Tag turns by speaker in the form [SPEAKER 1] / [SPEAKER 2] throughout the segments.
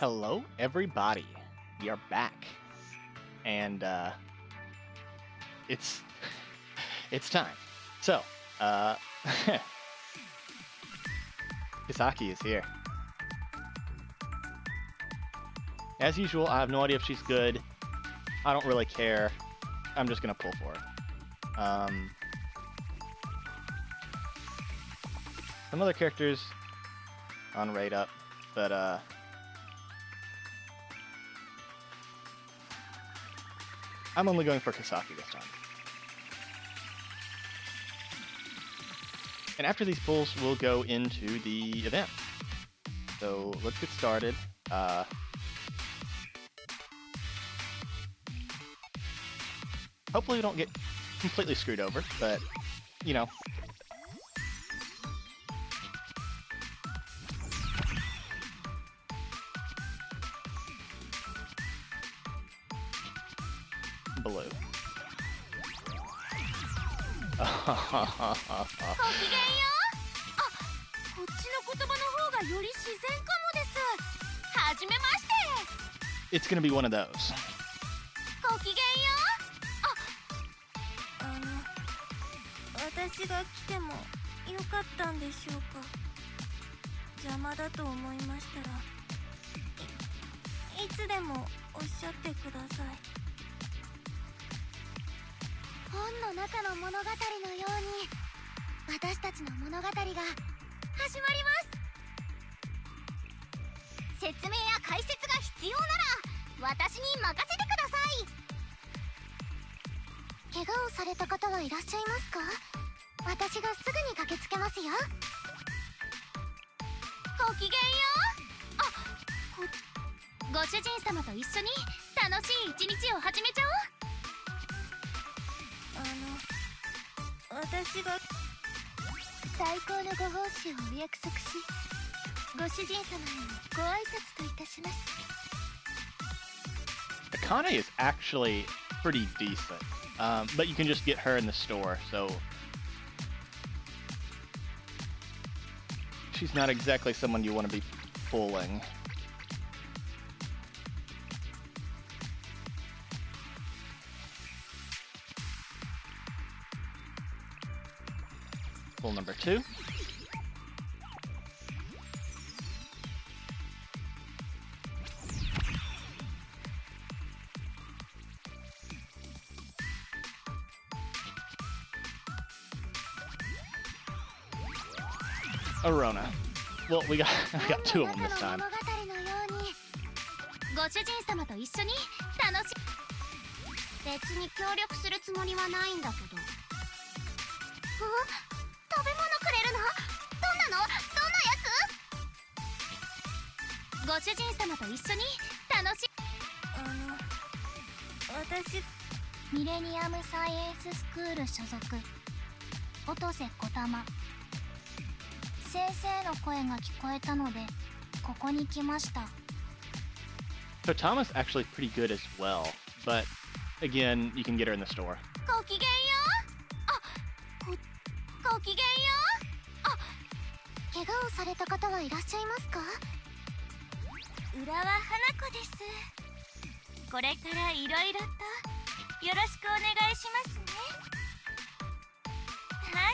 [SPEAKER 1] Hello, everybody. We are back, and it's it's time. So, Kisaki is here. As usual, I have no idea if she's good. I don't really care. I'm just gonna pull for her. Some other characters on raid up, but I'm only going for Kisaki this time. And after these pulls, we'll go into the event. So let's get started. Hopefully we don't get completely screwed over, but, you know. Blue.
[SPEAKER 2] ごきげんよう。あ、こっちの言葉の方がより自然かもです。はじめまして。
[SPEAKER 1] It's gonna be one of those.
[SPEAKER 2] ごきげんよう。私が来てもよかったんでしょうか。邪魔だと思いましたら、いつでもおっしゃってください。本の中の物語のように私たちの物語が始まります。説明や解説が必要なら私に任せてください。怪我をされた方はいらっしゃいますか？私がすぐに駆けつけますよ。ごきげんよう。ご主人様と一緒に楽しい一日を始めちゃおう。私が最高のご奉仕をお約束し、ご主人様にご挨拶といたします。
[SPEAKER 1] Akane is actually pretty decent, but you can just get her in the store, so she's not exactly someone you want to be pulling. Pull number 2. Arona. Well, we got two of them this time.
[SPEAKER 2] ご主人様と一緒に楽し別に協力するつもりはないんだけど。食べ物くれるの？どんなの？どんなやつ？ご主人様と一緒に楽し私ミレニアムサイエンススクール所属音瀬小玉先生の声が聞こえたのでここに来ました。
[SPEAKER 1] So Tama's actually pretty good as well, but again, you can get her in the store.
[SPEAKER 2] ごきげんよう。ごきげんよう。怪我をされた方はいらっしゃいますか？浦和花子です。これからいろいろとよろしくお願いしますね。はい、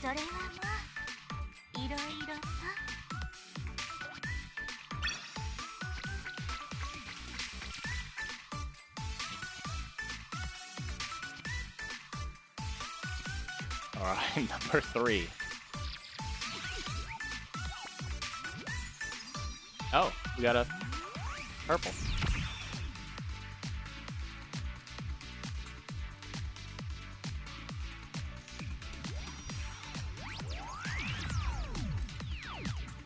[SPEAKER 2] それはもういろいろと。
[SPEAKER 1] Alright, number 3. Oh, we got a purple.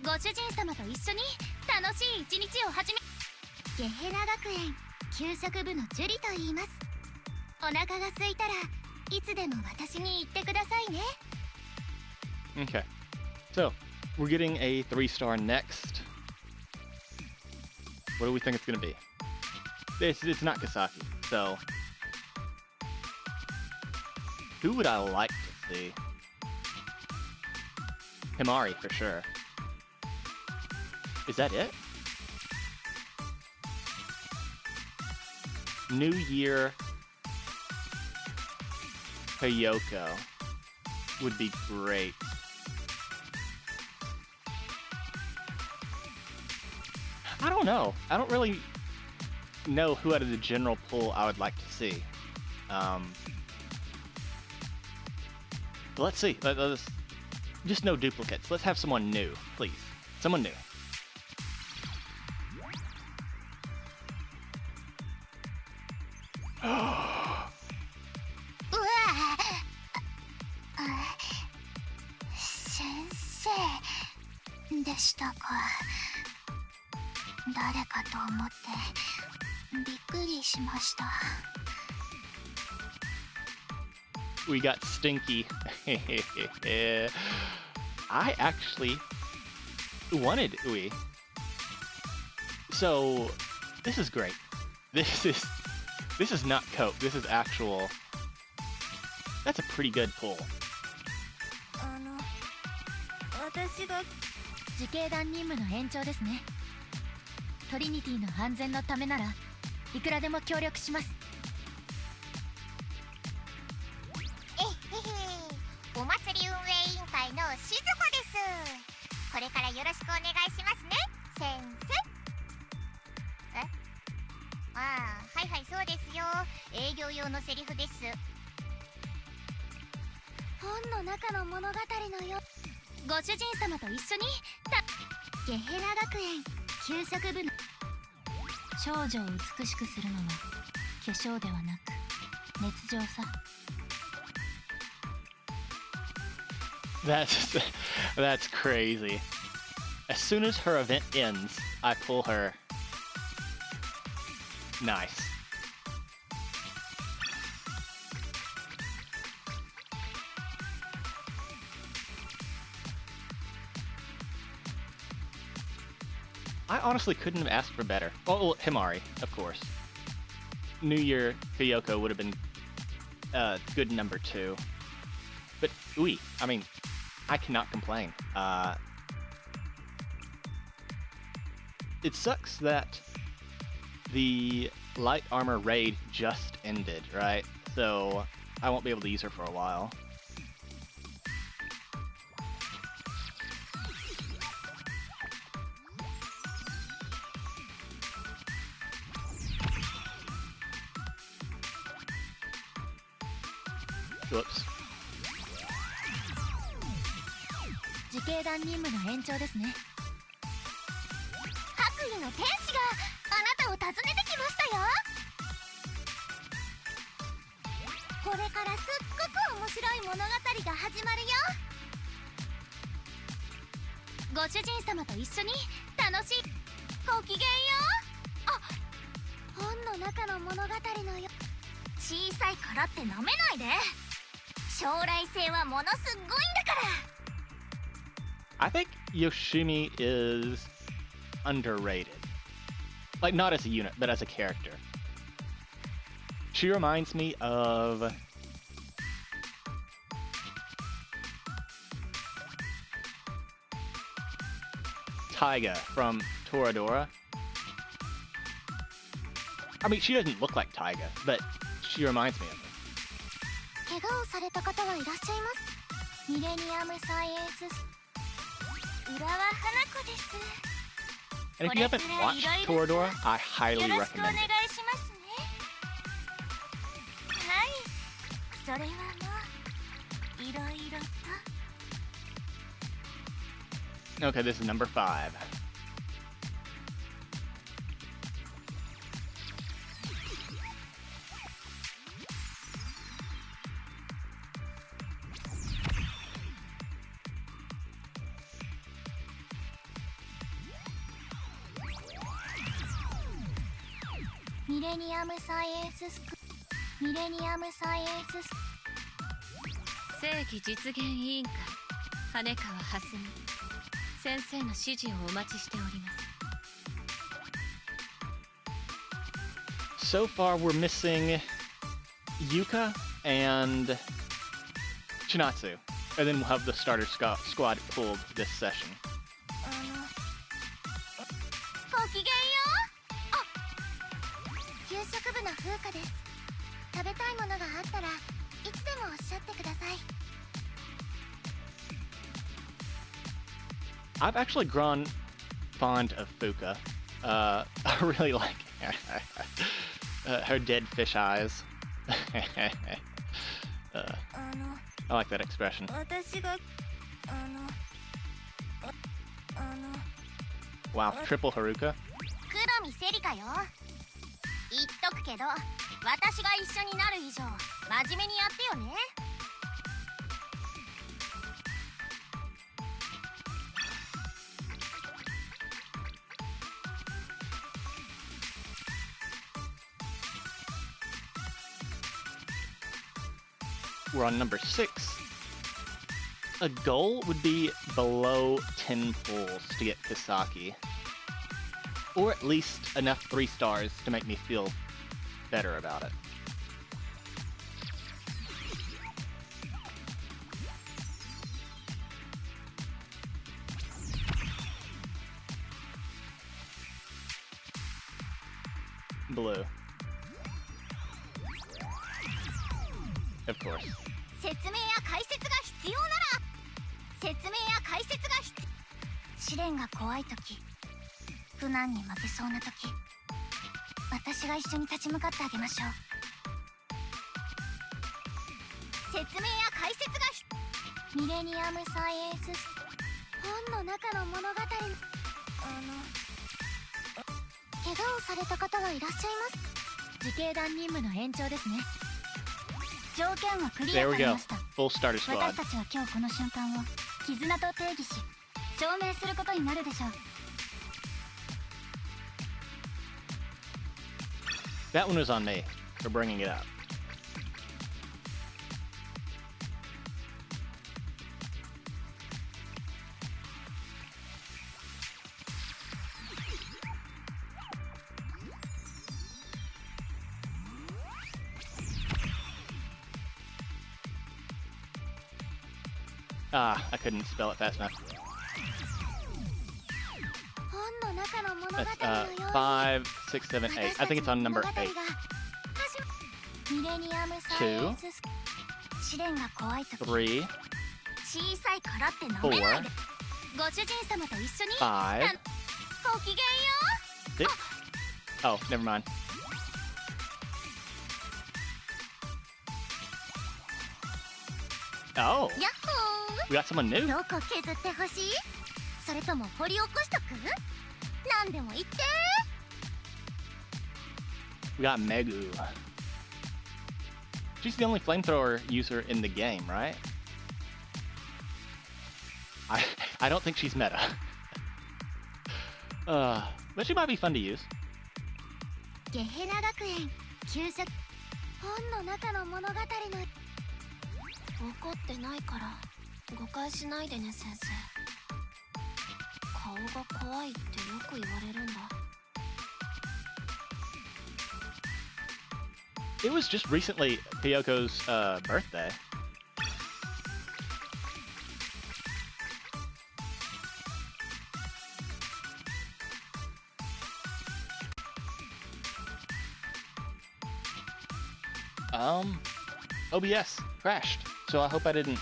[SPEAKER 2] ご主人様と一緒に楽しい一日を始め。ゲヘラ学園給食部のジュリと言います。お腹が空いたらいつでも私に言ってくださいね。
[SPEAKER 1] Okay, so we're getting a 3-star next. What do we think it's going to be? It's not Kisaki, so who would I like to see? Himari, for sure. Is that it? New Year Kyoko would be great. I don't know. I don't really know who out of the general pool I would like to see. Let's see. Let's just no duplicates. Let's have someone new, please. Someone new. We got Stinky. I actually wanted Ui. So this is great. This is not Coke. This is actual. That's a pretty good pull.
[SPEAKER 2] 私が
[SPEAKER 3] 自警団任務の延長ですね。トリニティの安全のためならいくらでも協力します。
[SPEAKER 4] お祭り運営委員会のしずこです。これからよろしくお願いしますね、先生。はいはい、そうですよ。営業用のセリフです。
[SPEAKER 2] 本の中の物語のよ。
[SPEAKER 3] ご主人様と一緒にゲヘラ学園給食部の少女を美しくするのは化粧ではなく熱情さ。
[SPEAKER 1] That's crazy. As soon as her event ends, I pull her. Nice. I honestly couldn't have asked for better. Oh, well, Himari, of course. New Year Kyoko would have been good number 2. But Ui, I mean, I cannot complain. It sucks that the light armor raid just ended, right? So I won't be able to use her for a while. Whoops.
[SPEAKER 3] 自警団任務の延長ですね。
[SPEAKER 4] 白衣の天使があなたを訪ねてきましたよ。
[SPEAKER 2] これからすっごく面白い物語が始まるよ。
[SPEAKER 3] ご主人様と一緒に楽しい。
[SPEAKER 2] ごきげんよう。本の中の物語のよ。小さいからってなめないで。将来性はものすっごいんだから。
[SPEAKER 1] I think Yoshimi is underrated. Like, not as a unit, but as a character. She reminds me of... Taiga from Toradora. I mean, she doesn't look like Taiga, but she reminds me of her.
[SPEAKER 2] 怪我をされた方はいらっしゃいます。ミレニアムサイエンス浦和花子です。
[SPEAKER 1] And if you haven't watched Toradora, I highly
[SPEAKER 2] よろしくお願
[SPEAKER 1] recommend
[SPEAKER 2] い
[SPEAKER 1] it.
[SPEAKER 2] しますね。はい、それはもういろいろと。
[SPEAKER 1] Okay, this is number 5.
[SPEAKER 2] 「ミレニアムサイエンススクミレニアムサイエンススク
[SPEAKER 3] 正義実現委員会羽川蓮美先生の指示をお待ちしております。
[SPEAKER 1] So far, we're missing Yuka and Chinatsu. And then we'll have the starter squad pulled this session.
[SPEAKER 2] ごきげんよう。
[SPEAKER 4] 給食部の風花です。食べたいものがあったらいつでもおっしゃってください。
[SPEAKER 1] I've actually grown fond of Fuka. I really like her dead fish eyes. I like that expression.
[SPEAKER 2] 私が
[SPEAKER 1] Wow, triple Haruka?
[SPEAKER 4] 黒見セリカよ。言っとくけど、私が一緒になる以上真面目にやってよね。
[SPEAKER 1] We're on number 6. A goal would be below 10 pulls to get Kisaki. Or at least enough 3 stars to make me feel better about it. Blue. Of course.
[SPEAKER 4] 説明や解説が必要なら説明や解説が試練が怖い時、不難に負けそうな時、私が一緒に立ち向かってあげましょう。説明や解説がミレニアムサイエンス本の中の物語。怪我をされた方がいらっしゃいます。自警団任務の延長ですね。条件はクリア
[SPEAKER 1] There
[SPEAKER 4] さ
[SPEAKER 1] we
[SPEAKER 4] れ
[SPEAKER 1] go.
[SPEAKER 4] ました。
[SPEAKER 1] Full starter squad.
[SPEAKER 4] 私たちは今日この瞬間を絆と定義し証明することになるでしょう。
[SPEAKER 1] That one was on me for bringing it up. Ah, I couldn't spell it fast enough.
[SPEAKER 4] 本の中の物語
[SPEAKER 1] That's
[SPEAKER 4] のように
[SPEAKER 1] 5, 6, 7, 8. I think it's on number 8.
[SPEAKER 4] ミレニアムサイエンス試練が怖い時、
[SPEAKER 1] 3,
[SPEAKER 4] 小さいからって飲めないで。ご主人様と一緒に
[SPEAKER 1] 5,
[SPEAKER 4] ごきげんよ
[SPEAKER 1] 6. Oh, never mind. Oh,
[SPEAKER 4] う。ヤッホー。
[SPEAKER 1] we got someone new.
[SPEAKER 4] どこ削ってほしい？それとも掘り起こしとく？何でも言って。
[SPEAKER 1] We got Megu. She's the only flamethrower user in the game, right? I don't think she's meta. But she might be fun to use.
[SPEAKER 4] ゲヘナ学園給食本の中の物語の怒ってないから誤解しないでね先生。顔が怖いってよく言われるんだ。
[SPEAKER 1] It was just recently Kyoko's birthday. OBS crashed, so I hope I didn't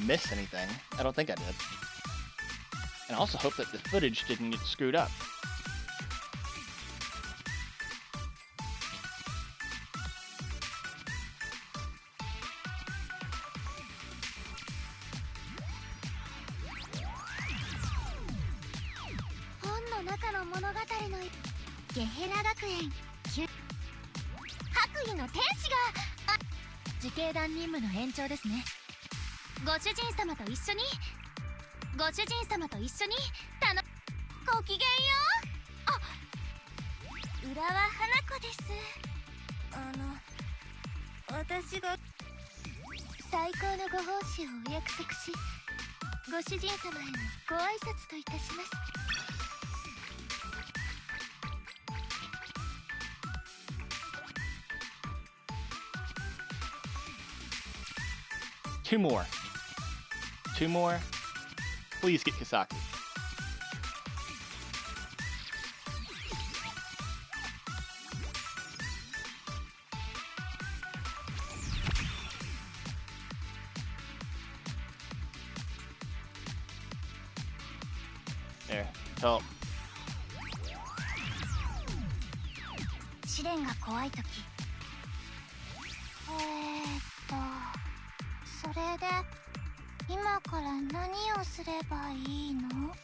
[SPEAKER 1] miss anything. I don't think I did. And I also hope that the footage didn't get screwed up.
[SPEAKER 4] 自警団任務の延長ですね。ご主人様と一緒にご主人様と一緒にごきげんよう。浦和花子です。
[SPEAKER 2] 私が
[SPEAKER 4] 最高のご奉仕をお約束し、ご主人様へのご挨拶といたします。
[SPEAKER 1] Two more. Two more. Please get Kisaki. Oh,
[SPEAKER 4] 試練が怖い時それで今から何をすればいいの？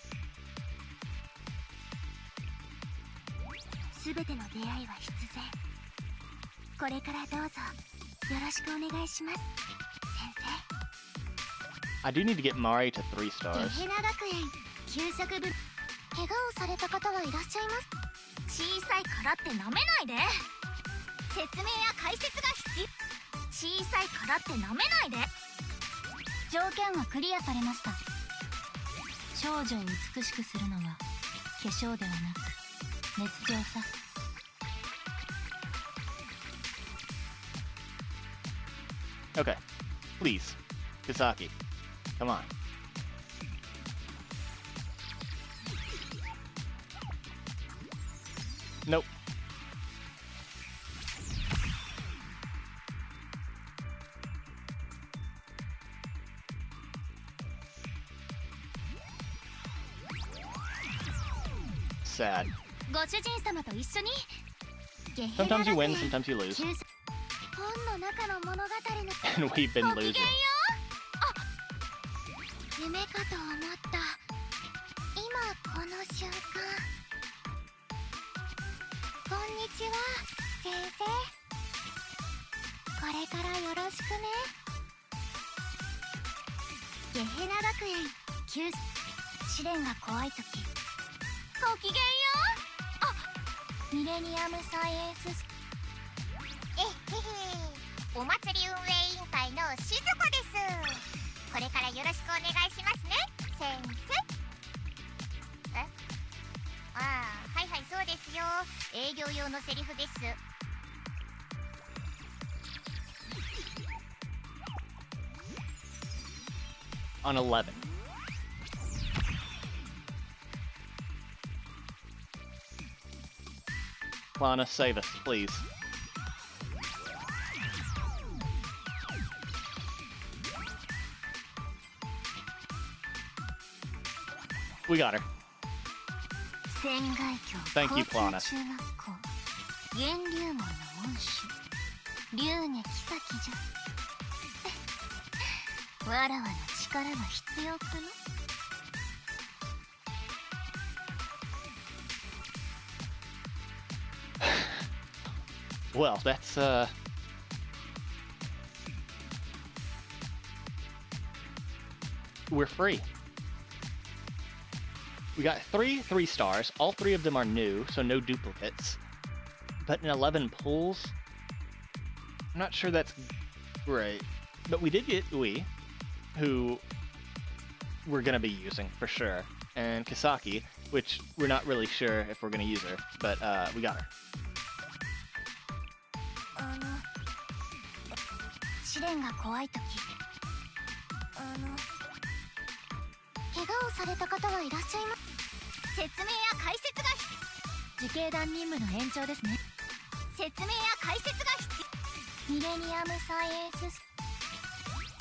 [SPEAKER 4] すべての出会いは必然。これからどうぞよろしくお願いします、先
[SPEAKER 1] I do need to get Mari to 3 stars.
[SPEAKER 4] 生。ゲヘナ学園給食部。怪我をされた方はいらっしゃいます？小さいからって舐めないで。説明や解説が必要。小さいからって舐めないで。条件はクリアされました。
[SPEAKER 3] 少女を美しくするのは化粧ではなく熱情さ。
[SPEAKER 1] Okay, please, Kisaki, come on. Nope. Sad.
[SPEAKER 4] ご主人様と一緒に。
[SPEAKER 1] Sometimes you win, sometimes you lose.
[SPEAKER 4] 本の中の物語の
[SPEAKER 1] And we've been
[SPEAKER 4] ごきげんよ
[SPEAKER 1] losing.
[SPEAKER 4] う。夢かと思った。今この瞬間。こんにちは先生。これからよろしくね。ゲヘナ学園9。試練が怖い時。ごきげんよう。ミレニアムサイエンスス。お祭り運営委員会のしずこです。これからよろしくお願いしますね、先生。はいはい、そうですよ。営業用のセリフです。
[SPEAKER 1] On 11. Lana, save us, please. We got her. Thank you, Plana.
[SPEAKER 4] 源流門の恩師龍下妃じゃ。わらわの力が必要かな。
[SPEAKER 1] Well, that's, we're free. We got 3 3-stars. All 3 of them are new, so no duplicates. But in 11 pulls, I'm not sure that's great. But we did get Ui, who we're gonna be using for sure, and Kisaki, which we're not really sure if we're gonna use her, but we got her.
[SPEAKER 4] 試練が怖い時。怪我をされた方はいらっしゃいます。説明や解説が
[SPEAKER 3] 自警団任務の延長ですね。
[SPEAKER 4] 説明や解説が必要。ミレニアムサイエンス。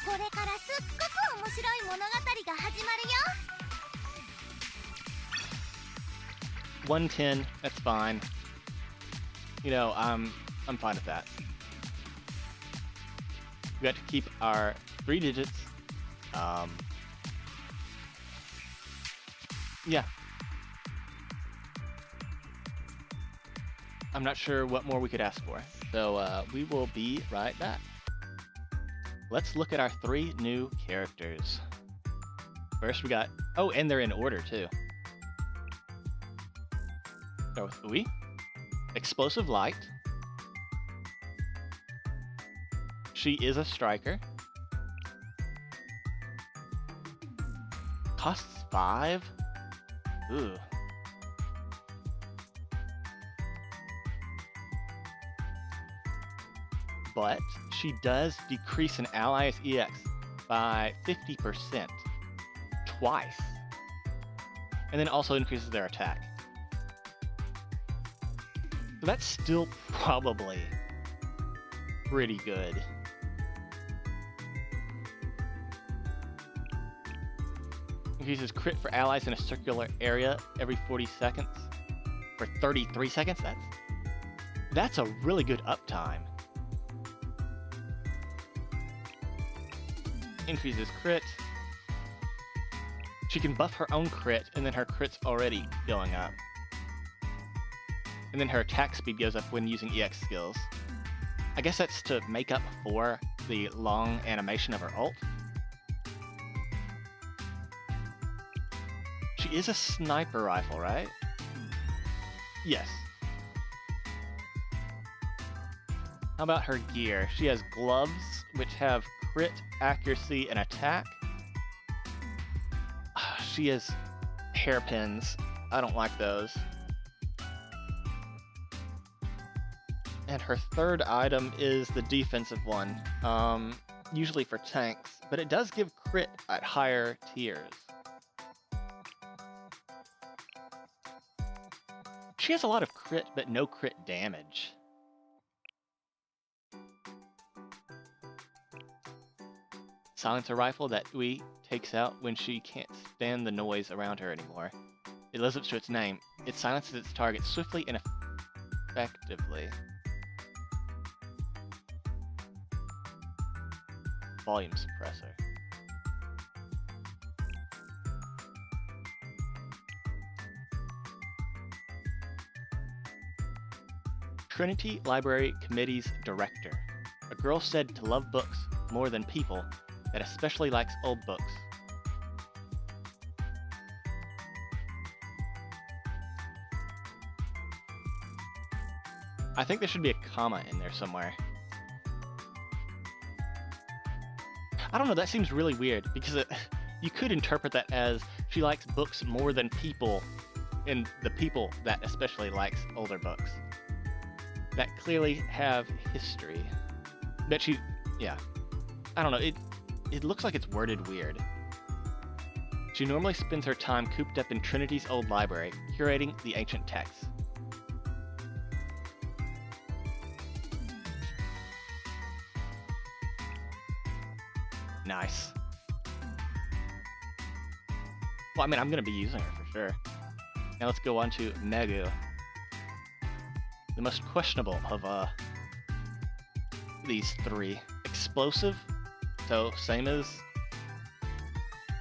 [SPEAKER 4] これからすっごく面白い物語が始まるよ。
[SPEAKER 1] 110, that's fine. You know, I'm fine with that. We got to keep our 3 digits. Yeah. I'm not sure what more we could ask for. So we will be right back. Let's look at our 3 new characters. First we got, oh, and they're in order too. Start with Ui. Explosive Light. She is a striker. Costs 5. Ooh. But she does decrease an ally's EX by 50% twice. And then also increases their attack. So that's still probably pretty good. Increases crit for allies in a circular area every 40 seconds. For 33 seconds? That's a really good uptime. Increases crit. She can buff her own crit, and then her crit's already going up. And then her attack speed goes up when using EX skills. I guess that's to make up for the long animation of her ult. She is a sniper rifle, right? Yes. How about her gear? She has gloves, which have crit, accuracy, and attack. She has hairpins. I don't like those. And her third item is the defensive one, usually for tanks, but it does give crit at higher tiers. She has a lot of crit, but no crit damage. Silencer rifle that Ui takes out when she can't stand the noise around her anymore. It lives up to its name. It silences its target swiftly and effectively. Volume suppressor. Trinity Library Committee's director. A girl said to love books more than people, that especially likes old books. I think there should be a comma in there somewhere. I don't know, that seems really weird, because you could interpret that as she likes books more than people, and the people that especially likes older books. That clearly have history. But she, yeah. I don't know, it looks like it's worded weird. She normally spends her time cooped up in Trinity's old library, curating the ancient texts. Nice. Well, I mean, I'm going to be using her for sure. Now let's go on to Megu. The most questionable of these three. Explosive, so same as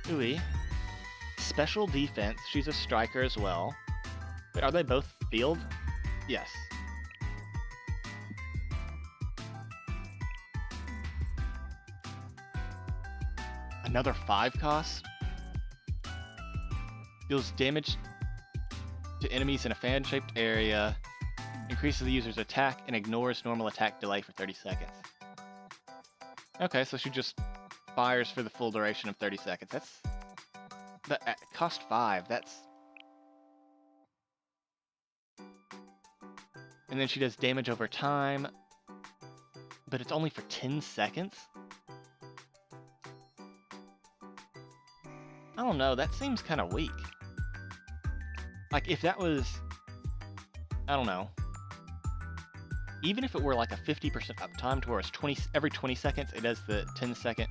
[SPEAKER 1] Ui. Special defense, she's a striker as well. Wait, are they both field? Yes. Another 5 cost? Deals damage to enemies in a fan-shaped area. Increases the user's attack and ignores normal attack delay for 30 seconds. Okay, so she just fires for the full duration of 30 seconds. That's... That cost 5, that's... And then she does damage over time, but it's only for 10 seconds? I don't know, that seems kind of weak. Like, if that was... I don't know. Even if it were like a 50% uptime to where it's every 20 seconds it does the 10-second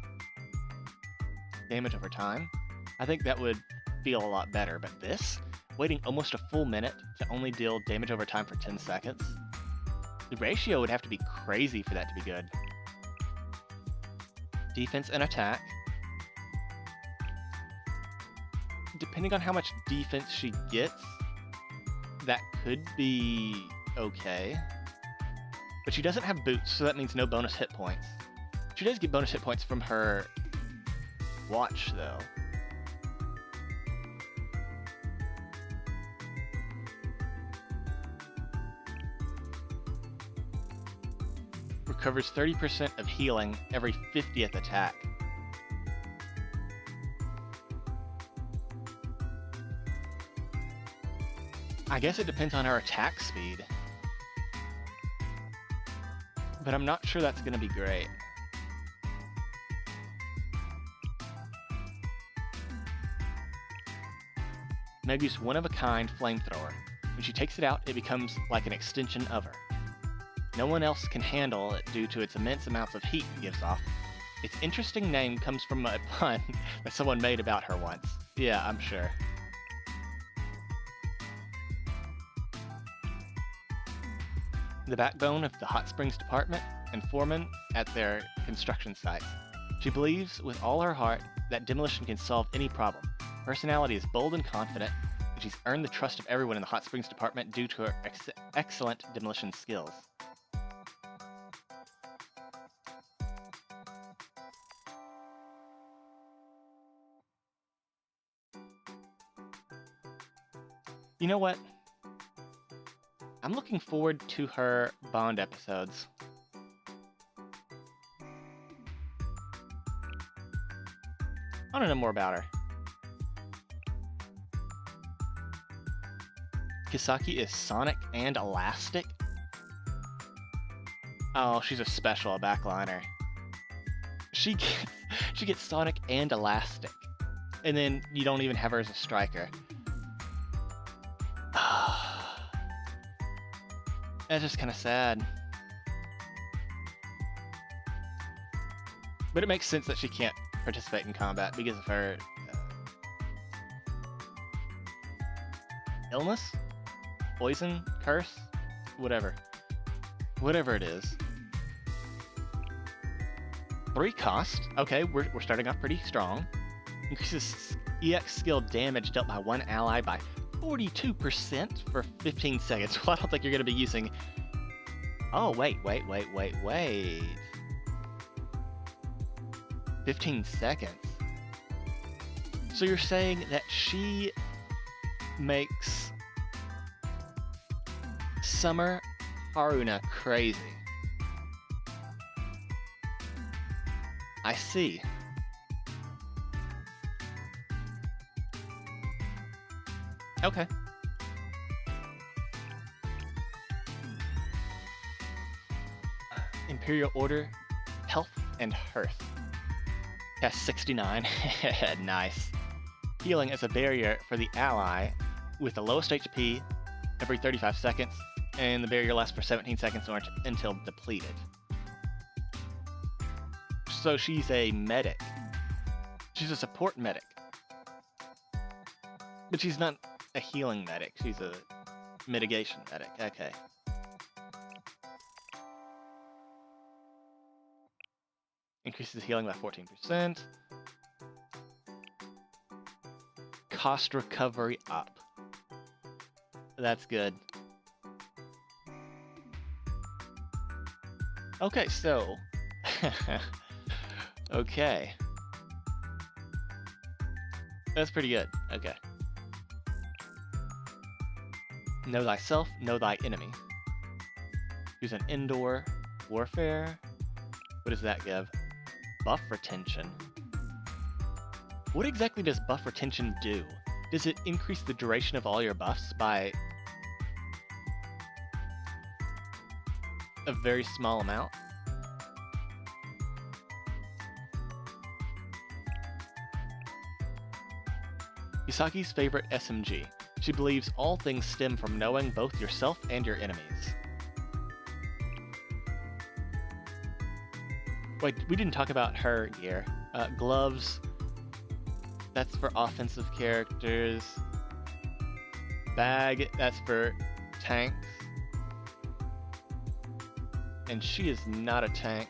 [SPEAKER 1] damage over time, I think that would feel a lot better. But this, waiting almost a full minute to only deal damage over time for 10 seconds, the ratio would have to be crazy for that to be good. Defense and attack. Depending on how much defense she gets, that could be okay. But she doesn't have boots, so that means no bonus hit points. She does get bonus hit points from her watch, though. Recovers 30% of healing every 50th attack. I guess it depends on her attack speed. But I'm not sure that's going to be great. Megu's one-of-a-kind flamethrower. When she takes it out, it becomes like an extension of her. No one else can handle it due to its immense amounts of heat it gives off. Its interesting name comes from a pun that someone made about her once. Yeah, I'm sure. The backbone of the Hot Springs department and foreman at their construction sites. She believes with all her heart that demolition can solve any problem. Personality is bold and confident, and she's earned the trust of everyone in the Hot Springs department due to her excellent demolition skills. You know what? I'm looking forward to her Bond episodes. I want to know more about her. Kisaki is sonic and elastic? Oh, she's a special backliner. She gets sonic and elastic. And then you don't even have her as a striker. That's just kind of sad. But it makes sense that she can't participate in combat because of her illness, poison, curse, whatever. Whatever it is. 3 cost. Okay, we're starting off pretty strong. Increases EX skill damage dealt by one ally by 42% for 15 seconds. Well, I don't think you're going to be using... Oh, wait. 15 seconds. So you're saying that she makes Summer Haruna crazy. I see. Okay. Imperial Order, Health and Hearth. Cast 69. Nice. Healing is a barrier for the ally with the lowest HP every 35 seconds, and the barrier lasts for 17 seconds or until depleted. So she's a medic. She's a support medic. But she's not a healing medic. She's a mitigation medic. Okay. Increases healing by 14%. Cost recovery up. That's good. Okay, so... okay. That's pretty good. Okay. Know thyself, know thy enemy. Use an indoor warfare. What does that give? Buff retention. What exactly does buff retention do? Does it increase the duration of all your buffs by a very small amount? Yusaki's favorite SMG. She believes all things stem from knowing both yourself and your enemies. Wait, we didn't talk about her gear. Gloves. That's for offensive characters. Bag. That's for tanks. And she is not a tank.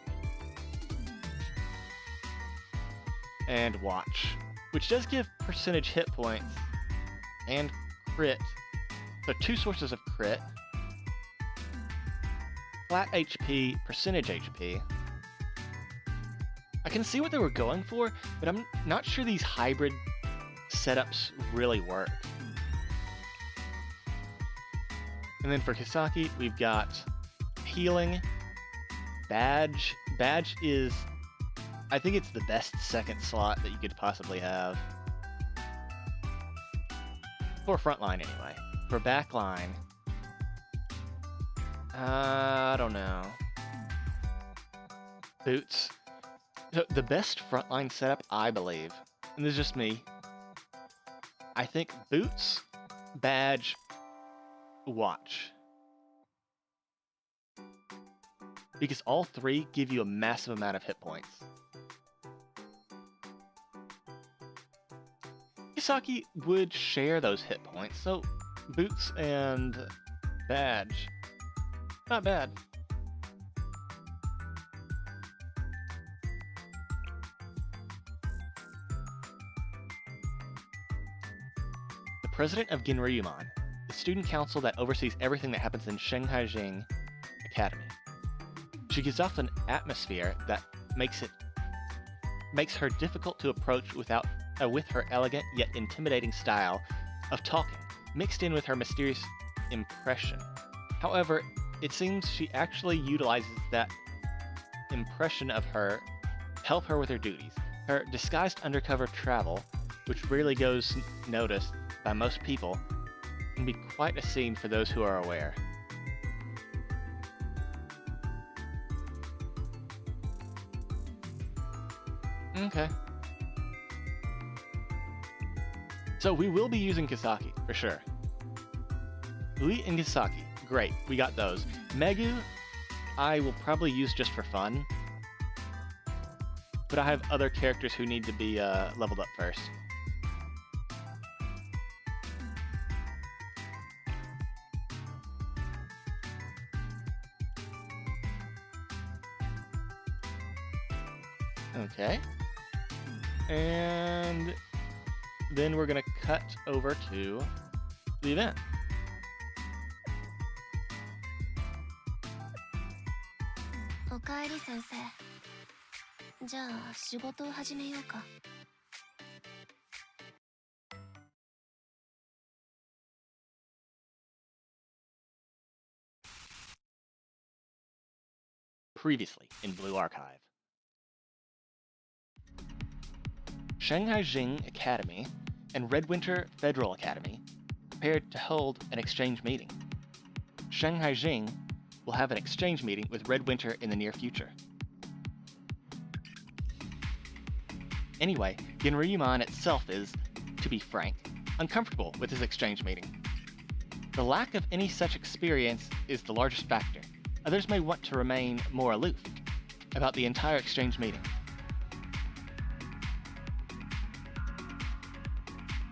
[SPEAKER 1] And watch. Which does give percentage hit points. And crit. So 2 sources of crit. Flat HP, percentage HP. I can see what they were going for, but I'm not sure these hybrid setups really work. And then for Kisaki, we've got healing, badge. Badge is, I think it's the best second slot that you could possibly have. For frontline anyway. For backline, I don't know. Boots. The best frontline setup, I believe, and this is just me, I think boots, badge, watch. Because all 3 give you a massive amount of hit points. Kisaki would share those hit points, so boots and badge. Not bad. The president of Ginryumon, the student council that oversees everything that happens in Shanhaijing Academy. She gives off an atmosphere that makes her difficult to approach with her elegant yet intimidating style of talking, mixed in with her mysterious impression. However, it seems she actually utilizes that impression of her to help her with her duties. Her disguised undercover travel, which rarely goes noticed by most people, can be quite a scene for those who are aware. Okay. So we will be using Kisaki, for sure. Ui and Kisaki. Great, we got those. Megu, I will probably use just for fun. But I have other characters who need to be leveled up first. Okay. And then we're going to cut over to the event. Previously in Blue Archive. Shanhaijing Academy and Redwinter Federal Academy prepared to hold an exchange meeting. Shanhaijing will have an exchange meeting with Redwinter in the near future. Anyway, Ginryumon itself is, to be frank, uncomfortable with this exchange meeting. The lack of any such experience is the largest factor. Others may want to remain more aloof about the entire exchange meeting.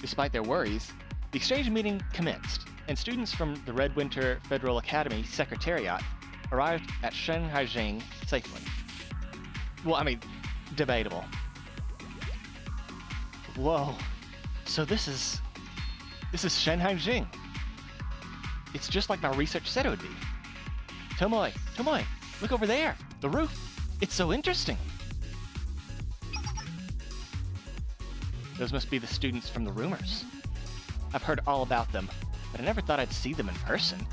[SPEAKER 1] Despite their worries, the exchange meeting commenced, and students from the Redwinter Federal Academy Secretariat arrived at Shanhaijing safely. Well, I mean, debatable. Whoa, so this is Shanhaijing. It's just like my research said it would be. Tomoe, look over there, the roof. It's so interesting. Those must be the students from the rumors. I've heard all about them, but I never thought I'd see them in person.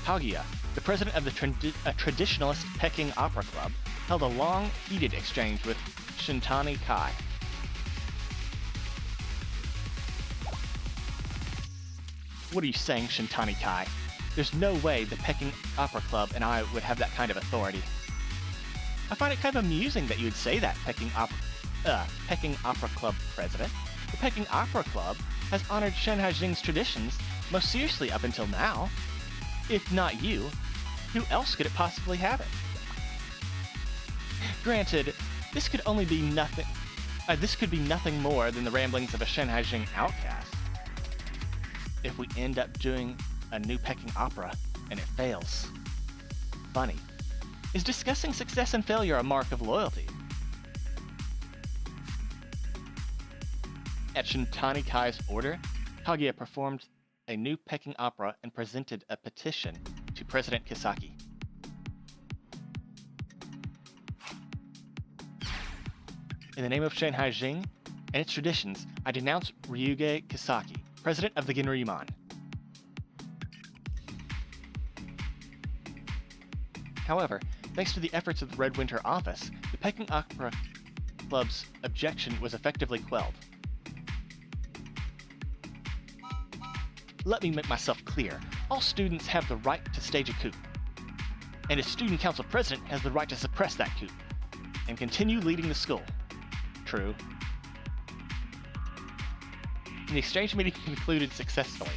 [SPEAKER 1] Kaguya, the president of the traditionalist Peking Opera Club, held a long, heated exchange with Shintani Kai. What are you saying, Shintani Kai? There's no way the Peking Opera Club and I would have that kind of authority. I find it kind of amusing that you would say that, Peking Opera Club president. The Peking Opera Club has honored Shanhaijing's traditions most seriously up until now. If not you, who else could it possibly have it? Granted, this could be nothing more than the ramblings of a Shanhaijing outcast. If we end up doing a new Peking opera and it fails. Funny. Is discussing success and failure a mark of loyalty? At Shintani Kai's order, Kaguya performed a new Peking opera and presented a petition to President Kisaki. In the name of Shanhaijing and its traditions, I denounce Ryuge Kisaki, president of the Ginryumon. However, thanks to the efforts of the Redwinter office, the Peking Opera Club's objection was effectively quelled. Let me make myself clear. All students have the right to stage a coup. And a student council president has the right to suppress that coup and continue leading the school. True. The exchange meeting concluded successfully.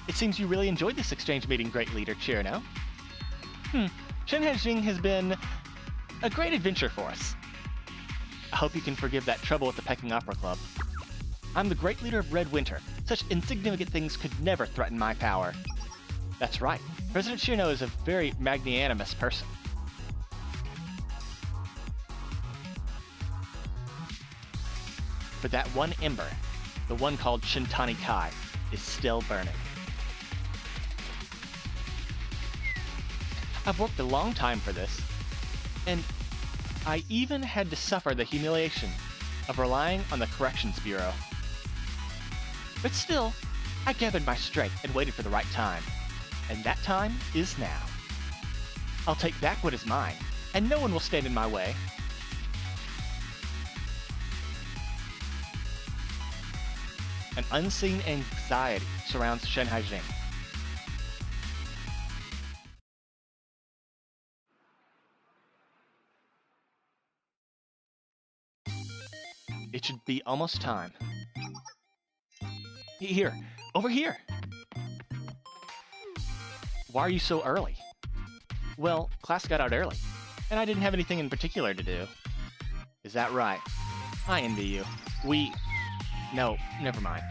[SPEAKER 1] It seems you really enjoyed this exchange meeting, great leader Chirino. Shanhaijing has been a great adventure for us. I hope you can forgive that trouble with the Peking Opera Club. I'm the great leader of Red Winter. Such insignificant things could never threaten my power. That's right. President Shino is a very magnanimous person. But that one ember, the one called Shintani Kai, is still burning. I've worked a long time for this, and I even had to suffer the humiliation of relying on the Corrections Bureau. But still, I gathered my strength and waited for the right time. And that time is now. I'll take back what is mine, and no one will stand in my way. An unseen anxiety surrounds Shanhaijing. It should be almost time. Here, over here! Why are you so early? Well, class got out early, and I didn't have anything in particular to do. Is that right? I envy you. No, never mind.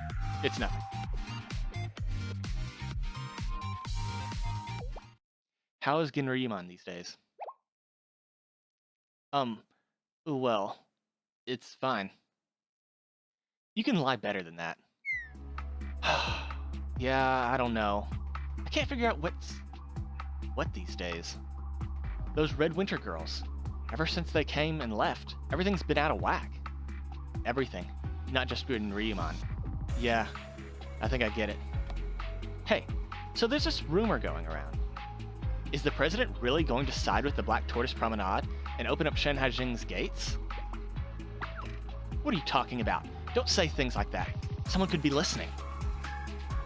[SPEAKER 1] It's nothing. How is Genryumon these days? Well, it's fine. You can lie better than that. Yeah, I don't know. I can't figure out what these days. Those Red Winter girls. Ever since they came and left, everything's been out of whack. Everything. Not just Genryumon. Yeah, I think I get it. Hey, so there's this rumor going around. Is the president really going to side with the Black Tortoise Promenade and open up Shanhaijing's gates? What are you talking about? Don't say things like that. Someone could be listening.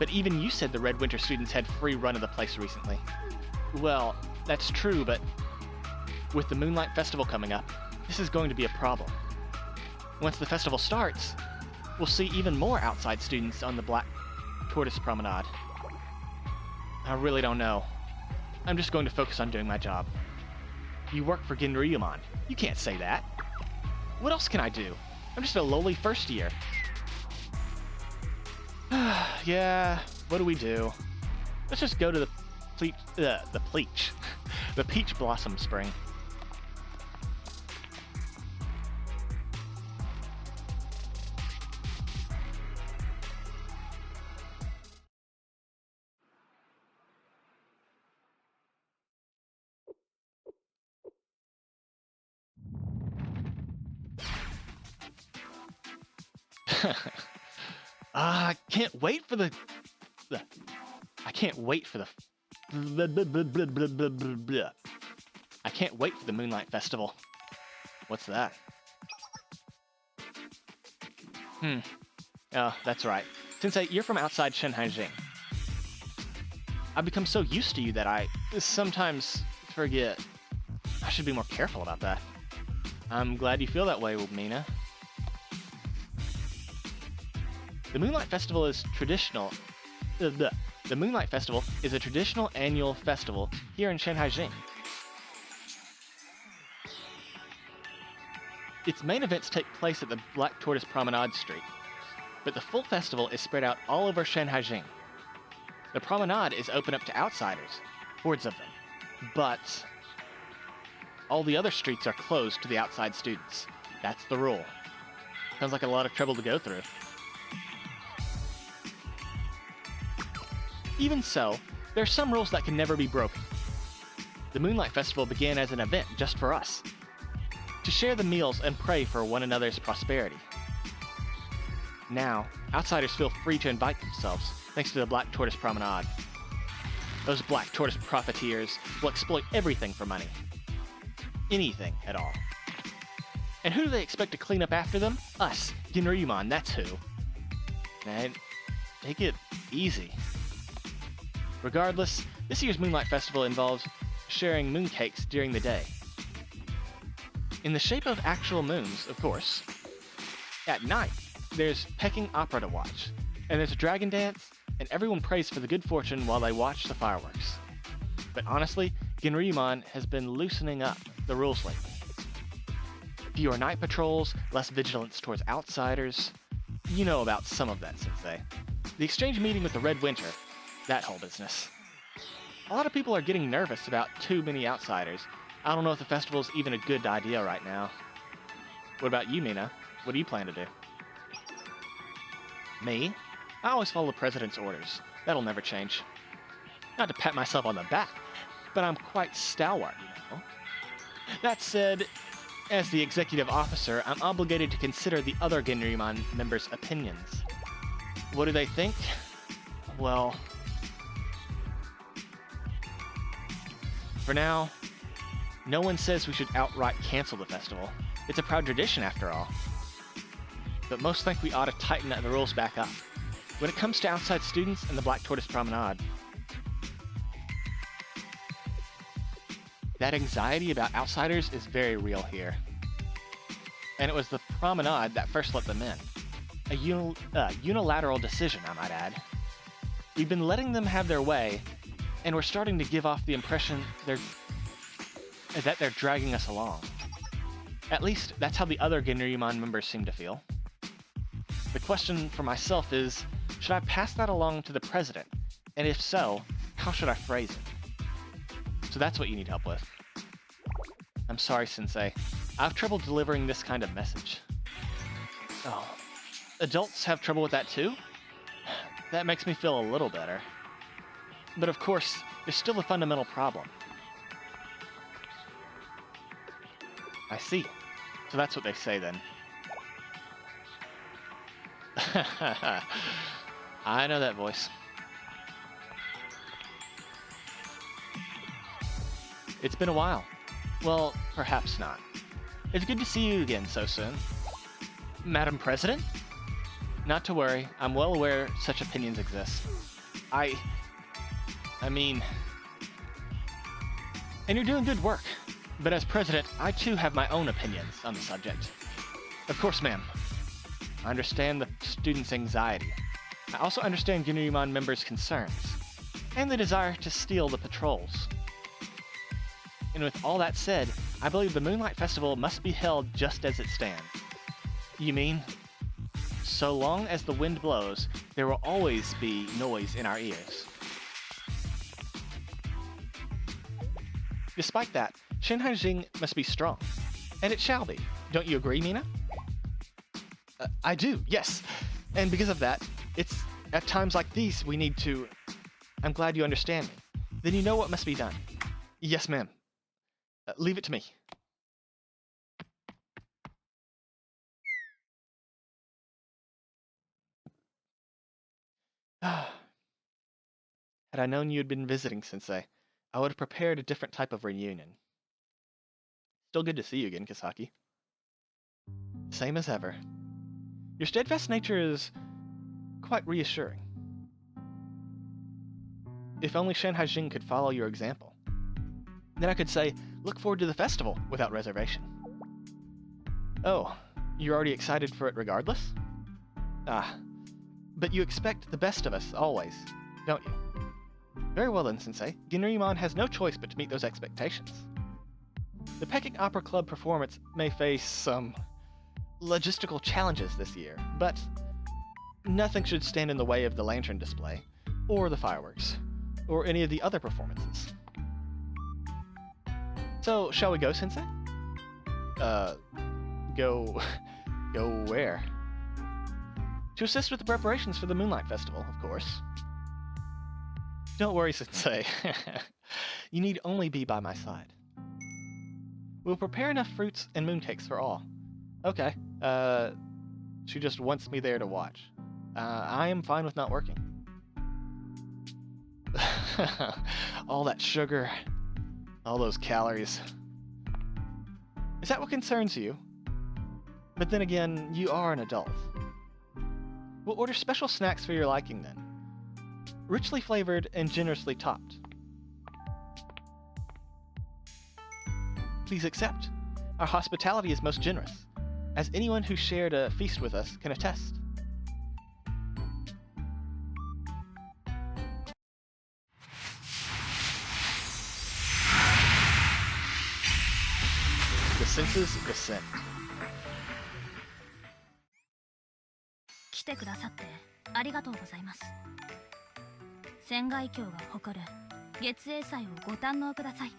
[SPEAKER 1] But even you said the Red Winter students had free run of the place recently. Well, that's true, but with the Moonlight Festival coming up, this is going to be a problem. Once the festival starts, we'll see even more outside students on the Black Tortoise Promenade. I really don't know. I'm just going to focus on doing my job. You work for Genryumon. You can't say that. What else can I do? I'm just a lowly first year. Yeah, what do we do? Let's just go to the Peach Blossom Spring. I can't wait for the I can't wait for the I can't wait for the Moonlight Festival. What's that? Oh, that's right. Since you're from outside Shanhaijing, I've become so used to you that I sometimes forget. I should be more careful about that. I'm glad you feel that way, Mina. The Moonlight Festival is traditional. The Moonlight Festival is a traditional annual festival here in Shanhaijing. Its main events take place at the Black Tortoise Promenade Street, but the full festival is spread out all over Shanhaijing. The promenade is open up to outsiders, hordes of them, but all the other streets are closed to the outside students. That's the rule. Sounds like a lot of trouble to go through. Even so, there are some rules that can never be broken. The Moonlight Festival began as an event just for us, to share the meals and pray for one another's prosperity. Now, outsiders feel free to invite themselves, thanks to the Black Tortoise Promenade. Those Black Tortoise profiteers will exploit everything for money. Anything at all. And who do they expect to clean up after them? Us, Genryumon, that's who. Man, take it easy. Regardless, this year's Moonlight Festival involves sharing mooncakes during the day. In the shape of actual moons, of course. At night, there's Peking Opera to watch, and there's a dragon dance, and everyone prays for the good fortune while they watch the fireworks. But honestly, Ginryumon has been loosening up the rules lately. Fewer night patrols, less vigilance towards outsiders. You know about some of that, Sensei. The exchange meeting with the Red Winter, that whole business. A lot of people are getting nervous about too many outsiders. I don't know if the festival's even a good idea right now. What about you, Mina? What do you plan to do? Me? I always follow the president's orders. That'll never change. Not to pat myself on the back, but I'm quite stalwart, you know. That said, as the executive officer, I'm obligated to consider the other Ginryumon members' opinions. What do they think? Well, for now, no one says we should outright cancel the festival. It's a proud tradition, after all. But most think we ought to tighten the rules back up. When it comes to outside students and the Black Tortoise Promenade, that anxiety about outsiders is very real here. And it was the Promenade that first let them in. A unilateral decision, I might add. We've been letting them have their way, and we're starting to give off the impression that they're dragging us along. At least, that's how the other Ginryumon members seem to feel. The question for myself is, should I pass that along to the president? And if so, how should I phrase it? So that's what you need help with. I'm sorry, Sensei. I have trouble delivering this kind of message. Oh, adults have trouble with that too? That makes me feel a little better. But of course, there's still a fundamental problem. I see. So that's what they say then. I know that voice. It's been a while. Well, perhaps not. It's good to see you again so soon. Madam President? Not to worry, I'm well aware such opinions exist. I mean... And you're doing good work. But as president, I too have my own opinions on the subject. Of course, ma'am. I understand the students' anxiety. I also understand Ginryumon members' concerns, and the desire to steal the patrols. And with all that said, I believe the Moonlight Festival must be held just as it stands. You mean, so long as the wind blows, there will always be noise in our ears. Despite that, Shanhaijing must be strong, and it shall be. Don't you agree, Mina? I do, yes. And because of that, it's at times like these we need to... I'm glad you understand me. Then you know what must be done. Yes, ma'am. Leave it to me. Had I known you had been visiting, Sensei, I would have prepared a different type of reunion. Still good to see you again, Kisaki. Same as ever. Your steadfast nature is quite reassuring. If only Shanhaijing could follow your example. Then I could say, look forward to the festival without reservation. Oh, you're already excited for it regardless? Ah, but you expect the best of us always, don't you? Very well then, Sensei. Ginryumon has no choice but to meet those expectations. The Peking Opera Club performance may face some logistical challenges this year, but nothing should stand in the way of the lantern display, or the fireworks, or any of the other performances. So, shall we go, Sensei? Go where? To assist with the preparations for the Moonlight Festival, of course. Don't worry, Sensei. You need only be by my side. We'll prepare enough fruits and mooncakes for all. Okay. She just wants me there to watch. I am fine with not working. All that sugar. All those calories. Is that what concerns you? But then again, you are an adult. We'll order special snacks for your liking then. Richly flavored and generously topped. Please accept. Our hospitality is most generous, as anyone who shared a feast with us can attest. senses descent.
[SPEAKER 2] 来てくださってありがとうございます。仙外峡が誇る月影祭をご堪能ください。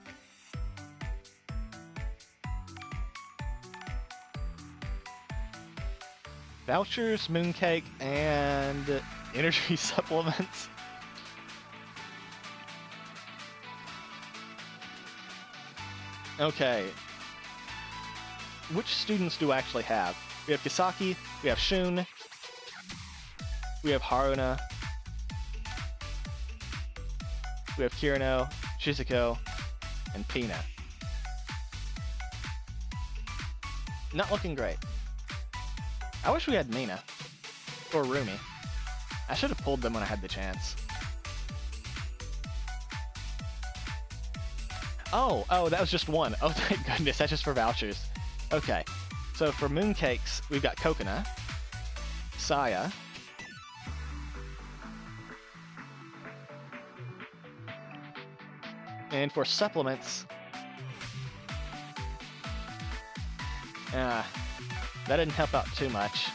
[SPEAKER 1] Vouchers, mooncake, and energy supplements. Okay. Which students do I actually have? We have Kisaki, we have Shun, we have Haruna, we have Kirino, Shizuko, and Pina. Not looking great. I wish we had Mina. Or Rumi. I should have pulled them when I had the chance. Oh, that was just one. Oh, thank goodness, that's just for vouchers. Okay, so for mooncakes, we've got Kokona, Saya, and for supplements, that didn't help out too much.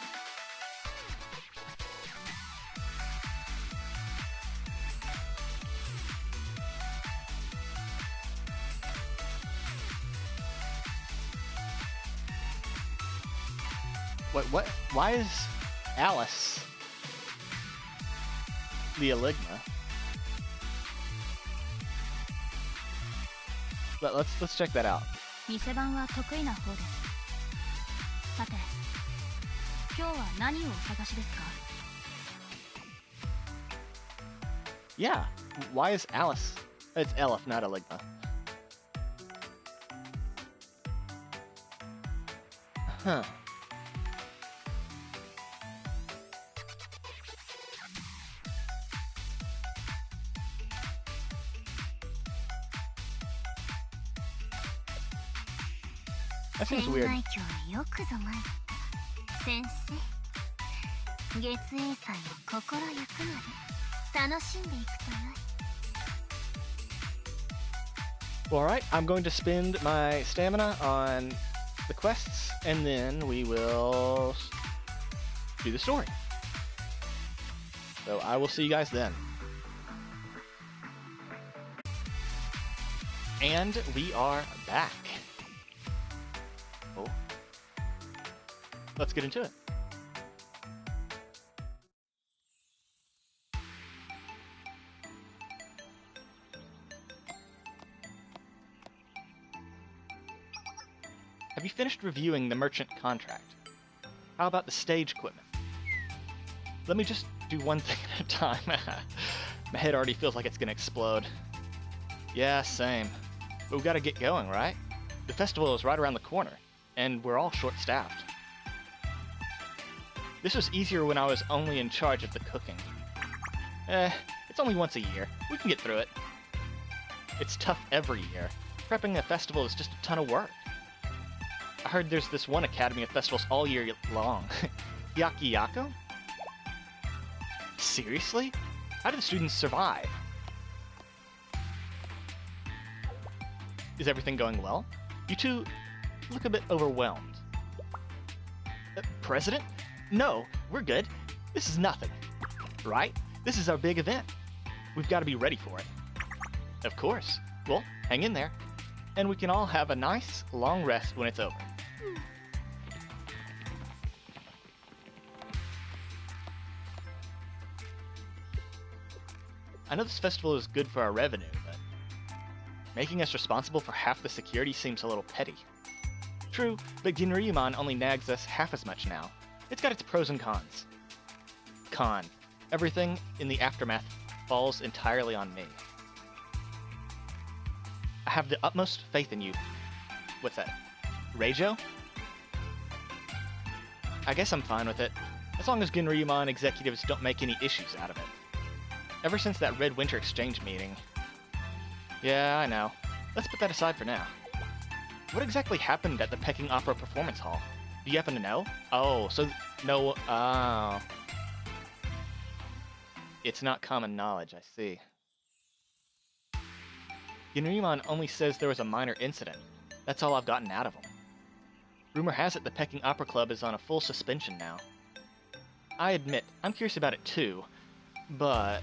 [SPEAKER 1] What? Why is Alice the Enigma? Let's check that out.
[SPEAKER 2] 店番は得意な方です。さて、今日は何をお探しですか？
[SPEAKER 1] Yeah, why is Alice? It's Elif, not Enigma. Huh. That seems weird.
[SPEAKER 4] 仙外峡へよくぞ参った先生。月影祭を心ゆくまで楽しんでいくとよい。
[SPEAKER 1] Alright, I'm going to spend my stamina on the quests, and then we will do the story. So I will see you guys then. And we are back. Oh. Let's get into it. Have you finished reviewing the merchant contract? How about the stage equipment? Let me just do one thing at a time. My head already feels like it's gonna explode. Yeah, same. But we gotta get going, right? The festival is right around the corner, and we're all short-staffed. This was easier when I was only in charge of the cooking. It's only once a year. We can get through it. It's tough every year. Prepping a festival is just a ton of work. I heard there's this one academy of festivals all year long. Yakiyako? Seriously? How do the students survive? Is everything going well? You two look a bit overwhelmed. President? No, we're good. This is nothing. Right? This is our big event. We've got to be ready for it. Of course. Well, hang in there. And we can all have a nice, long rest when it's over. I know this festival is good for our revenue, but making us responsible for half the security seems a little petty. True, but Ginryumon only nags us half as much now. It's got its pros and cons. Con. Everything in the aftermath falls entirely on me. I have the utmost faith in you. What's that? Reijo? I guess I'm fine with it, as long as Ginryumon executives don't make any issues out of it. Ever since that Red Winter Exchange meeting... Yeah, I know. Let's put that aside for now. What exactly happened at the Peking Opera Performance Hall? Do you happen to know? Oh, so... No, It's not common knowledge, I see. Ginryumon only says there was a minor incident. That's all I've gotten out of him. Rumor has it the Peking Opera Club is on a full suspension now. I admit, I'm curious about it too, but...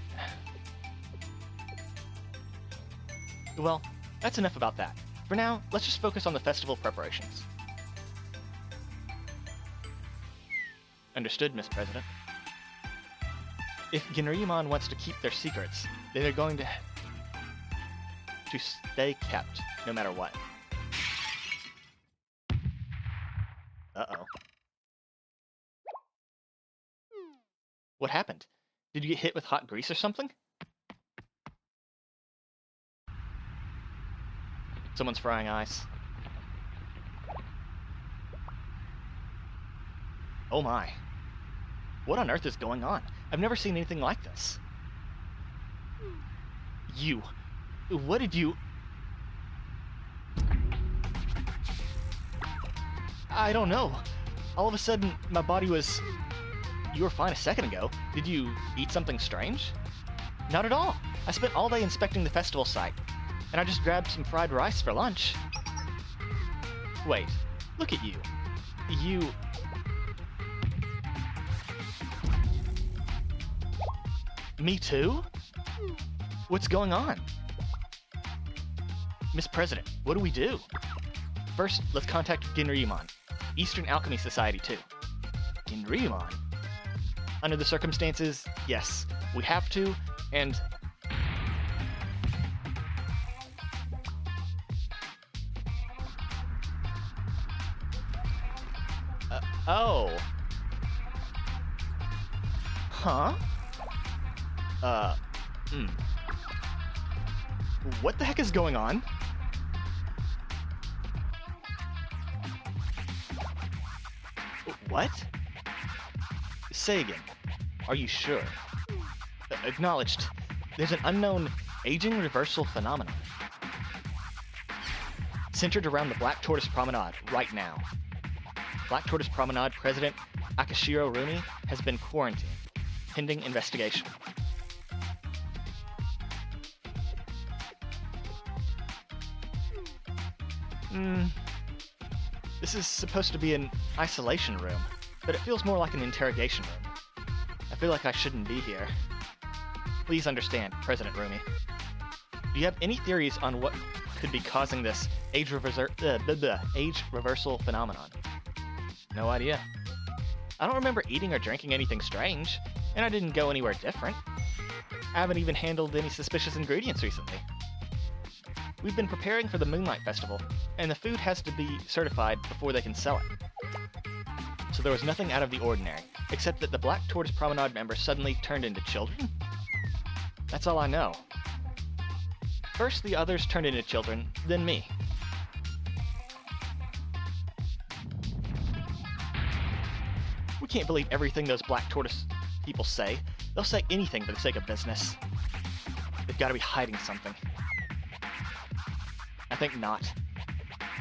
[SPEAKER 1] Well, that's enough about that. For now, let's just focus on the festival preparations. Understood, Miss President. If Ginryumon wants to keep their secrets, then they're going to stay kept, no matter what. Uh-oh. What happened? Did you get hit with hot grease or something? Someone's frying ice. Oh my. What on earth is going on? I've never seen anything like this. You. What did you... I don't know. All of a sudden, my body was... You were fine a second ago. Did you eat something strange? Not at all. I spent all day inspecting the festival site, and I just grabbed some fried rice for lunch. Wait, look at you. You... Me too? What's going on? Miss President, what do we do? First, let's contact Ginryumon, Eastern Alchemy Society too. Ginryumon? Under the circumstances, yes, we have to, and... Oh. Huh? What the heck is going on? What? Say again. Are you sure? Acknowledged. There's an unknown aging reversal phenomenon. Centered around the Black Tortoise Promenade right now. Black Tortoise Promenade President Akashiro Rumi has been quarantined, pending investigation. This is supposed to be an isolation room, but it feels more like an interrogation room. I feel like I shouldn't be here. Please understand, President Rumi. Do you have any theories on what could be causing this age reversal phenomenon? No idea. I don't remember eating or drinking anything strange, and I didn't go anywhere different. I haven't even handled any suspicious ingredients recently. We've been preparing for the Moonlight Festival, and the food has to be certified before they can sell it. So there was nothing out of the ordinary, except that the Black Tortoise Promenade members suddenly turned into children? That's all I know. First the others turned into children, then me. We can't believe everything those Black Tortoise people say. They'll say anything for the sake of business. They've got to be hiding something. I think not.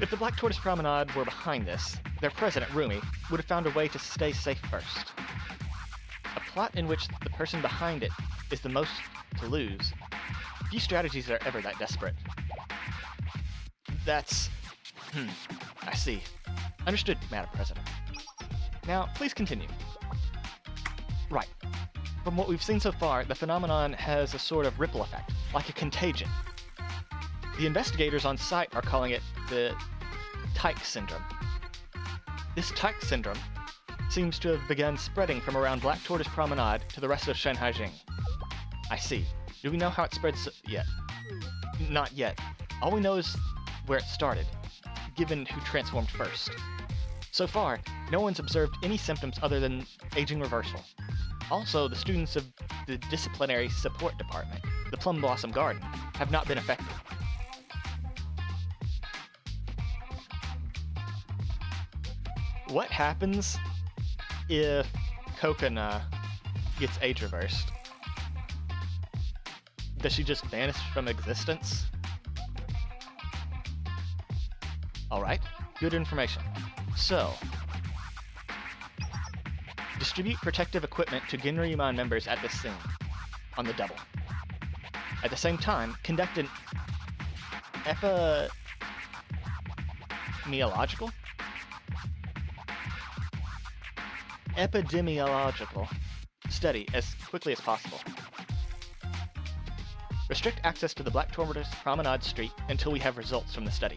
[SPEAKER 1] If the Black Tortoise Promenade were behind this, their president, Rumi, would have found a way to stay safe first. A plot in which the person behind it is the most to lose. Few strategies are ever that desperate. That's... I see. Understood, Madam President. Now, please continue. Right. From what we've seen so far, the phenomenon has a sort of ripple effect, like a contagion. The investigators on site are calling it the Tyche syndrome. This Tyche syndrome seems to have begun spreading from around Black Tortoise Promenade to the rest of Shanhaijing. I see. Do we know how it spreads yet? Not yet. All we know is where it started, given who transformed first. So far, no one's observed any symptoms other than aging reversal. Also, the students of the Disciplinary Support Department, the Plum Blossom Garden, have not been affected. What happens if Kokona gets age reversed? Does she just vanish from existence? Alright, good information. So, distribute protective equipment to Ginryumon members at this scene, on the double. At the same time, conduct an epidemiological epidemiological study as quickly as possible. Restrict access to the Black Tortoise Promenade Street until we have results from the study.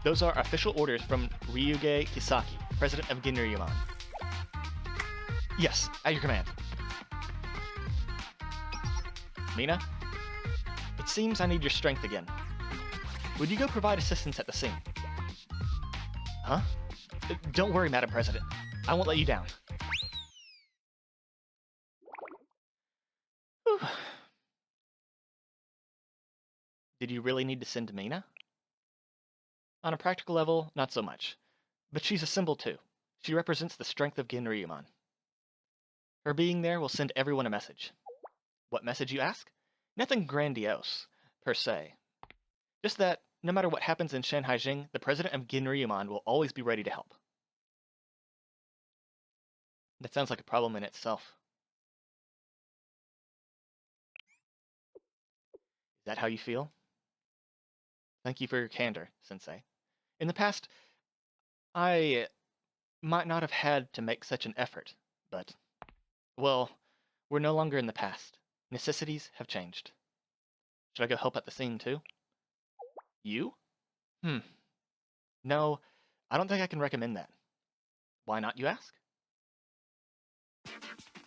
[SPEAKER 1] Those are official orders from Ryuge Kisaki, president of Ginryuman. Yes, at your command. Mina, it seems I need your strength again. Would you go provide assistance at the scene? Huh? Don't worry, Madam President. I won't let you down. Whew. Did you really need to send Mina? On a practical level, not so much. But she's a symbol too. She represents the strength of Ginryuman. Her being there will send everyone a message. What message, you ask? Nothing grandiose, per se. Just that, no matter what happens in Shanhaijing, the president of Ginryuman will always be ready to help. That sounds like a problem in itself. Is that how you feel? Thank you for your candor, Sensei. In the past, I might not have had to make such an effort, but, well, we're no longer in the past. Necessities have changed. Should I go help at the scene too? You? No, I don't think I can recommend that. Why not, you ask?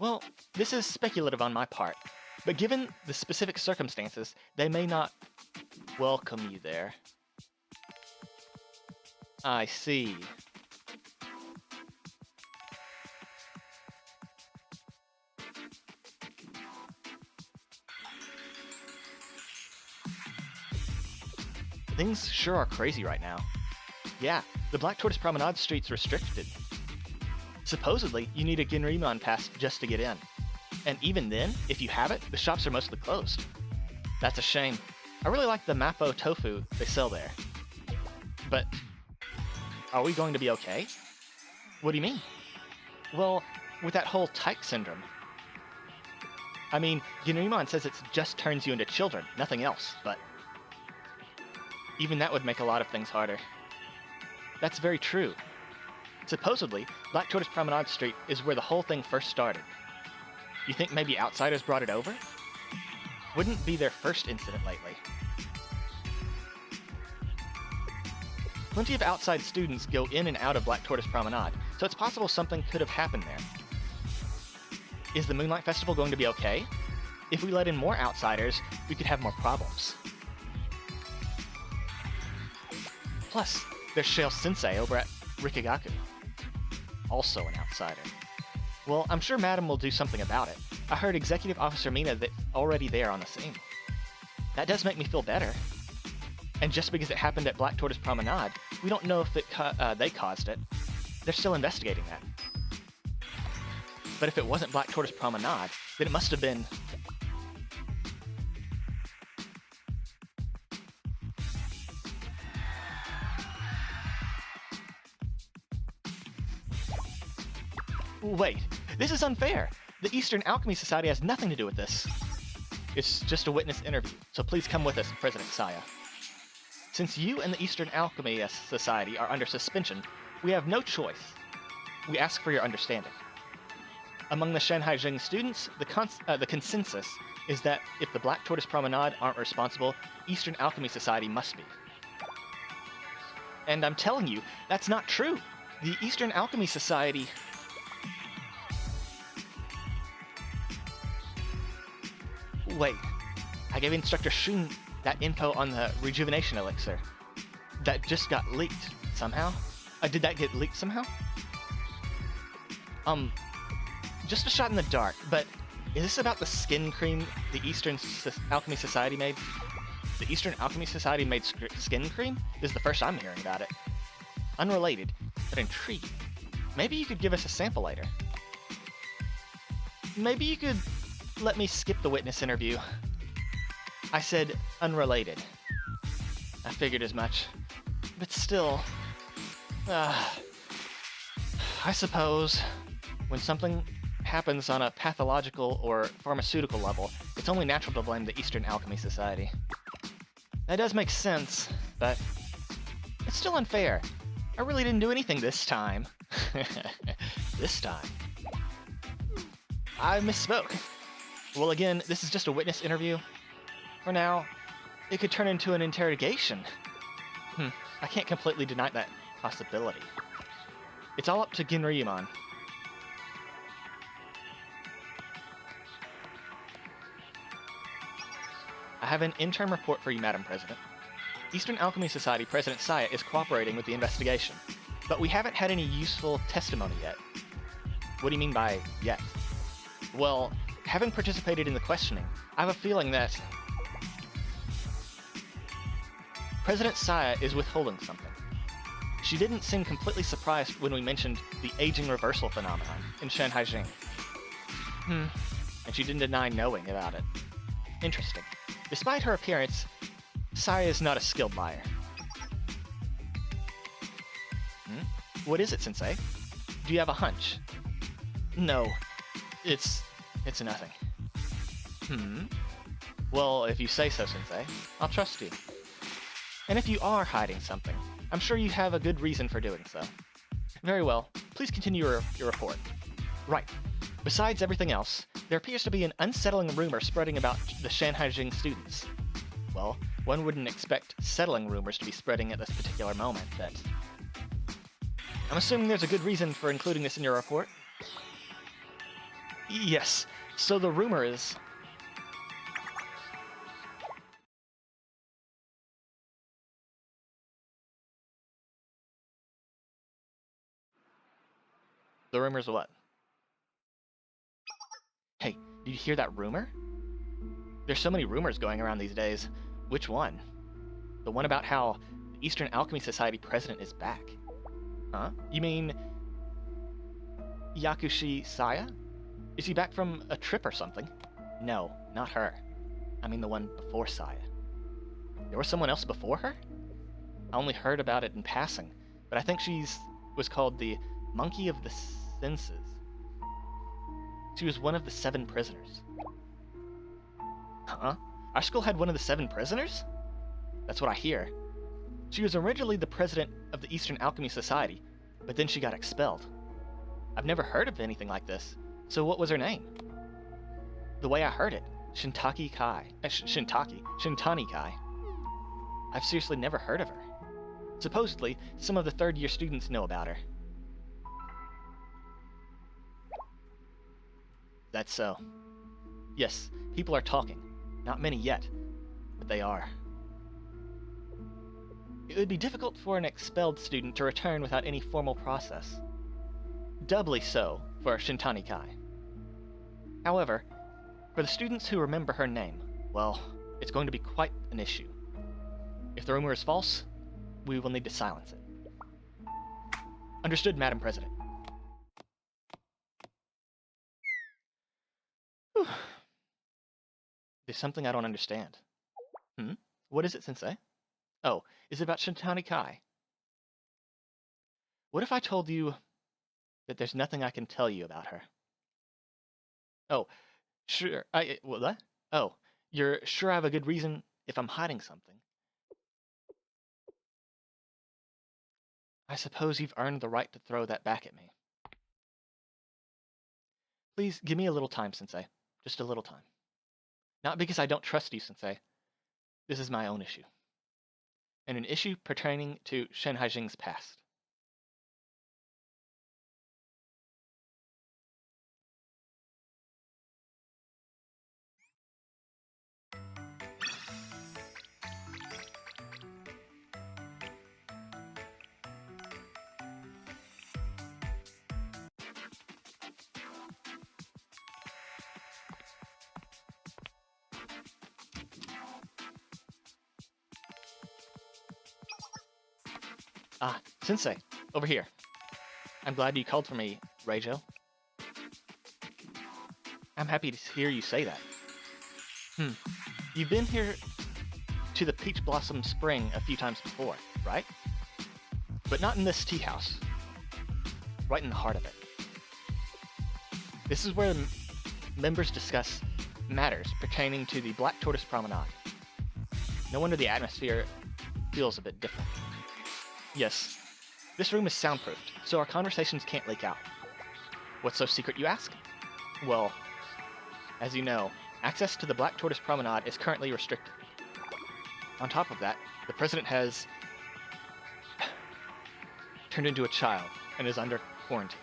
[SPEAKER 1] Well, this is speculative on my part, but given the specific circumstances, they may not welcome you there. I see. Things sure are crazy right now. Yeah, the Black Tortoise Promenade Street's restricted. Supposedly, you need a Ginryuman pass just to get in. And even then, if you have it, the shops are mostly closed. That's a shame. I really like the Mappo tofu they sell there. But, are we going to be okay? What do you mean? Well, with that whole tyke syndrome. I mean, Ginryuman says it just turns you into children, nothing else, but even that would make a lot of things harder. That's very true. Supposedly, Black Tortoise Promenade Street is where the whole thing first started. You think maybe outsiders brought it over? Wouldn't be their first incident lately. Plenty of outside students go in and out of Black Tortoise Promenade, so it's possible something could have happened there. Is the Moonlight Festival going to be okay? If we let in more outsiders, we could have more problems. Plus, there's Shale Sensei over at Rikagaku. Also an outsider. Well, I'm sure Madam will do something about it. I heard Executive Officer Mina that's already there on the scene. That does make me feel better. And just because it happened at Black Tortoise Promenade, we don't know if they caused it. They're still investigating that. But if it wasn't Black Tortoise Promenade, then it must have been... Wait, this is unfair! The Eastern Alchemy Society has nothing to do with this. It's just a witness interview, so please come with us, President Saya. Since you and the Eastern Alchemy Society are under suspension, we have no choice. We ask for your understanding. Among the Shanhaijing students, the consensus is that if the Black Tortoise Promenade aren't responsible, Eastern Alchemy Society must be. And I'm telling you, that's not true. The Eastern Alchemy Society... Wait, I gave Instructor Shun that info on the rejuvenation elixir. That just got leaked, somehow? Did that get leaked somehow? Just a shot in the dark, but is this about the skin cream the Eastern Alchemy Society made? The Eastern Alchemy Society made skin cream? This is the first I'm hearing about it. Unrelated, but intriguing. Maybe you could give us a sample later. Maybe you could let me skip the witness interview. I said unrelated. I figured as much. But still... I suppose when something happens on a pathological or pharmaceutical level, it's only natural to blame the Eastern Alchemy Society. That does make sense, but it's still unfair. I really didn't do anything this time. this time. I misspoke. Well, again, this is just a witness interview. For now, it could turn into an interrogation. I can't completely deny that possibility. It's all up to Ginryumon. I have an interim report for you, Madam President. Eastern Alchemy Society President Saya is cooperating with the investigation, but we haven't had any useful testimony yet. What do you mean by yet? Well, having participated in the questioning, I have a feeling that President Saya is withholding something. She didn't seem completely surprised when we mentioned the aging reversal phenomenon in Shanhaijing. And she didn't deny knowing about it. Interesting. Despite her appearance, Saya is not a skilled liar. What is it, Sensei? Do you have a hunch? No, it's nothing. Well, if you say so, Sensei, I'll trust you. And if you are hiding something, I'm sure you have a good reason for doing so. Very well, please continue your report. Right. Besides everything else, there appears to be an unsettling rumor spreading about the Shanhaijing students. Well, one wouldn't expect settling rumors to be spreading at this particular moment, but I'm assuming there's a good reason for including this in your report? Yes, so the rumor is... The rumor's what? Hey, did you hear that rumor? There's so many rumors going around these days. Which one? The one about how the Eastern Alchemy Society president is back. Huh? You mean... Yakushi Saya? Is he back from a trip or something? No, not her. I mean the one before Saya. There was someone else before her? I only heard about it in passing, but I think was called the Monkey of the Senses. She was one of the 7 prisoners. Huh? Our school had one of the 7 prisoners? That's what I hear. She was originally the president of the Eastern Alchemy Society, but then she got expelled. I've never heard of anything like this, so what was her name? The way I heard it, Shintani Kai. I've seriously never heard of her. Supposedly, some of the 3rd-year students know about her. That's so. Yes, people are talking. Not many yet, but they are. It would be difficult for an expelled student to return without any formal process. Doubly so for Shintani Kai. However, for the students who remember her name, well, it's going to be quite an issue. If the rumor is false, we will need to silence it. Understood, Madam President. Whew. There's something I don't understand. What is it, Sensei? Oh, is it about Shintani Kai? What if I told you that there's nothing I can tell you about her? Oh, sure. What? Oh, you're sure I have a good reason if I'm hiding something? I suppose you've earned the right to throw that back at me. Please, give me a little time, Sensei. Just a little time. Not because I don't trust you, Sensei. This is my own issue. And an issue pertaining to Shanhaijing's past. Ah, Sensei, over here. I'm glad you called for me, Reijo. I'm happy to hear you say that. You've been here to the Peach Blossom Spring a few times before, right? But not in this tea house. Right in the heart of it. This is where members discuss matters pertaining to the Black Tortoise Promenade. No wonder the atmosphere feels a bit different. Yes, this room is soundproofed, so our conversations can't leak out. What's so secret, you ask? Well, as you know, access to the Black Tortoise Promenade is currently restricted. On top of that, the president has turned into a child and is under quarantine.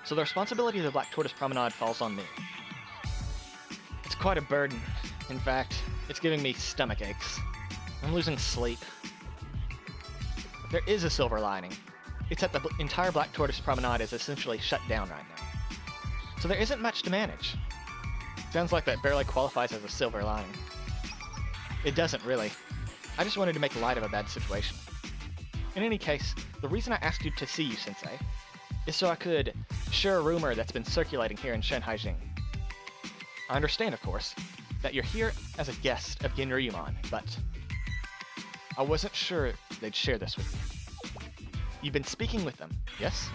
[SPEAKER 1] So the responsibility of the Black Tortoise Promenade falls on me. It's quite a burden. In fact, it's giving me stomach aches. I'm losing sleep. There is a silver lining. It's that the entire Black Tortoise Promenade is essentially shut down right now. So there isn't much to manage. Sounds like that barely qualifies as a silver lining. It doesn't really. I just wanted to make light of a bad situation. In any case, the reason I asked you to see you, Sensei, is so I could share a rumor that's been circulating here in Shanhaijing. I understand, of course, that you're here as a guest of Ginryumon, but I wasn't sure they'd share this with you. You've been speaking with them, yes?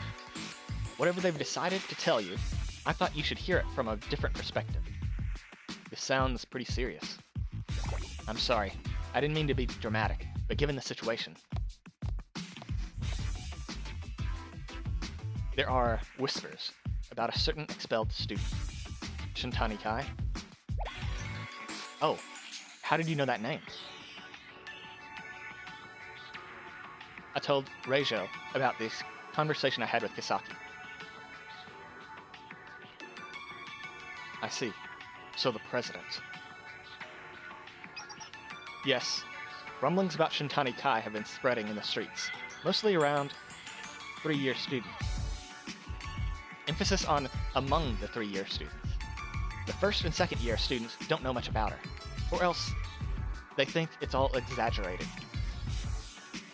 [SPEAKER 1] Whatever they've decided to tell you, I thought you should hear it from a different perspective. This sounds pretty serious. I'm sorry, I didn't mean to be dramatic, but given the situation. There are whispers about a certain expelled student, Shintani Kai. Oh, how did you know that name? I told Reijo about this conversation I had with Kisaki. I see. So the president. Yes, rumblings about Shintani Kai have been spreading in the streets, mostly around 3-year students. Emphasis on among the 3-year students. The first and second year students don't know much about her, or else they think it's all exaggerated.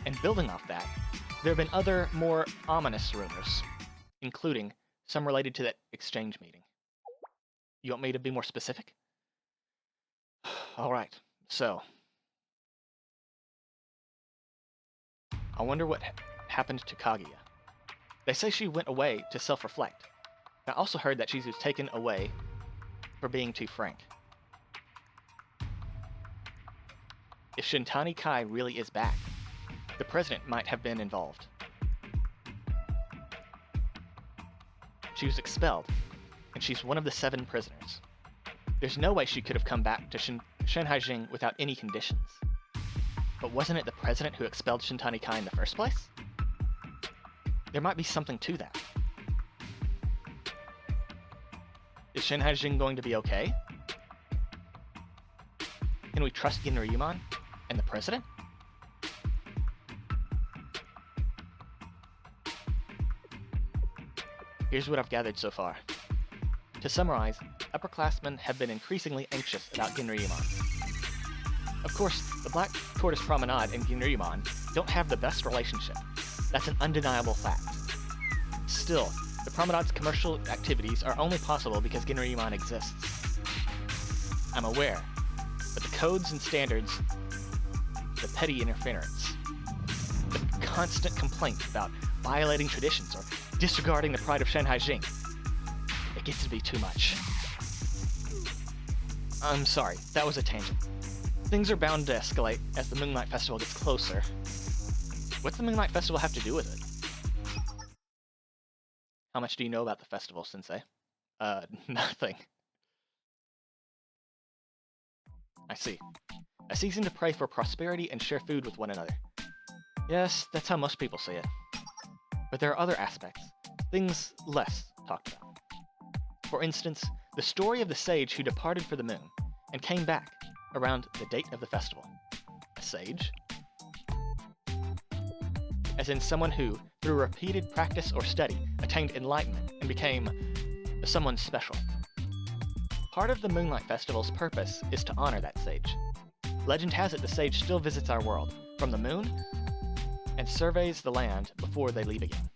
[SPEAKER 1] And building off that, there have been other, more ominous rumors, including some related to that exchange meeting. You want me to be more specific? Alright, so. I wonder what happened to Kaguya. They say she went away to self-reflect. I also heard that she was taken away for being too frank. If Shintani Kai really is back, the president might have been involved. She was expelled, and she's one of the 7 prisoners. There's no way she could have come back to Shanhaijing without any conditions. But wasn't it the president who expelled Shintani Kai in the first place? There might be something to that. Is Shanhaijing going to be okay? Can we trust Ginryumon and the president? Here's what I've gathered so far. To summarize, upperclassmen have been increasingly anxious about Ginryumon. Of course, the Black Tortoise Promenade and Ginryumon don't have the best relationship. That's an undeniable fact. Still, the Promenade's commercial activities are only possible because Ginryumon exists. I'm aware, but the codes and standards, the petty interference, the constant complaints about violating traditions or disregarding the pride of Shanhaijing, it gets to be too much. I'm sorry, that was a tangent. Things are bound to escalate as the Moonlight Festival gets closer. What's the Moonlight Festival have to do with it? How much do you know about the festival, Sensei? Nothing. I see. A season to pray for prosperity and share food with one another. Yes, that's how most people see it. But there are other aspects, things less talked about. For instance, the story of the sage who departed for the moon and came back around the date of the festival. A sage? As in someone who, through repeated practice or study, attained enlightenment and became someone special. Part of the Moonlight Festival's purpose is to honor that sage. Legend has it the sage still visits our world, from the moon, and surveys the land before they leave again.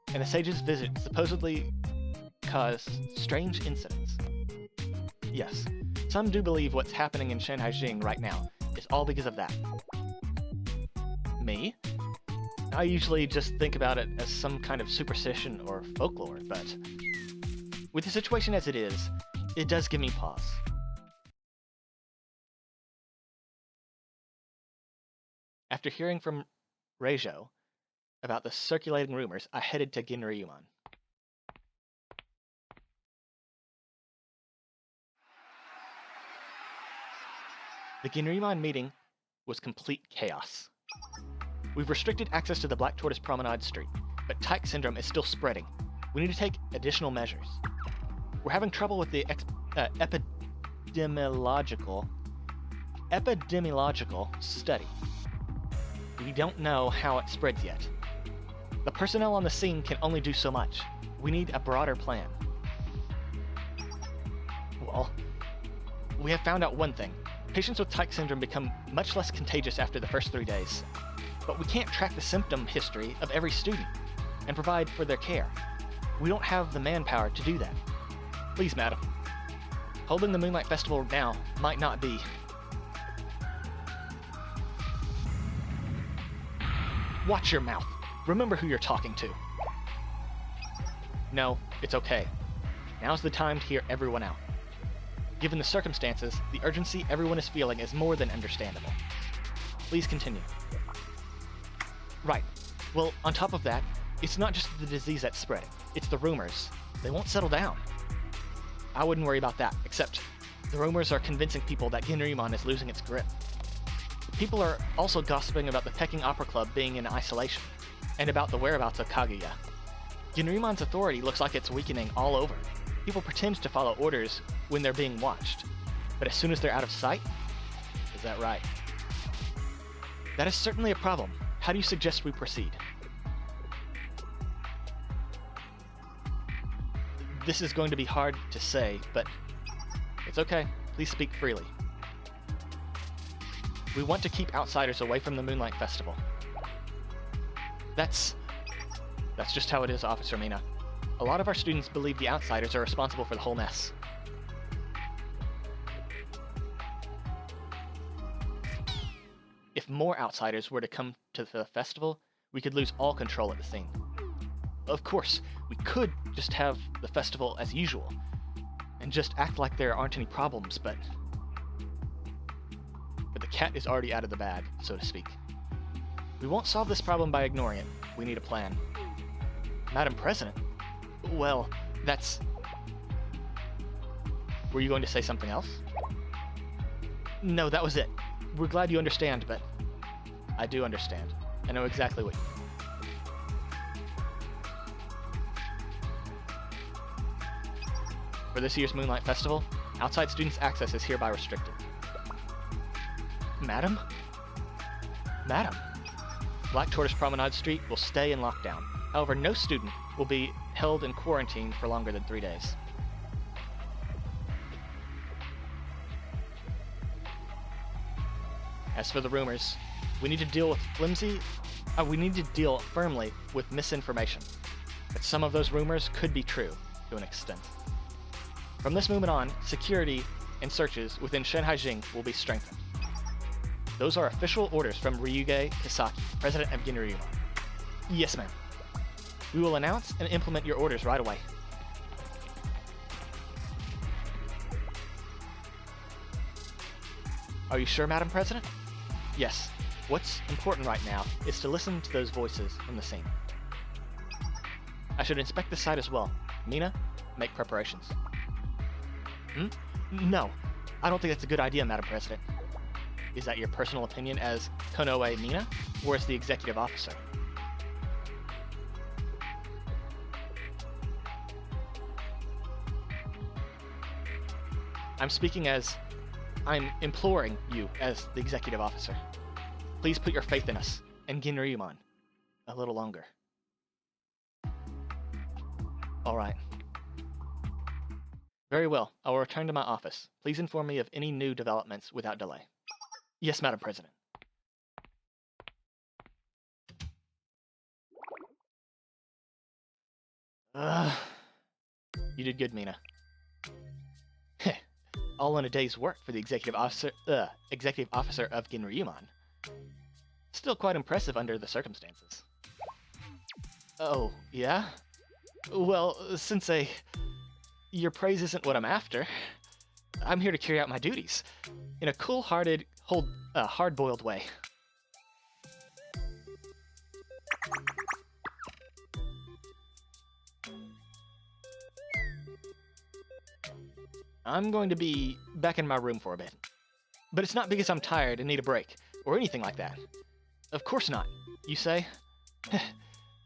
[SPEAKER 1] And the sage's visit supposedly caused strange incidents. Yes, some do believe what's happening in Shanhaijing right now is all because of that. Me? I usually just think about it as some kind of superstition or folklore, but with the situation as it is, it does give me pause. After hearing from Reijo about the circulating rumors, I headed to Ginryumon. The Ginryumon meeting was complete chaos. We've restricted access to the Black Tortoise Promenade Street, but Tyke syndrome is still spreading. We need to take additional measures. We're having trouble with the epidemiological study. We don't know how it spreads yet. The personnel on the scene can only do so much. We need a broader plan. Well, we have found out one thing. Patients with Tyke syndrome become much less contagious after the first 3 days. But we can't track the symptom history of every student and provide for their care. We don't have the manpower to do that. Please, madam. Holding the Moonlight Festival now might not be. Watch your mouth. Remember who you're talking to. No, it's okay. Now's the time to hear everyone out. Given the circumstances, the urgency everyone is feeling is more than understandable. Please continue. Right. Well, on top of that, it's not just the disease that's spreading. It's the rumors. They won't settle down. I wouldn't worry about that, except the rumors are convincing people that Ginryumon is losing its grip. People are also gossiping about the Peking Opera Club being in isolation, and about the whereabouts of Kaguya. Ginryumon's authority looks like it's weakening all over. People pretend to follow orders when they're being watched, but as soon as they're out of sight? Is that right? That is certainly a problem. How do you suggest we proceed? This is going to be hard to say, but it's okay. Please speak freely. We want to keep outsiders away from the Moonlight Festival. That's just how it is, Officer Mina. A lot of our students believe the outsiders are responsible for the whole mess. If more outsiders were to come to the festival, we could lose all control at the scene. Of course, we could just have the festival as usual, and just act like there aren't any problems, but the cat is already out of the bag, so to speak. We won't solve this problem by ignoring it. We need a plan. Madam President? Well, that's... Were you going to say something else? No, that was it. We're glad you understand, but... I do understand. I know exactly what you mean. For this year's Moonlight Festival, outside students' access is hereby restricted. Madam? Madam? Black Tortoise Promenade Street will stay in lockdown. However, no student will be held in quarantine for longer than 3 days. As for the rumors, we need to deal firmly with misinformation. But some of those rumors could be true, to an extent. From this moment on, security and searches within Shanhaijing will be strengthened. Those are official orders from Ryuge Kisaki, president of Ginryumon. Yes, ma'am. We will announce and implement your orders right away. Are you sure, Madam President? Yes. What's important right now is to listen to those voices from the scene. I should inspect the site as well. Mina, make preparations. No, I don't think that's a good idea, Madam President. Is that your personal opinion as Konoe Mina, or as the executive officer? I'm imploring you as the executive officer. Please put your faith in us, and Ginryumon, a little longer. Alright. Very well, I will return to my office. Please inform me of any new developments without delay. Yes, Madam President. You did good, Mina. Heh. All in a day's work for the executive officer of Ginryumon. Still quite impressive under the circumstances. Oh, yeah? Well, Sensei, your praise isn't what I'm after. I'm here to carry out my duties in a cool-hearted, hard-boiled way. I'm going to be back in my room for a bit. But it's not because I'm tired and need a break, or anything like that. Of course not, you say?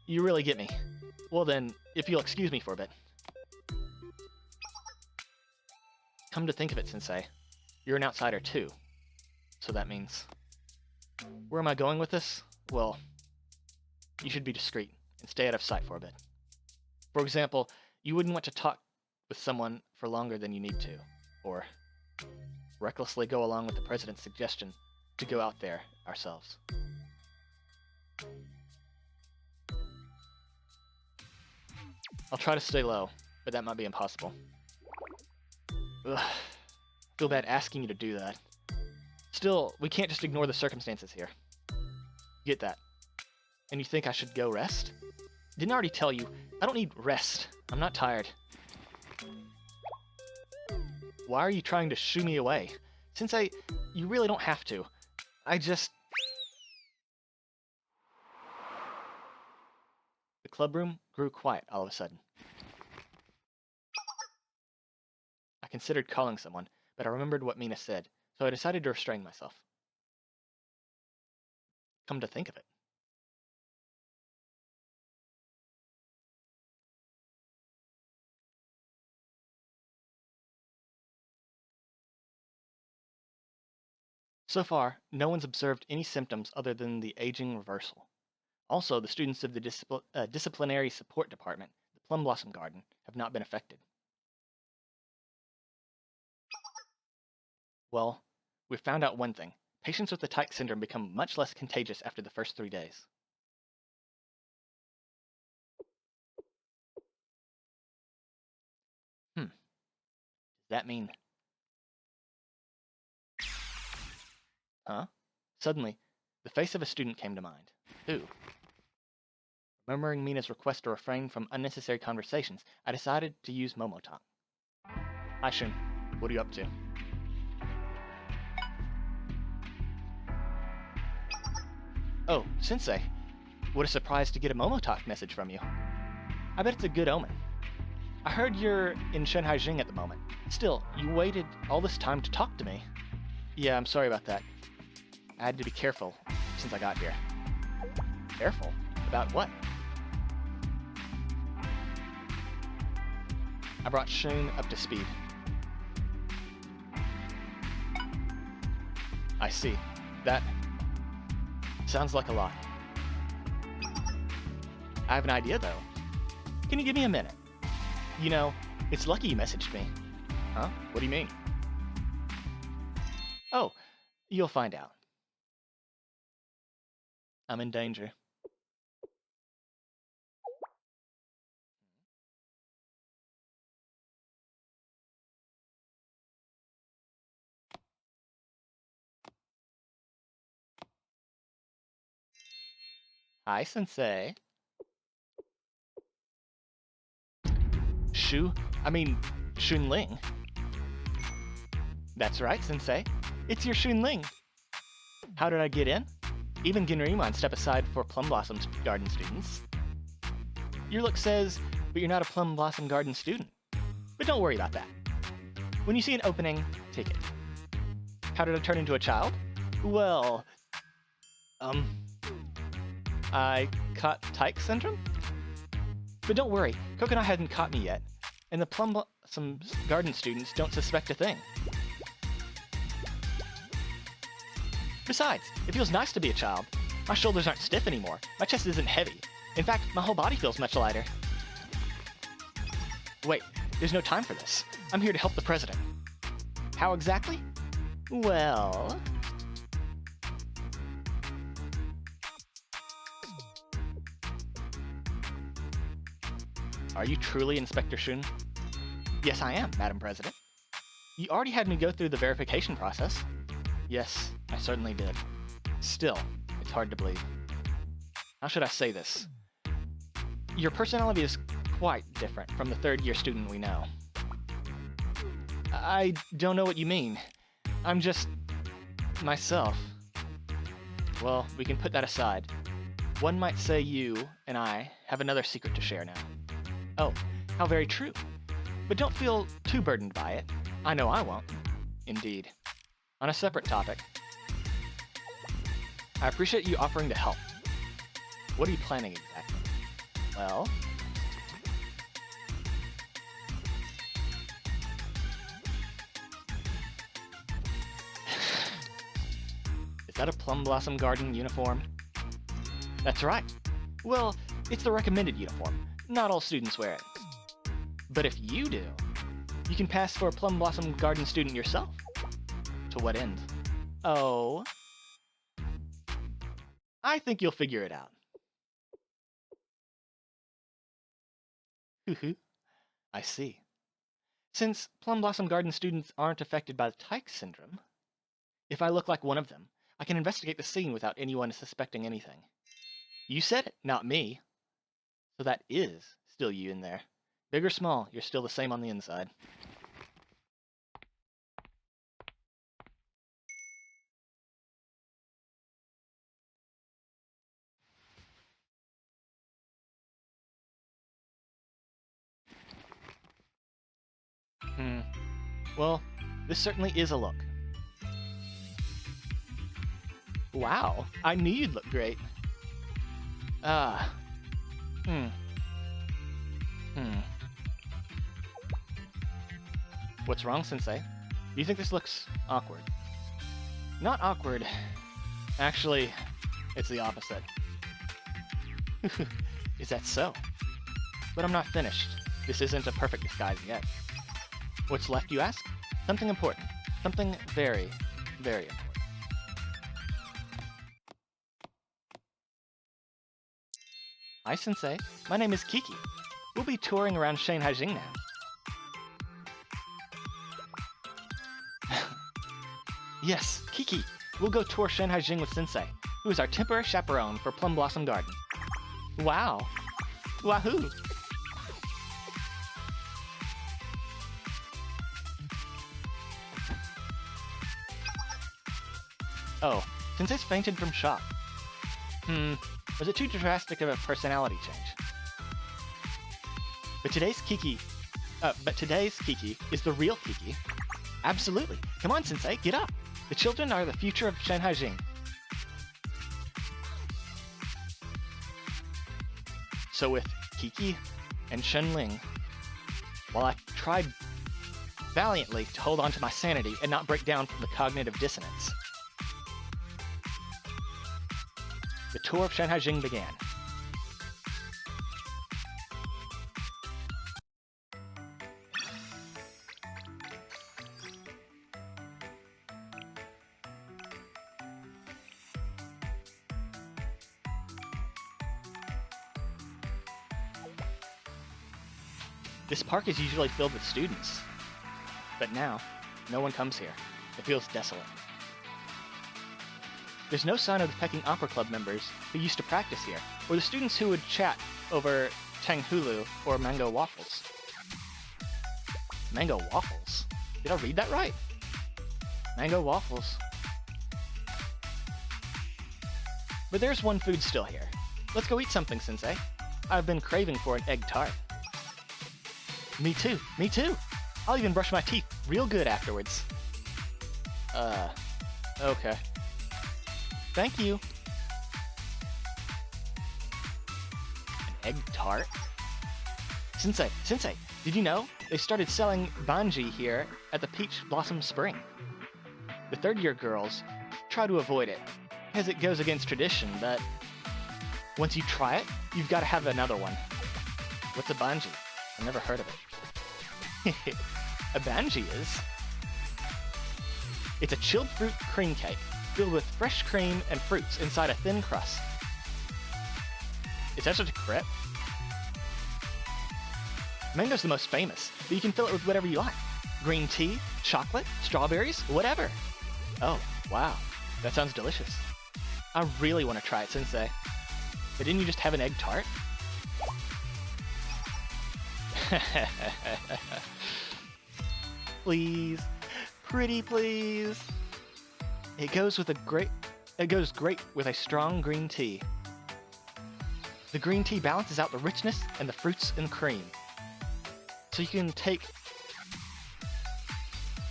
[SPEAKER 1] You really get me. Well then, if you'll excuse me for a bit. Come to think of it, Sensei, you're an outsider too. So that means... Where am I going with this? Well, you should be discreet and stay out of sight for a bit. For example, you wouldn't want to talk with someone for longer than you need to, or recklessly go along with the president's suggestion to go out there ourselves. I'll try to stay low, but that might be impossible. Ugh, feel bad asking you to do that. Still, we can't just ignore the circumstances here. Get that. And you think I should go rest? Didn't I already tell you, I don't need rest. I'm not tired. Why are you trying to shoo me away? Sensei, you really don't have to. I just... The club room grew quiet all of a sudden. I considered calling someone, but I remembered what Mina said, so I decided to restrain myself. Come to think of it. So far, no one's observed any symptoms other than the aging reversal. Also, the students of the disciplinary support department, the Plum Blossom Garden, have not been affected. Well, we've found out one thing. Patients with the Tyke syndrome become much less contagious after the first 3 days. Does that mean... Huh? Suddenly, the face of a student came to mind. Who? Remembering Mina's request to refrain from unnecessary conversations, I decided to use Momo Talk. Hi, Shun. What are you up to? Oh, Sensei. What a surprise to get a Momo Talk message from you. I bet it's a good omen. I heard you're in Shanhaijing at the moment. Still, you waited all this time to talk to me. Yeah, I'm sorry about that. I had to be careful since I got here. Careful? About what? I brought Shun up to speed. I see. That sounds like a lot. I have an idea, though. Can you give me a minute? You know, it's lucky you messaged me. Huh? What do you mean? Oh, you'll find out. I'm in danger. Hi, Sensei. Shunling. That's right, Sensei. It's your Shunling. How did I get in? Even Ginryman step aside for Plum Blossom Garden students. Your look says, but you're not a Plum Blossom Garden student. But don't worry about that. When you see an opening, take it. How did I turn into a child? Well, I caught Tyke syndrome? But don't worry, Coconut hadn't caught me yet, and the Plum Blossom Garden students don't suspect a thing. Besides, it feels nice to be a child. My shoulders aren't stiff anymore, my chest isn't heavy. In fact, my whole body feels much lighter. Wait, there's no time for this. I'm here to help the president. How exactly? Well... Are you truly Inspector Shun? Yes, I am, Madam President. You already had me go through the verification process. Yes, I certainly did. Still, it's hard to believe. How should I say this? Your personality is quite different from the third-year student we know. I don't know what you mean. I'm just... myself. Well, we can put that aside. One might say you and I have another secret to share now. Oh, how very true. But don't feel too burdened by it. I know I won't. Indeed. On a separate topic, I appreciate you offering to help. What are you planning exactly? Well... Is that a Plum Blossom Garden uniform? That's right. Well, it's the recommended uniform. Not all students wear it. But if you do, you can pass for a Plum Blossom Garden student yourself. To what end? Oh... I think you'll figure it out. I see. Since Plum Blossom Garden students aren't affected by the Tyke syndrome, if I look like one of them, I can investigate the scene without anyone suspecting anything. You said it, not me. So that is still you in there. Big or small, you're still the same on the inside. Well, this certainly is a look. Wow, I knew you'd look great. What's wrong, Sensei? Do you think this looks awkward? Not awkward. Actually, it's the opposite. Is that so? But I'm not finished. This isn't a perfect disguise yet. What's left, you ask? Something important. Something very, very important. Hi, Sensei. My name is Kiki. We'll be touring around Shanhaijing now. Yes, Kiki. We'll go tour Shanhaijing with Sensei, who is our temporary chaperone for Plum Blossom Garden. Wow. Wahoo! Oh, Sensei's fainted from shock. Was it too drastic of a personality change? But today's Kiki is the real Kiki. Absolutely. Come on, Sensei, get up. The children are the future of Shanhaijing. So with Kiki and Shenling, while I tried valiantly to hold on to my sanity and not break down from the cognitive dissonance, the tour of Shanhaijing began. This park is usually filled with students, but now, no one comes here. It feels desolate. There's no sign of the Peking Opera Club members who used to practice here, or the students who would chat over Tanghulu or mango waffles. Mango waffles? Did I read that right? Mango waffles. But there's one food still here. Let's go eat something, Sensei. I've been craving for an egg tart. Me too, me too! I'll even brush my teeth real good afterwards. Okay. Thank you. An egg tart? Sensei, did you know they started selling banji here at the Peach Blossom Spring? The third-year girls try to avoid it, as it goes against tradition, but once you try it, you've got to have another one. What's a banji? I've never heard of it. A banji is... It's a chilled fruit cream cake, filled with fresh cream and fruits inside a thin crust. Is that just a crepe? Mango's the most famous, but you can fill it with whatever you like. Green tea, chocolate, strawberries, whatever. Oh, wow. That sounds delicious. I really want to try it, Sensei. But didn't you just have an egg tart? Please. Pretty please. It goes great with a strong green tea. The green tea balances out the richness and the fruits and cream. So you can take...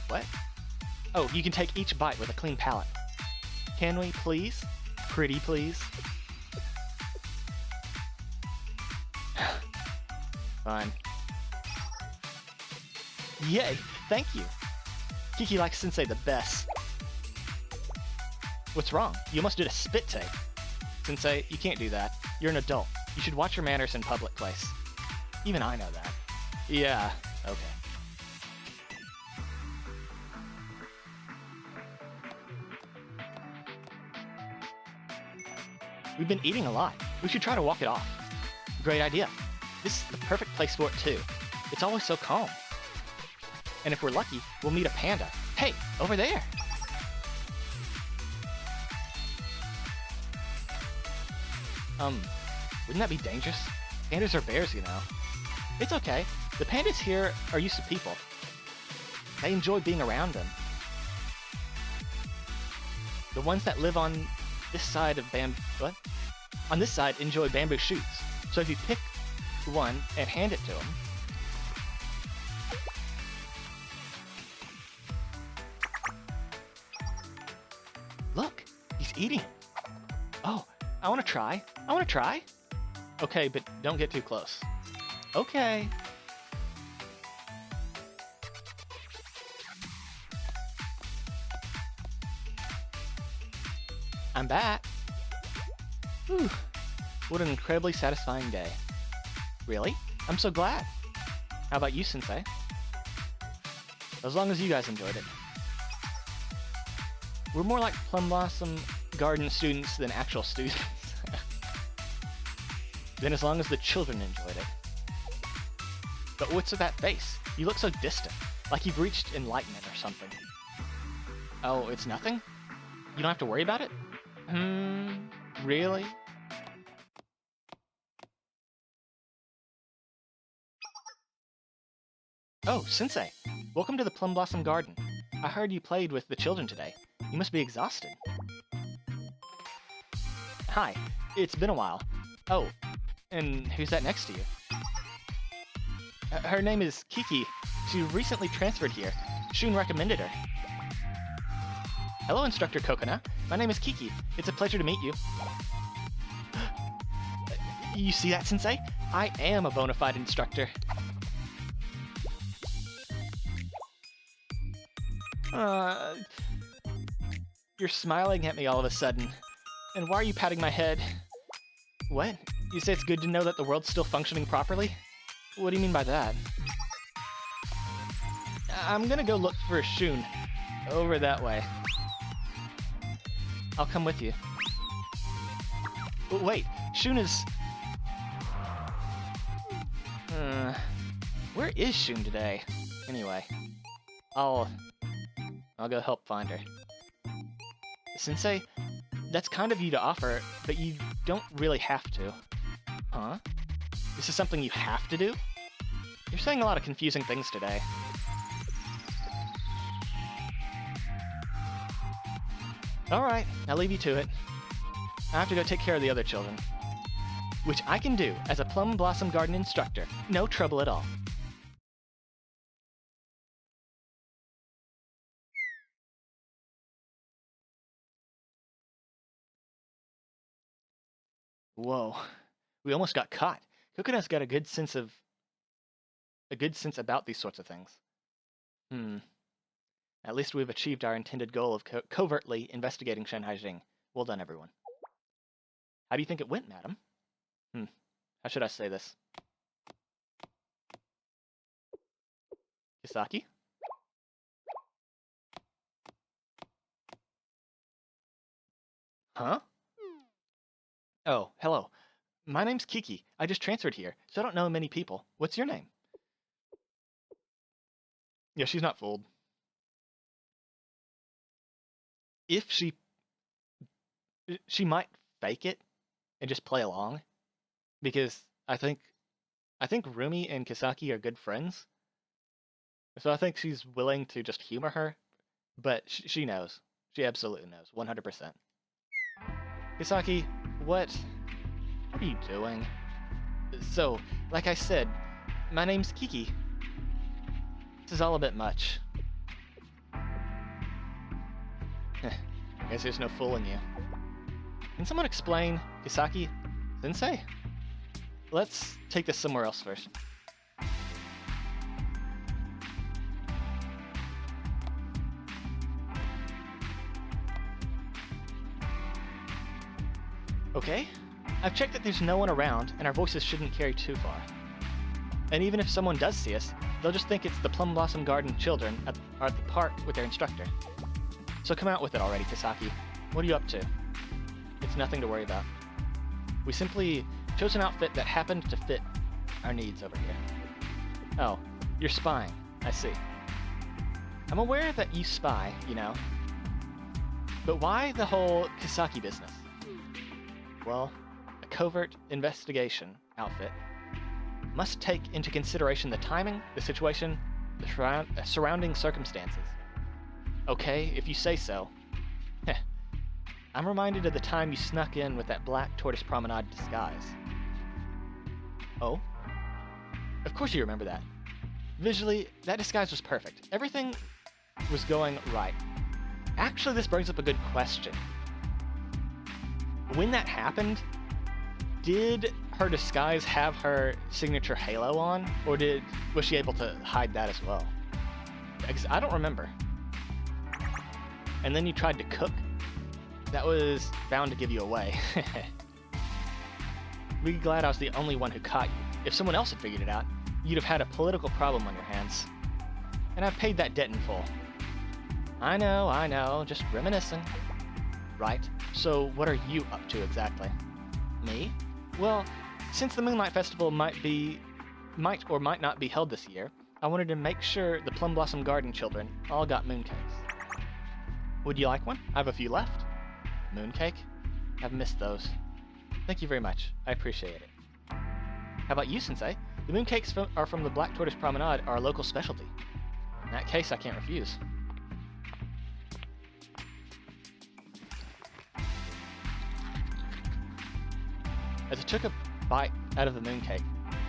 [SPEAKER 1] What? Oh, you can take each bite with a clean palate. Can we, please? Pretty please? Fine. Yay! Thank you! Kiki likes Sensei the best. What's wrong? You almost did a spit take. Sensei, you can't do that. You're an adult. You should watch your manners in public place. Even I know that. Yeah, okay. We've been eating a lot. We should try to walk it off. Great idea. This is the perfect place for it too. It's always so calm. And if we're lucky, we'll meet a panda. Hey, over there! Wouldn't that be dangerous? Pandas are bears, you know. It's okay. The pandas here are used to people. They enjoy being around them. The ones that live on this side of on this side enjoy bamboo shoots. So if you pick one and hand it to them, look, he's eating. Oh, I want to try. I want to try. Okay, but don't get too close. Okay. I'm back. Whew. What an incredibly satisfying day. Really? I'm so glad. How about you, Sensei? As long as you guys enjoyed it. We're more like Plum Blossom Garden students than actual students. Then as long as the children enjoyed it. But what's with that face? You look so distant, like you've reached enlightenment or something. Oh, it's nothing? You don't have to worry about it? Really? Oh, Sensei! Welcome to the Plum Blossom Garden. I heard you played with the children today. You must be exhausted. Hi, it's been a while. Oh, and who's that next to you? Her name is Kiki. She recently transferred here. Shun recommended her. Hello, Instructor Kokona. My name is Kiki. It's a pleasure to meet you. You see that, Sensei? I am a bona fide instructor. You're smiling at me all of a sudden. And why are you patting my head? What? You say it's good to know that the world's still functioning properly? What do you mean by that? I'm gonna go look for Shun. Over that way. I'll come with you. Wait, Shun is... where is Shun today? Anyway, I'll go help find her. Sensei, that's kind of you to offer, but you don't really have to. Huh? This is something you have to do? You're saying a lot of confusing things today. Alright, I'll leave you to it. I have to go take care of the other children. Which I can do as a Plum Blossom Garden instructor. No trouble at all. Whoa. We almost got caught. Coconut's got a good sense about these sorts of things. At least we've achieved our intended goal of covertly investigating Shanhaijing. Well done, everyone. How do you think it went, madam? How should I say this? Kisaki? Huh? Oh, hello. My name's Kiki. I just transferred here, so I don't know many people. What's your name? Yeah, she's not fooled. If she might fake it and just play along, because I think Rumi and Kisaki are good friends, so I think she's willing to just humor her, but she knows. She absolutely knows, 100%. Kisaki, what are you doing? So, like I said, my name's Kiki. This is all a bit much. Guess there's no fooling you. Can someone explain Kisaki Sensei? Let's take this somewhere else first. Okay, I've checked that there's no one around and our voices shouldn't carry too far. And even if someone does see us, they'll just think it's the Plum Blossom Garden children at the park with their instructor. So come out with it already, Kisaki. What are you up to? It's nothing to worry about. We simply chose an outfit that happened to fit our needs over here. Oh, you're spying. I see. I'm aware that you spy, you know. But why the whole Kisaki business? Well, a covert investigation outfit must take into consideration the timing, the situation, the surrounding circumstances. Okay, if you say so. Heh. I'm reminded of the time you snuck in with that black tortoise promenade disguise. Oh? Of course you remember that. Visually, that disguise was perfect. Everything was going right. Actually, this brings up a good question. When that happened, did her disguise have her signature halo on, or was she able to hide that as well? I don't remember. And then you tried to cook? That was bound to give you away. Be glad I was the only one who caught you. If someone else had figured it out, you'd have had a political problem on your hands. And I've paid that debt in full. I know, just reminiscing. Right, so what are you up to exactly? Me? Well, since the Moonlight Festival might or might not be held this year, I wanted to make sure the Plum Blossom Garden children all got mooncakes. Would you like one? I have a few left. Mooncake? I've missed those. Thank you very much. I appreciate it. How about you, Sensei? The mooncakes are from the Black Tortoise Promenade, our local specialty. In that case, I can't refuse. As I took a bite out of the mooncake,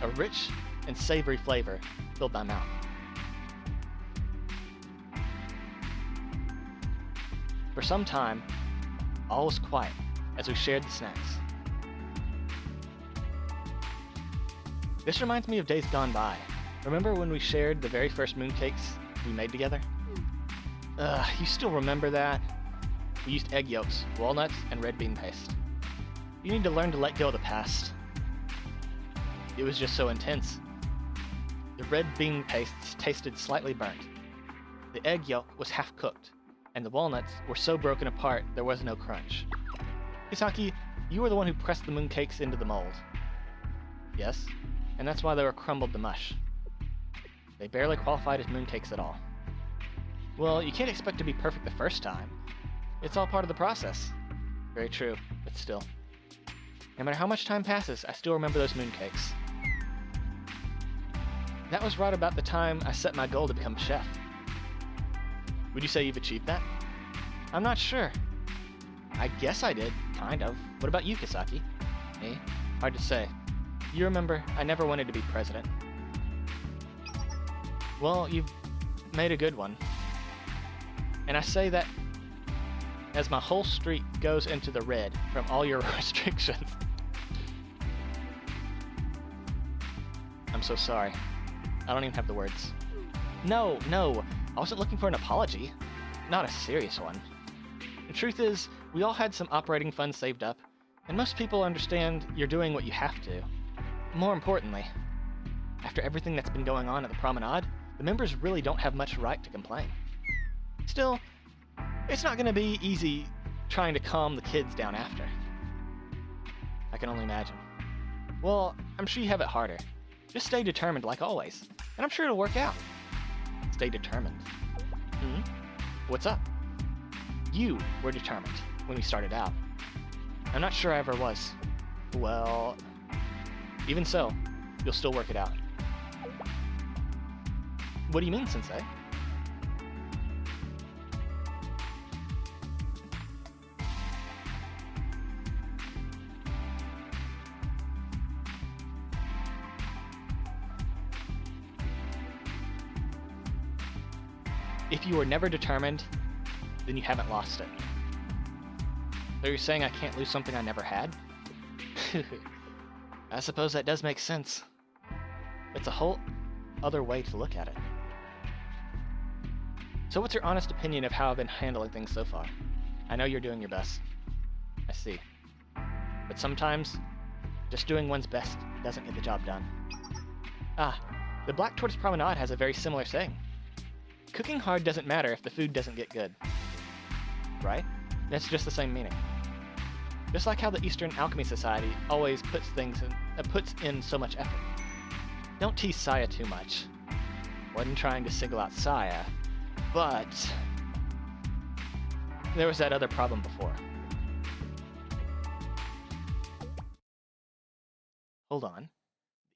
[SPEAKER 1] a rich and savory flavor filled my mouth. For some time, all was quiet as we shared the snacks. This reminds me of days gone by. Remember when we shared the very first mooncakes we made together? You still remember that? We used egg yolks, walnuts, and red bean paste. You need to learn to let go of the past. It was just so intense. The red bean paste tasted slightly burnt. The egg yolk was half cooked, and the walnuts were so broken apart there was no crunch. Kisaki, you were the one who pressed the mooncakes into the mold. Yes, and that's why they were crumbled to mush. They barely qualified as mooncakes at all. Well, you can't expect to be perfect the first time. It's all part of the process. Very true, but still. No matter how much time passes, I still remember those mooncakes. That was right about the time I set my goal to become chef. Would you say you've achieved that? I'm not sure. I guess I did, kind of. What about you, Kisaki? Me? Hard to say. You remember, I never wanted to be president. Well, you've made a good one. And I say that as my whole street goes into the red from all your restrictions. I'm so sorry. I don't even have the words. No, I wasn't looking for an apology. Not a serious one. The truth is, we all had some operating funds saved up, and most people understand you're doing what you have to. More importantly, after everything that's been going on at the promenade, the members really don't have much right to complain. Still, it's not going to be easy trying to calm the kids down after. I can only imagine. Well, I'm sure you have it harder. Just stay determined like always, and I'm sure it'll work out. Stay determined. What's up? You were determined when we started out. I'm not sure I ever was. Well, even so, you'll still work it out. What do you mean, Sensei? If you were never determined, then you haven't lost it. So you're saying I can't lose something I never had? I suppose that does make sense. It's a whole other way to look at it. So what's your honest opinion of how I've been handling things so far? I know you're doing your best. I see. But sometimes, just doing one's best doesn't get the job done. Ah, the Black Tortoise Promenade has a very similar saying. Cooking hard doesn't matter if the food doesn't get good. Right? That's just the same meaning. Just like how the Eastern Alchemy Society always puts in so much effort. Don't tease Saya too much. Wasn't trying to single out Saya, but there was that other problem before. Hold on.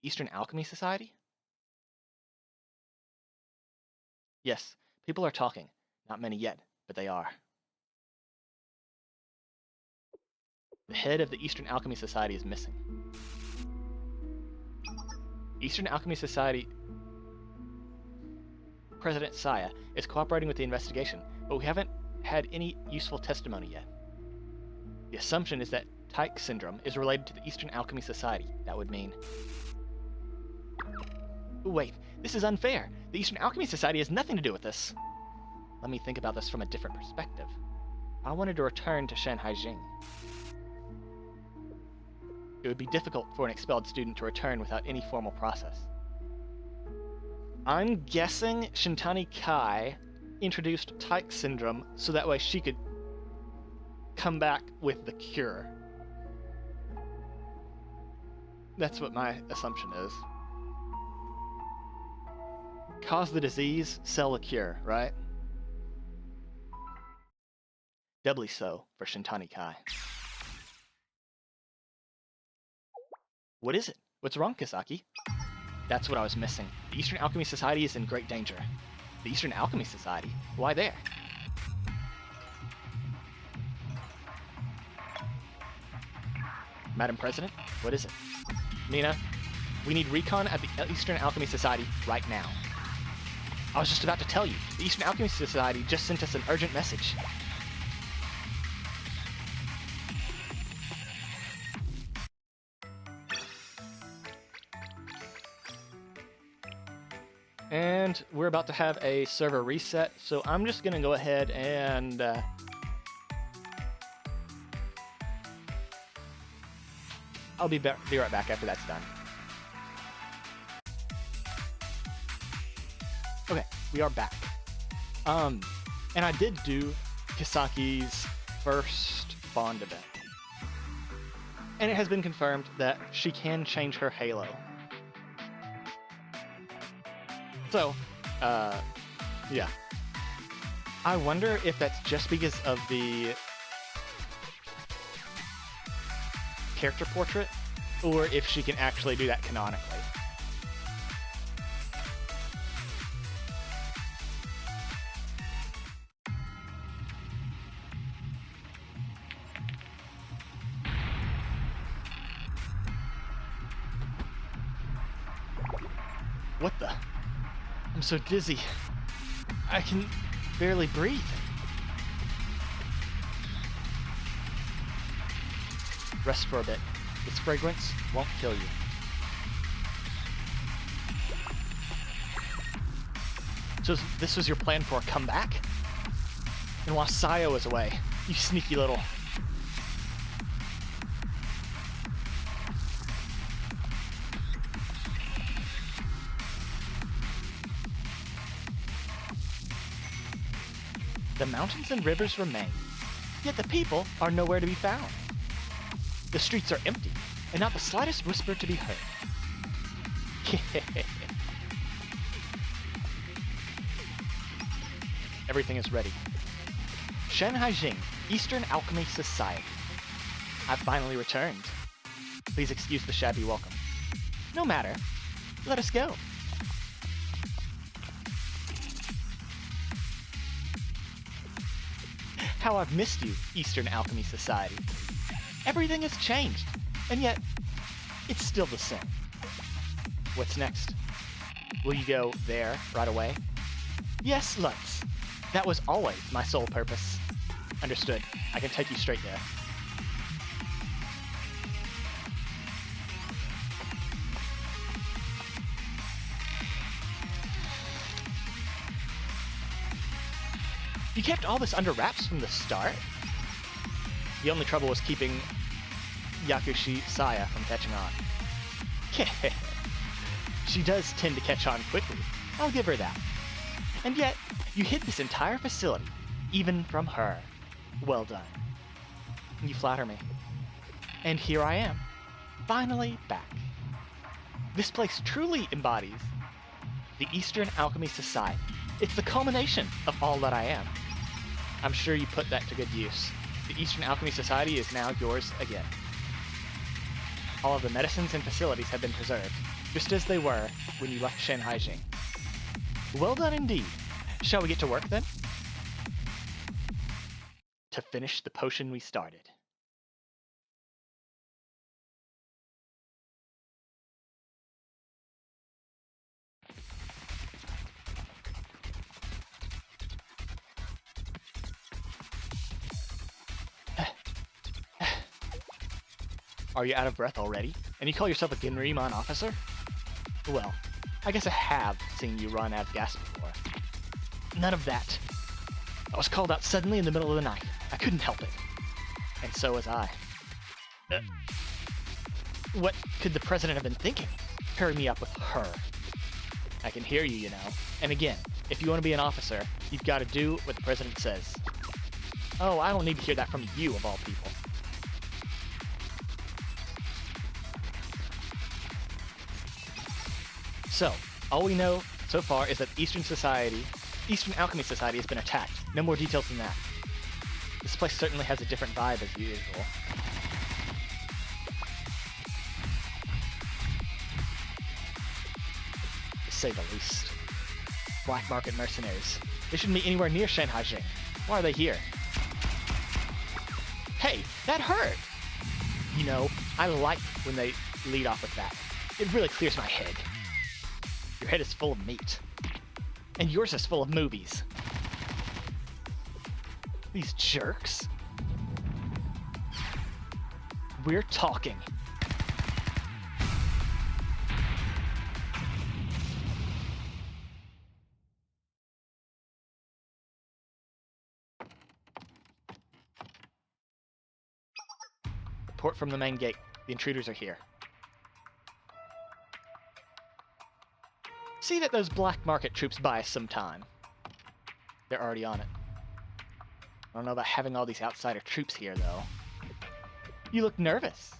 [SPEAKER 1] The Eastern Alchemy Society? Yes, people are talking. Not many yet, but they are. The head of the Eastern Alchemy Society is missing. Eastern Alchemy Society President Saya is cooperating with the investigation, but we haven't had any useful testimony yet. The assumption is that Tyke syndrome is related to the Eastern Alchemy Society. That would mean... Wait, this is unfair. The Eastern Alchemy Society has nothing to do with this. Let me think about this from a different perspective. I wanted to return to Shanhaijing. It would be difficult for an expelled student to return without any formal process. I'm guessing Shintani Kai introduced Tyke syndrome so that way she could come back with the cure. That's what my assumption is. Cause the disease, sell the cure, right? Doubly so for Shintani Kai. What is it? What's wrong, Kisaki? That's what I was missing. The Eastern Alchemy Society is in great danger. The Eastern Alchemy Society? Why there? Madam President, what is it? Mina, we need recon at the Eastern Alchemy Society right now. I was just about to tell you, the Eastern Alchemy Society just sent us an urgent message. And we're about to have a server reset, so I'm just going to go ahead and I'll be right back after that's done. Okay, we are back. And I did do Kisaki's first Bond event. And it has been confirmed that she can change her halo. So, yeah. I wonder if that's just because of the character portrait, or if she can actually do that canonically. What the? I'm so dizzy. I can barely breathe. Rest for a bit. Its fragrance won't kill you. So this was your plan for a comeback? And while Saya was away, you sneaky little... The mountains and rivers remain, yet the people are nowhere to be found. The streets are empty, and not the slightest whisper to be heard. Everything is ready. Shanhaijing, Eastern Alchemy Society. I've finally returned. Please excuse the shabby welcome. No matter. Let us go. How I've missed you, Eastern Alchemy Society. Everything has changed, and yet, it's still the same. What's next? Will you go there right away? Yes, let's. That was always my sole purpose. Understood. I can take you straight there. You kept all this under wraps from the start? The only trouble was keeping Yakushi Saya from catching on. She does tend to catch on quickly. I'll give her that. And yet, you hid this entire facility, even from her. Well done. You flatter me. And here I am, finally back. This place truly embodies the Eastern Alchemy Society. It's the culmination of all that I am. I'm sure you put that to good use. The Eastern Alchemy Society is now yours again. All of the medicines and facilities have been preserved, just as they were when you left Shanhaijing. Well done indeed. Shall we get to work then? To finish the potion we started. Are you out of breath already? And you call yourself a Genryman officer? Well, I guess I have seen you run out of gas before. None of that. I was called out suddenly in the middle of the night. I couldn't help it. And so was I. What could the president have been thinking? Pairing me up with her. I can hear you, you know. And again, if you want to be an officer, you've got to do what the president says. Oh, I don't need to hear that from you, of all people. So, all we know so far is that Eastern Alchemy Society has been attacked. No more details than that. This place certainly has a different vibe as usual. To say the least. Black market mercenaries. They shouldn't be anywhere near Shanhaijing. Why are they here? Hey, that hurt! You know, I like when they lead off with that. It really clears my head. Your head is full of meat. And yours is full of movies. These jerks. We're talking. Report from the main gate. The intruders are here. See that those black market troops buy us some time. They're already on it. I don't know about having all these outsider troops here, though. You look nervous.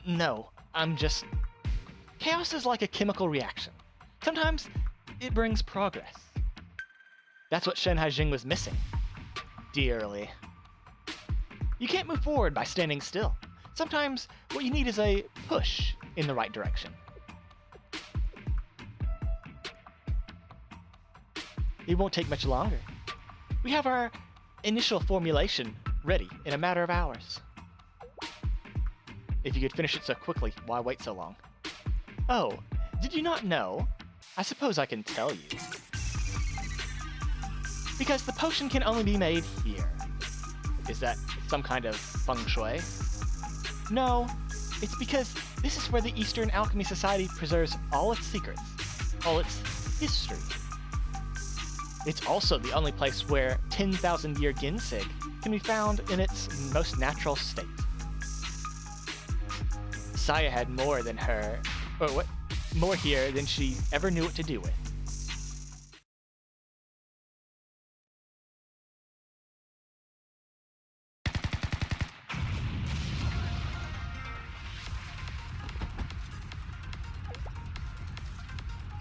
[SPEAKER 1] No, I'm just... Chaos is like a chemical reaction. Sometimes it brings progress. That's what Shanhaijing was missing. Dearly. You can't move forward by standing still. Sometimes what you need is a push in the right direction. It won't take much longer. We have our initial formulation ready in a matter of hours. If you could finish it so quickly, why wait so long? Oh, did you not know? I suppose I can tell you. Because the potion can only be made here. Is that some kind of feng shui? No, it's because this is where the Eastern Alchemy Society preserves all its secrets, all its history. It's also the only place where 10,000-year ginseng can be found in its most natural state. Saya had more here than she ever knew what to do with.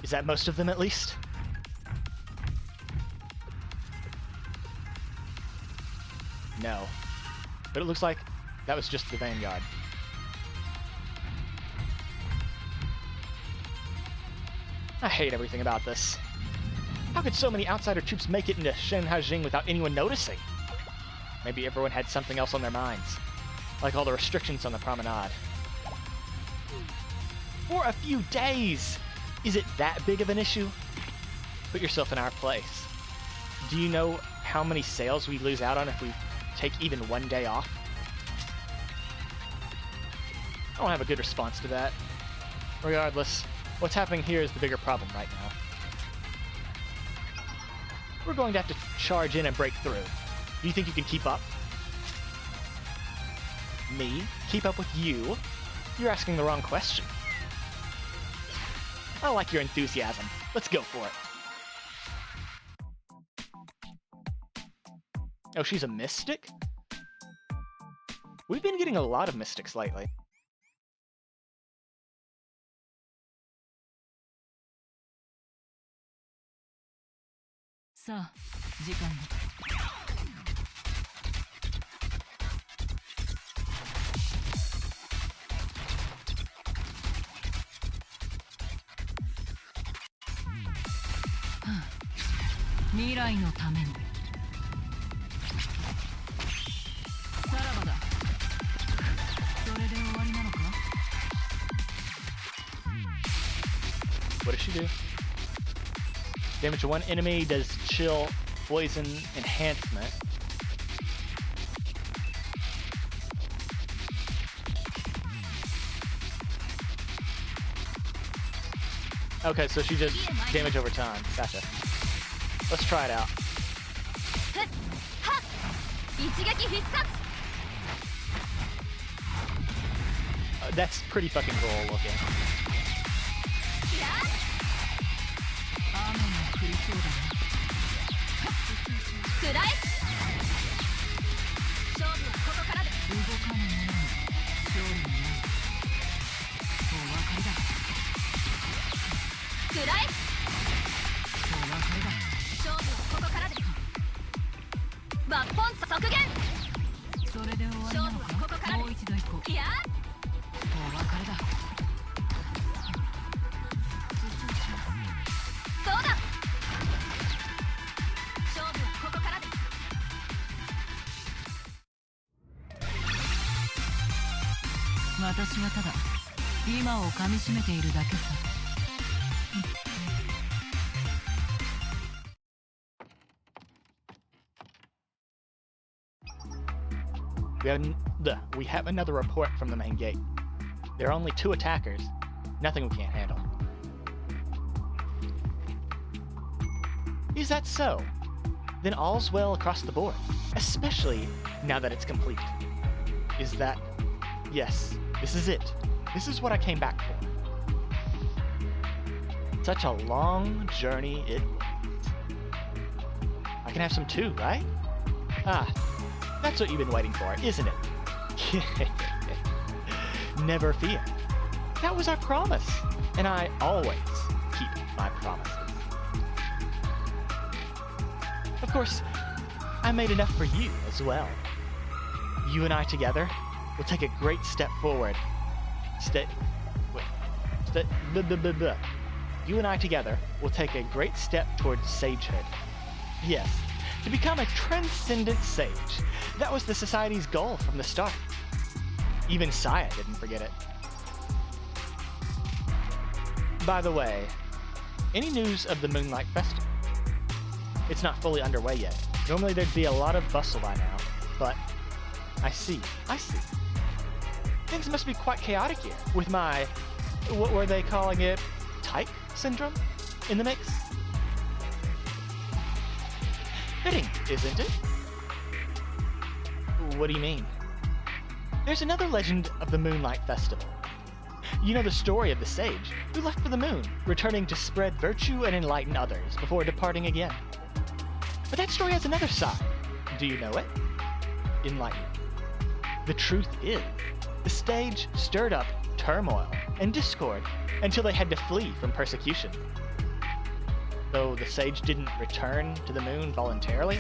[SPEAKER 1] Is that most of them, at least? No. But it looks like that was just the vanguard. I hate everything about this. How could so many outsider troops make it into Shanhaijing without anyone noticing? Maybe everyone had something else on their minds, like all the restrictions on the promenade. For a few days! Is it that big of an issue? Put yourself in our place. Do you know how many sales we lose out on if we take even one day off? I don't have a good response to that. Regardless, what's happening here is the bigger problem right now. We're going to have to charge in and break through. Do you think you can keep up? Me? Keep up with you? You're asking the wrong question. I like your enthusiasm. Let's go for it. Oh, she's a mystic? We've been getting a lot of mystics lately.
[SPEAKER 3] Sa, 時間だ。未来のために。さらばだ。それで終わりなのか？
[SPEAKER 1] What does she do? Damage to one enemy, does chill, poison, enhancement. Okay, so she does damage over time. Gotcha. Let's try it out. That's pretty fucking cool looking. We have another report from the main gate. There are only 2 attackers. Nothing we can't handle. Is that so? Then all's well across the board, especially now that it's complete. Is that... Yes, this is it. This is what I came back for. Such a long journey it was. I can have some too, right? Ah, that's what you've been waiting for, isn't it? Never fear. That was our promise, and I always keep my promises. Of course, I made enough for you as well. You and I together will take a great step forward. You and I together will take a great step towards sagehood. Yes, to become a transcendent sage. That was the Society's goal from the start. Even Saya didn't forget it. By the way, any news of the Moonlight Festival? It's not fully underway yet. Normally there'd be a lot of bustle by now, but I see. Things must be quite chaotic here, with my, what were they calling it, type syndrome in the mix? Fitting, isn't it? What do you mean? There's another legend of the Moonlight Festival. You know the story of the sage who left for the moon, returning to spread virtue and enlighten others before departing again. But that story has another side. Do you know it? Enlighten. The truth is, the sage stirred up turmoil and discord until they had to flee from persecution. Though the sage didn't return to the moon voluntarily,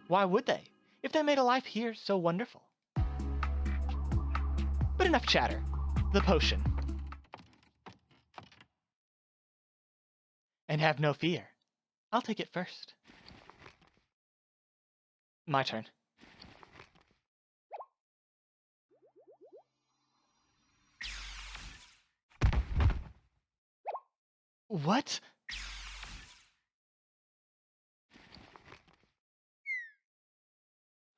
[SPEAKER 1] why would they, if they made a life here so wonderful? But enough chatter. The potion. And have no fear. I'll take it first. My turn. What?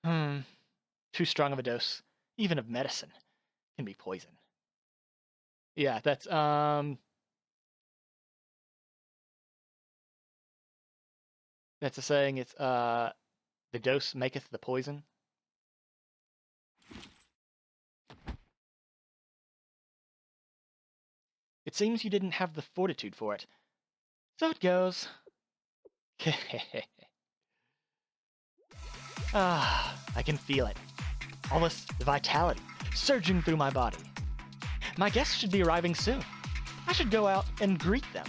[SPEAKER 1] Too strong of a dose, even of medicine, can be poison. Yeah, that's a saying. It's the dose maketh the poison. It seems you didn't have the fortitude for it. So it goes. I can feel it. All this vitality surging through my body. My guests should be arriving soon. I should go out and greet them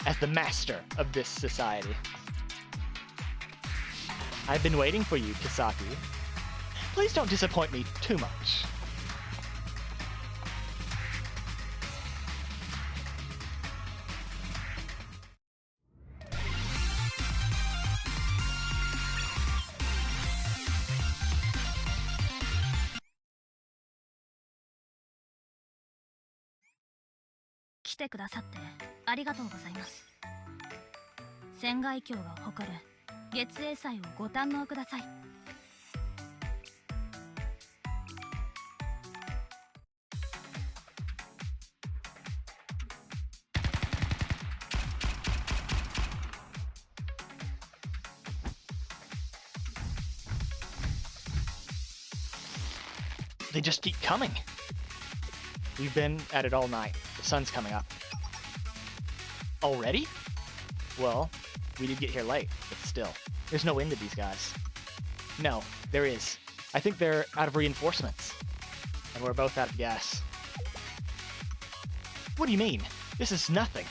[SPEAKER 1] as the master of this society. I've been waiting for you, Kisaki. Please don't disappoint me too much.
[SPEAKER 2] 来てくださってありがとうございます。仙外峡が誇る月影祭をご堪能ください。
[SPEAKER 1] They just keep coming. We've been at it all night. The sun's coming up. Already? Well, we did get here late, but still. There's no end to these guys. No, there is. I think they're out of reinforcements. And we're both out of gas. What do you mean? This is nothing.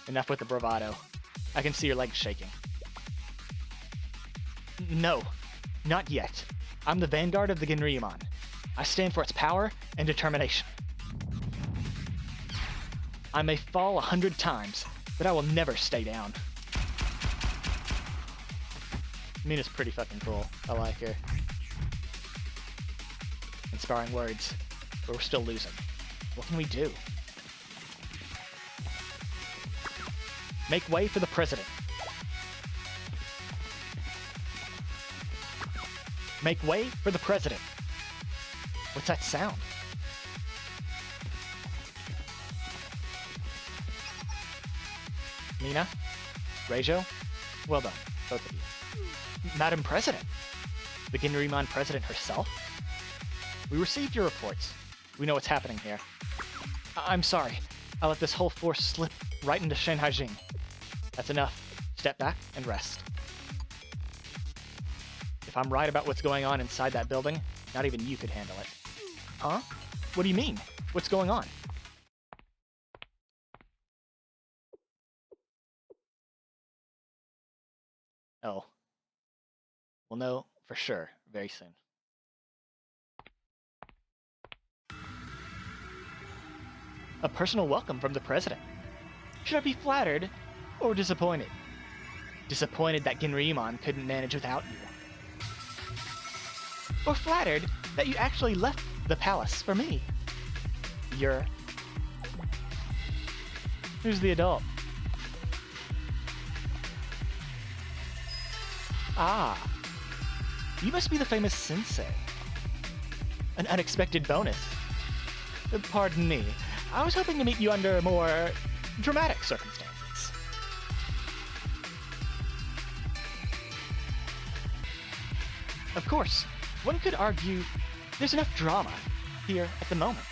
[SPEAKER 1] Enough with the bravado. I can see your legs shaking. No, not yet. I'm the vanguard of the Genryuman. I stand for its power and determination. I may fall 100 times, but I will never stay down. Mina's pretty fucking cool. I like her. Inspiring words, but we're still losing. What can we do? Make way for the president. Make way for the president. What's that sound? Mina? Reijo? Well done, both of you. Madam President! The Genryuman President herself? We received your reports. We know what's happening here. I'm sorry. I let this whole force slip right into Shanhaijing. That's enough. Step back and rest. If I'm right about what's going on inside that building, not even you could handle it. Huh? What do you mean? What's going on? Oh. We'll know for sure very soon. A personal welcome from the president. Should I be flattered or disappointed? Disappointed that Genryuman couldn't manage without you. Or flattered that you actually left the palace for me. You're... Who's the adult? Ah. You must be the famous sensei. An unexpected bonus. Pardon me. I was hoping to meet you under more dramatic circumstances. Of course, one could argue there's enough drama here at the moment.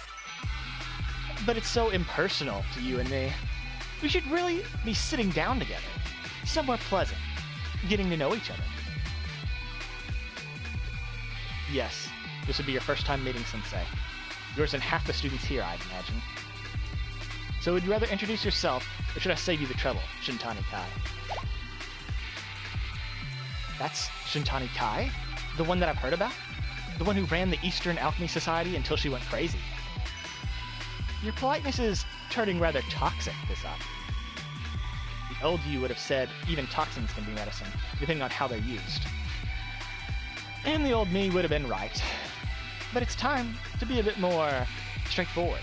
[SPEAKER 1] But it's so impersonal to you and me. We should really be sitting down together, somewhere pleasant, getting to know each other. Yes, this would be your first time meeting Sensei. Yours and half the students here, I'd imagine. So would you rather introduce yourself, or should I save you the trouble, Shintani Kai? That's Shintani Kai? The one that I've heard about? The one who ran the Eastern Alchemy Society until she went crazy? Your politeness is turning rather toxic, Kisaki. The old you would have said even toxins can be medicine, depending on how they're used. And the old me would have been right. But it's time to be a bit more straightforward.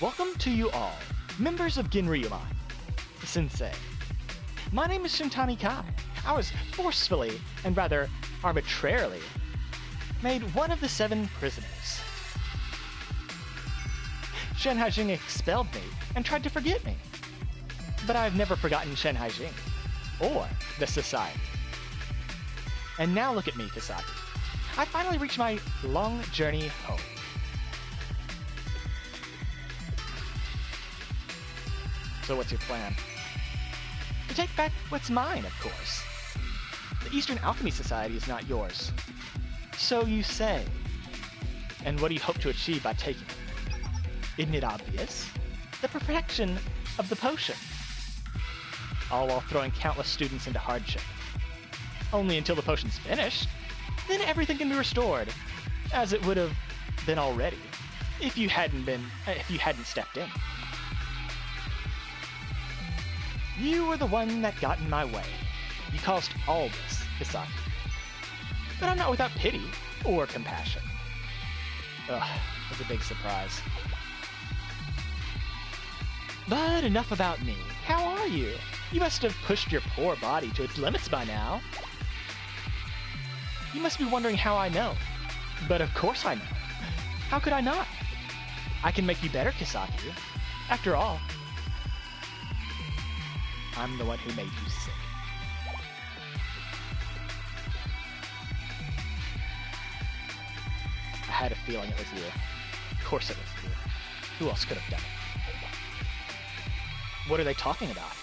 [SPEAKER 1] Welcome to you all, members of Genryuman. Sensei. My name is Shintani Kai. I was forcefully, and rather arbitrarily, made one of the 7 prisoners. Shanhaijing expelled me and tried to forget me. But I've never forgotten Shanhaijing, or the society. And now look at me, Kisaki. I finally reached my long journey home. So what's your plan? To take back what's mine, of course. The Eastern Alchemy Society is not yours. So you say. And what do you hope to achieve by taking it? Isn't it obvious? The perfection of the potion. All while throwing countless students into hardship. Only until the potion's finished, then everything can be restored, as it would have been already, if you hadn't stepped in. You were the one that got in my way. You caused all this, Kisaki. But I'm not without pity or compassion. Ugh, it's a big surprise. But enough about me. How are you? You must have pushed your poor body to its limits by now. You must be wondering how I know. But of course I know. How could I not? I can make you better, Kisaki. After all, I'm the one who made you sick. I had a feeling it was you. Of course it was you. Who else could have done it? What are they talking about?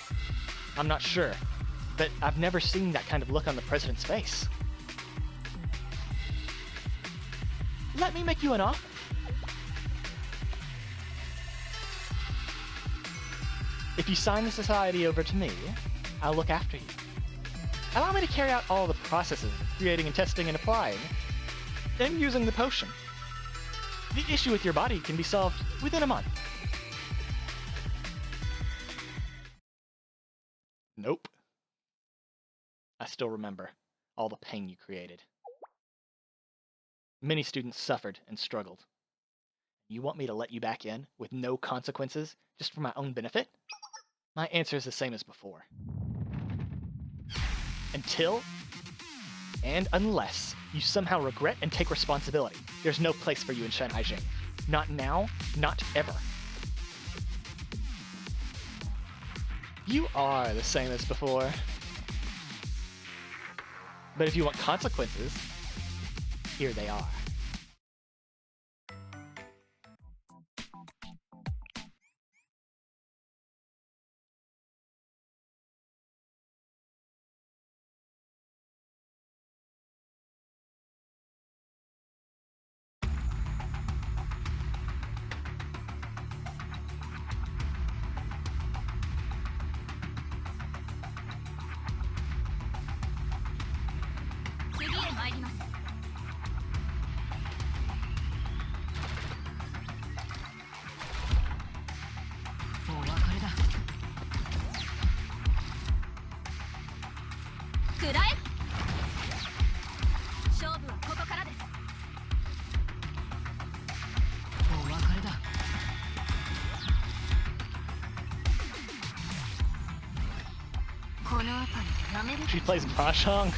[SPEAKER 1] I'm not sure, but I've never seen that kind of look on the president's face. Let me make you an offer. If you sign the society over to me, I'll look after you. Allow me to carry out all the processes of creating and testing and applying, and using the potion. The issue with your body can be solved within a month. Nope. I still remember all the pain you created. Many students suffered and struggled. You want me to let you back in with no consequences just for my own benefit? My answer is the same as before. Until and unless you somehow regret and take responsibility, there's no place for you in Shanhaijing. Not now, not ever. You are the same as before. But if you want consequences, here they are. She plays Mahjong.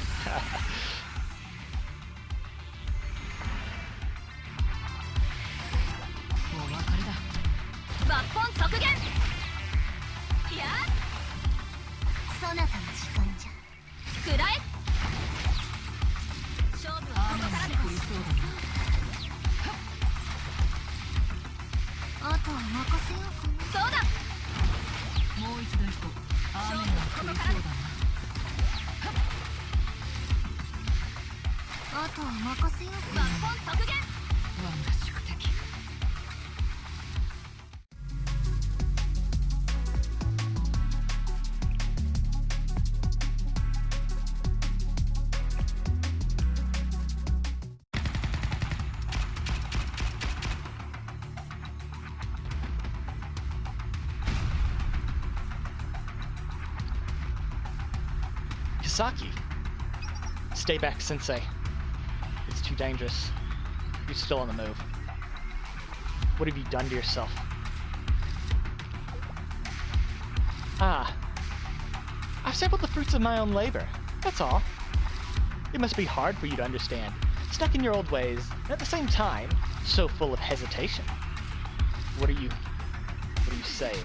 [SPEAKER 1] Kisaki! Stay back, Sensei. It's too dangerous. You're still on the move. What have you done to yourself? Ah, I've sampled the fruits of my own labor. That's all. It must be hard for you to understand, stuck in your old ways, and at the same time, so full of hesitation. What are you saying?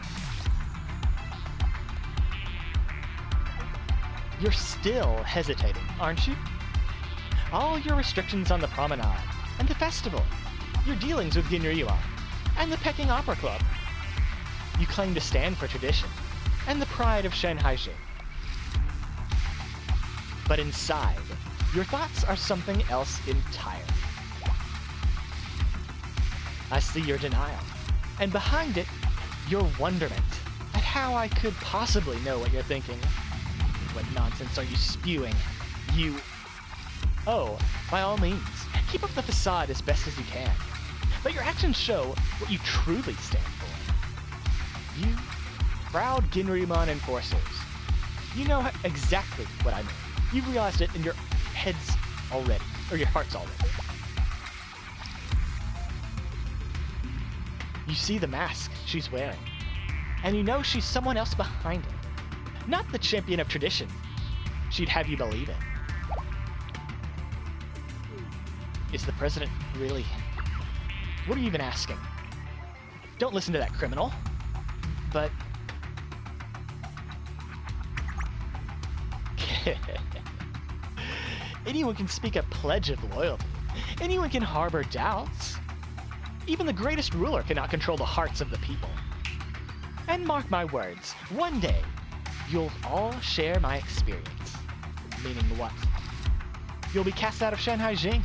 [SPEAKER 1] You're still hesitating, aren't you? All your restrictions on the promenade, and the festival, your dealings with Ginryuan, and the Peking Opera Club. You claim to stand for tradition, and the pride of Shanhaijing. But inside, your thoughts are something else entirely. I see your denial, and behind it, your wonderment at how I could possibly know what you're thinking. What nonsense are you spewing? Oh, by all means, keep up the facade as best as you can. But your actions show what you truly stand for. You, proud Ginryuman enforcers. You know exactly what I mean. You've realized it in your heads already, or your hearts already. You see the mask she's wearing, and you know she's someone else behind it. Not the champion of tradition she'd have you believe in. Is the president really... What are you even asking? Don't listen to that criminal. But... Anyone can speak a pledge of loyalty. Anyone can harbor doubts. Even the greatest ruler cannot control the hearts of the people. And mark my words, one day, you'll all share my experience. Meaning what? You'll be cast out of Shanhaijing.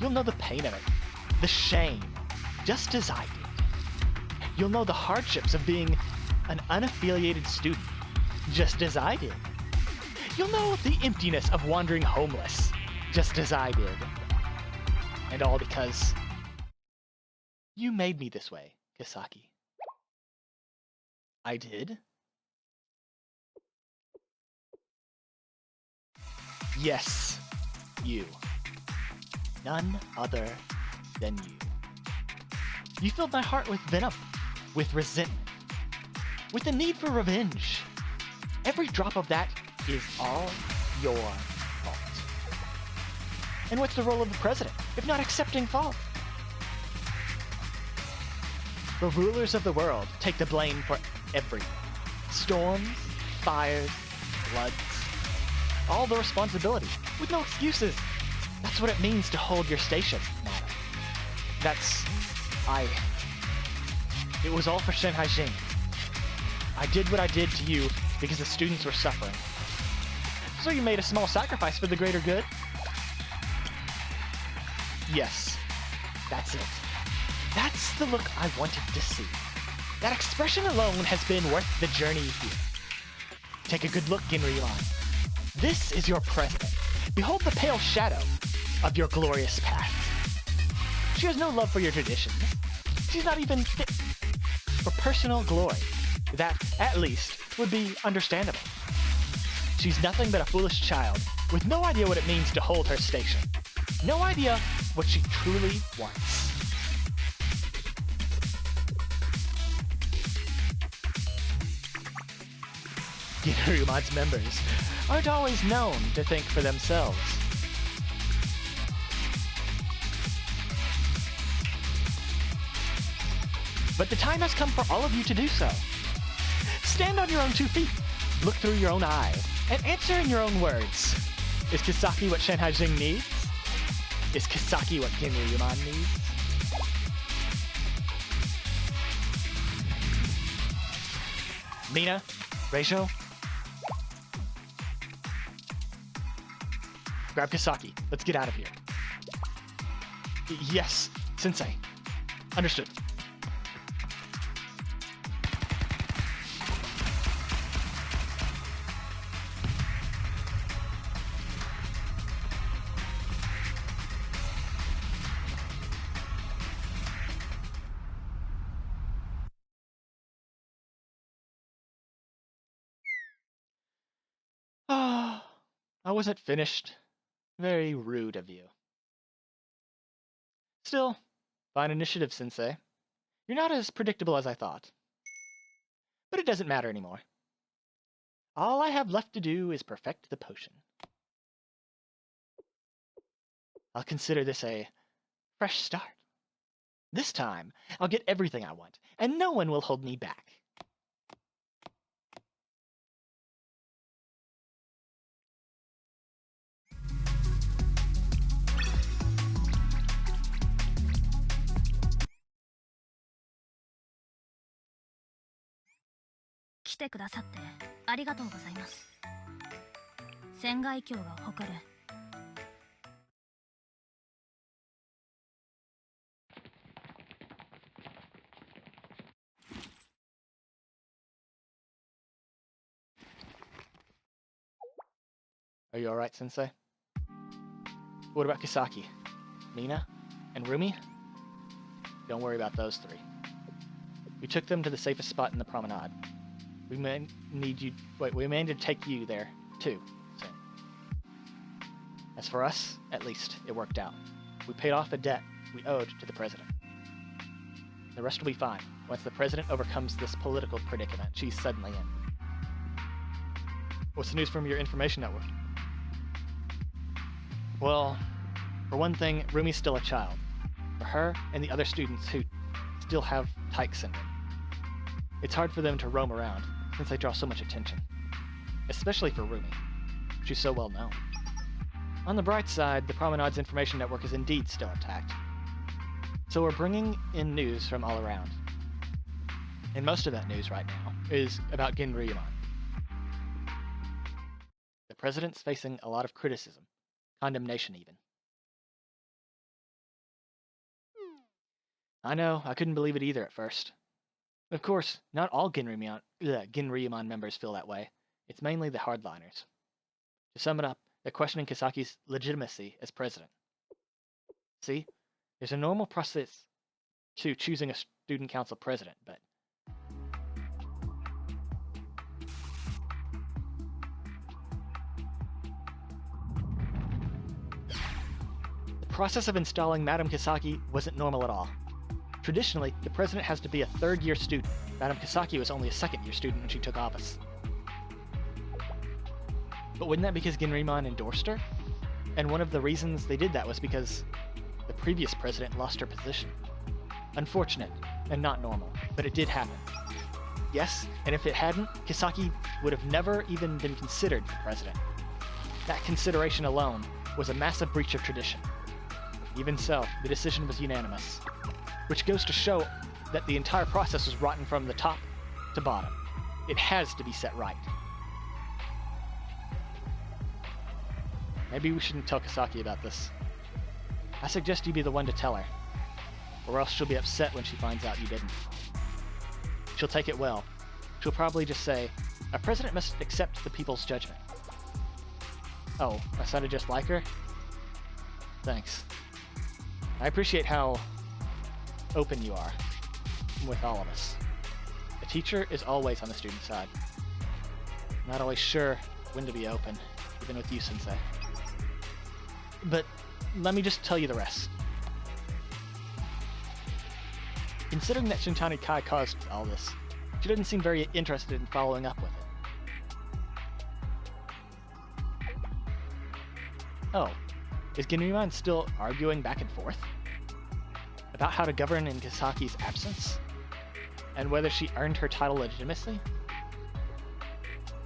[SPEAKER 1] You'll know the pain of it, the shame, just as I did. You'll know the hardships of being an unaffiliated student, just as I did. You'll know the emptiness of wandering homeless, just as I did. And all because you made me this way, Kisaki. I did? Yes, you. None other than you. You filled my heart with venom, with resentment, with the need for revenge. Every drop of that is all your fault. And what's the role of the president, if not accepting fault? The rulers of the world take the blame for everything. Storms, fires, floods, all the responsibility, with no excuses. That's what it means to hold your station, madam. It was all for Shanhaijing. I did what I did to you because the students were suffering. So you made a small sacrifice for the greater good? Yes, that's it. That's the look I wanted to see. That expression alone has been worth the journey here. Take a good look, Ginryuan. This is your president. Behold the pale shadow of your glorious past. She has no love for your traditions. She's not even fit for personal glory. That, at least, would be understandable. She's nothing but a foolish child with no idea what it means to hold her station. No idea what she truly wants. Ginryuman's members aren't always known to think for themselves. But the time has come for all of you to do so. Stand on your own 2 feet, look through your own eyes, and answer in your own words. Is Kisaki what Shanhaijing needs? Is Kisaki what Ginryuman needs? Mina, Reisho, grab Kisaki. Let's get out of here. Yes, Sensei. Understood. Ah, I wasn't finished. Very rude of you. Still, fine initiative, Sensei. You're not as predictable as I thought. But it doesn't matter anymore. All I have left to do is perfect the potion. I'll consider this a fresh start. This time, I'll get everything I want, and no one will hold me back. Are you alright, Sensei? What about Kisaki, Mina, and Rumi? Don't worry about those three. We took them to the safest spot in the promenade. We may need to take you there, too, soon. As for us, at least, it worked out. We paid off a debt we owed to the president. The rest will be fine once the president overcomes this political predicament she's suddenly in. What's the news from your information network? Well, for one thing, Rumi's still a child. For her and the other students who still have Tyke syndrome, it's hard for them to roam around since they draw so much attention. Especially for Rumi. She's so well known. On the bright side, the Promenade's information network is indeed still intact. So we're bringing in news from all around. And most of that news right now is about Ginryumon. The president's facing a lot of criticism. Condemnation, even. I know, I couldn't believe it either at first. Of course, not all Ginryumon members feel that way. It's mainly the hardliners. To sum it up, they're questioning Kisaki's legitimacy as president. See, there's a normal process to choosing a student council president, but the process of installing Madame Kisaki wasn't normal at all. Traditionally, the president has to be a third-year student. Madame Kisaki was only a second-year student when she took office. But wasn't that because Ginryumon endorsed her? And one of the reasons they did that was because the previous president lost her position. Unfortunate, and not normal, but it did happen. Yes, and if it hadn't, Kisaki would have never even been considered for president. That consideration alone was a massive breach of tradition. Even so, the decision was unanimous, which goes to show that the entire process was rotten from the top to bottom. It has to be set right. Maybe we shouldn't tell Kisaki about this. I suggest you be the one to tell her, or else she'll be upset when she finds out you didn't. She'll take it well. She'll probably just say, "A president must accept the people's judgment." Oh, I sounded just like her? Thanks. I appreciate how open you are with all of us. A teacher is always on the student side. Not always sure when to be open, even with you, Sensei. But let me just tell you the rest. Considering that Shintani Kai caused all this, she doesn't seem very interested in following up with it. Oh, is Ginryumon still arguing back and forth? About how to govern in Kisaki's absence? And whether she earned her title legitimately?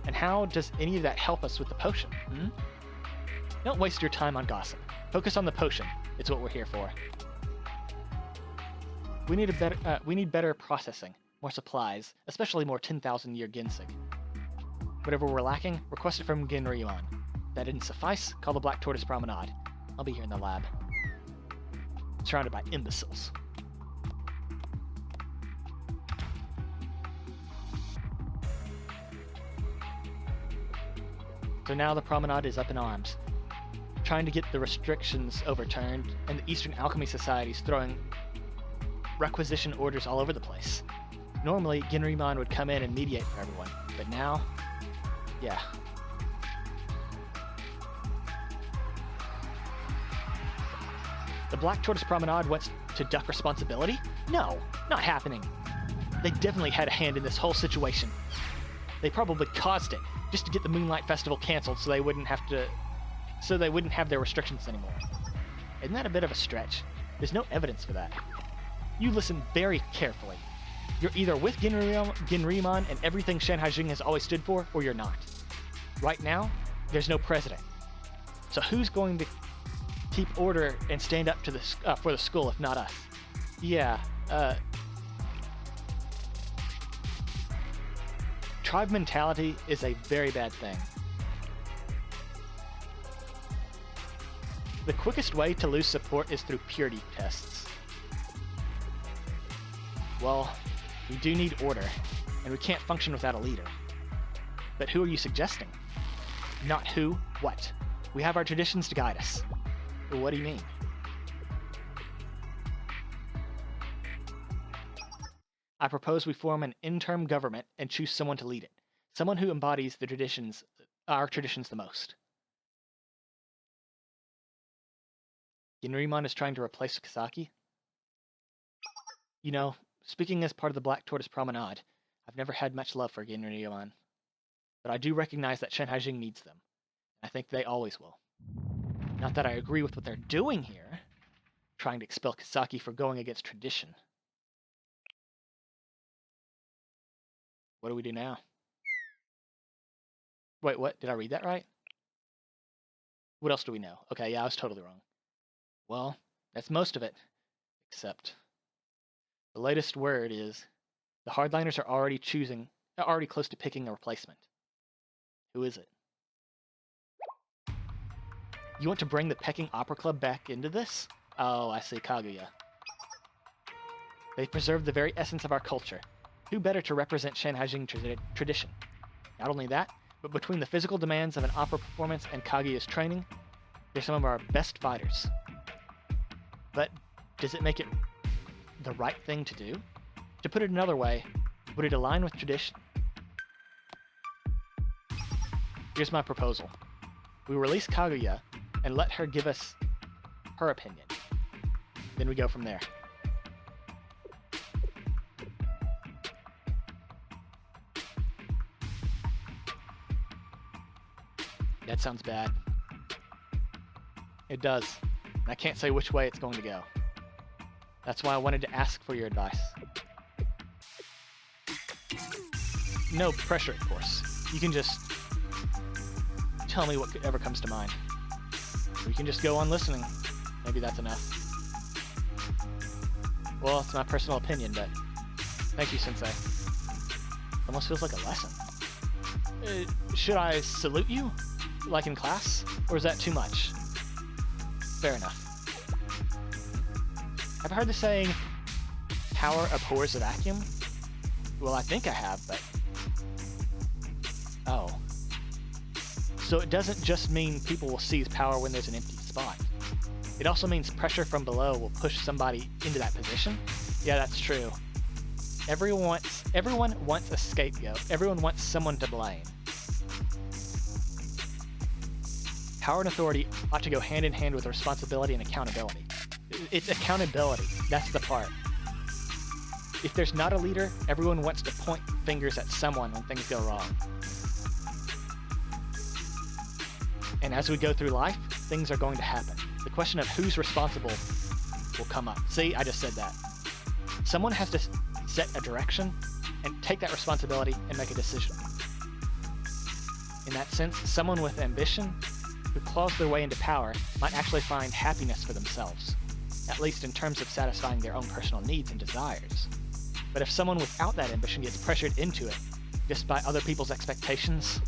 [SPEAKER 1] And how does any of that help us with the potion? Don't waste your time on gossip. Focus on the potion. It's what we're here for. We need better processing, more supplies, especially more 10,000-year Ginsig. Whatever we're lacking, request it from Ginryumon. If that didn't suffice, call the Black Tortoise Promenade. I'll be here in the lab. Surrounded by imbeciles. So now the Promenade is up in arms, trying to get the restrictions overturned, and the Eastern Alchemy Society's throwing requisition orders all over the place. Normally, Ginryumon would come in and mediate for everyone, but now, yeah. The Black Tortoise Promenade wants to duck responsibility? No, not happening. They definitely had a hand in this whole situation. They probably caused it just to get the Moonlight Festival canceled so they wouldn't have their restrictions anymore. Isn't that a bit of a stretch? There's no evidence for that. You listen very carefully. You're either with Ginryumon and everything Shanhaijing has always stood for, or you're not. Right now, there's no president. So who's going to keep order and stand up to for the school if not us? Yeah, tribe mentality is a very bad thing. The quickest way to lose support is through purity tests. Well, we do need order, and we can't function without a leader. But who are you suggesting? Not who, what. We have our traditions to guide us. Well, what do you mean? I propose we form an interim government and choose someone to lead it. Someone who embodies our traditions the most. Ginrymon is trying to replace Kisaki? You know, speaking as part of the Black Tortoise Promenade, I've never had much love for Ginrymon. But I do recognize that Shanhaijing needs them. I think they always will. Not that I agree with what they're doing here, trying to expel Kisaki for going against tradition. What do we do now? Wait, what? Did I read that right? What else do we know? Okay, yeah, I was totally wrong. Well, that's most of it. Except the latest word is the hardliners are already close to picking a replacement. Who is it? You want to bring the Peking Opera Club back into this? Oh, I see, Kaguya. They preserve the very essence of our culture. Who better to represent Shanhaijing tradition? Not only that, but between the physical demands of an opera performance and Kaguya's training, they're some of our best fighters. But does it make it the right thing to do? To put it another way, would it align with tradition? Here's my proposal. We release Kaguya and let her give us her opinion. Then we go from there. That sounds bad. It does. And I can't say which way it's going to go. That's why I wanted to ask for your advice. No pressure, of course. You can just tell me whatever comes to mind. Or you can just go on listening. Maybe that's enough. Well, it's my personal opinion, but thank you, Sensei. Almost feels like a lesson. Should I salute you? Like in class? Or is that too much? Fair enough. Have I heard the saying, power abhors a vacuum? Well, I think I have, but... Oh. So it doesn't just mean people will seize power when there's an empty spot. It also means pressure from below will push somebody into that position? Yeah, that's true. Everyone wants a scapegoat. Everyone wants someone to blame. Power and authority ought to go hand in hand with responsibility and accountability. It's accountability. That's the part. If there's not a leader, everyone wants to point fingers at someone when things go wrong. And as we go through life, things are going to happen. The question of who's responsible will come up. See, I just said that. Someone has to set a direction and take that responsibility and make a decision. In that sense, someone with ambition who claws their way into power might actually find happiness for themselves, at least in terms of satisfying their own personal needs and desires. But if someone without that ambition gets pressured into it just by other people's expectations,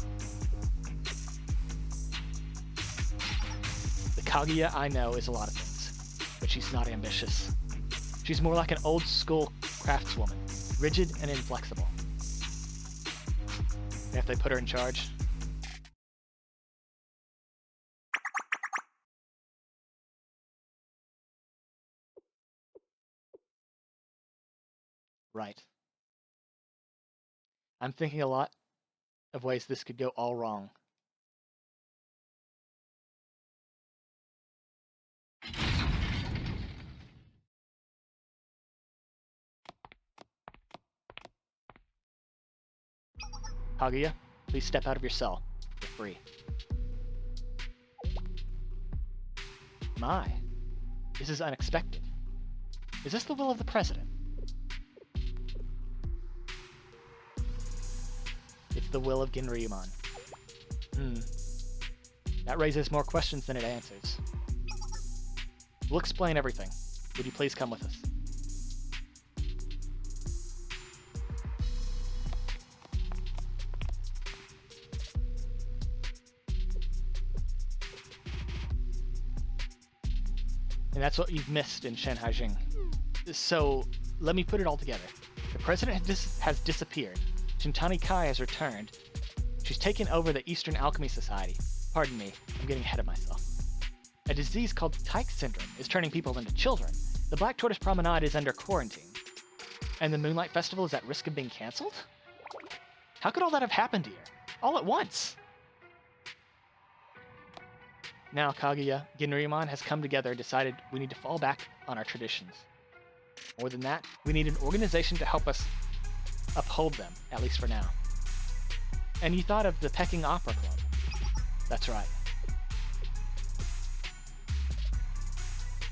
[SPEAKER 1] the Kaguya I know is a lot of things, but she's not ambitious. She's more like an old-school craftswoman, rigid and inflexible. And if they put her in charge, right. I'm thinking a lot of ways this could go all wrong. Kaguya, please step out of your cell. You're free. My, this is unexpected. Is this the will of the president? It's the will of Ginryumon. That raises more questions than it answers. We'll explain everything. Would you please come with us? And that's what you've missed in Shanhaijing. So, let me put it all together. The president has disappeared. Shintani Kai has returned. She's taken over the Eastern Alchemy Society. Pardon me, I'm getting ahead of myself. A disease called Tyke Syndrome is turning people into children. The Black Tortoise Promenade is under quarantine. And the Moonlight Festival is at risk of being cancelled? How could all that have happened here? All at once? Now, Kaguya, Ginryumon has come together and decided we need to fall back on our traditions. More than that, we need an organization to help us uphold them, at least for now. And you thought of the Peking Opera Club. That's right.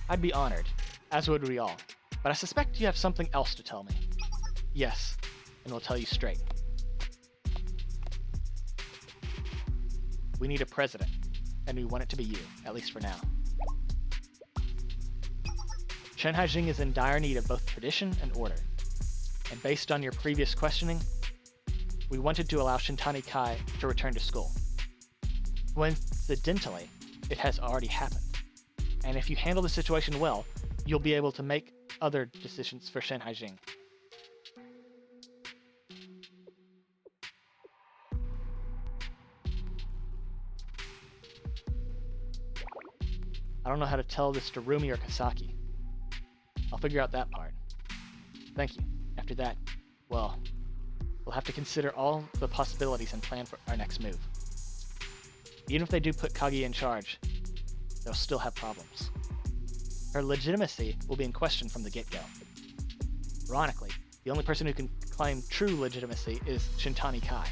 [SPEAKER 1] I'd be honored, as would we all, but I suspect you have something else to tell me. Yes, and we'll tell you straight. We need a president, and we want it to be you, at least for now. Shanhaijing is in dire need of both tradition and order, and based on your previous questioning, we wanted to allow Shintani Kai to return to school. Coincidentally, it has already happened, and if you handle the situation well, you'll be able to make other decisions for Shanhaijing. I don't know how to tell this to Rumi or Kasaki. I'll figure out that part. Thank you. After that, well, we'll have to consider all the possibilities and plan for our next move. Even if they do put Kaguya in charge, they'll still have problems. Her legitimacy will be in question from the get-go. Ironically, the only person who can claim true legitimacy is Shintani Kai.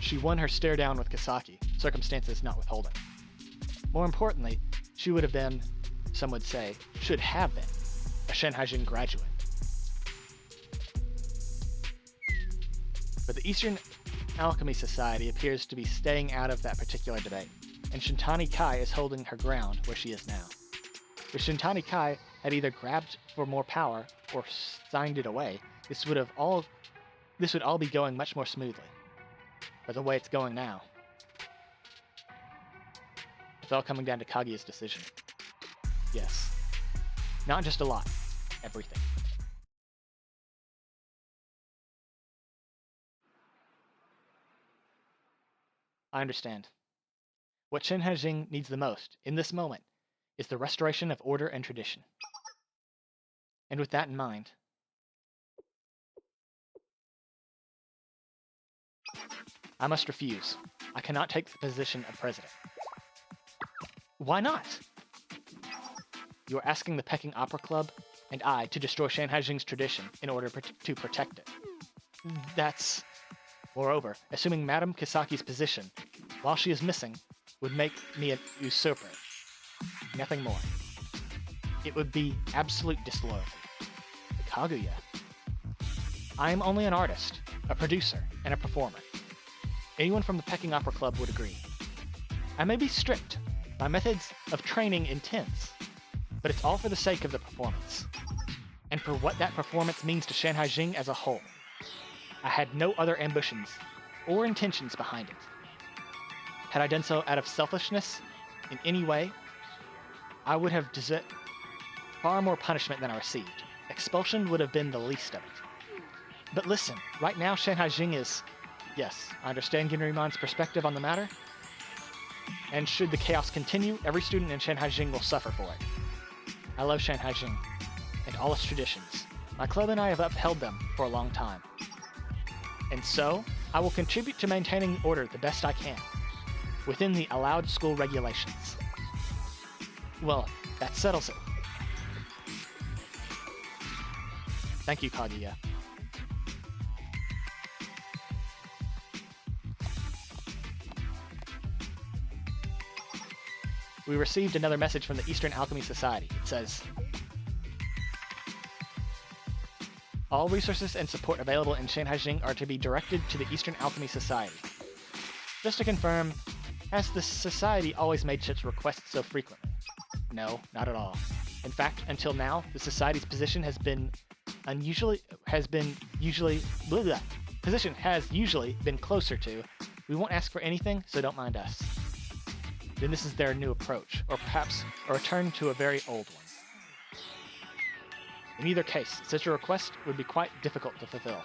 [SPEAKER 1] She won her stare down with Kasaki, circumstances not withholding. More importantly, she would have been, some would say, should have been, a Shanhaijing graduate. But the Eastern Alchemy Society appears to be staying out of that particular debate, and Shintani Kai is holding her ground where she is now. If Shintani Kai had either grabbed for more power or signed it away, this would all be going much more smoothly. But the way it's going now, it's all coming down to Kaguya's decision. Yes. Not just a lot. Everything. I understand. What Shanhaijing needs the most, in this moment, is the restoration of order and tradition. And with that in mind, I must refuse. I cannot take the position of president. Why not? You are asking the Peking Opera Club and I to destroy Shanhaijing's tradition in order to protect it. That's... Moreover, assuming Madame Kasaki's position, while she is missing, would make me an usurper. Nothing more. It would be absolute disloyalty. Kaguya. I am only an artist, a producer, and a performer. Anyone from the Peking Opera Club would agree. I may be strict, my methods of training intense, but it's all for the sake of the performance. And for what that performance means to Shanhaijing as a whole. I had no other ambitions or intentions behind it. Had I done so out of selfishness in any way, I would have deserved far more punishment than I received. Expulsion would have been the least of it. But listen, right now Shanhaijing is... Yes, I understand Ginryumon's perspective on the matter, and should the chaos continue, every student in Shanhaijing will suffer for it. I love Shanhaijing and all its traditions. My club and I have upheld them for a long time. And so, I will contribute to maintaining order the best I can, within the allowed school regulations. Well, that settles it. Thank you, Kaguya. We received another message from the Eastern Alchemy Society. It says, all resources and support available in Shanhaijing are to be directed to the Eastern Alchemy Society. Just to confirm, has the Society always made such requests so frequently? No, not at all. In fact, until now, the Society's position has usually been closer to, we won't ask for anything, so don't mind us. Then this is their new approach, or perhaps a return to a very old one. In either case, such a request would be quite difficult to fulfill.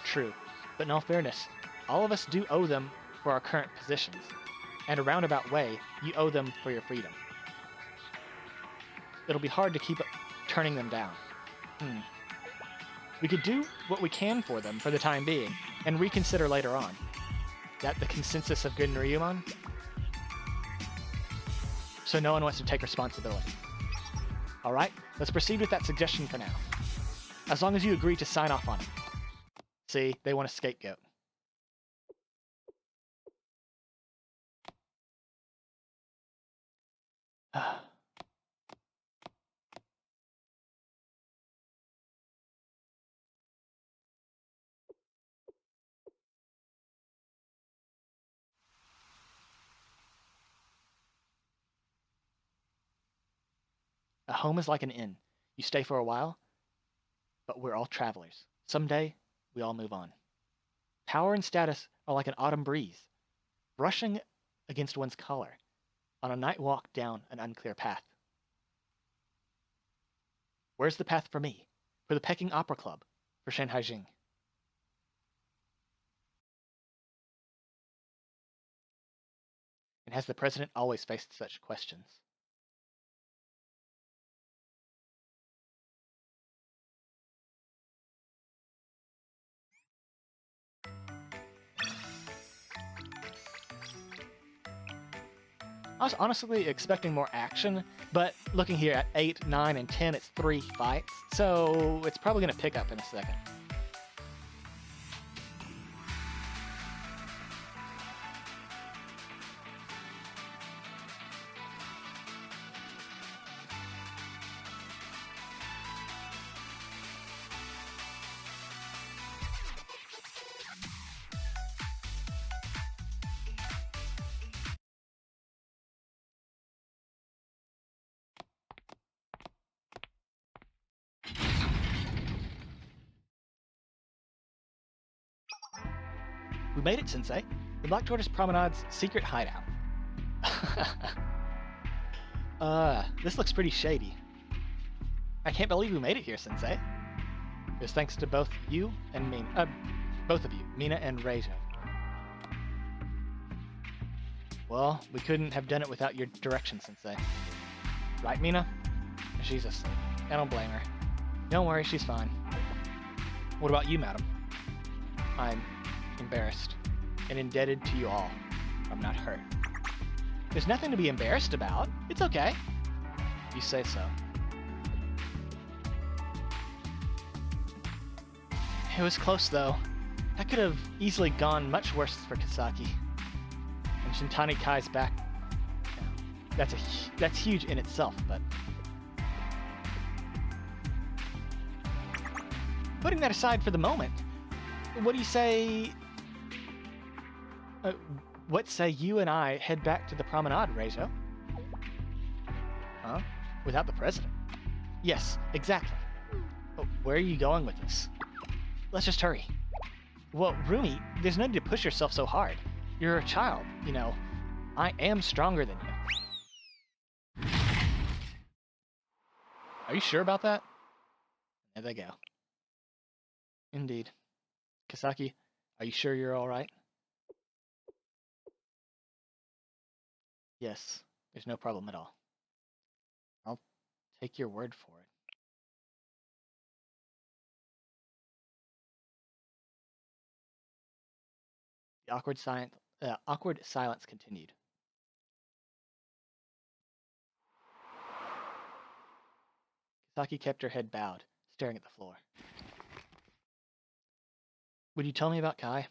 [SPEAKER 1] True, but in all fairness, all of us do owe them for our current positions. And a roundabout way, you owe them for your freedom. It'll be hard to keep turning them down. We could do what we can for them for the time being, and reconsider later on. That the consensus of Gunryumon? So no one wants to take responsibility. Alright, let's proceed with that suggestion for now. As long as you agree to sign off on it. See, they want a scapegoat. A home is like an inn. You stay for a while, but we're all travelers. Someday, we all move on. Power and status are like an autumn breeze, brushing against one's collar on a night walk down an unclear path. Where's the path for me? For the Peking Opera Club? For Shanhaijing? And has the president always faced such questions? I was honestly expecting more action, but looking here at 8, 9, and 10, it's 3 fights, so it's probably going to pick up in a second. We made it, Sensei. The Black Tortoise Promenade's secret hideout. This looks pretty shady. I can't believe we made it here, Sensei. It was thanks to both you and Mina. Both of you, Mina and Reijo. Well, we couldn't have done it without your direction, Sensei. Right, Mina? She's asleep. I don't blame her. Don't worry, she's fine. What about you, madam? I'm embarrassed and indebted to you all. I'm not hurt. There's nothing to be embarrassed about. It's okay. You say so. It was close, though. That could have easily gone much worse for Kisaki. And Shintani Kai's back. That's huge in itself, but... Putting that aside for the moment, what do you say... what say you and I head back to the promenade, Reijo? Huh? Without the president? Yes, exactly. Oh, where are you going with this? Let's just hurry. Well, Rumi, there's no need to push yourself so hard. You're a child, you know. I am stronger than you. Are you sure about that? There they go. Indeed. Kisaki, are you sure you're alright? Yes, there's no problem at all. I'll take your word for it. The awkward silence continued. Kisaki kept her head bowed, staring at the floor. Would you tell me about Kai?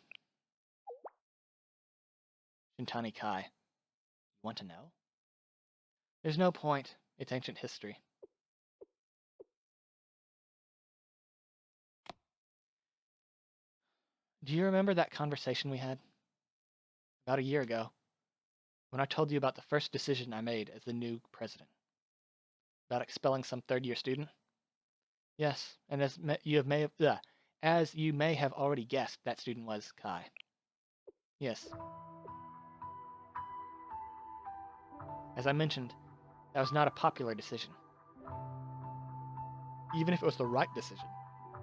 [SPEAKER 1] Shintani Kai. You want to know? There's no point. It's ancient history. Do you remember that conversation we had? About a year ago, when I told you about the first decision I made as the new president. About expelling some third-year student? Yes, and as you may have already guessed, that student was Kai. Yes. As I mentioned, that was not a popular decision. Even if it was the right decision,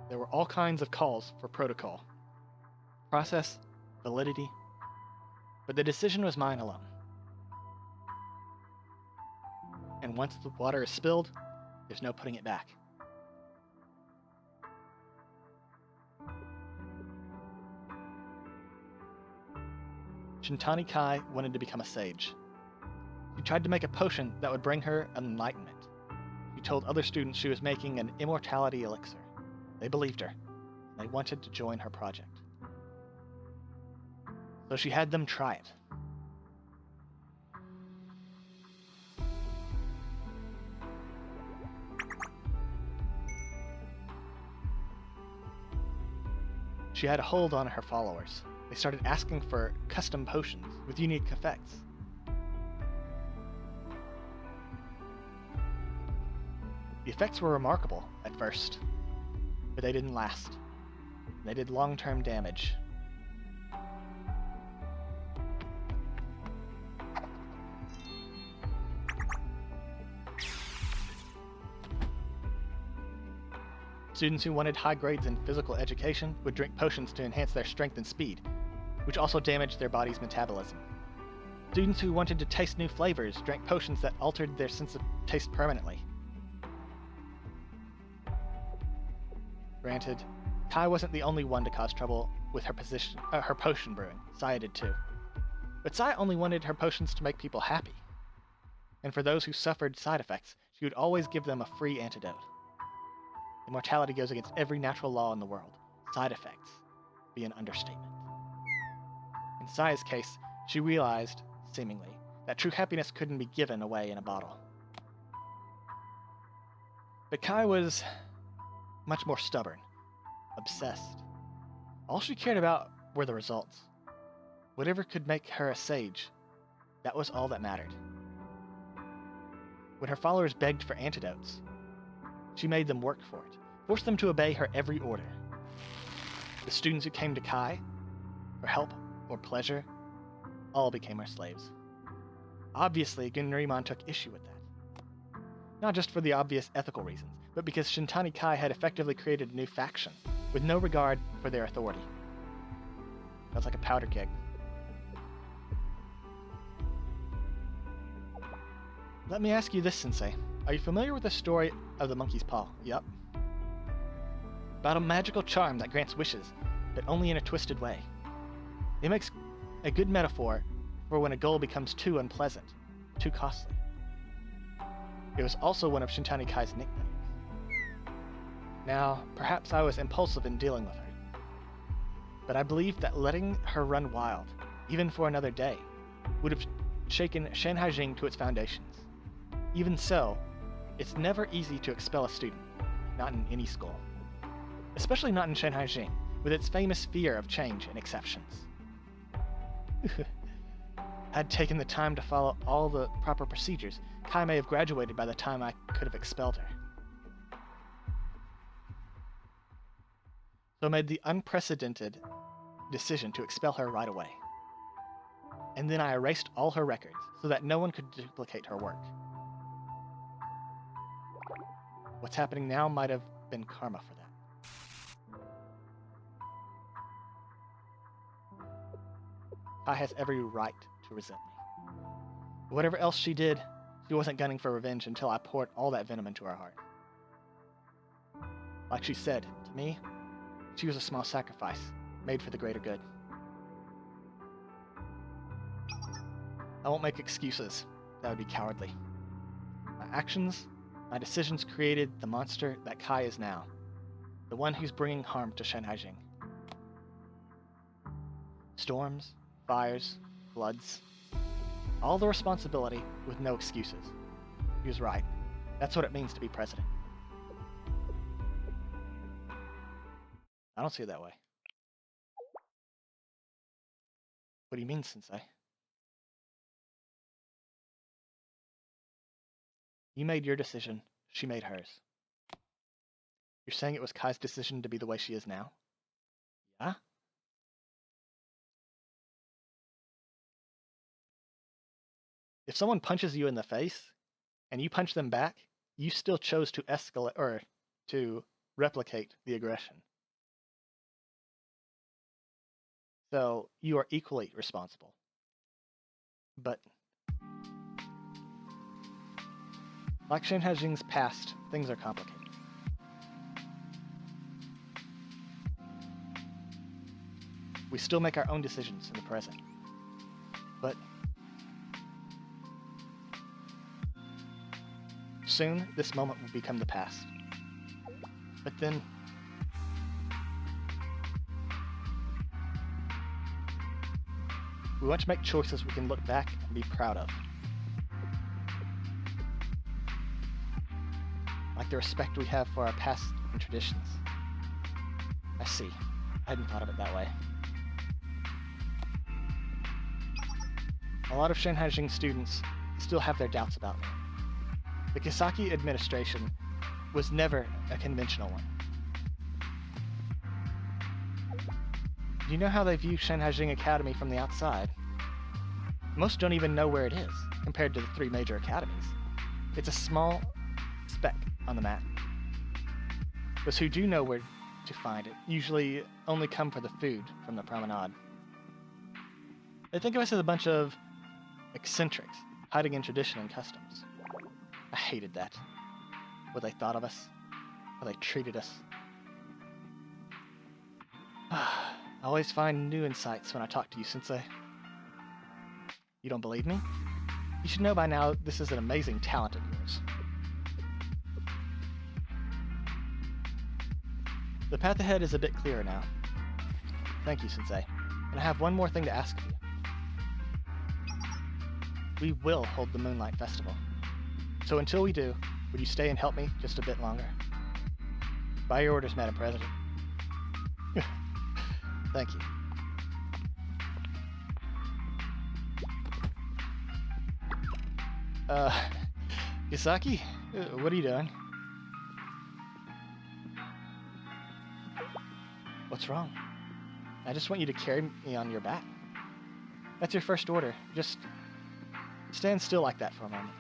[SPEAKER 1] there were all kinds of calls for protocol, process, validity, but the decision was mine alone. And once the water is spilled, there's no putting it back. Shintani Kai wanted to become a sage. She tried to make a potion that would bring her enlightenment. She told other students she was making an immortality elixir. They believed her. They wanted to join her project. So she had them try it. She had a hold on her followers. They started asking for custom potions with unique effects. The effects were remarkable at first, but they didn't last. They did long-term damage. Students who wanted high grades in physical education would drink potions to enhance their strength and speed, which also damaged their body's metabolism. Students who wanted to taste new flavors drank potions that altered their sense of taste permanently. Granted, Kai wasn't the only one to cause trouble with her potion brewing. Saya did too. But Saya only wanted her potions to make people happy. And for those who suffered side effects, she would always give them a free antidote. Immortality goes against every natural law in the world. Side effects be an understatement. In Saya's case, she realized, seemingly, that true happiness couldn't be given away in a bottle. But Kai was much more stubborn, obsessed. All she cared about were the results. Whatever could make her a sage, that was all that mattered. When her followers begged for antidotes, she made them work for it, forced them to obey her every order. The students who came to Kai, for help or pleasure, all became her slaves. Obviously, Gunrimon took issue with that. Not just for the obvious ethical reasons, but because Shintani Kai had effectively created a new faction, with no regard for their authority. That's like a powder keg. Let me ask you this, Sensei. Are you familiar with the story of the monkey's paw? Yup. About a magical charm that grants wishes, but only in a twisted way. It makes a good metaphor for when a goal becomes too unpleasant, too costly. It was also one of Shintani Kai's nicknames. Now, perhaps I was impulsive in dealing with her, but I believed that letting her run wild, even for another day, would have shaken Shanhaijing to its foundations. Even so, it's never easy to expel a student, not in any school. Especially not in Shanhaijing, with its famous fear of change and exceptions. Had taken the time to follow all the proper procedures, Kai may have graduated by the time I could have expelled her. So I made the unprecedented decision to expel her right away. And then I erased all her records so that no one could duplicate her work. What's happening now might have been karma for that. Kai has every right to resent me. Whatever else she did, she wasn't gunning for revenge until I poured all that venom into her heart. Like she said, to me, she was a small sacrifice, made for the greater good. I won't make excuses. That would be cowardly. My actions, my decisions created the monster that Kai is now. The one who's bringing harm to Shanhaijing. Storms, fires, floods. All the responsibility with no excuses. He was right. That's what it means to be president. I don't see it that way. What do you mean, Sensei? You made your decision, she made hers. You're saying it was Kai's decision to be the way she is now? Yeah? If someone punches you in the face, and you punch them back, you still chose to escalate, or to replicate the aggression. So, you are equally responsible. But, like Shanhaijing's past, things are complicated. We still make our own decisions in the present. But soon, this moment will become the past. But then we want to make choices we can look back and be proud of. Like the respect we have for our past and traditions. I see. I hadn't thought of it that way. A lot of Shanhaijing students still have their doubts about me. The Kisaki administration was never a conventional one. Do you know how they view Shanhaijing Academy from the outside? Most don't even know where it is, compared to the 3 major academies. It's a small speck on the map. Those who do know where to find it usually only come for the food from the promenade. They think of us as a bunch of eccentrics, hiding in tradition and customs. I hated that. What they thought of us, how they treated us. I always find new insights when I talk to you, Sensei. You don't believe me? You should know by now this is an amazing talent of yours. The path ahead is a bit clearer now. Thank you, Sensei. And I have one more thing to ask of you. We will hold the Moonlight Festival. So until we do, would you stay and help me just a bit longer? By your orders, Madam President. Thank you. Kisaki? What are you doing? What's wrong? I just want you to carry me on your back. That's your first order. Just stand still like that for a moment.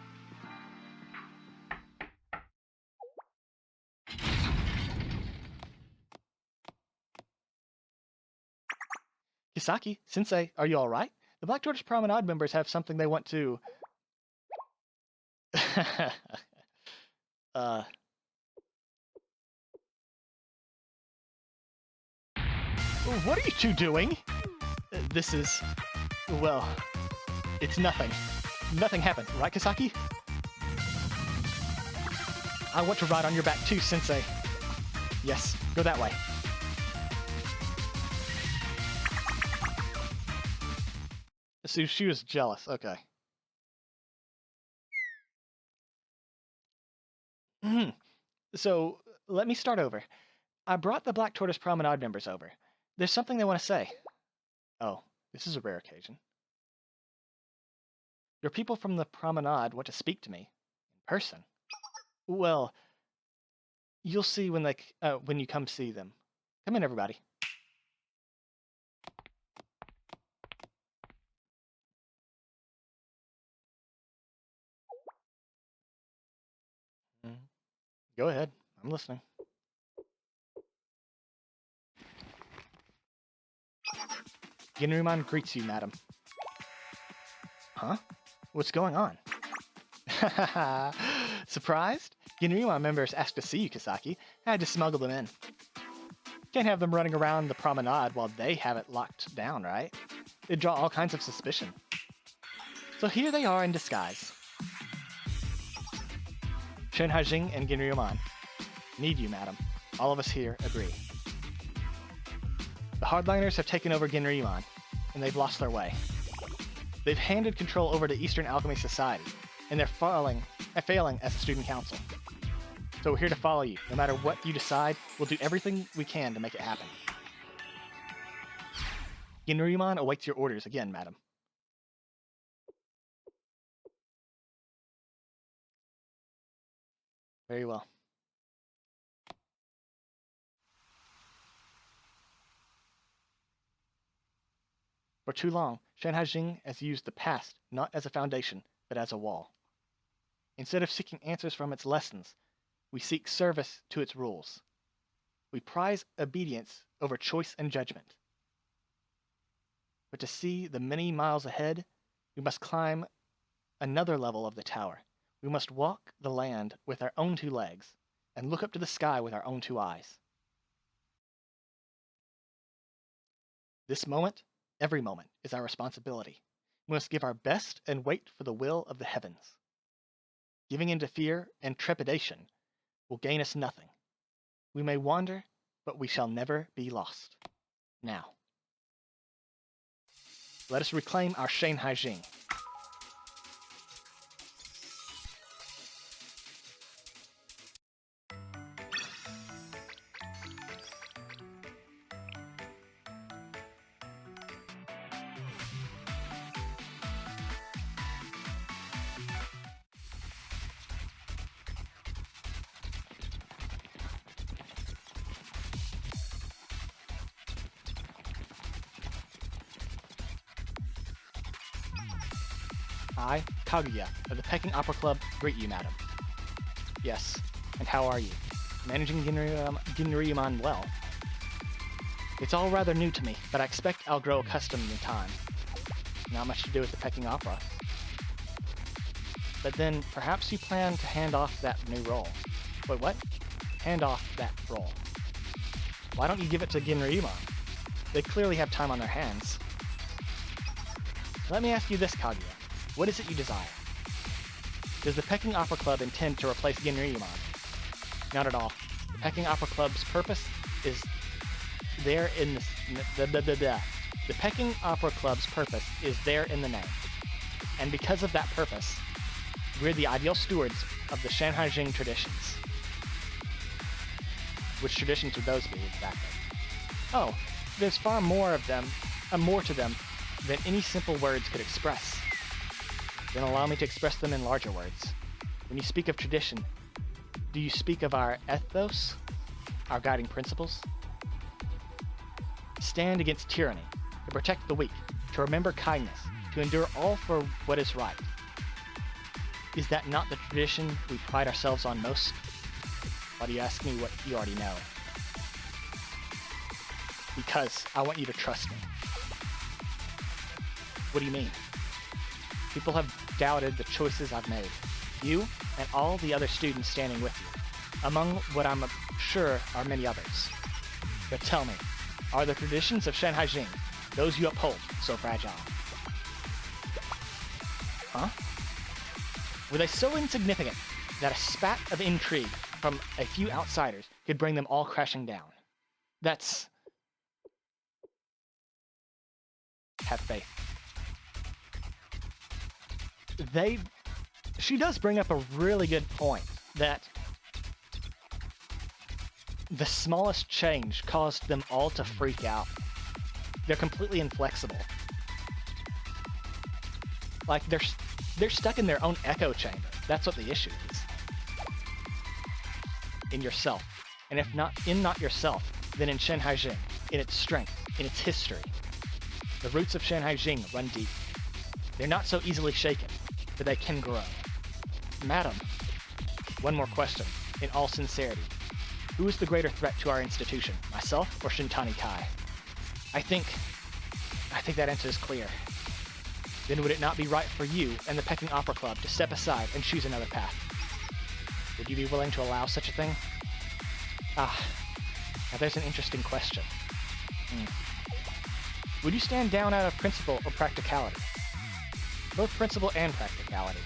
[SPEAKER 1] Kisaki, Sensei, are you alright? The Black Tortoise Promenade members have something they want to... What are you two doing? This is... well... it's nothing. Nothing happened, right, Kisaki? I want to ride on your back too, Sensei. Yes, go that way. So she was jealous, okay. So, let me start over. I brought the Black Tortoise Promenade members over. There's something they want to say. Oh, this is a rare occasion. Your people from the Promenade want to speak to me. In person. Well, you'll see when you come see them. Come in, everybody. Go ahead. I'm listening. Ginryman greets you, madam. Huh? What's going on? Surprised? Ginryman members asked to see you, Kisaki. I had to smuggle them in. Can't have them running around the promenade while they have it locked down, right? It'd draw all kinds of suspicion. So here they are in disguise. Shanhaijing and Ginryman. Need you, madam. All of us here agree. The hardliners have taken over Genryuman, and they've lost their way. They've handed control over to Eastern Alchemy Society, and they're failing as a student council. So we're here to follow you. No matter what you decide, we'll do everything we can to make it happen. Genryuman awaits your orders again, madam. Very well. For too long, Shanhaijing has used the past not as a foundation, but as a wall. Instead of seeking answers from its lessons, we seek service to its rules. We prize obedience over choice and judgment. But to see the many miles ahead, we must climb another level of the tower. We must walk the land with our own two legs and look up to the sky with our own two eyes. This moment, every moment, is our responsibility. We must give our best and wait for the will of the heavens. Giving in to fear and trepidation will gain us nothing. We may wander, but we shall never be lost. Now, let us reclaim our Shanhaijing. I, Kaguya, of the Peking Opera Club, greet you, madam. Yes, and how are you? Managing Genryuman well? It's all rather new to me, but I expect I'll grow accustomed in time. Not much to do with the Peking Opera. But then, perhaps you plan to hand off that new role. Wait, what? Hand off that role. Why don't you give it to Genryuman? They clearly have time on their hands. Let me ask you this, Kaguya. What is it you desire? Does the Peking Opera Club intend to replace Genryuman? Not at all. The Peking Opera Club's purpose is there in the Peking Opera Club's purpose is there in the name. And because of that purpose, we're the ideal stewards of the Shanhaijing traditions. Which traditions would those be, exactly? Oh, there's far more of them, more to them than any simple words could express. Then allow me to express them in larger words. When you speak of tradition, do you speak of our ethos, our guiding principles? To stand against tyranny, to protect the weak, to remember kindness, to endure all for what is right. Is that not the tradition we pride ourselves on most? Why do you ask me what you already know? Because I want you to trust me. What do you mean? People have doubted the choices I've made. You and all the other students standing with you, among what I'm sure are many others. But tell me, are the traditions of Shanhaijing, those you uphold, so fragile? Huh? Were they so insignificant that a spat of intrigue from a few outsiders could bring them all crashing down? That's... Have faith. She does bring up a really good point, that the smallest change caused them all to freak out. They're completely inflexible. Like, they're stuck in their own echo chamber. That's what the issue is. In yourself. And if not in not yourself, then in Shanhaijing, in its strength, in its history. The roots of Shanhaijing run deep. They're not so easily shaken, but they can grow. Madam, one more question, in all sincerity. Who is the greater threat to our institution, myself or Shintani Kai? I think that answer is clear. Then would it not be right for you and the Peking Opera Club to step aside and choose another path? Would you be willing to allow such a thing? Now there's an interesting question. Would you stand down out of principle or practicality? Both principle and practicality.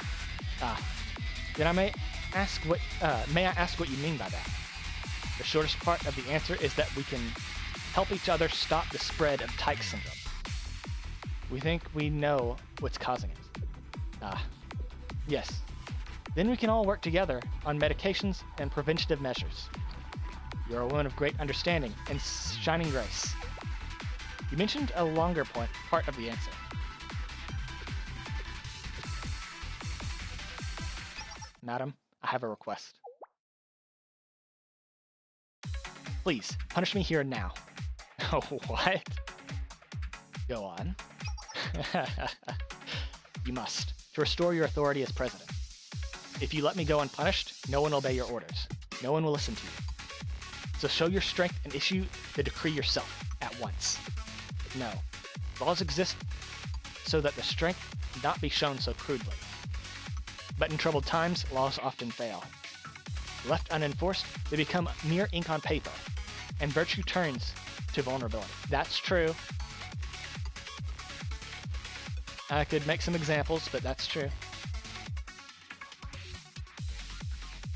[SPEAKER 1] Then I may I ask what you mean by that? The shortest part of the answer is that we can help each other stop the spread of Tyke syndrome. We think we know what's causing it. Yes. Then we can all work together on medications and preventative measures. You're a woman of great understanding and shining grace. You mentioned a longer part of the answer. Madam, I have a request. Please, punish me here and now. Oh, what? Go on. You must, to restore your authority as president. If you let me go unpunished, no one will obey your orders. No one will listen to you. So show your strength and issue the decree yourself, at once. No. Laws exist so that the strength not be shown so crudely. But in troubled times, laws often fail. Left unenforced, they become mere ink on paper, and virtue turns to vulnerability. That's true. I could make some examples, but that's true.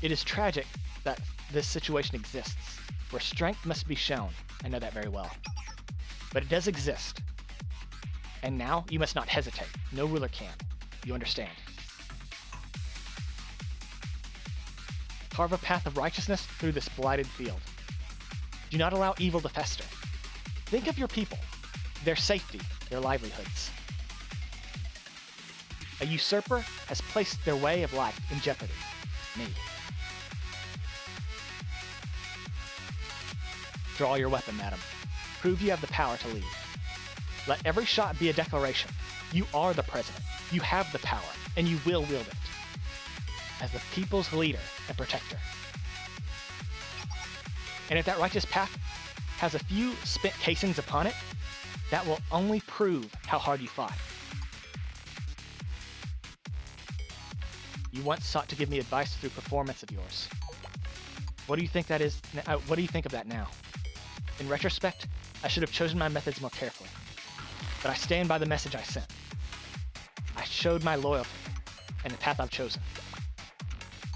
[SPEAKER 1] It is tragic that this situation exists, where strength must be shown. I know that very well. But it does exist. And now you must not hesitate. No ruler can. You understand. Carve a path of righteousness through this blighted field. Do not allow evil to fester. Think of your people, their safety, their livelihoods. A usurper has placed their way of life in jeopardy. Me. Draw your weapon, madam. Prove you have the power to lead. Let every shot be a declaration. You are the president. You have the power, and you will wield it. As the people's leader and protector. And if that righteous path has a few spent casings upon it, that will only prove how hard you fought. You once sought to give me advice through performance of yours. What do you think that is? What do you think of that now? In retrospect, I should have chosen my methods more carefully. But I stand by the message I sent. I showed my loyalty and the path I've chosen.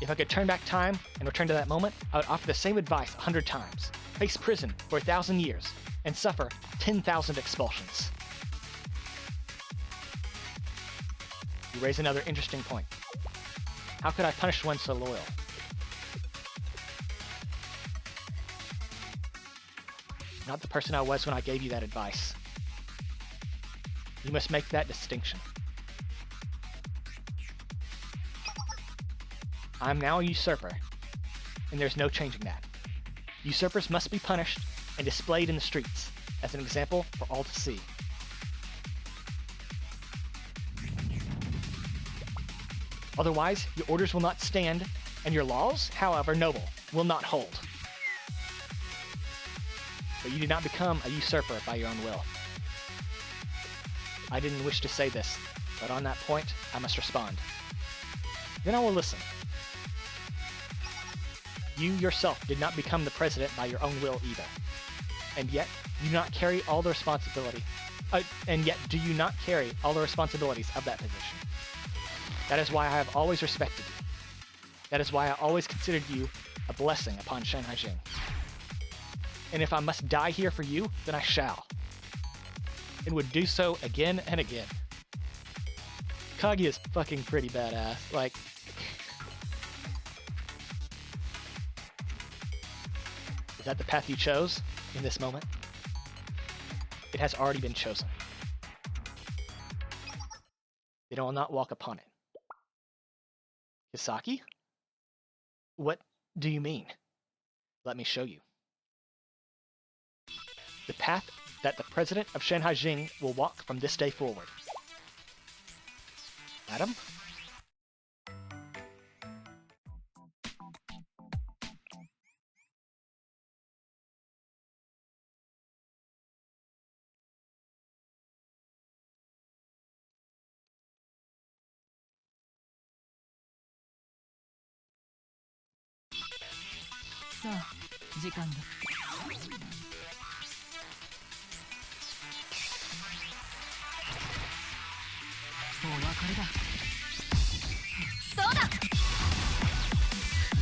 [SPEAKER 1] If I could turn back time and return to that moment, I would offer the same advice 100 times, face prison for 1,000 years, and suffer 10,000 expulsions. You raise another interesting point. How could I punish one so loyal? Not the person I was when I gave you that advice. You must make that distinction. I'm now a usurper, and there's no changing that. Usurpers must be punished and displayed in the streets as an example for all to see. Otherwise, your orders will not stand, and your laws, however noble, will not hold. But you did not become a usurper by your own will. I didn't wish to say this, but on that point, I must respond. Then I will listen. You yourself did not become the president by your own will either. And yet, you do not carry all the responsibility. Do you not carry all the responsibilities of that position? That is why I have always respected you. That is why I always considered you a blessing upon Shanhaijing. And if I must die here for you, then I shall. And would do so again and again. Kagi is fucking pretty badass. Like, is that the path you chose in this moment? It has already been chosen. Then I will not walk upon it. Kisaki? What do you mean? Let me show you. The path that the president of Shanhaijing will walk from this day forward. Madam?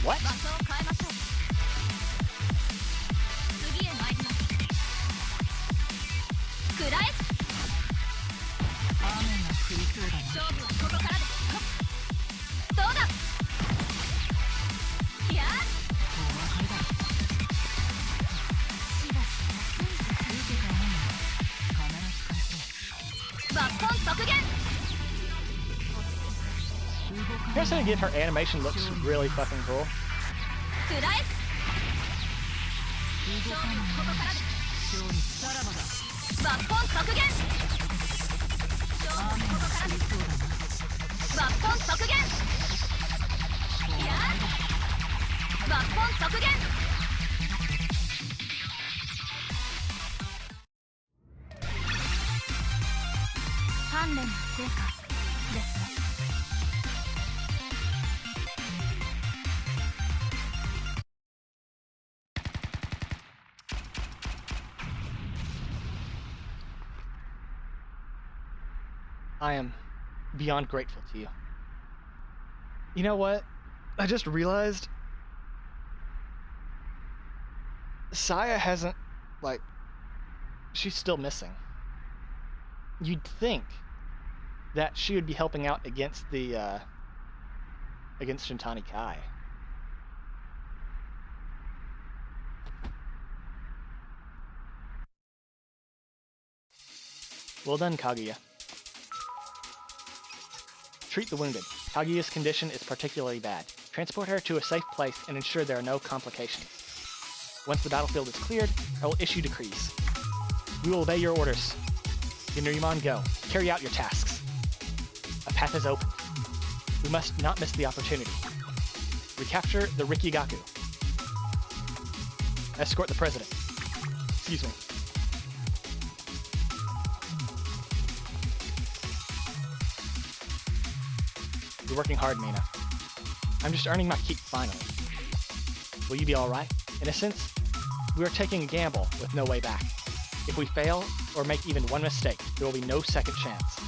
[SPEAKER 1] What? President Gift, her animation looks really fucking cool.
[SPEAKER 2] 食らえ 抜本削減抜本削減いや抜本削減鍛錬の成果ですね
[SPEAKER 1] I am beyond grateful to you. You know what? I just realized Saya hasn't, like, she's still missing. You'd think that she would be helping out against the, against Shintani Kai. Well done, Kaguya. Treat the wounded. Kaguya's condition is particularly bad. Transport her to a safe place and ensure there are no complications. Once the battlefield is cleared, I will issue decrees. We will obey your orders. Ginryumon, go. Carry out your tasks. A path is opened. We must not miss the opportunity. Recapture the Rikigaku. Escort the president. Excuse me. You're working hard, Mina. I'm just earning my keep finally. Will you be alright? In a sense, we are taking a gamble with no way back. If we fail, or make even one mistake, there will be no second chance.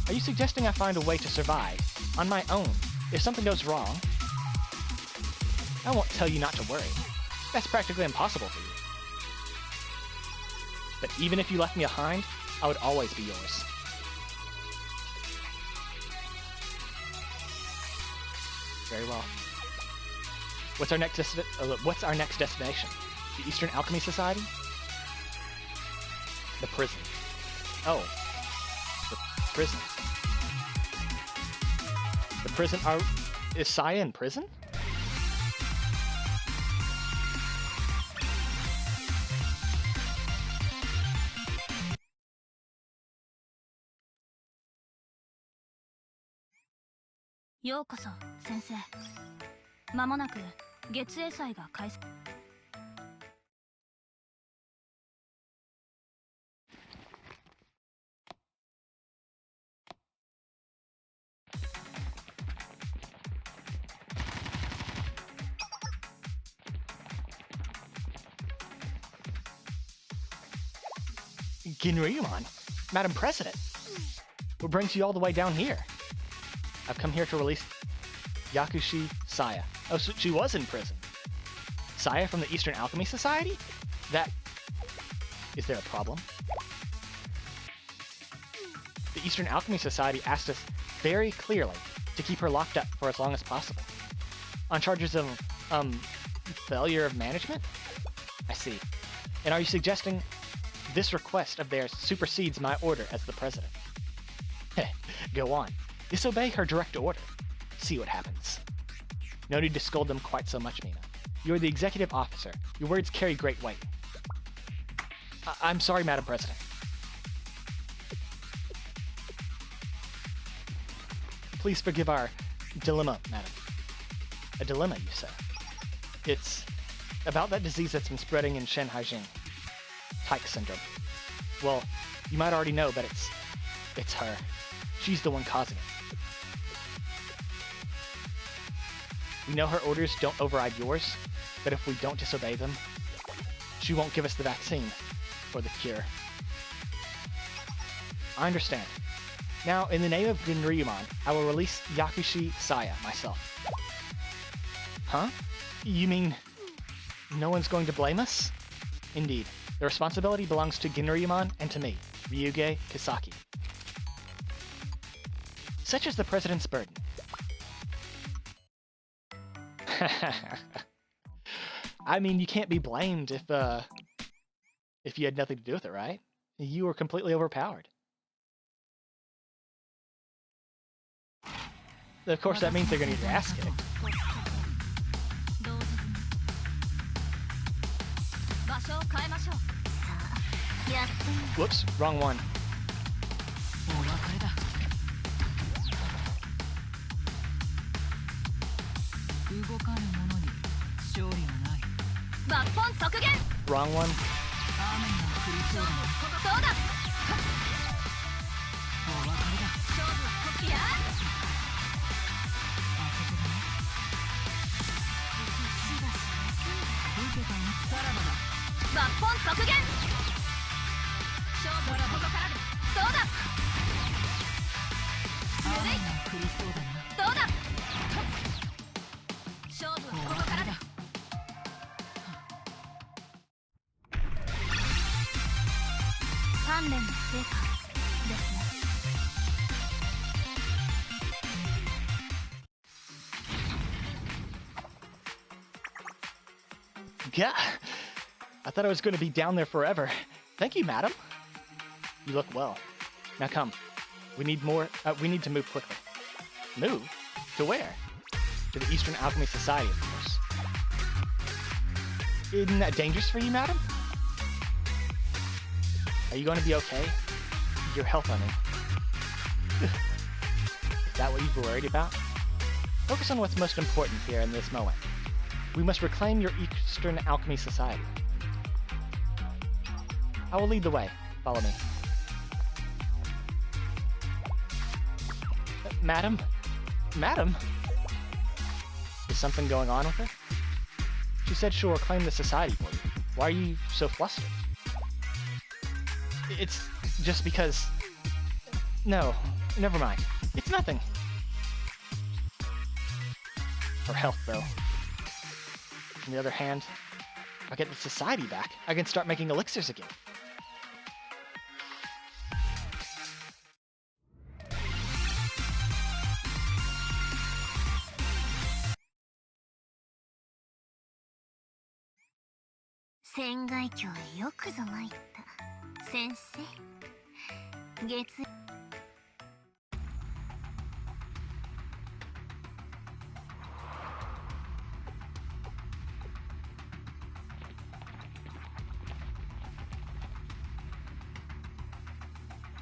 [SPEAKER 1] Are you suggesting I find a way to survive, on my own, if something goes wrong? I won't tell you not to worry. That's practically impossible for you. But even if you left me behind, I would always be yours. Very well. What's our next destination? The Eastern Alchemy Society? The prison. Oh. The prison. The prison is Saya in prison?
[SPEAKER 2] Yokoso, sensei. まもなく月英祭が開催。
[SPEAKER 1] Ginryumon, Madam President, what brings you all the way down here? I've come here to release Yakushi Saya. Oh, so she was in prison. Saya from the Eastern Alchemy Society? Is there a problem? The Eastern Alchemy Society asked us very clearly to keep her locked up for as long as possible. On charges of, failure of management? I see. And are you suggesting this request of theirs supersedes my order as the president? Go on. Disobey her direct order. See what happens. No need to scold them quite so much, Mina. You are the executive officer. Your words carry great weight. I'm sorry, Madam President. Please forgive our dilemma, madam. A dilemma, you say? It's about that disease that's been spreading in Shanhaijing. Tyke syndrome. Well, you might already know, but it's her. She's the one causing it. We know her orders don't override yours, but if we don't disobey them, she won't give us the vaccine or the cure. I understand. Now, in the name of Ginryumon, I will release Yakushi Saya myself. Huh? You mean no one's going to blame us? Indeed. The responsibility belongs to Ginryumon and to me, Ryuge Kisaki. Such is the president's burden. I mean, you can't be blamed if you had nothing to do with it, right? You were completely overpowered. Of course, that means they're gonna get your ass kicked.
[SPEAKER 3] 同時に場所を変えましょう。
[SPEAKER 4] さあやってみる。
[SPEAKER 1] Whoops, wrong one.
[SPEAKER 3] お別れだ。動かぬ者に勝利はない。抜本削減。
[SPEAKER 1] Wrong one.
[SPEAKER 3] 雨が降りそうだ。そうだ。お別れだ。勝負はこっちや。あそこだね。
[SPEAKER 4] しばし
[SPEAKER 3] 受けたね。さらばだ。抜本削減。勝負はここからです。そうだ。雨が降りそうだな。そうだ。勝負はここからです。鍛錬の成果ですね。
[SPEAKER 1] Yeah. I thought I was going to be down there forever. Thank you, madam. You look well. Now come. We need more. We need to move quickly. Move? To where? To the Eastern Alchemy Society, of course. Isn't that dangerous for you, madam? Are you going to be okay? Your health, I mean. Is that what you've been worried about? Focus on what's most important here in this moment. We must reclaim your Eastern Alchemy Society. I will lead the way. Follow me. Madam? Madam? Is something going on with her? She said she'll reclaim the society for you. Why are you so flustered? It's just because... No, never mind. It's nothing. Her health, though. On the other hand, if I get the society back, I can start making elixirs again.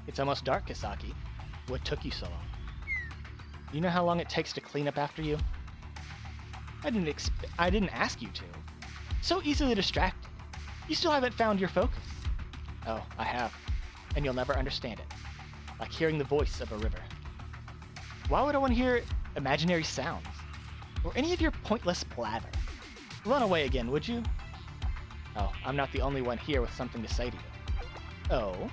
[SPEAKER 1] It's almost dark, Kisaki. What took you so long? You know how long it takes to clean up after you? I didn't ask you to. So easily distracted. You still haven't found your focus. Oh, I have. And you'll never understand it. Like hearing the voice of a river. Why would I want to hear imaginary sounds? Or any of your pointless blather? Run away again, would you? Oh, I'm not the only one here with something to say to you. Oh?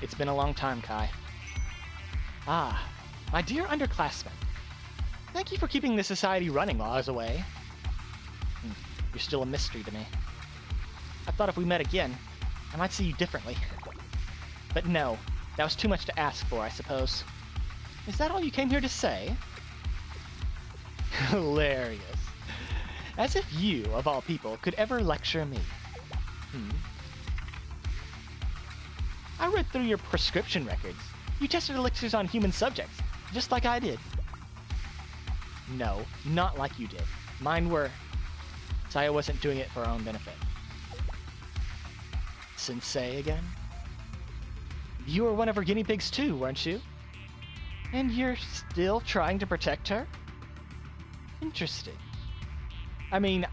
[SPEAKER 1] It's been a long time, Kai. Ah, my dear underclassmen. Thank you for keeping the society running while I was away. You're still a mystery to me. I thought if we met again, I might see you differently. But no, that was too much to ask for, I suppose. Is that all you came here to say? Hilarious. As if you, of all people, could ever lecture me. I read through your prescription records. You tested elixirs on human subjects, just like I did. No, not like you did. Mine were... Saya wasn't doing it for her own benefit. Sensei again? You were one of her guinea pigs too, weren't you? And you're still trying to protect her? Interesting. I mean,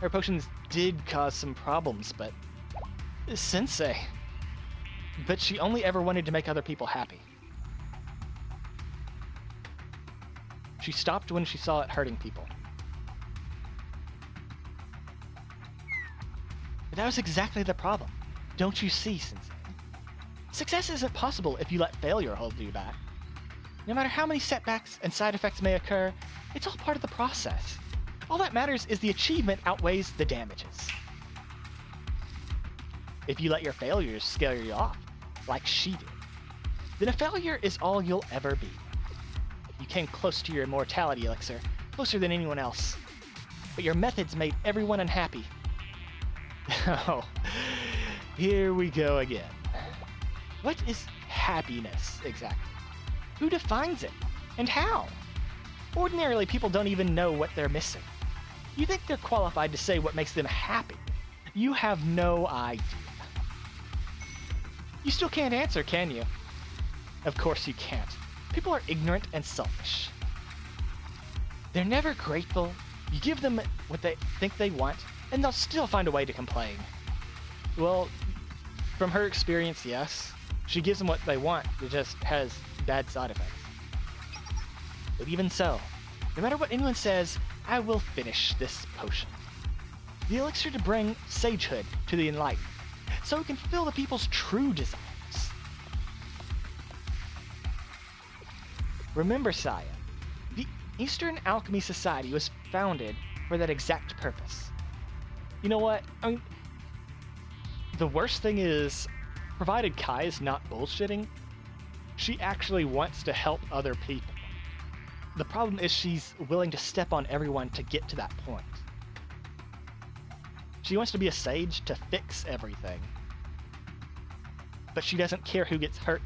[SPEAKER 1] her potions did cause some problems, but... Sensei... But she only ever wanted to make other people happy. She stopped when she saw it hurting people. But that was exactly the problem. Don't you see, Sensei? Success isn't possible if you let failure hold you back. No matter how many setbacks and side effects may occur, it's all part of the process. All that matters is the achievement outweighs the damages. If you let your failures scare you off, like she did, then a failure is all you'll ever be. You came close to your immortality elixir, closer than anyone else. But your methods made everyone unhappy. Oh, here we go again. What is happiness, exactly? Who defines it? And how? Ordinarily, people don't even know what they're missing. You think they're qualified to say what makes them happy? You have no idea. You still can't answer, can you? Of course you can't. People are ignorant and selfish. They're never grateful. You give them what they think they want, and they'll still find a way to complain. Well, from her experience, yes. She gives them what they want. It just has bad side effects. But even so, no matter what anyone says, I will finish this potion. The elixir to bring sagehood to the enlightened, so it can fulfill the people's true desires. Remember, Saya, the Eastern Alchemy Society was founded for that exact purpose. You know what? I mean, the worst thing is, provided Kai is not bullshitting, she actually wants to help other people. The problem is she's willing to step on everyone to get to that point. She wants to be a sage to fix everything. But she doesn't care who gets hurt.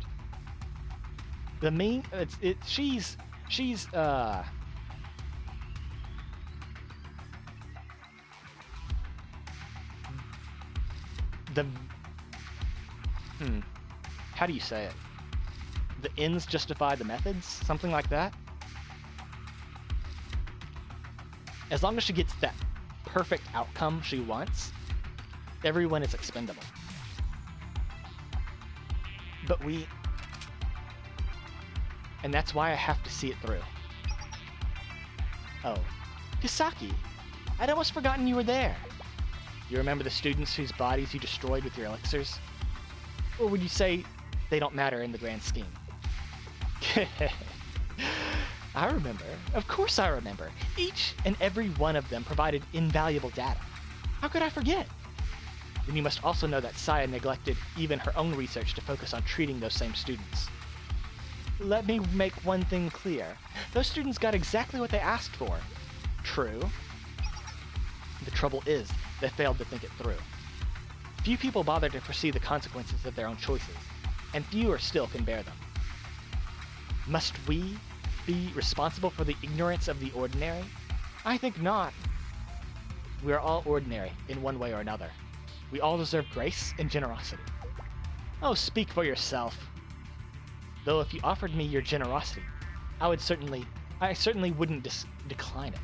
[SPEAKER 1] How do you say it? The ends justify the methods? Something like that? As long as she gets that perfect outcome she wants, everyone is expendable. But and that's why I have to see it through. Oh, Kisaki, I'd almost forgotten you were there. You remember the students whose bodies you destroyed with your elixirs? Or would you say they don't matter in the grand scheme? I remember. Of course I remember. Each and every one of them provided invaluable data. How could I forget? Then you must also know that Saya neglected even her own research to focus on treating those same students. Let me make one thing clear. Those students got exactly what they asked for. True. The trouble is, they failed to think it through. Few people bother to foresee the consequences of their own choices, and fewer still can bear them. Must we be responsible for the ignorance of the ordinary? I think not. We are all ordinary in one way or another. We all deserve grace and generosity. Oh, speak for yourself. Though if you offered me your generosity, I certainly wouldn't decline it.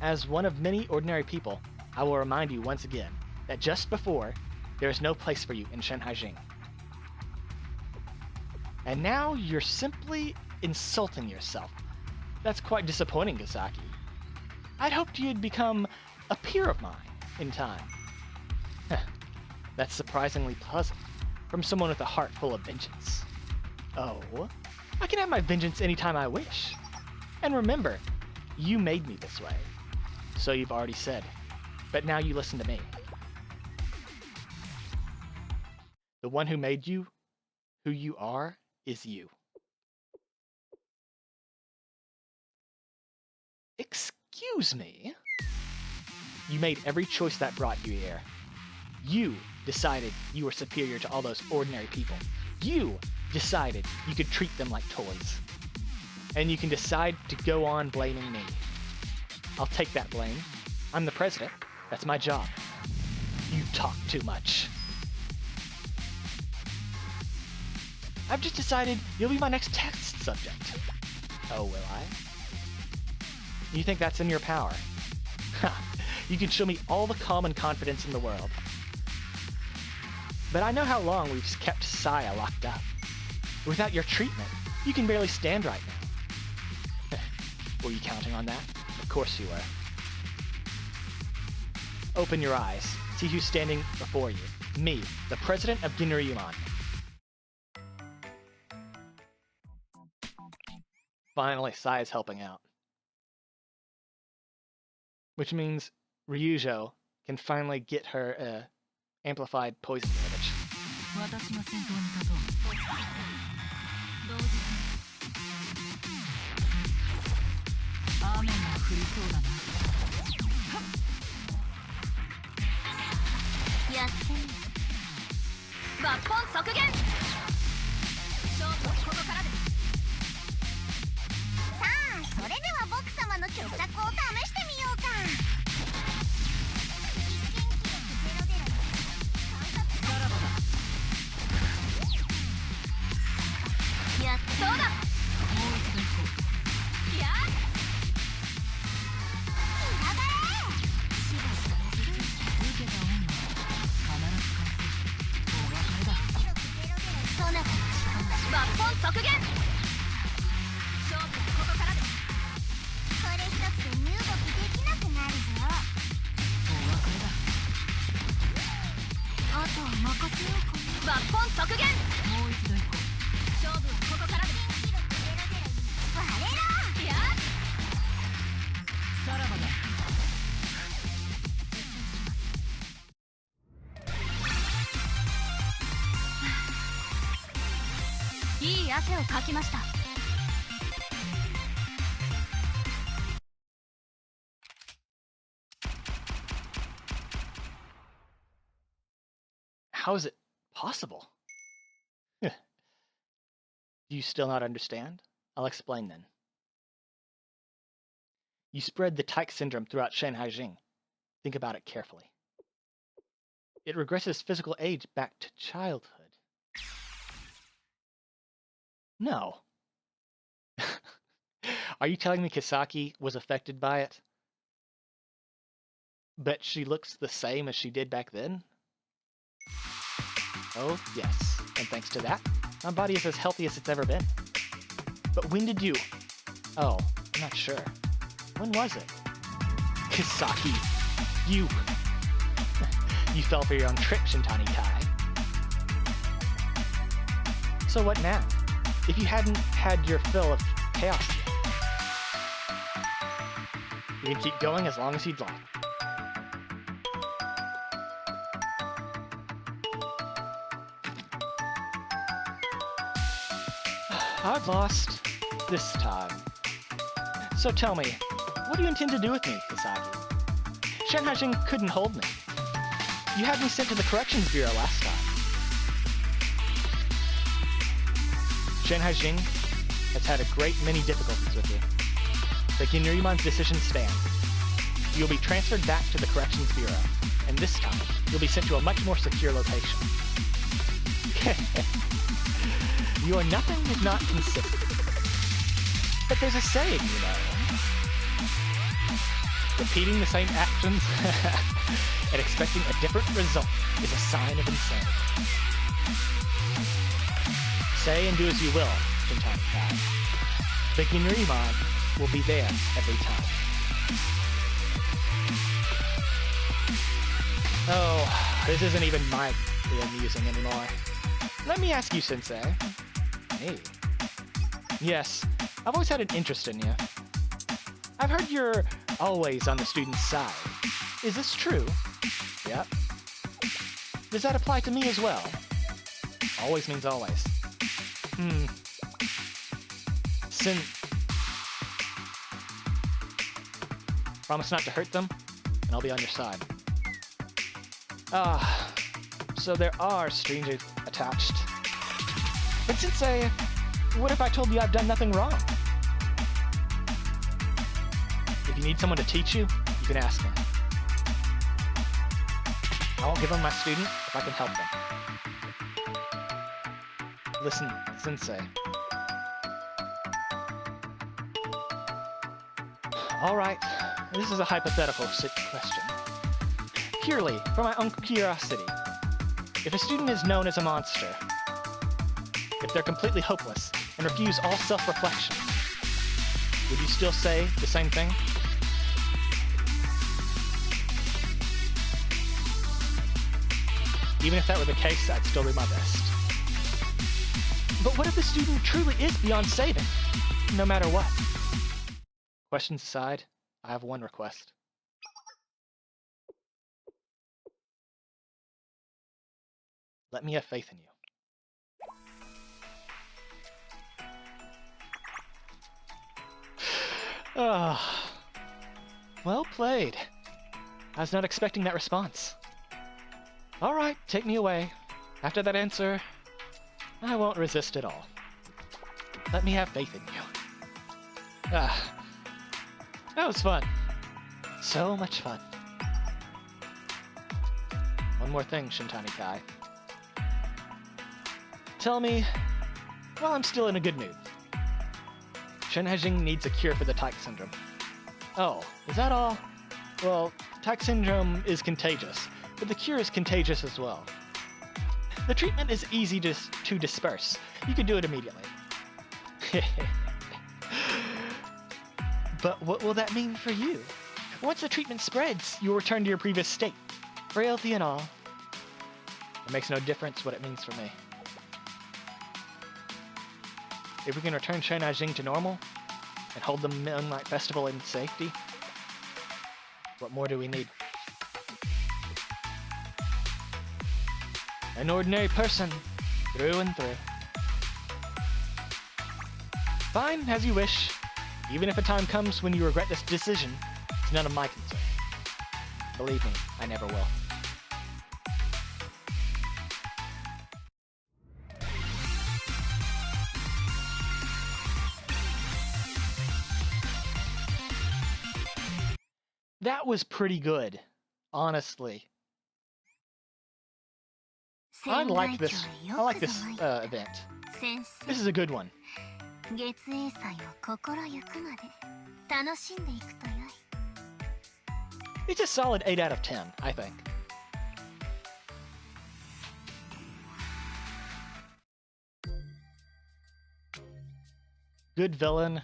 [SPEAKER 1] As one of many ordinary people, I will remind you once again that just before, there is no place for you in Shanhaijing. And now you're simply insulting yourself. That's quite disappointing, Kisaki. I'd hoped you'd become a peer of mine in time. That's surprisingly pleasant from someone with a heart full of vengeance. Oh, I can have my vengeance anytime I wish. And remember, you made me this way. So you've already said. But now you listen to me. The one who made you, who you are, is you. Excuse me? You made every choice that brought you here. You decided you were superior to all those ordinary people. You decided you could treat them like toys. And you can decide to go on blaming me. I'll take that blame. I'm the president. That's my job. You talk too much. I've just decided you'll be my next test subject. Oh, will I? You think that's in your power? You can show me all the calm and confidence in the world. But I know how long we've kept Saya locked up. Without your treatment, you can barely stand right now. Were you counting on that? Of course you were. Open your eyes. See who's standing before you. Me, the president of Ginryuman. Finally, Saya's helping out. Which means Ryujo can finally get her amplified poison damage.
[SPEAKER 3] 私が先頭に立とう。同時に雨が降りそうだな。
[SPEAKER 4] やってみる。抜本削減。勝負はここからです。さあ、それでは僕様の傑作を試してみようか。実験記録00に観察さらばだ。やっそうだ。もう一度行こう。やっやばれ。しばしば受けた恩は必ず返す。お別れだ。そなたの力抜本削減。勝負はここからです。これ一つで身動きできなくなるぞ。お別れだ。あとは任せようかな。抜本削減。もう一度行こう。勝負はここからです。記録00に我ら。やっさらばだ。いい汗をかきました。
[SPEAKER 1] How is it possible? Do you still not understand? I'll explain then. You spread the Tyke syndrome throughout Shanhaijing. Think about it carefully. It regresses physical age back to childhood. No. Are you telling me Kisaki was affected by it? But she looks the same as she did back then? Oh, yes. And thanks to that, my body is as healthy as it's ever been. But when did you... Oh, I'm not sure. When was it? Kisaki, you... You fell for your own trick, Shintani Kai. So what now? If you hadn't had your fill of chaos yet, you can keep going as long as you'd like. I've lost this time. So tell me, what do you intend to do with me, Kisaki? Shanhaijing couldn't hold me. You had me sent to the Corrections Bureau last time. Shanhaijing has had a great many difficulties with you. But Ginryumon's decision stands. You'll be transferred back to the Corrections Bureau, and this time, you'll be sent to a much more secure location. You are nothing if not consistent. But there's a saying, you know. Repeating the same actions and expecting a different result is a sign of insanity. Say and do as you will, Shintani Kai. The Ginrymon will be there every time. Oh, this isn't even mildly amusing anymore. Let me ask you, Sensei. Hey. Yes, I've always had an interest in you. I've heard you're always on the student's side. Is this true? Yep. Does that apply to me as well? Always means always. Promise not to hurt them, and I'll be on your side. So there are strangers attached. But Sensei, what if I told you I've done nothing wrong? If you need someone to teach you, you can ask me. I won't give them my student if I can help them. Listen, Sensei. Alright, this is a hypothetical question. Purely for my own curiosity. If a student is known as a monster, if they're completely hopeless and refuse all self-reflection, would you still say the same thing? Even if that were the case, I'd still do my best. But what if the student truly is beyond saving, no matter what? Questions aside, I have one request. Let me have faith in you. Well played. I was not expecting that response. Alright, take me away. After that answer, I won't resist at all. Let me have faith in you. Ah, that was fun. So much fun. One more thing, Shintani Kai. Tell me, while I'm still in a good mood, Shanhaijing needs a cure for the Tyke syndrome. Oh, is that all? Well, Tyke syndrome is contagious, but the cure is contagious as well. The treatment is easy to disperse. You can do it immediately. But what will that mean for you? Once the treatment spreads, you'll return to your previous state. Frailty and all. It makes no difference what it means for me. If we can return Shanhaijing to normal, and hold the Moonlight Festival in safety, what more do we need? An ordinary person, through and through. Fine, as you wish. Even if a time comes when you regret this decision, it's none of my concern. Believe me, I never will. That was pretty good, honestly. I like this event. This is a good one.
[SPEAKER 4] 月影祭を心ゆくまで楽しんでいくとよい。
[SPEAKER 1] It's a solid 8 out of 10, I think. Good villain.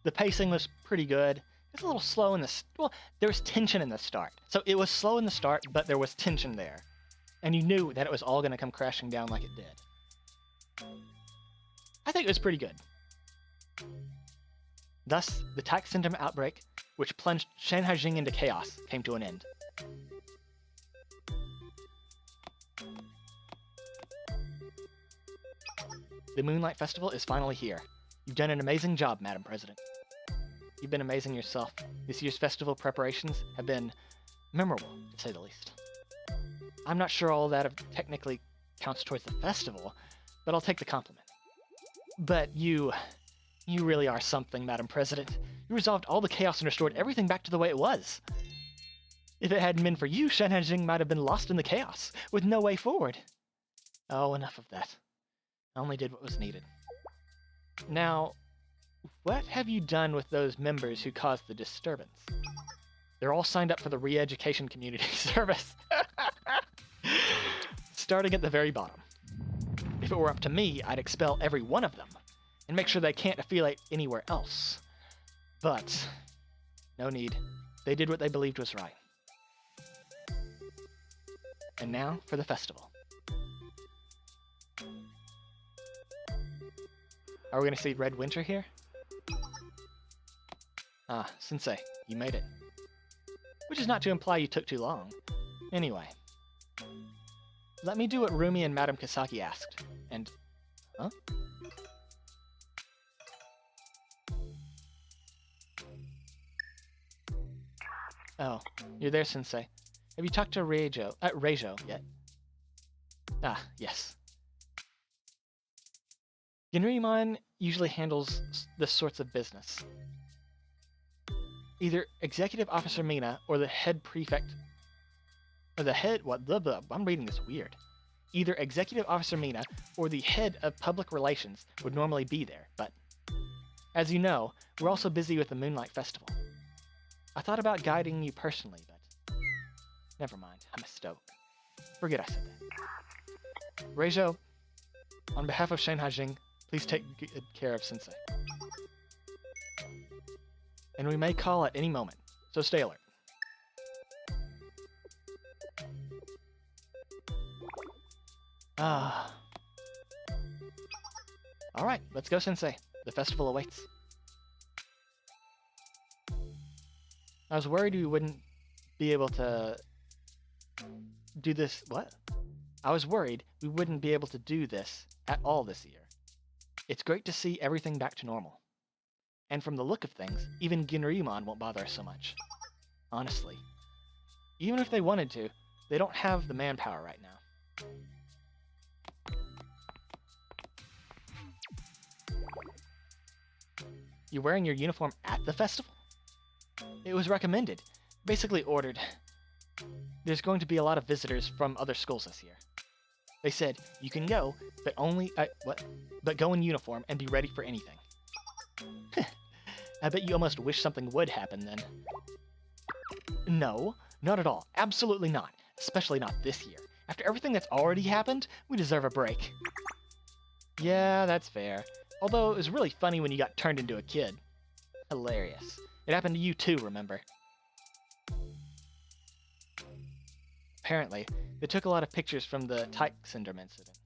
[SPEAKER 1] The pacing was pretty good. It's a little slow in the... Well, there was tension in the start. So it was slow in the start, but there was tension there. And you knew that it was all going to come crashing down like it did. I think it was pretty good. Thus, the Tyke syndrome outbreak, which plunged Shanhaijing into chaos, came to an end. The Moonlight Festival is finally here. You've done an amazing job, Madam President. You've been amazing yourself. This year's festival preparations have been memorable, to say the least. I'm not sure all that technically counts towards the festival, but I'll take the compliment. But you really are something, Madam President. You resolved all the chaos and restored everything back to the way it was. If it hadn't been for you, Shanhaijing might have been lost in the chaos, with no way forward. Oh, enough of that. I only did what was needed. Now, what have you done with those members who caused the disturbance? They're all signed up for the re-education community service. Starting at the very bottom. If it were up to me, I'd expel every one of them, and make sure they can't affiliate anywhere else. But, no need. They did what they believed was right. And now, for the festival. Are we going to see Red Winter here? Ah, Sensei, you made it. Which is not to imply you took too long. Anyway. Let me do what Rumi and Madame Kasaki asked. And... Huh? Oh, you're there, Sensei. Have you talked to Reijo yet? Ah, yes. Genryumon usually handles this sorts of business. Either Executive Officer Mina or the head prefect... Or the head... What? Blah, blah, I'm reading this weird. Either Executive Officer Mina or the head of public relations would normally be there, but... As you know, we're also busy with the Moonlight Festival. I thought about guiding you personally, but... Never mind, I misspoke. Forget I said that. Reijo, on behalf of Shanhaijing, please take good care of Sensei. And we may call at any moment, so stay alert. Ah. Alright, let's go, Sensei. The festival awaits. I was worried we wouldn't be able to do this. What? I was worried we wouldn't be able to do this at all this year. It's great to see everything back to normal. And from the look of things, even Genryumon won't bother us so much. Honestly. Even if they wanted to, they don't have the manpower right now. You're wearing your uniform at the festival? It was recommended. Basically ordered. There's going to be a lot of visitors from other schools this year. They said, you can go, but but go in uniform and be ready for anything. I bet you almost wish something would happen then. No, not at all. Absolutely not. Especially not this year. After everything that's already happened, we deserve a break. Yeah, that's fair. Although it was really funny when you got turned into a kid. Hilarious. It happened to you too, remember? Apparently, they took a lot of pictures from the Tyke Syndrome incident.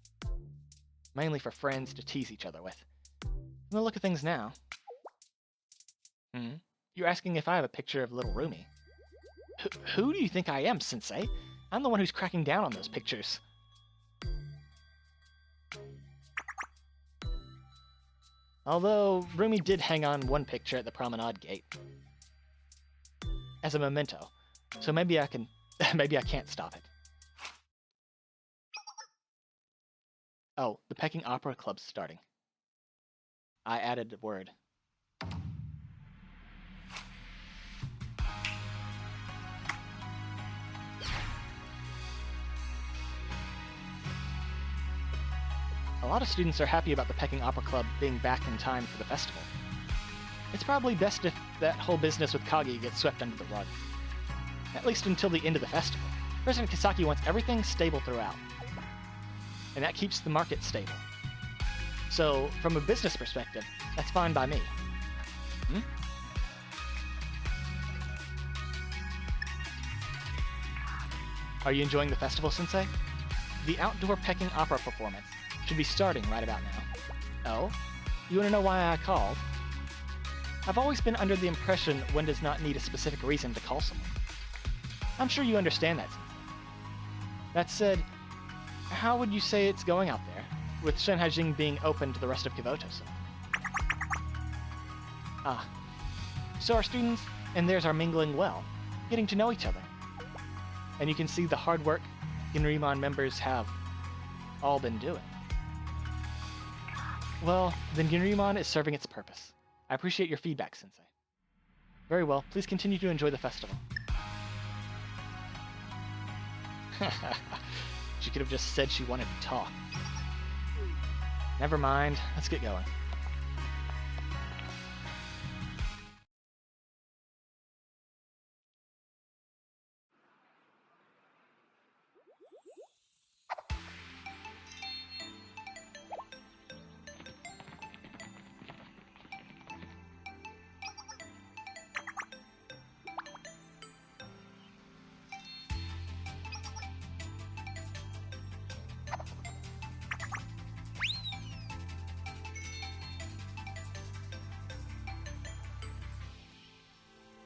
[SPEAKER 1] Mainly for friends to tease each other with. Well, look at things now. You're asking if I have a picture of little Rumi. Who do you think I am, Sensei? I'm the one who's cracking down on those pictures. Although, Rumi did hang on one picture at the promenade gate. As a memento. So maybe I can't stop it. Oh, the Peking Opera Club's starting. I added a word. A lot of students are happy about the Peking Opera Club being back in time for the festival. It's probably best if that whole business with Kagi gets swept under the rug. At least until the end of the festival. President Kisaki wants everything stable throughout. And that keeps the market stable. So, from a business perspective, that's fine by me. Are you enjoying the festival, Sensei? The outdoor Peking Opera performance should be starting right about now. Oh? You want to know why I called? I've always been under the impression one does not need a specific reason to call someone. I'm sure you understand that, Sensei. That said, how would you say it's going out there, with Shanhaijing being open to the rest of Kyoto? So our students and theirs are mingling well, getting to know each other. And you can see the hard work Ginrimon members have all been doing. Well, then Ginrimon is serving its purpose. I appreciate your feedback, Sensei. Very well, please continue to enjoy the festival. She could have just said she wanted to talk. Never mind, let's get going.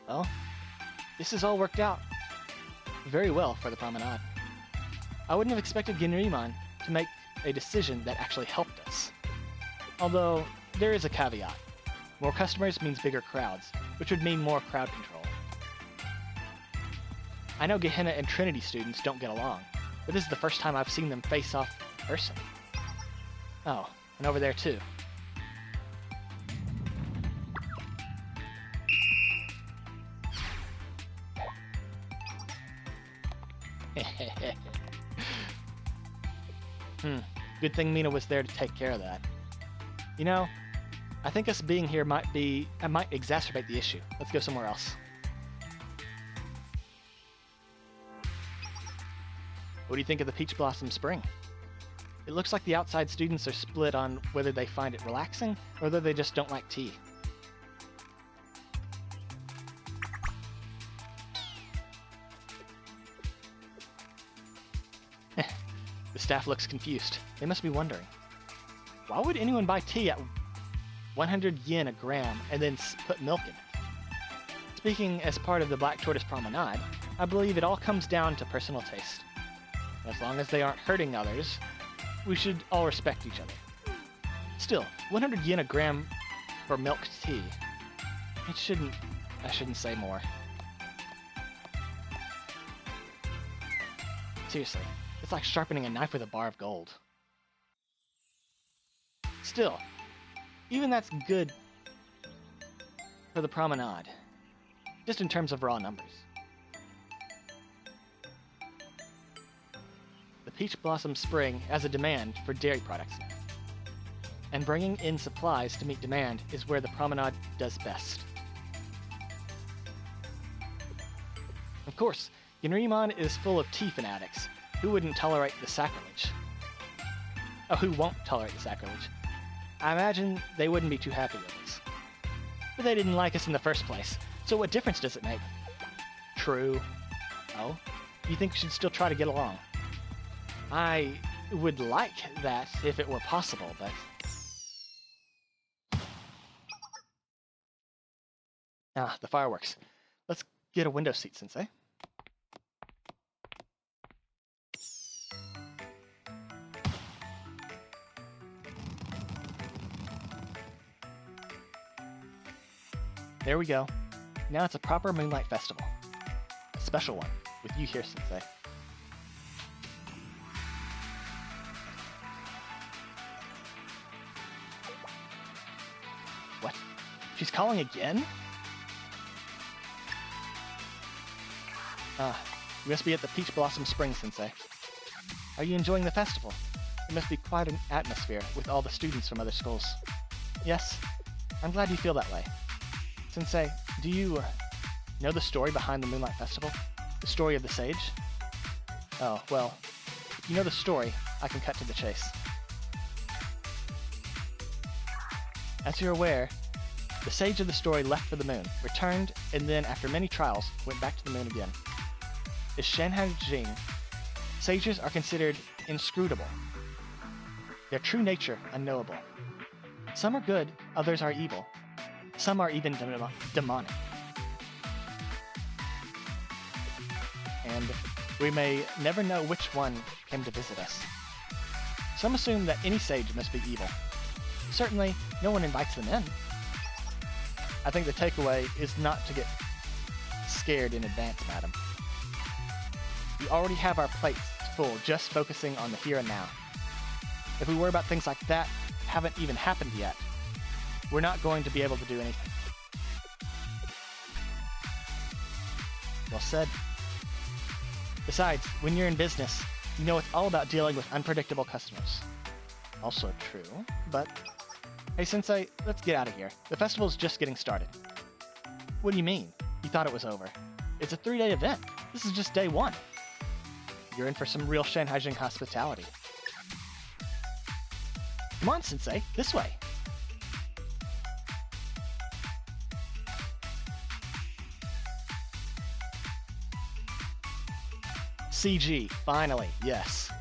[SPEAKER 1] Well, this has all worked out very well for the promenade. I wouldn't have expected Ginrimon to make a decision that actually helped us. Although, there is a caveat. More customers means bigger crowds, which would mean more crowd control. I know Gehenna and Trinity students don't get along, but this is the first time I've seen them face off in person. Oh, and over there too. Good thing Mina was there to take care of that. You know, I think us being here might exacerbate the issue. Let's go somewhere else. What do you think of the Peach Blossom Spring? It looks like the outside students are split on whether they find it relaxing or whether they just don't like tea. The staff looks confused. They must be wondering, why would anyone buy tea at 100 yen a gram and then put milk in it? Speaking as part of the Black Tortoise Promenade, I believe it all comes down to personal taste. As long as they aren't hurting others, we should all respect each other. Still, 100 yen a gram for milk tea. I shouldn't say more. Seriously, it's like sharpening a knife with a bar of gold. Still, even that's good for the promenade, just in terms of raw numbers. The Peach Blossom Spring has a demand for dairy products now, and bringing in supplies to meet demand is where the promenade does best. Of course, Genrimon is full of tea fanatics who wouldn't tolerate the sacrilege. Oh, who won't tolerate the sacrilege. I imagine they wouldn't be too happy with us. But they didn't like us in the first place, so what difference does it make? True. Oh, you think we should still try to get along? I would like that if it were possible, but... Ah, the fireworks. Let's get a window seat, Sensei. There we go. Now it's a proper Moonlight Festival. A special one, with you here, Sensei. What? She's calling again? You must be at the Peach Blossom Spring, Sensei. Are you enjoying the festival? It must be quite an atmosphere with all the students from other schools. Yes, I'm glad you feel that way. Sensei, do you know the story behind the Moonlight Festival? The story of the sage? Oh, well, if you know the story, I can cut to the chase. As you're aware, the sage of the story left for the moon, returned, and then, after many trials, went back to the moon again. In Shanhaijing, sages are considered inscrutable. Their true nature unknowable. Some are good, others are evil. Some are even demonic. And we may never know which one came to visit us. Some assume that any sage must be evil. Certainly, no one invites them in. I think the takeaway is not to get scared in advance, madam. We already have our plates full just focusing on the here and now. If we worry about things like that haven't even happened yet, we're not going to be able to do anything. Well said. Besides, when you're in business, you know it's all about dealing with unpredictable customers. Also true, but... Hey, Sensei, let's get out of here. The festival's just getting started. What do you mean? You thought it was over. It's a 3-day event. This is just day 1. You're in for some real Shanhaijing hospitality. Come on, Sensei, this way. CG, finally, yes.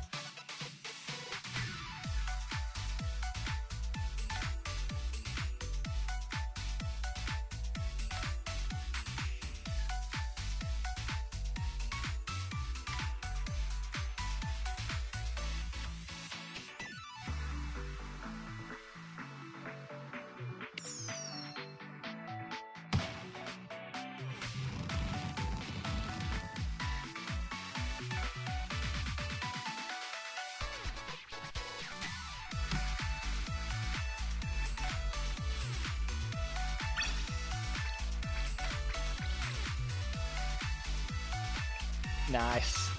[SPEAKER 1] Nice.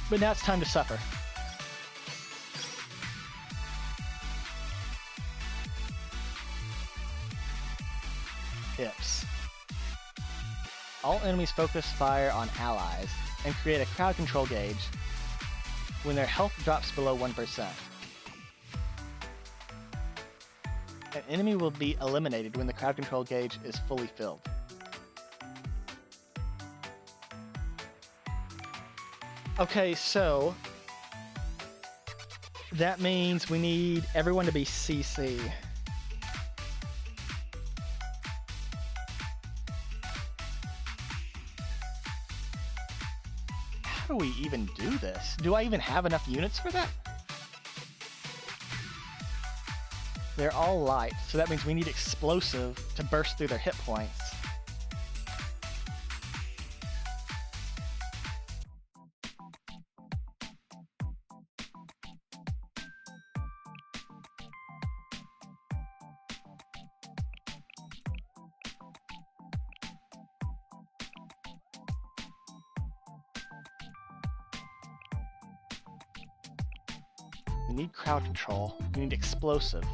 [SPEAKER 1] But now it's time to suffer. Hips. All enemies focus fire on allies and create a crowd control gauge when their health drops below 1%. An enemy will be eliminated when the crowd control gauge is fully filled. Okay, so that means we need everyone to be CC. How do we even do this? Do I even have enough units for that? They're all light, so that means we need explosive to burst through their hit points. need crowd control. We need explosive.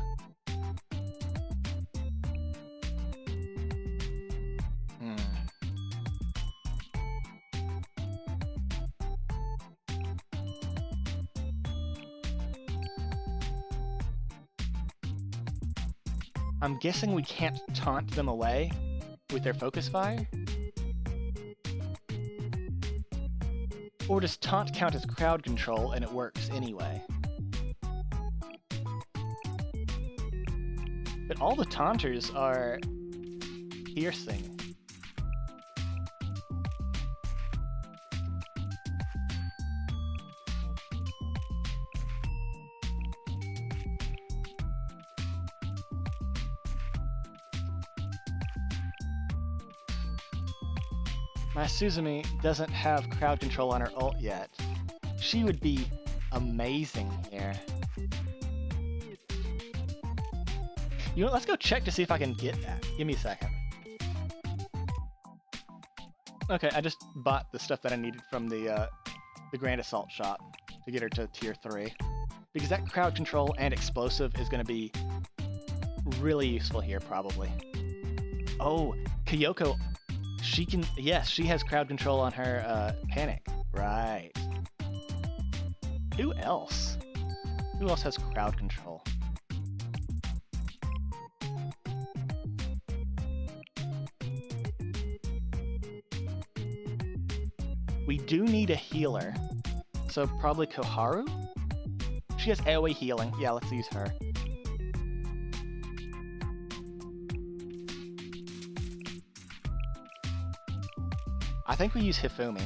[SPEAKER 1] I'm guessing we can't taunt them away with their focus fire? Or does taunt count as crowd control and it works anyway? But all the taunters are piercing. My Suzumi doesn't have crowd control on her ult yet. She would be amazing here. You know what, let's go check to see if I can get that. Give me a second. Okay, I just bought the stuff that I needed from the Grand Assault shop to get her to tier 3. Because that crowd control and explosive is going to be really useful here, probably. Oh, Kyoko, she can, yes, she has crowd control on her Panic. Right. Who else? Who else has crowd control? We do need a healer, so probably Koharu? She has AoE healing. Yeah, let's use her. I think we use Hifumi.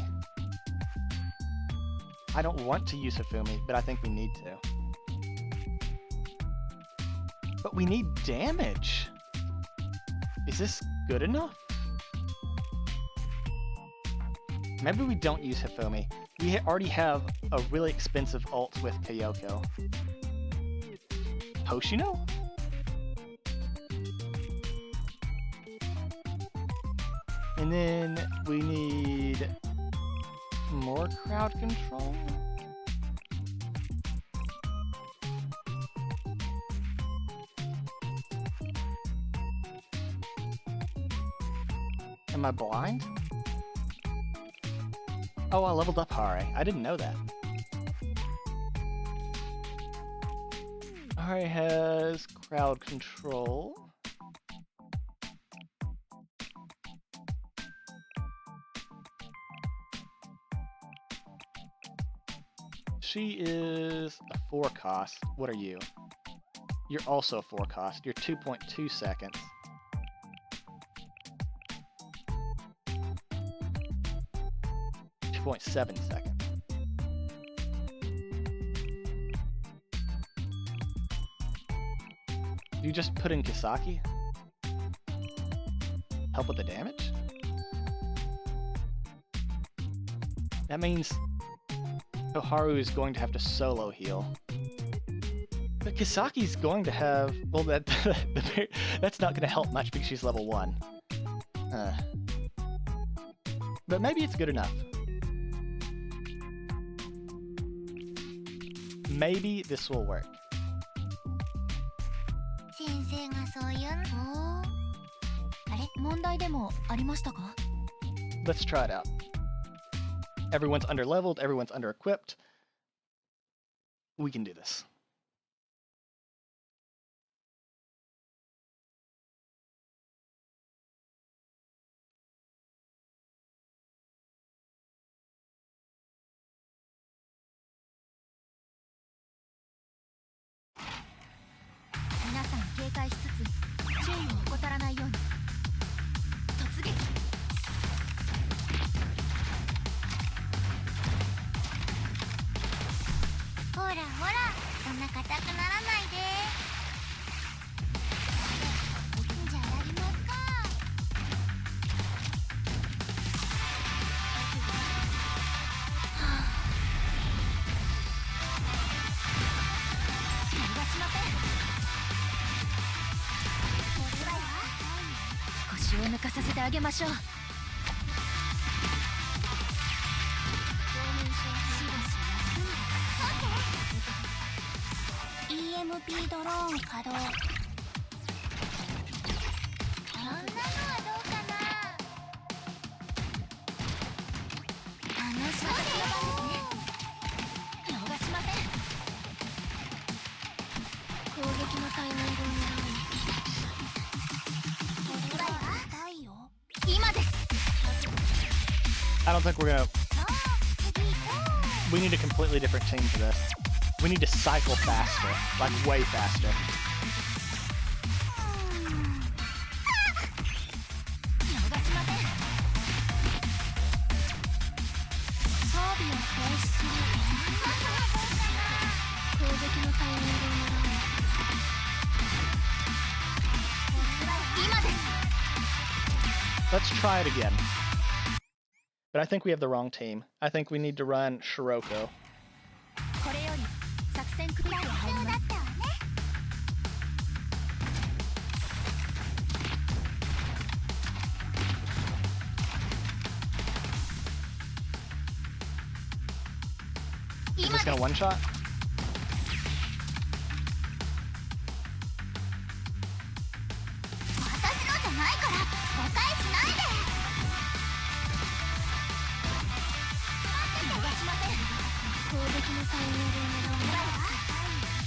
[SPEAKER 1] I don't want to use Hifumi, but I think we need to. But we need damage! Is this good enough? Maybe we don't use Hifumi. We already have a really expensive ult with Kyoko. Hoshino? And then we need more crowd control? Am I blind? Oh, I leveled up Hare. I didn't know that. Hare has crowd control. She is a 4 cost. What are you? You're also a 4 cost. You're 2.2 seconds. .7 seconds. You just put in Kisaki? Help with the damage? That means Koharu is going to have to solo heal. But Kisaki's going to have... Well, that's not going to help much because she's level 1. But maybe it's good enough. Maybe this will work. Let's try it out. Everyone's under-leveled, everyone's under-equipped. We can do this.
[SPEAKER 4] コピードローン稼働。こんなのはどうかな。楽しみですね。逃しません。攻撃のタイミングを狙う。これは痛いよ。今です。
[SPEAKER 1] I don't think we're gonna. We need a completely different team for this. We need to cycle faster, like way faster.
[SPEAKER 4] 逃しません。装備を停止する。攻撃のタイミングを狙う。今です。
[SPEAKER 1] Let's try it again. But I think we have the wrong team. I think we need to run Shiroko.
[SPEAKER 3] これより作戦クリアに入ります。
[SPEAKER 1] Is this gonna one shot?
[SPEAKER 4] 私のじゃないから誤解しないで。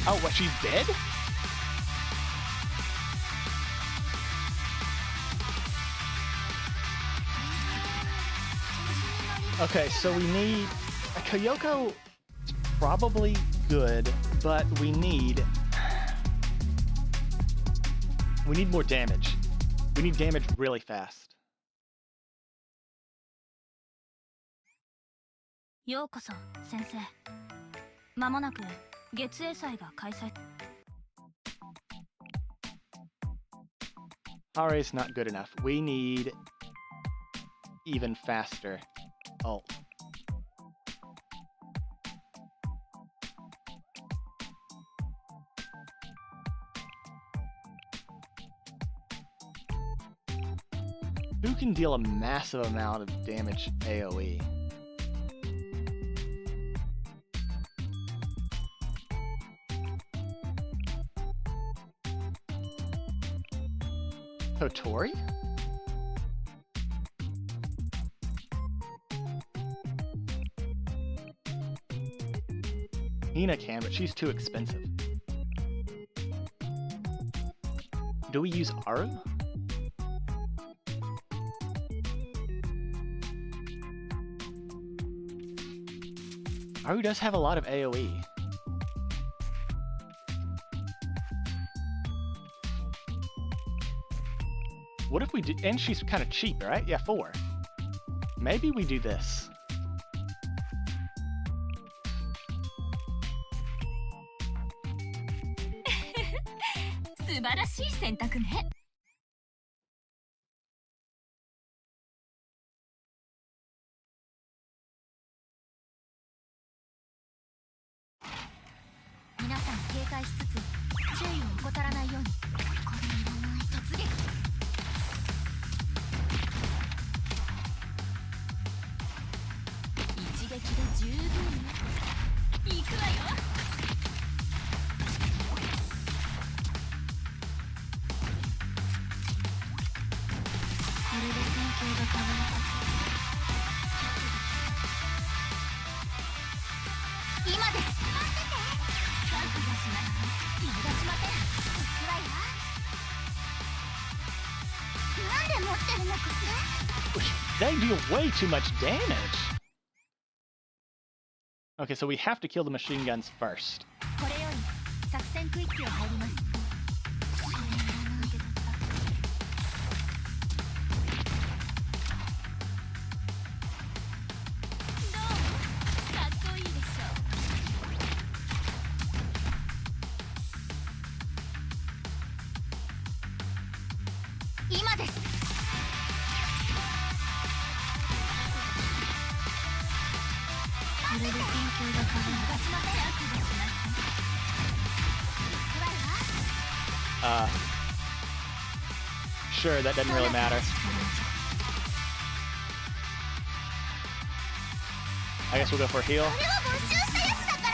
[SPEAKER 1] Oh, what? She's dead? Okay, so we need Kyoko. Is probably good, but we need more damage. We need damage really fast.
[SPEAKER 2] ようこそ先生。まもなく月英祭が開催。
[SPEAKER 1] Ari's not good enough. We need even faster ult. Who can deal a massive amount of damage AoE? Totori? Hina can, but she's too expensive. Do we use Aru? Aru does have a lot of AoE. What if we do, and she's kind of cheap, right? Yeah, 4. Maybe we do this.
[SPEAKER 3] 素晴らしい選択ね。皆さん警戒しつつ注意を怠らないように。これいらない。突撃。一撃で十分。行くわよ。
[SPEAKER 2] これで戦況が変わるは
[SPEAKER 4] 今です。待ってて。覚悟します。逃がしません。行くわよ。なんで持ってるのかね。
[SPEAKER 1] They deal way too much damage. Okay, so we have to kill the machine guns first.
[SPEAKER 3] これより作戦区域を入ります。
[SPEAKER 4] 今です。
[SPEAKER 2] これで戦況が変わる。
[SPEAKER 1] Sure, that doesn't really matter. I guess we'll go for a heal.
[SPEAKER 4] これは没収したやつだか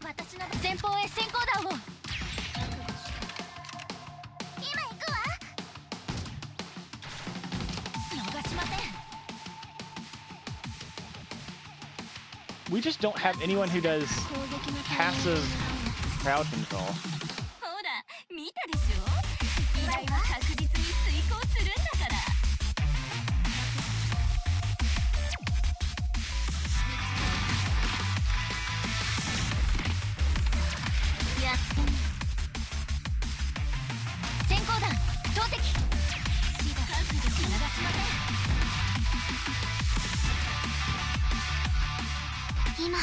[SPEAKER 4] ら。私の
[SPEAKER 1] We just don't have anyone who does passive crowd control.
[SPEAKER 3] ほら見たでしょ。依頼は確実に遂行するんだから。やってみ。先行弾投擲。覚悟し流しません。今。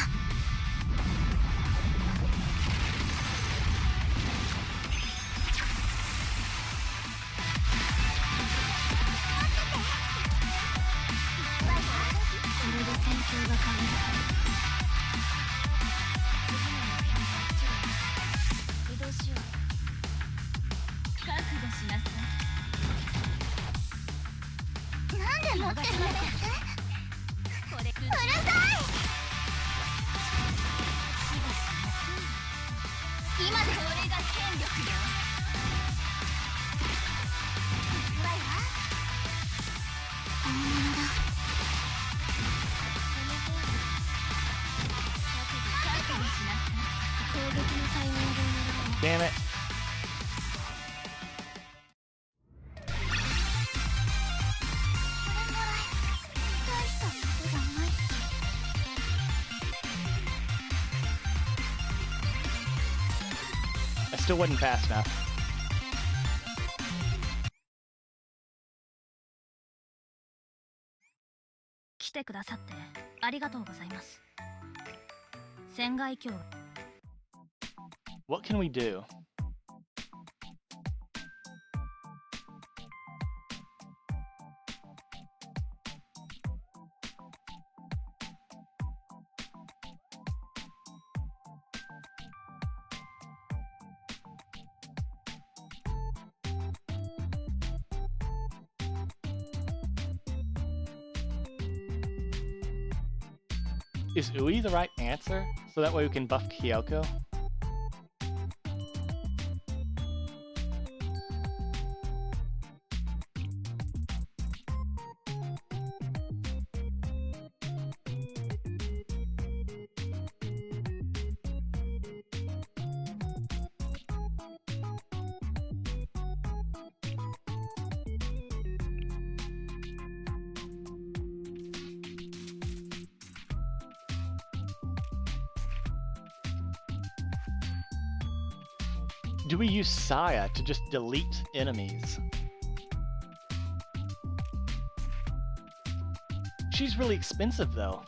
[SPEAKER 1] Damn it. I still wasn't fast enough.
[SPEAKER 2] 来てくださってありがとうございます。船外橋。
[SPEAKER 1] What can we do? Is Ui the right answer? So that way we can buff Kyoko? Do we use Saya to just delete enemies? She's really expensive though.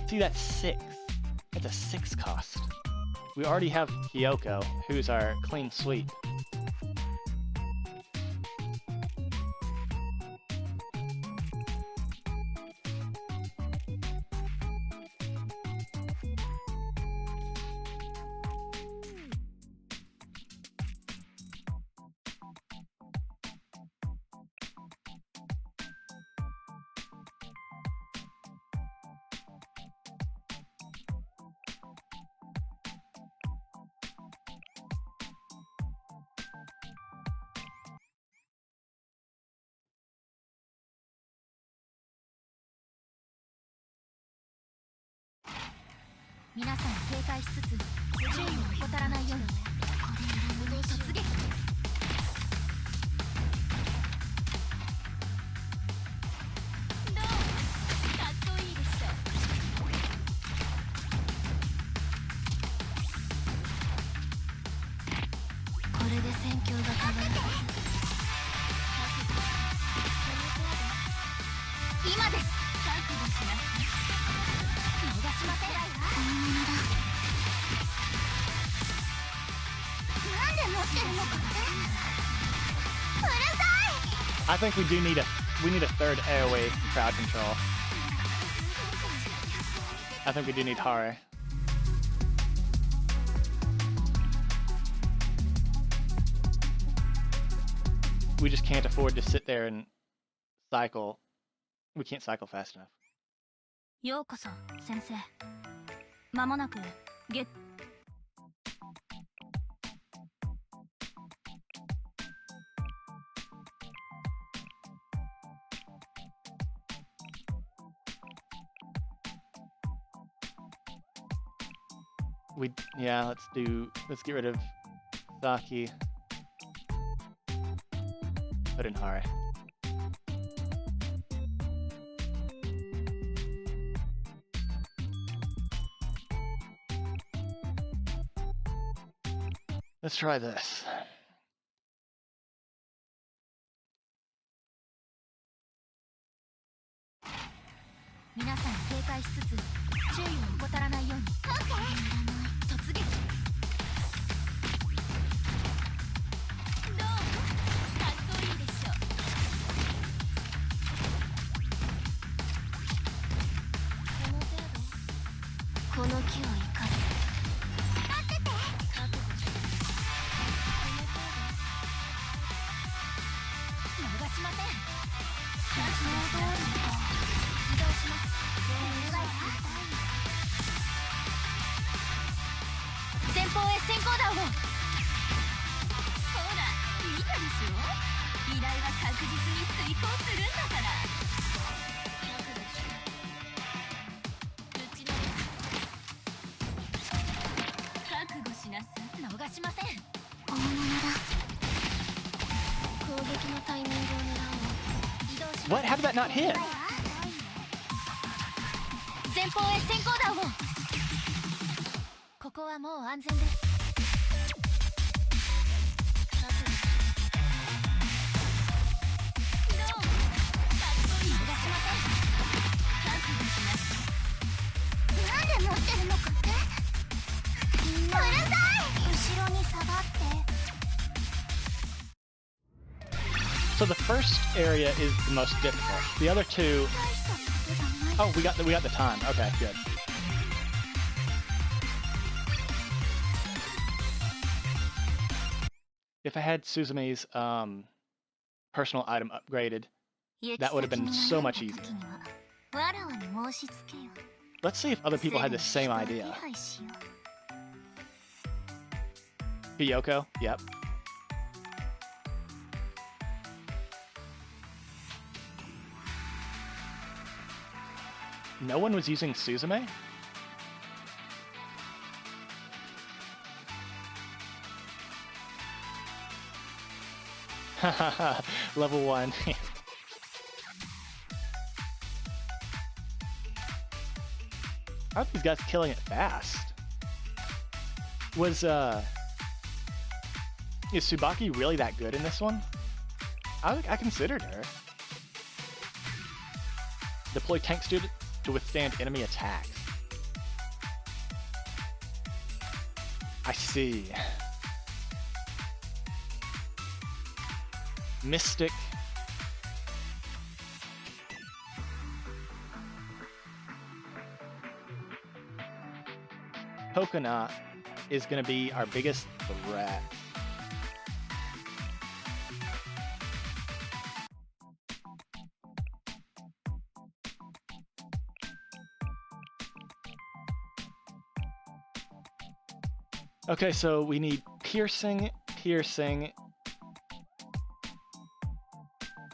[SPEAKER 1] See, that's 6. That's a 6 cost. We already have Kyoko, who's our clean sweep.
[SPEAKER 3] 皆さん警戒しつつ注意を怠らないように。突撃。どう？かっこいいでしょ。これで戦況が変わる。今です。覚悟しなさい。逃しません。本物だ。なんで持ってるのかって。うるさい。
[SPEAKER 1] I think we need a third AoE crowd control. I think we do need Hare. We just can't afford to sit there and cycle We can't cycle fast enough.
[SPEAKER 2] ようこそ先生。間もなくゲッ
[SPEAKER 1] Yeah, let's get rid of Saki. Put in Hare. Let's try this.
[SPEAKER 2] 皆さん警戒しつつ注意を怠らないように。突撃。どうもかっこいいでしょ。この程度。この木を生かす。待ってて。覚悟し。この程度。逃しません。予想通りか。移動します。前方へ先行弾を。ほら見たでしょ。依頼は確実に遂行するんだから。覚悟しなさい。逃しません。大物だ。攻撃のタイミングを狙おう。移動します。
[SPEAKER 1] What? How did that not hit?
[SPEAKER 2] 前方へ先行弾を。ここはもう安全です。どうもかっこいい。逃しません。覚悟します。なんで持ってるのかって。みんなうるさい。後ろに下がって。
[SPEAKER 1] So the first area is the most difficult. The other two. Oh, we got the time. Okay, good. If I had Suzume's personal item upgraded, that would have been so much easier. Let's see if other people had the same idea. Kyoko, yep. No one was using Suzume? Hahaha, level 1. How are these guys killing it fast? Is Tsubaki really that good in this one? I considered her. Deploy tank student to withstand enemy attacks. I see. Mystic. Coconut is going to be our biggest threat. Okay, so we need piercing, piercing.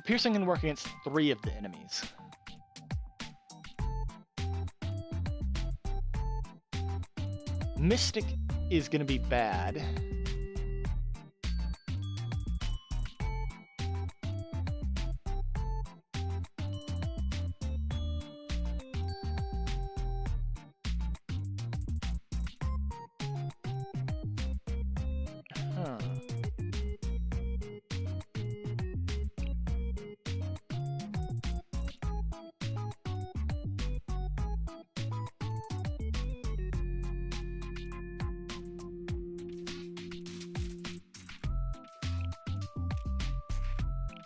[SPEAKER 1] Piercing can work against 3 of the enemies. Mystic is going to be bad. Huh.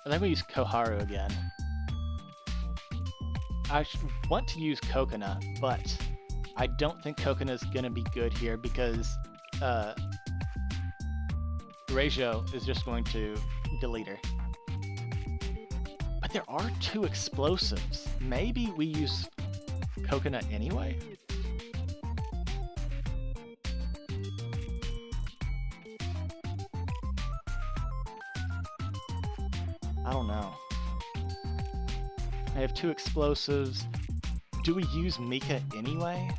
[SPEAKER 1] I think we use Koharu again. I want to use Coconut, but I don't think Coconut's gonna be good here because Reijo is just going to delete her. But But there are 2 explosives. Maybe we use coconut anyway? I don't know. I have 2 explosives. Do we use Mika anyway?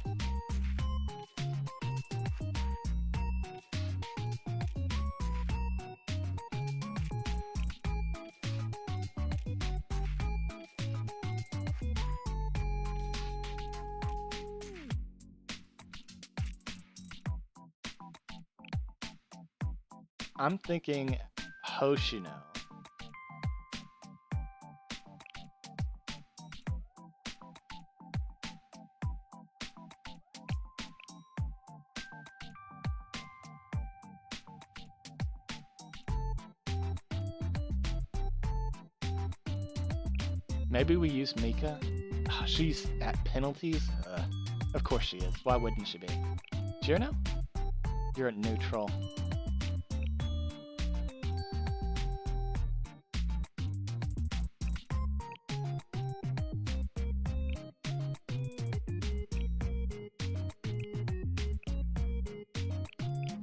[SPEAKER 1] I'm thinking Hoshino. Maybe we use Mika? Oh, she's at penalties? Of course she is. Why wouldn't she be? Jirno? You're at neutral.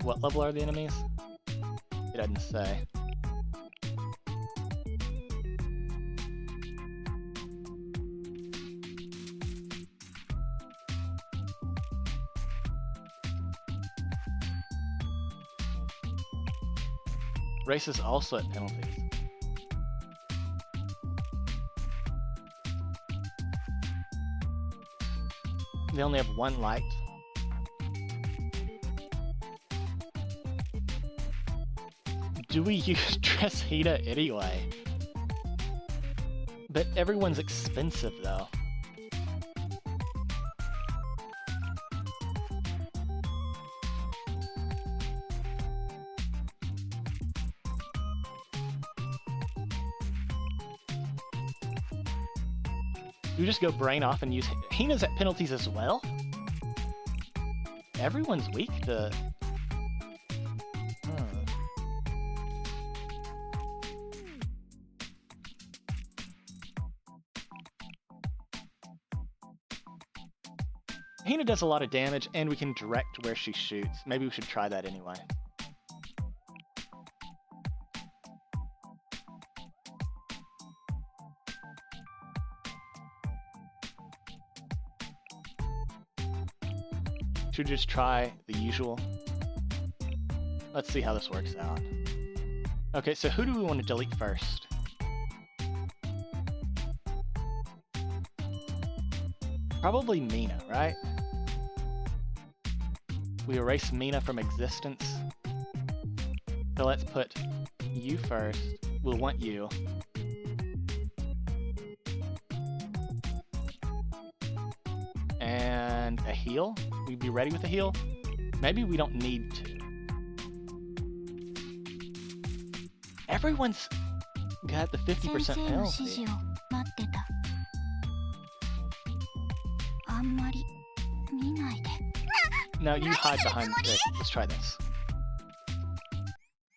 [SPEAKER 1] What level are the enemies? It doesn't say. Race is also at penalties. They only have 1 light. Do we use Dress Hita anyway? But everyone's expensive though. Do we just go brain off and use Hina's at penalties as well? Everyone's weak to... Hina does a lot of damage, and we can direct where she shoots. Maybe we should try that anyway. Should we just try the usual? Let's see how this works out. Okay, so who do we want to delete first? Probably Mina, right? We erase Mina from existence. So let's put you first. We'll want you. And a heal? We'd be ready with a heal? Maybe we don't need to. Everyone's got the 50% penalty. Now you hide behind the thing. Let's try this.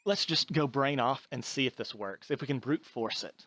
[SPEAKER 1] Let's just go brain off and see if this works. If we can brute force it.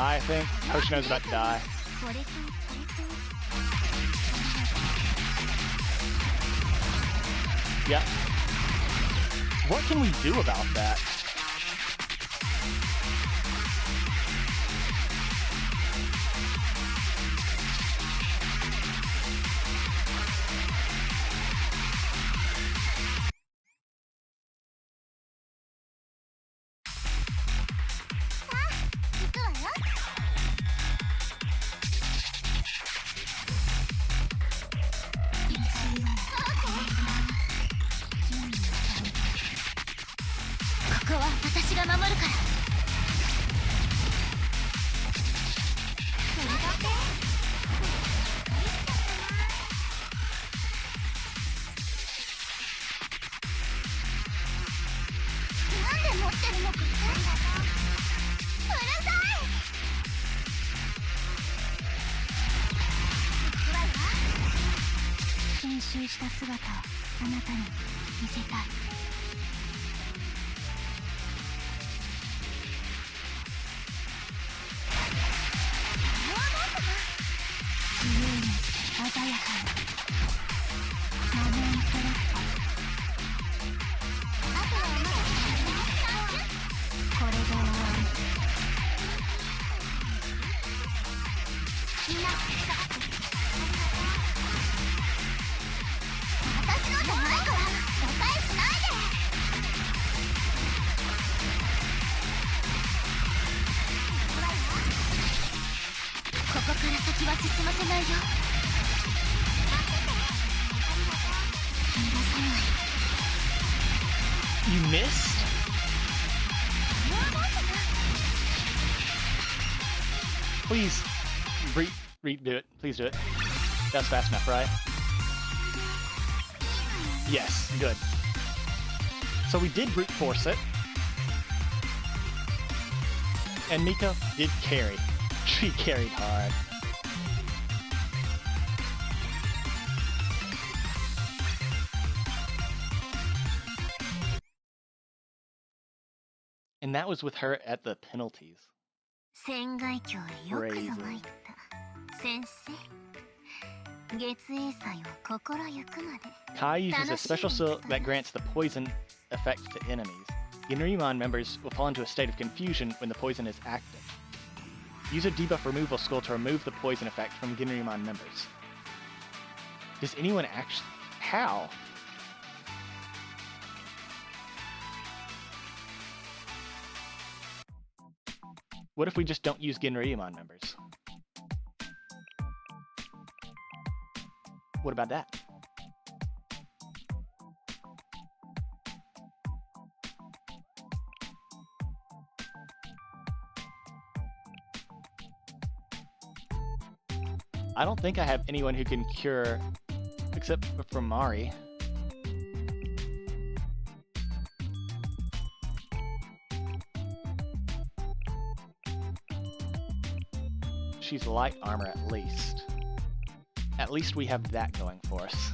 [SPEAKER 1] I think Hoshino's about to die. Yep. What can we do about that? You missed? Please, do it. Please do it. That's fast enough, right? Yes, good. So we did brute force it. And Miko did carry. She carried hard. And that was with her at the penalties. Crazy. Kai uses a special skill that grants the poison effect to enemies. Ginryumon members will fall into a state of confusion when the poison is active. Use a debuff removal skill to remove the poison effect from Ginryumon members. Does anyone actually... How? What if we just don't use Ginryumon members? What about that? I don't think I have anyone who can cure, except for Mari. She's light armor at least. At least we have that going for us.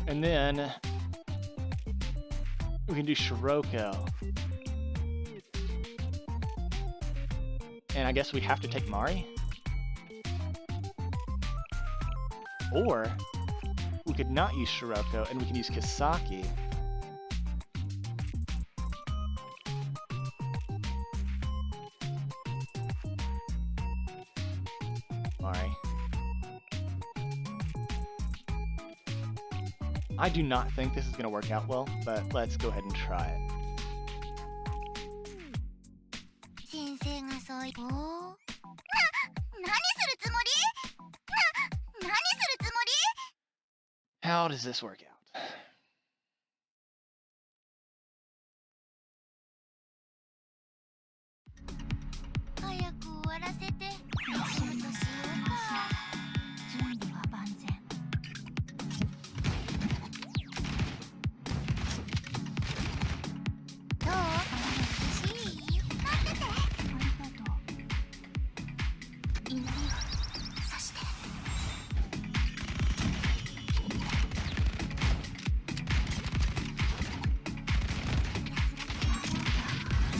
[SPEAKER 1] And then we can do Shiroko. And I guess we have to take Mari? Or we could not use Shiroko and we can use Kisaki. Mari. I do not think this is going to work out well, but let's go ahead and try it. How does this work out?
[SPEAKER 4] 終わらせて仕事しようか。準備は万全。どう？欲しい？待ってて。ありがとう。祈りをさして。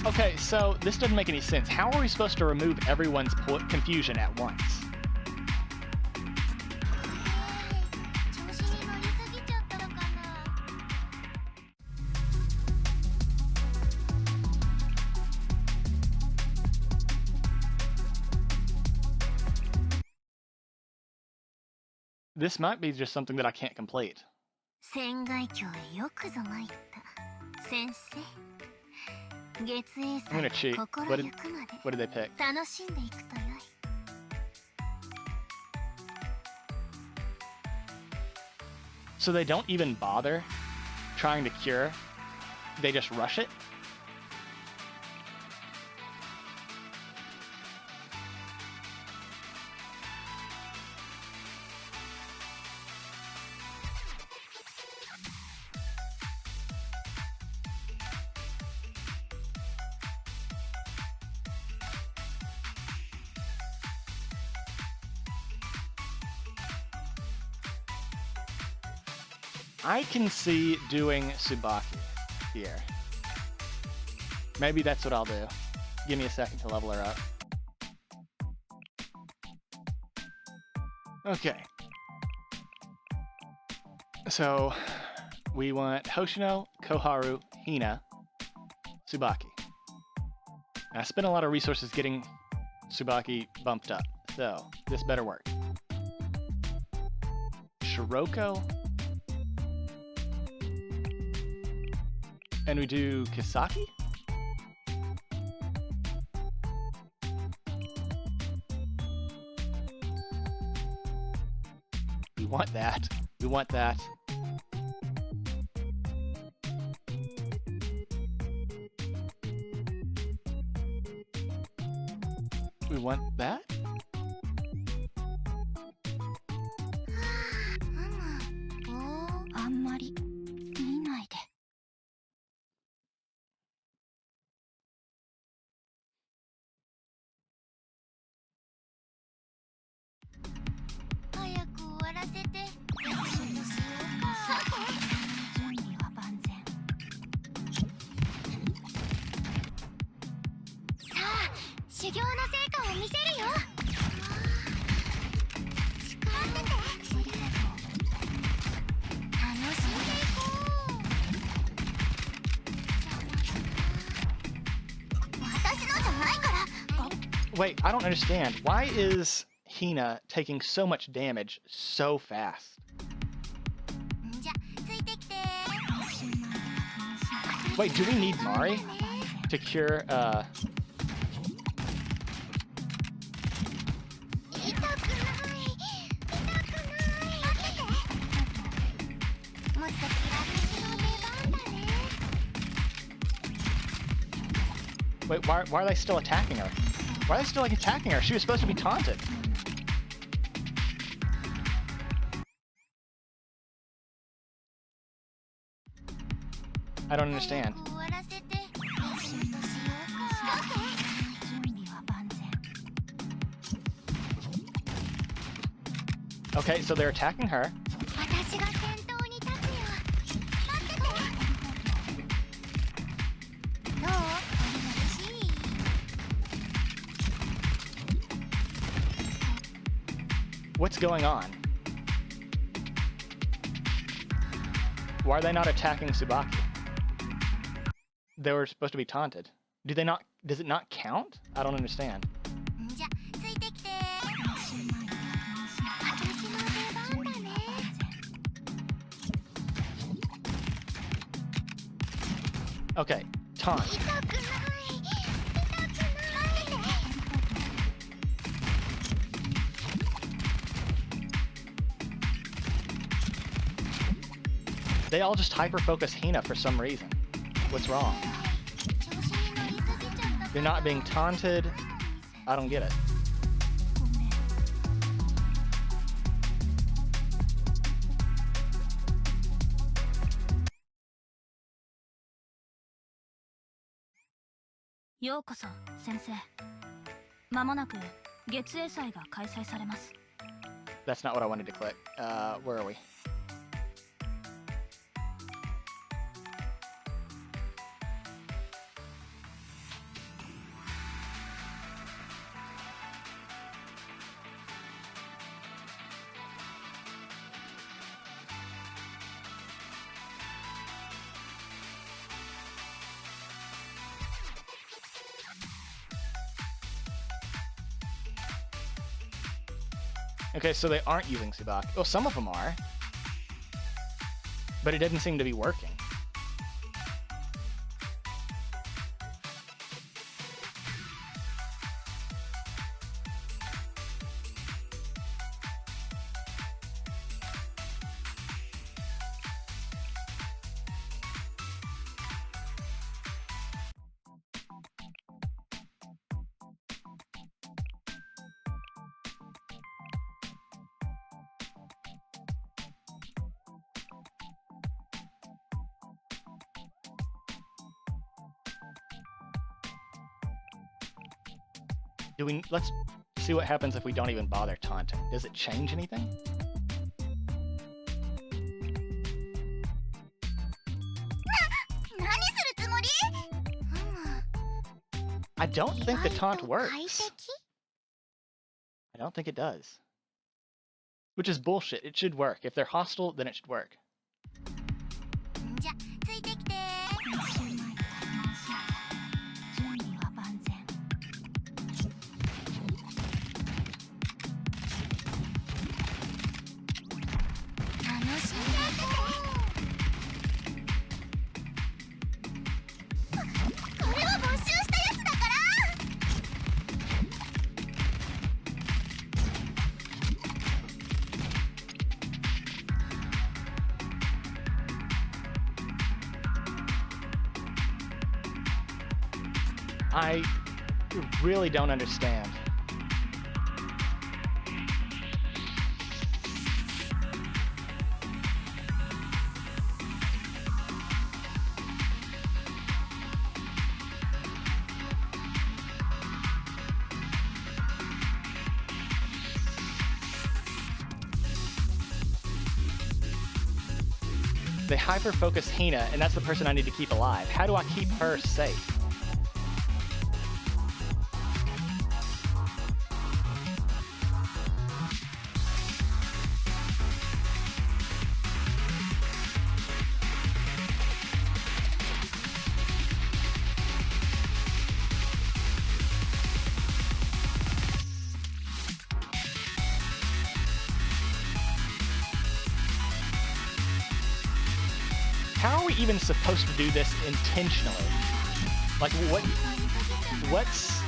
[SPEAKER 1] Okay, so this doesn't make any sense. How are we supposed to remove everyone's confusion at once?
[SPEAKER 4] 調子に乗りすぎちゃったのかな。
[SPEAKER 1] This might be just something that I can't complete.
[SPEAKER 4] 船外橋へよくぞ参った先生。月影
[SPEAKER 1] I'm gonna
[SPEAKER 4] 祭
[SPEAKER 1] cheat.
[SPEAKER 4] 心
[SPEAKER 1] What
[SPEAKER 4] ゆ
[SPEAKER 1] did,
[SPEAKER 4] くまで
[SPEAKER 1] what did they pick?
[SPEAKER 4] 楽しんでいくとよい。
[SPEAKER 1] So they don't even bother trying to cure? They just rush it? I can see doing Tsubaki here. Maybe that's what I'll do. Give me a second to level her up. Okay. So we want Hoshino, Koharu, Hina, Tsubaki. And I spent a lot of resources getting Tsubaki bumped up, so this better work. Shiroko. And we do Kisaki? We want that. We want that. We want that?
[SPEAKER 4] あんまり見ないで。早く終わらせて仕事しようか。準備は万全。さあ、修行の成果を見せるよ。待ってて。ありがとう。楽しんでいこう。私のじゃないから。
[SPEAKER 1] Wait, I don't understand. Why is Hina taking so much damage so fast?
[SPEAKER 4] じゃ、ついてきて。
[SPEAKER 1] Wait, do we need Mari to cure,
[SPEAKER 4] 痛くない。痛くない。待ってて。もっと気楽にの出番だね。
[SPEAKER 1] wait, why are they still attacking her? Why are they still like attacking her? She was supposed to be taunted. I don't understand.
[SPEAKER 4] 早く終わらせて仕事しようか。準備は万全。
[SPEAKER 1] Okay, so they're attacking her.
[SPEAKER 4] 私が先頭に立つよ。待ってて。どう？嬉しい？
[SPEAKER 1] What's going on? Why are they not attacking Tsubaki? They were supposed to be taunted. Do they not? Does it not count? I don't understand.
[SPEAKER 4] じゃ、ついてきて。私の出番だね。
[SPEAKER 1] Okay, taunt.
[SPEAKER 4] 痛くない。痛くない。
[SPEAKER 1] They all just hyper-focus Hina for some reason. What's wrong?
[SPEAKER 4] 調子に乗りすぎちゃった。
[SPEAKER 1] They're not being taunted. I don't get it.
[SPEAKER 2] ごめん。ようこそ先生。まもなく月英祭が開催されます。
[SPEAKER 1] That's not what I wanted to click. Where are we? Okay, so they aren't using Subaki. Well, some of them are. But it didn't seem to be working. Let's see what happens if we don't even bother taunting. Does it change anything? I don't think the taunt works. I don't think it does. Which is bullshit. It should work. If they're hostile, then it should work.
[SPEAKER 4] じゃついてきて。
[SPEAKER 2] 準備は万全。
[SPEAKER 4] 楽しんでこれは没収したやつだから。
[SPEAKER 1] I really don't understand. They hyper-focus Hina, and that's the person I need to keep alive. How do I keep her safe? How are we even supposed to do this intentionally? Like, what's...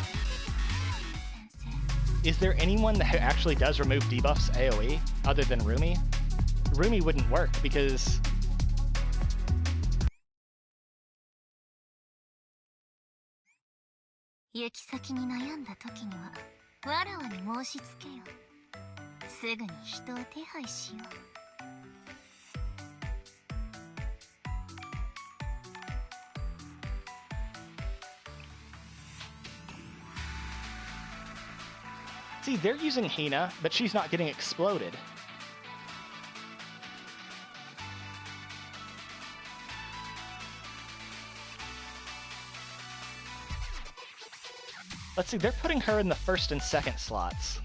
[SPEAKER 1] Is there anyone that actually does remove debuffs AoE other than Rumi? Rumi wouldn't work because... See, they're using Hina, but she's not getting exploded. Let's see, they're putting her in the first and second slots.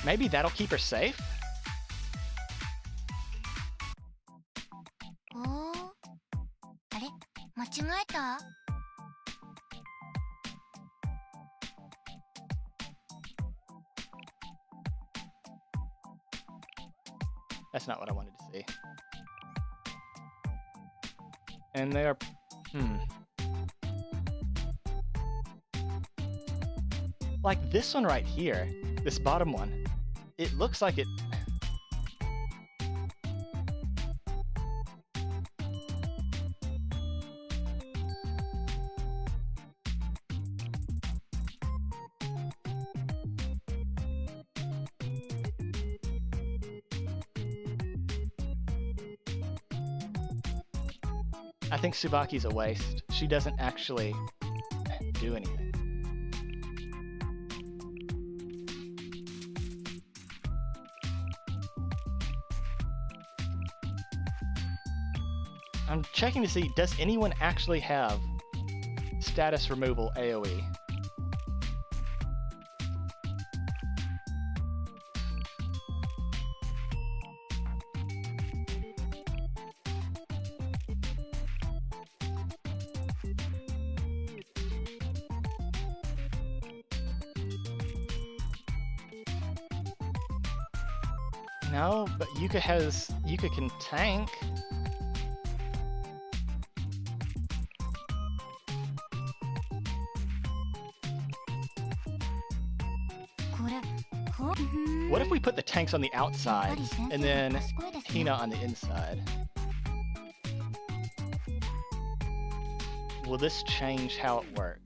[SPEAKER 1] Maybe that'll keep her safe?
[SPEAKER 4] Oh, あれ、間違えた?
[SPEAKER 1] That's not what I wanted to see. And they are... Like this one right here, this bottom one, it looks like it... I think Tsubaki's a waste. She doesn't actually do anything. I'm checking to see, does anyone actually have status removal AoE? No, but Yuka can tank. What if we put the tanks on the outside and then Hina on the inside? Will this change how it works?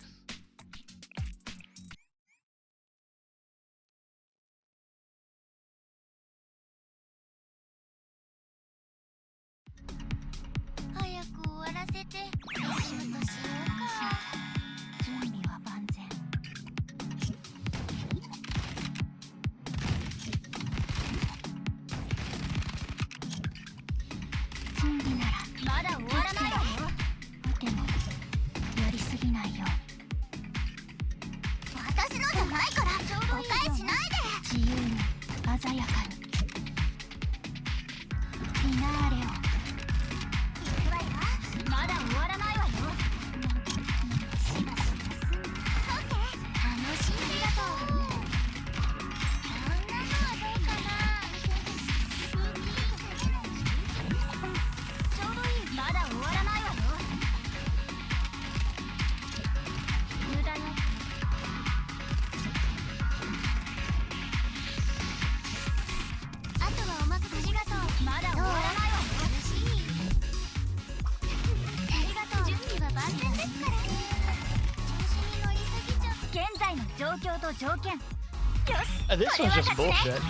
[SPEAKER 1] This one's just bullshit.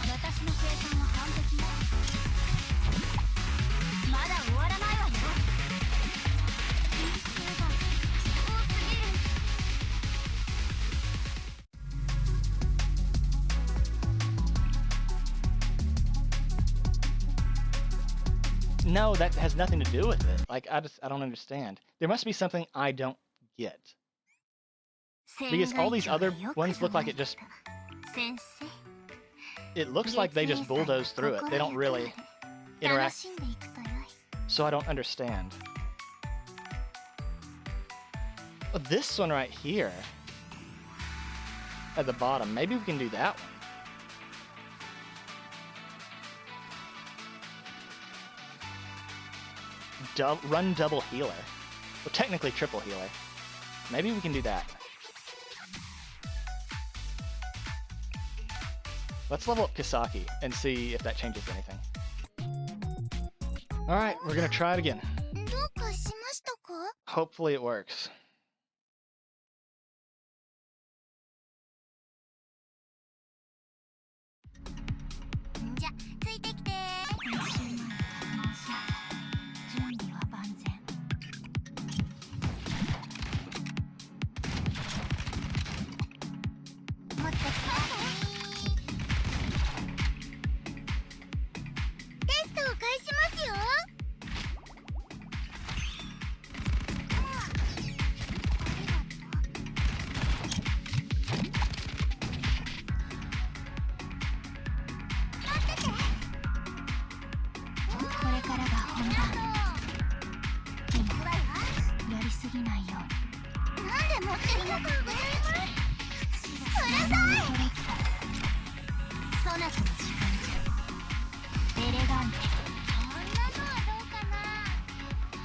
[SPEAKER 1] No, that has nothing to do with it. Like, I don't understand. There must be something I don't get. Because all these other ones look like it looks like they just bulldoze through it. They don't really interact. So I don't understand. Oh, this one right here at the bottom, maybe we can do that one. Run double healer. Well, technically triple healer. Maybe we can do that. Let's level up Kisaki and see if that changes anything. Alright, we're gonna try it again. Hopefully it works.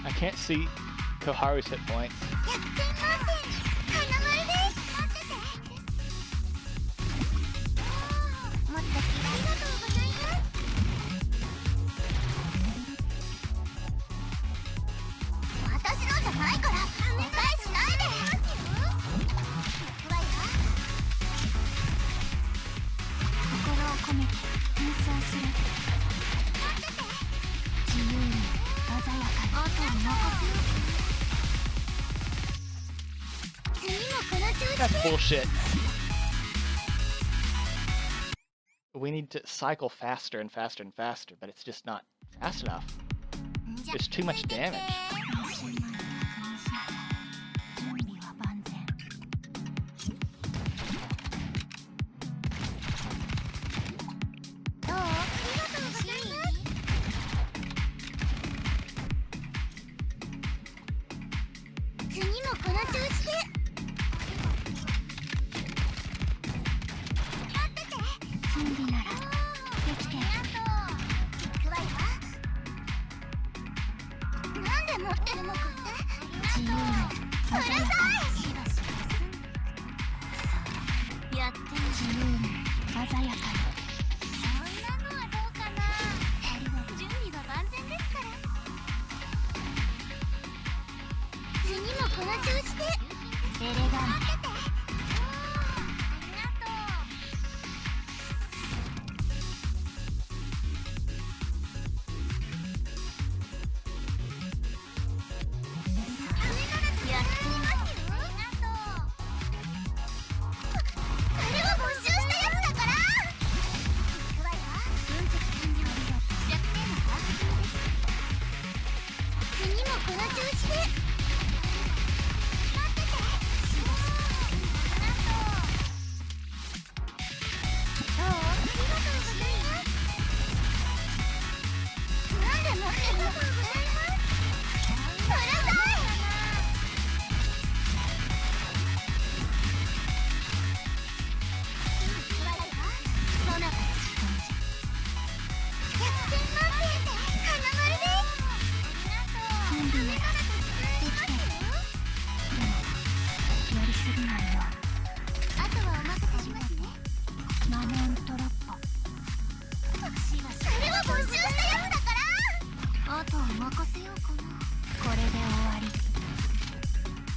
[SPEAKER 1] I can't see Koharu's hit points. That's bullshit. We need to cycle faster and faster and faster, but it's just not fast enough. There's too much damage.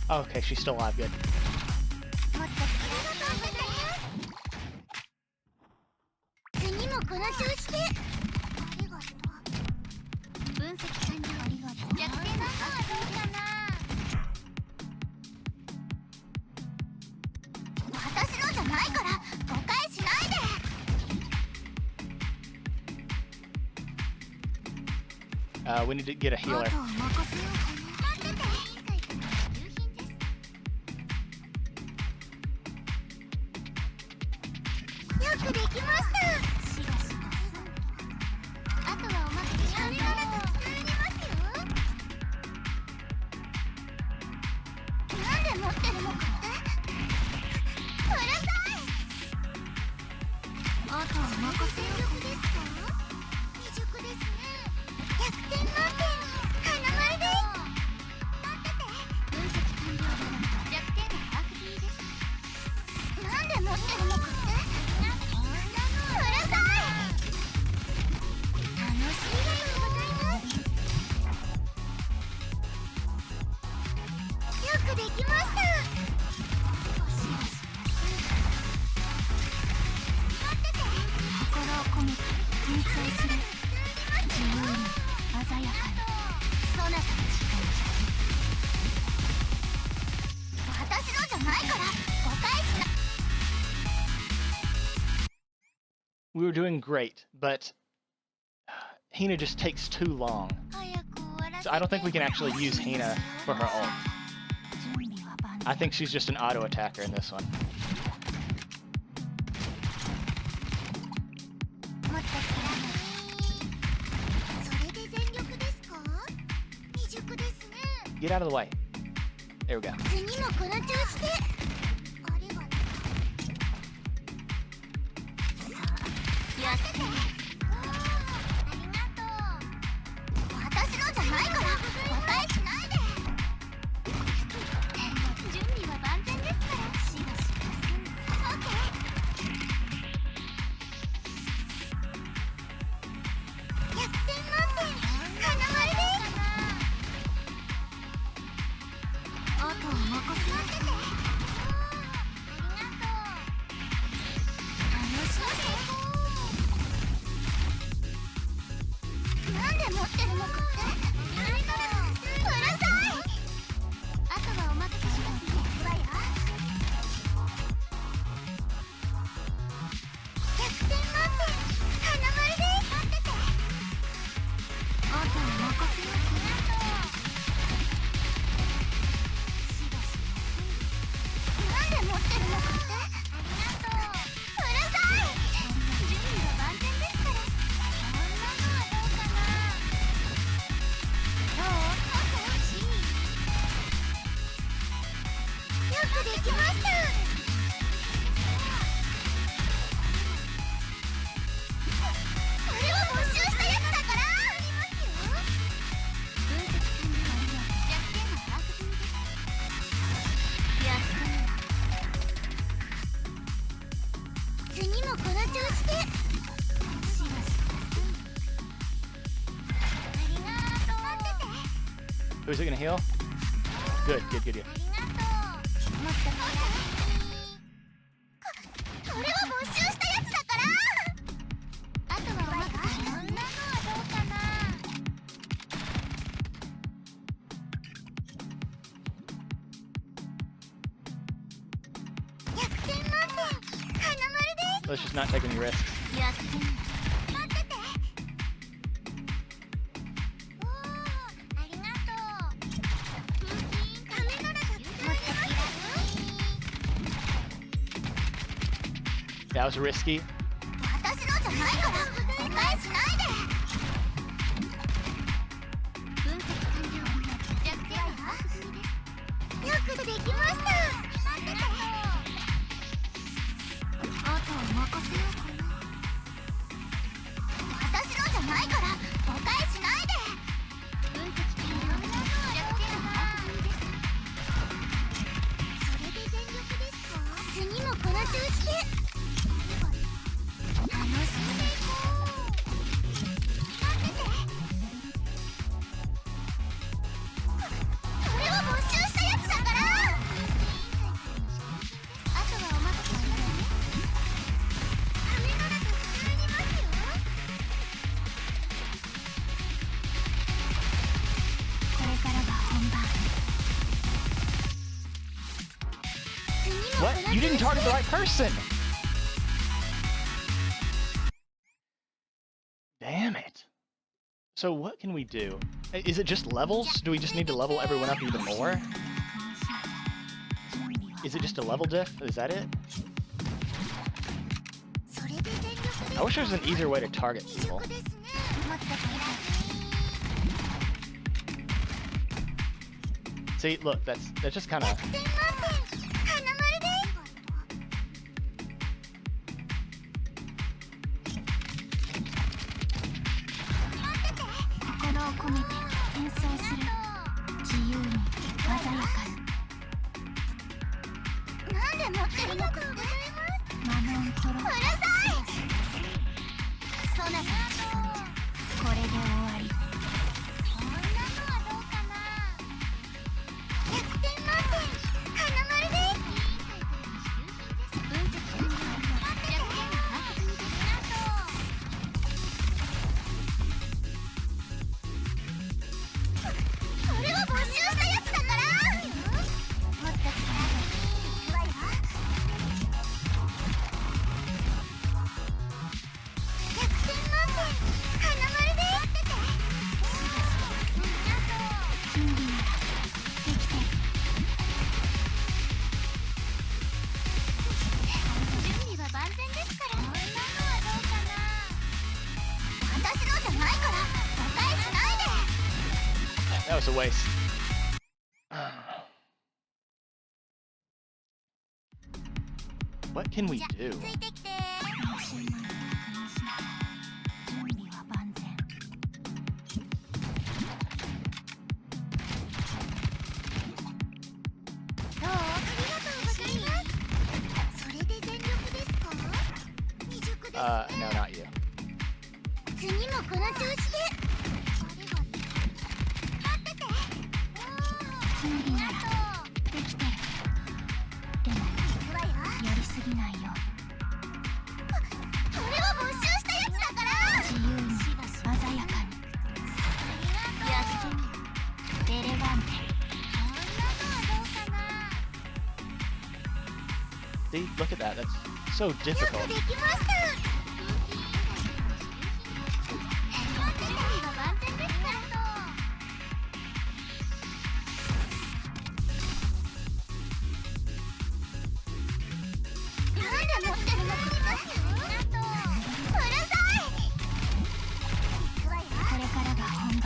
[SPEAKER 1] あ Okay, she's still alive. Good.
[SPEAKER 4] 次もこの調子で。ありがとう。分析完了。ありがとう。弱点の方はどうかな。私のじゃないから誤解しないで。
[SPEAKER 1] We need to get a healer.
[SPEAKER 4] あとは任せようかな。待ってて。よくできました。あとはお任せします。あれがたくさんありますよ。なんで持ってるのかって。うるさい。あとは任せようですか。未熟ですね。100点満点。花丸です。待ってて。分析完了だなんか弱点の把握済みです。なんで持ってるのかって。
[SPEAKER 1] We were doing great, but Hina just takes too long. So I don't think we can actually use Hina for her ult. I think she's just an auto attacker in this one. Get out of the way. There we go.
[SPEAKER 4] くできました。これは募集したやつだから。分析完了。弱点の把握済みです。やった。次もこの調子で。ありがとう。待ってて。
[SPEAKER 1] Who's it gonna heal? Good, good, good, good.
[SPEAKER 4] ありがとう。もっともらこれは募集したやつだから。あとはお任せします。そんなのはどうかな。100点満点。花丸です。
[SPEAKER 1] Let's just not take any risks.
[SPEAKER 4] やってみる。待ってて。おー、ありがとう。ダメならたくさんありますよ。
[SPEAKER 1] That was risky.
[SPEAKER 4] 私のじゃないから誤解しないで。分析完了。弱点は把握済みです。よくできました。待ってて。あとは任せようかな。私のじゃないから誤解しないで。分析完了。弱点は把握済みです。それで全力ですか。次もこの調子で。楽しんでいこう。待ってて。これは募集したやつだから。あとはお任せしますね。ダメならたくさんありますよ。これからが本番。次もこ
[SPEAKER 1] What?
[SPEAKER 4] の
[SPEAKER 1] You
[SPEAKER 4] 調
[SPEAKER 1] didn't
[SPEAKER 4] 子
[SPEAKER 1] target
[SPEAKER 4] で。
[SPEAKER 1] the right person! Damn it. So what can we do? Is it just levels? Do we just need to level everyone up even more? Is it just a level diff? Is that it?
[SPEAKER 4] それで全力ですか。
[SPEAKER 1] I wish there was an easier way to target
[SPEAKER 4] 未
[SPEAKER 1] people.
[SPEAKER 4] 熟ですね。もっとください。
[SPEAKER 1] See, look, that's just kind of...
[SPEAKER 4] 100点満点。花丸です。待ってて。心を込めて演奏する。自由に鮮やかに。なんで持ってるのか。ありがとうございます。マノントロ。うるさい。そなたの存じ。これで終わり。こんなのはどうかな。100点満点。花丸です。分析完了。弱点の把握済みです。これは募集したやつだから。もっとください。いくわよ。100点満点。花丸です。待ってて。準備ならできてる。準備は万全ですから。こんなのはどうかな。私のじゃないから誤解しないで。
[SPEAKER 1] That was a waste. What can we
[SPEAKER 4] じゃ
[SPEAKER 1] do?
[SPEAKER 4] ついてきて。準備は万全。どう？ありがとうございます。それで全力ですか？未熟ですね。
[SPEAKER 1] No, not you.
[SPEAKER 4] 次もこの調子で。待ってて。準備ならできてる。でもやりすぎないように。これは募集したやつだから。自由に鮮やかに。やってみる。エレガンテ。こんなのはどうかな。
[SPEAKER 1] See, look at that. That's so
[SPEAKER 4] よ
[SPEAKER 1] difficult.
[SPEAKER 4] くできました。準備は万全ですから。なんで持ってるのか。うるさい。これからが本番。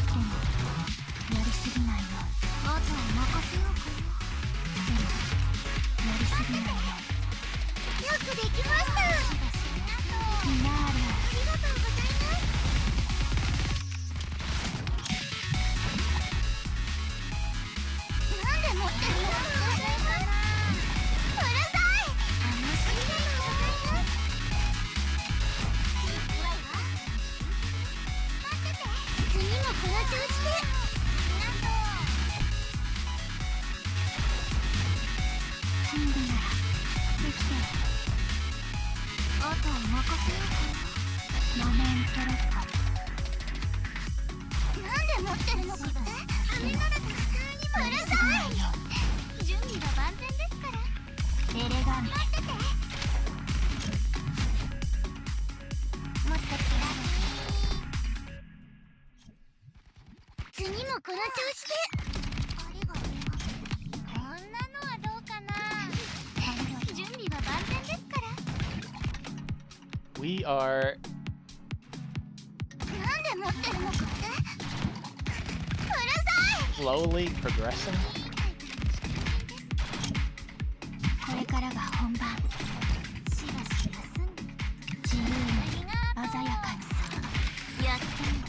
[SPEAKER 4] でもやりすぎないように。あとは任せようかくできました。フィナーレ。ありがとうございます。なんで持ってるの？うるさい。ありがとうございます。待ってて。次もこの調子で。準備ならできてる。あとは任せようかな。マメントロット。なんで持ってるのかって？あれならたくさんあります。うるさい。準備は万全ですから。エレガント。待ってて。もっときらめ。次もこの調子で。ありがとう。こんなのはどうかな。準備は万全ですから。
[SPEAKER 1] We are
[SPEAKER 4] なんで持ってるのかって？うるさい。
[SPEAKER 1] slowly progressing.
[SPEAKER 4] これからが本番。しばし休んで。自由に鮮やかにやってみる。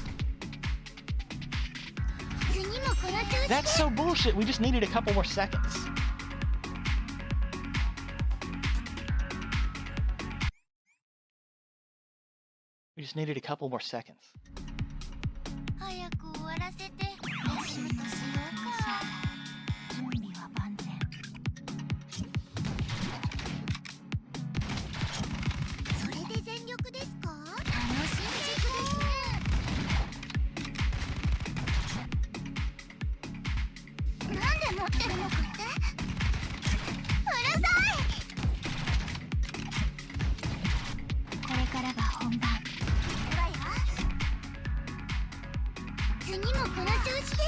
[SPEAKER 4] 次もこの調子で。
[SPEAKER 1] That's so bullshit. We just needed a couple more seconds. We just needed a couple more seconds.
[SPEAKER 4] 早く終わらせて休むとしようか。準備は万全。それで全力ですか？楽しみ軸ですね。なんで持ってるのかって？うるさい。これからが本番。次もこの調子で。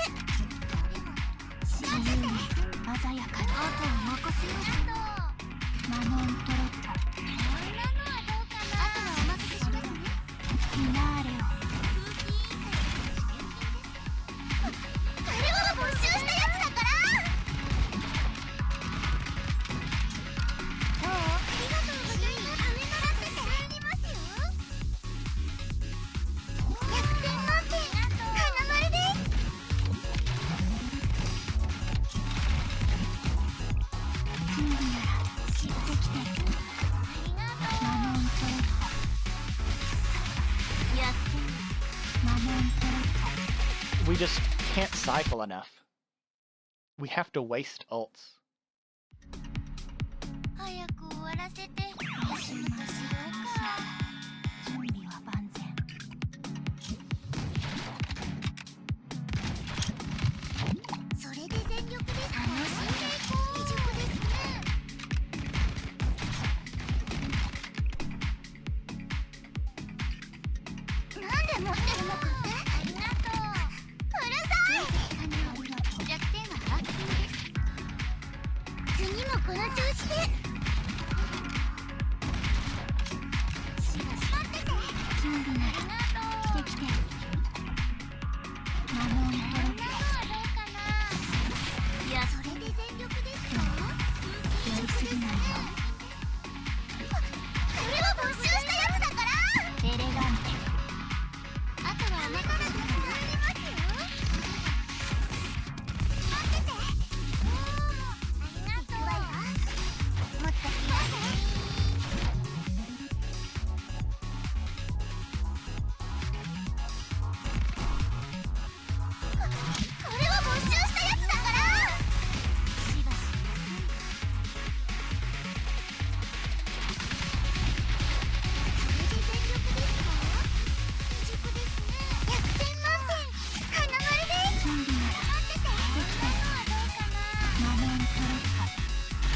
[SPEAKER 4] 自由に鮮やかに。あとは任せようか。マノントロット。こんなのはどうかな。あとはお任せしますね。フィナーレを。あれは募集したやつだから。どう？ありがとうございます。飴ならっててありますよ。100点満点。花丸です。準備なら知ってきてる。ありがとう。マノントロット。やってみる。マノントロット。
[SPEAKER 1] We just can't cycle enough. We have to waste ults.
[SPEAKER 4] 早く終わらせて休むとしようか。準備は万全。それで全力ですか？楽しんでいこう。未熟ですね。なんで持ってるのかって？ありがとう。うるさい。弱点は把握済みです。次もこの調子で。待ってて。準備ならできてる。マノントロット。こんなのはどうかな。いや、それで全力ですか？やりすぎないよ。これは募集したやつだから。エレガンテ。あとはお任せください。ありますよ。待ってて。ありがとう。もっと気合い。これは募集したやつだから。しばし休んで。それで全力ですか？未熟ですね。100点満点。花丸です。準備なら待ってて。できたのはどうかな。マノントロット。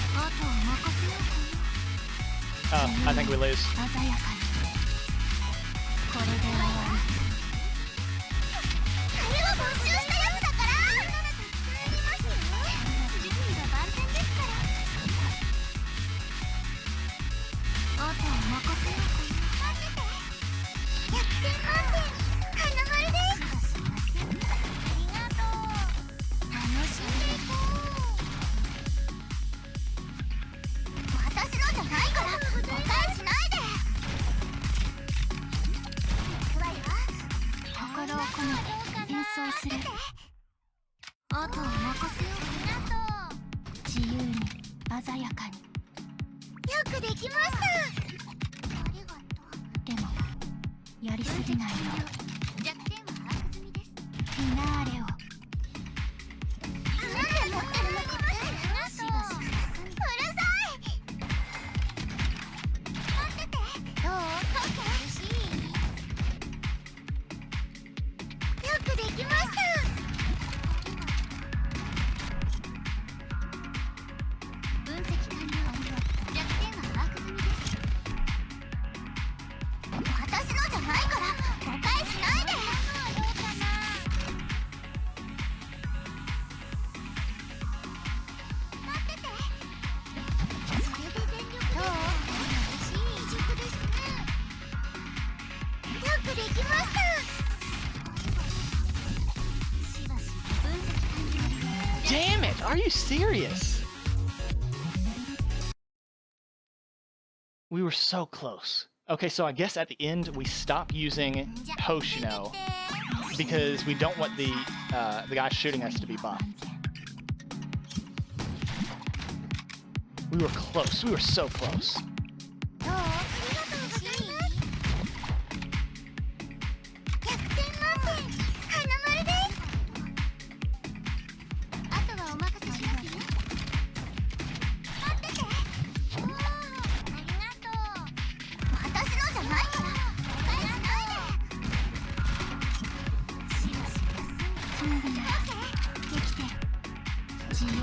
[SPEAKER 4] あとは任せようかな。
[SPEAKER 1] I think we lose.
[SPEAKER 4] 鮮やかに。これで終わり。あれは募集したやつだから。ありますよ。準備は万全ですから。あとは任せようかな。待ってて。100点満点。花丸です。ありがとう。楽しんでいこう。私のじゃないから。お返
[SPEAKER 3] 込めて演奏する。
[SPEAKER 4] あとは任せよう。
[SPEAKER 3] 自由に鮮やかに。
[SPEAKER 4] よくできました。ありがとう。
[SPEAKER 3] でもやりすぎないよう
[SPEAKER 4] 弱点は把握済みです。
[SPEAKER 3] フィナーレを。
[SPEAKER 4] なんで持ってるのか。しばしうるさい。待ってて。どう？嬉しい。よくできました。分析完了。弱点は把握済みです。私のじゃないから誤解しないで。どうかな。待ってて。それで全力です。どう？嬉しい技術ですね。よくできました。しばし分析完了。
[SPEAKER 1] Damn it! Are you serious? We were so close. Okay, so I guess at the end we stop using Hoshino because we don't want the guy shooting us to be buffed. We were close. We were so close.
[SPEAKER 4] どう？ありがとうございます。100点満点、花丸です。あとはお任せしますよ。待ってて。おー、ありがとう。私のじゃないから誤解しないで。しばし休
[SPEAKER 3] 準備ならできてる。自由に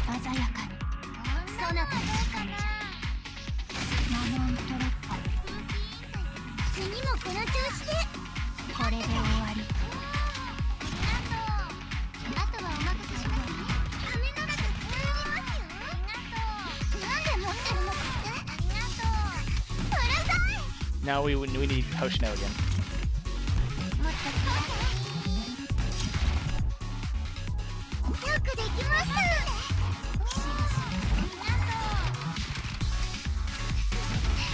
[SPEAKER 3] 鮮やかに。
[SPEAKER 4] む。そなたの時間じゃ。
[SPEAKER 3] マモントロッコ。
[SPEAKER 4] 次もこの調子で。
[SPEAKER 3] これで終わり。
[SPEAKER 4] あとはお任せしますね。羽ならたくさんありますよ。なんで持ってるのかって。ありがとう。うるさい。
[SPEAKER 1] Now we need Hoshino again.
[SPEAKER 4] もっとよくできました。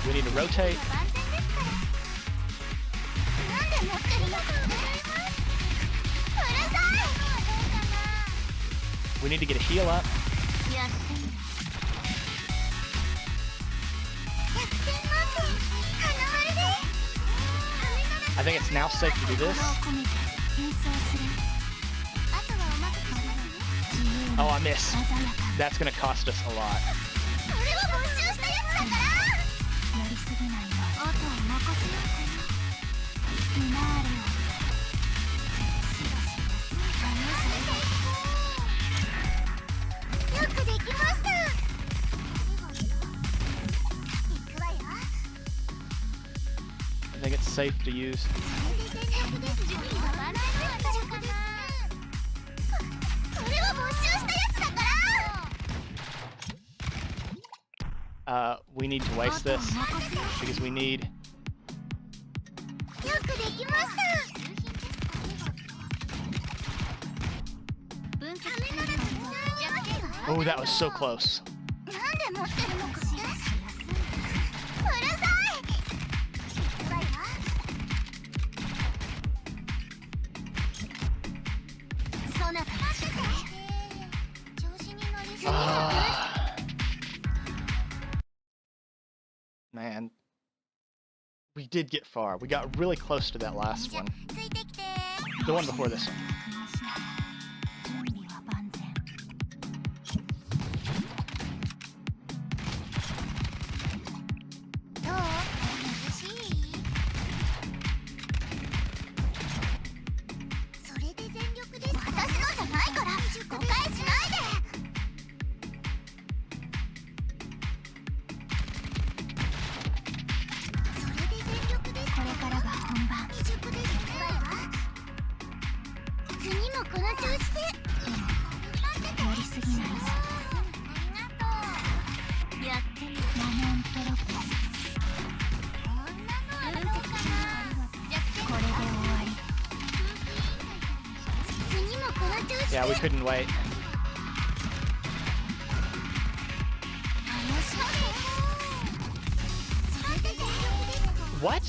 [SPEAKER 1] We need to rotate.
[SPEAKER 4] 万全ですから。なんで持ってるのか。うるさい。
[SPEAKER 1] We need to get a heal up.
[SPEAKER 4] やってみる。100点満点、花丸です。
[SPEAKER 1] I think it's now safe to do this.
[SPEAKER 3] 心を込めて演奏する。
[SPEAKER 4] あとはお任せしますね。
[SPEAKER 3] 自由に
[SPEAKER 1] Oh, I missed.
[SPEAKER 3] 鮮やかに。
[SPEAKER 1] That's gonna cost us a lot.
[SPEAKER 4] それは没収したやつだから。
[SPEAKER 3] やりすぎないよ
[SPEAKER 4] あとは任せようかな。
[SPEAKER 3] うフィナーレを。
[SPEAKER 4] よくできました。行くわよ。
[SPEAKER 1] I think it's safe to use.
[SPEAKER 4] それで全力です。準備が万全だったかな。それは没収したやつだから。
[SPEAKER 1] We need to waste this because we need.
[SPEAKER 4] よくできました。
[SPEAKER 3] 分析
[SPEAKER 4] 羽ならたくさんありますよ。
[SPEAKER 1] Oh, that was so close.
[SPEAKER 4] なんで持ってるのかって。うるさい。行くわよ。そなたの時間。調子に乗りすぎる。
[SPEAKER 1] Man, we did get far. We got really close to that last
[SPEAKER 4] じゃ
[SPEAKER 1] one.
[SPEAKER 4] ついてきて。
[SPEAKER 1] The one before this one.
[SPEAKER 3] 準備は万全。
[SPEAKER 4] どう？涼しい？それで全力です。私のじゃないから誤解しないで。それで全力です。
[SPEAKER 3] これからが本番。
[SPEAKER 4] 未熟ですね。次もこの調子で。
[SPEAKER 3] やりすぎないよ。
[SPEAKER 4] ありがとう。やってみる。
[SPEAKER 3] マモントロッコ。
[SPEAKER 4] こんなのはどうかな。
[SPEAKER 3] これで終わり。
[SPEAKER 4] 次もこの調子で。
[SPEAKER 1] Yeah, we couldn't wait.
[SPEAKER 4] 楽しい。それで全力です。
[SPEAKER 1] What?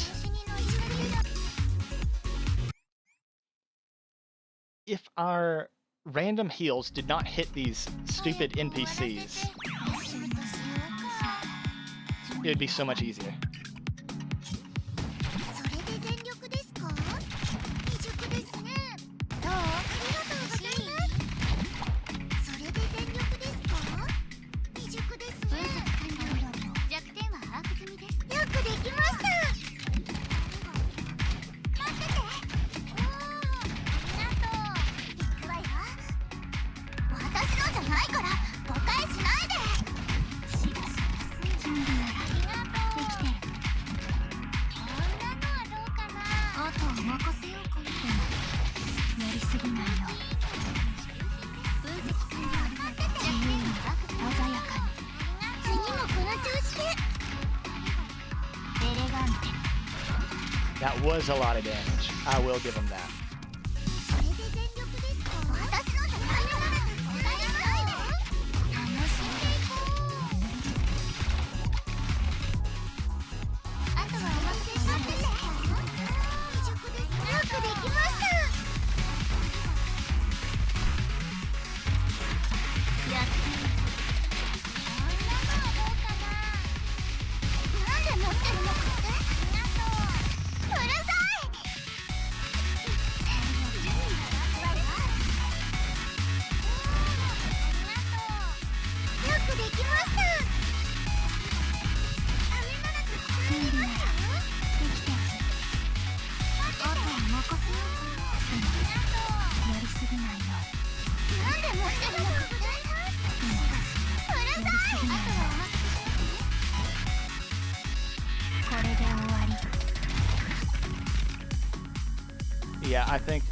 [SPEAKER 1] our random heals did not hit these stupid NPCs, it would be so much easier.
[SPEAKER 4] それで全力ですか？未熟ですね。どう？ありがとうございます。それで全力ですか？未熟ですね。弱点は把握済みです。よくできました。待ってて。おー、ありがとう。行くわよ。私のじゃないから誤解しないで。しばしば準備ならありがとう。できてる。こんなのはどうかな。あとは任せようかな。やりすぎないよ。分析完了。自由に鮮やかに。次もこの調子で。エレガンテ。
[SPEAKER 1] That was a lot of damage. I will give him that.
[SPEAKER 4] それで全力ですか？私のじゃないから誤解しないで。楽しんでいこう。あとはお任せ待ってて。未熟ですね。よくできました。やってみる。こんなのはどうかな。なんで持ってるのかって？ありがとう。うるさい。準備ができたわよ。よくできました。飴ならたくさんありますよ。できてる。あとは任せようかな。やりすぎないよ。なんで持ってるのかって？うるさい。あとはお任せしますね。これで終わり。
[SPEAKER 1] Yeah, I think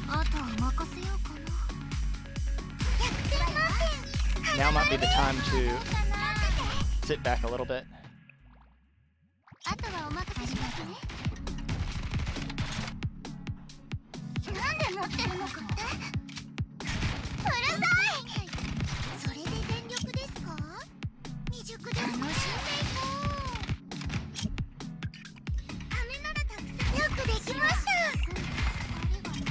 [SPEAKER 4] あとは任せようかな。100点満点。
[SPEAKER 1] now might be the time to sit back a little bit.
[SPEAKER 4] あとはお任せしますね。なんで持ってるのかって？うるさい。それで全力ですか？未熟です。楽しんでいこう。飴ならたくさん。よくできました。待ってて。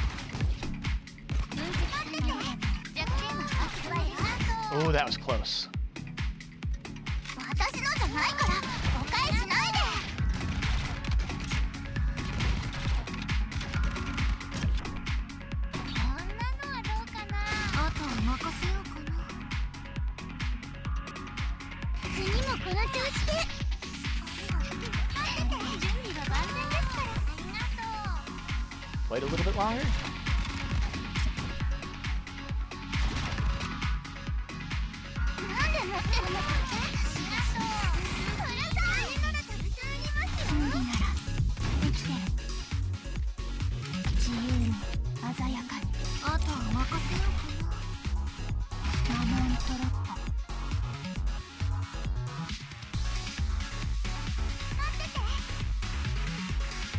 [SPEAKER 4] 弱点は把握済みです。
[SPEAKER 1] Oh, that was close.
[SPEAKER 4] 私のじゃないから誤解しないで。こんなのはどうかな。あとは任せようかな。次もこの調子で。待ってて。準備が万全ですから。ありがとう。
[SPEAKER 1] Wait a little bit longer.
[SPEAKER 4] なんで持ってるのかって？ありがとう。うるさい。飴ならたくさんありますよ。準備ならできてる。自由に鮮やかに。あとは任せようかな。マモントロット。待ってて。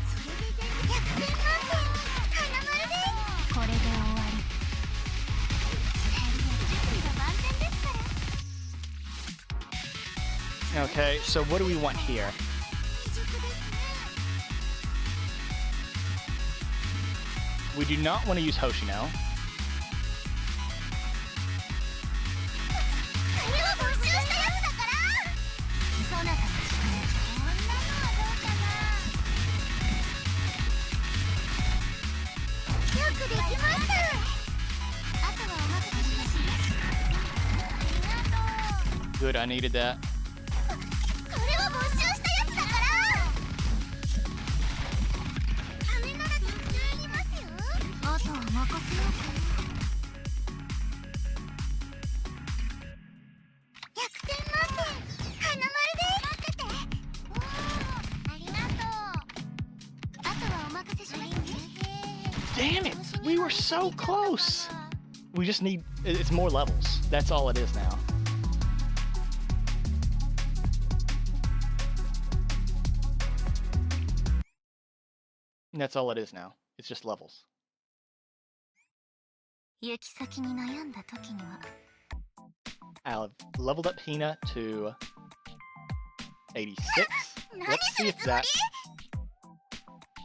[SPEAKER 4] それで全部100点満点。花丸です。これで終わり。準備が万全ですから。
[SPEAKER 1] Okay, so what do we want here?
[SPEAKER 4] 未熟ですね。
[SPEAKER 1] We do not want to use Hoshino.
[SPEAKER 4] これは募集したやつだから。そなたたちこんなのはどうかな。よくできました。あとはお任せしますね。ありがとう。
[SPEAKER 1] Good, I needed that.
[SPEAKER 4] これは募集したやつだから。飴ならたくさんありますよ。あとは任せようかな。100点満点。花丸です。待ってて。おー、ありがとう。あとはお任せしますね。
[SPEAKER 1] Damn it! We were so close! We just need... It's more levels. That's all it is now. That's all it is now. It's just levels.
[SPEAKER 4] 行き先に悩んだ時には。
[SPEAKER 1] I've leveled up Hina to 86. Let's see if that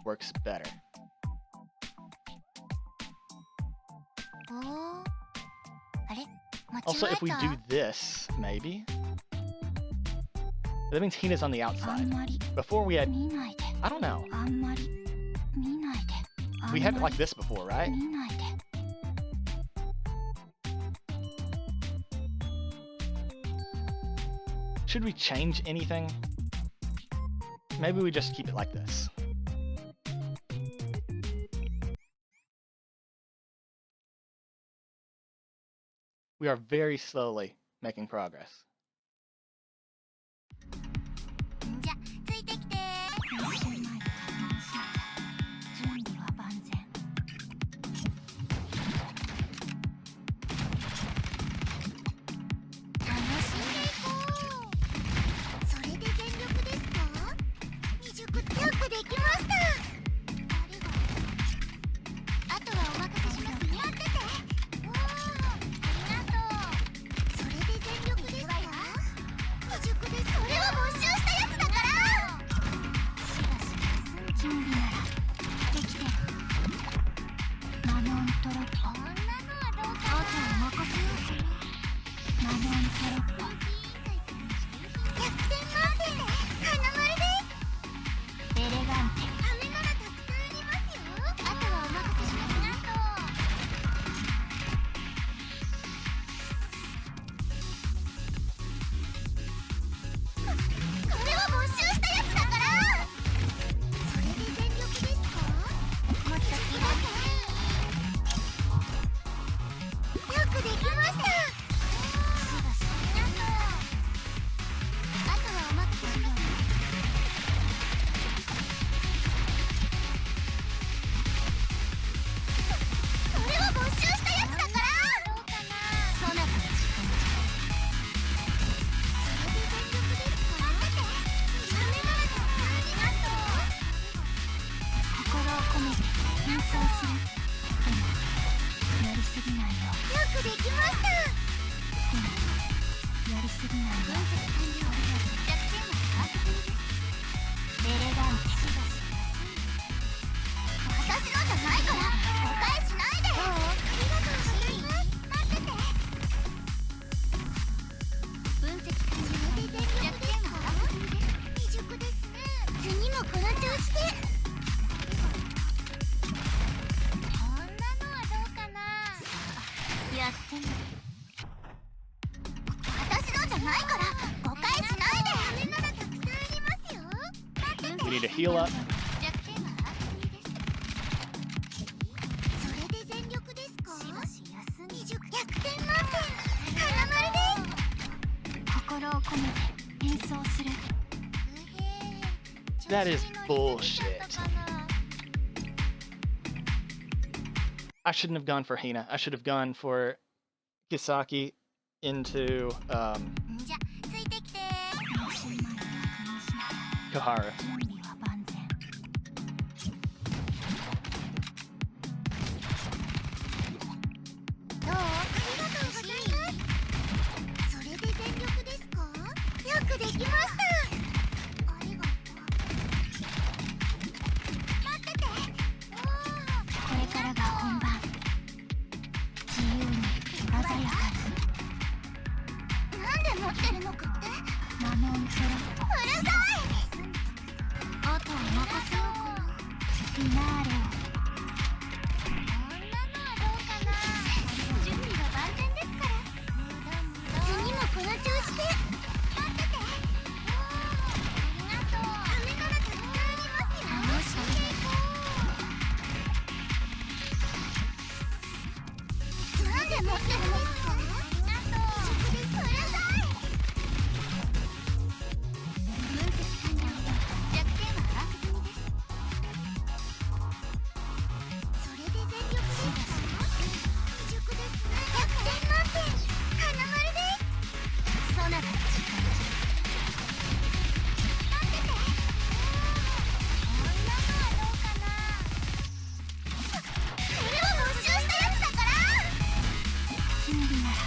[SPEAKER 1] works better.
[SPEAKER 4] おー、あれ、間違
[SPEAKER 1] Also,
[SPEAKER 4] え
[SPEAKER 1] if we
[SPEAKER 4] た。
[SPEAKER 1] do this, maybe? That means Hina's on the
[SPEAKER 3] あん
[SPEAKER 1] outside.
[SPEAKER 3] まり
[SPEAKER 1] Before we had...
[SPEAKER 3] 見ないで。
[SPEAKER 1] I don't know.
[SPEAKER 3] あんまり見ないで。あん
[SPEAKER 1] We
[SPEAKER 3] ま
[SPEAKER 1] had
[SPEAKER 3] り
[SPEAKER 1] it like this before, right?
[SPEAKER 3] 見ないで。
[SPEAKER 1] Should we change anything? Maybe we just keep it like this. We are very slowly making progress.
[SPEAKER 4] んじゃ、ついてきて。
[SPEAKER 3] 練習前に確認し、準備は万全。
[SPEAKER 4] 楽しんでいこう。それで全力ですか？未熟よくできました。ありがとう。あとはお任せしますね。待ってて。おー、ありがとう。それで全力ですか？未熟です。それは没収したやつだから。
[SPEAKER 3] しばしば準備ならできてる。マノントロッポ。
[SPEAKER 4] こんなのはどうかな。
[SPEAKER 3] あとお任せよ。マノントロッポ。
[SPEAKER 4] 100点満点で花丸です。
[SPEAKER 3] エレガンテ。
[SPEAKER 4] 飴ならたくさんありますよ。あとはお任せします。これは没収したやつだから。それで全力ですか？もっとください。よくできました。しばしありがとう。あとはお任せします。それは没収したやつだから。どうかな。
[SPEAKER 3] そなたの時間じゃ。
[SPEAKER 4] それで全力ですか？待ってて。飴ならたくさんありますよ。
[SPEAKER 3] 心を込めて演奏する。でもやりすぎないよ。
[SPEAKER 4] よくできました。
[SPEAKER 3] でもやりすぎないよ。
[SPEAKER 4] 弱点は把握済みです。
[SPEAKER 3] エレガンテ。
[SPEAKER 4] 私のじゃないから誤解しないで。ありがとうございます。待ってて。分析完了。それで全力ですか？未熟ですね。次もこの調子で。こんなのはどうかな。
[SPEAKER 3] やってみる。
[SPEAKER 4] 私のじゃないから誤解しないで。飴ならたくさんありますよ。待ってて。
[SPEAKER 1] We need to heal up.
[SPEAKER 4] 弱点は把握済みです。それで全力ですか？
[SPEAKER 3] しばし休み。
[SPEAKER 4] 100点満点花丸です。
[SPEAKER 3] 心を込めて演奏する。
[SPEAKER 1] That is bullshit. I shouldn't have gone for Hina. I should have gone for Kisaki into
[SPEAKER 4] じゃ、ついてきて。
[SPEAKER 3] 練習前に確認しながら
[SPEAKER 1] Kahara.
[SPEAKER 3] 準備は万全。
[SPEAKER 4] どう？ありがとうございます。それで全力ですか？よくできました。ありがとう。待ってて。おー。
[SPEAKER 3] これからが本番。自由に鮮やかに。
[SPEAKER 4] なんで持ってるのかって？
[SPEAKER 3] マノントロッポ。
[SPEAKER 4] うるさい。
[SPEAKER 3] あとは任せようかな。フィナーレを。
[SPEAKER 4] こんなのはどうかな。準備は万全ですから。次もこの調子で。待ってて。おー、ありがとう。飴ならたくさんありますよ。楽しんでいこう。なんで持ってるんですか？ありがとう。食です。うるさい。分析完了。弱点は把握済みです。それで全力ですか？未熟ですね。100点満点花丸です。
[SPEAKER 3] そなたの時間じゃ。
[SPEAKER 4] 待ってて。こんなのはどうかな。それは没収したやつだから。
[SPEAKER 3] 準備なら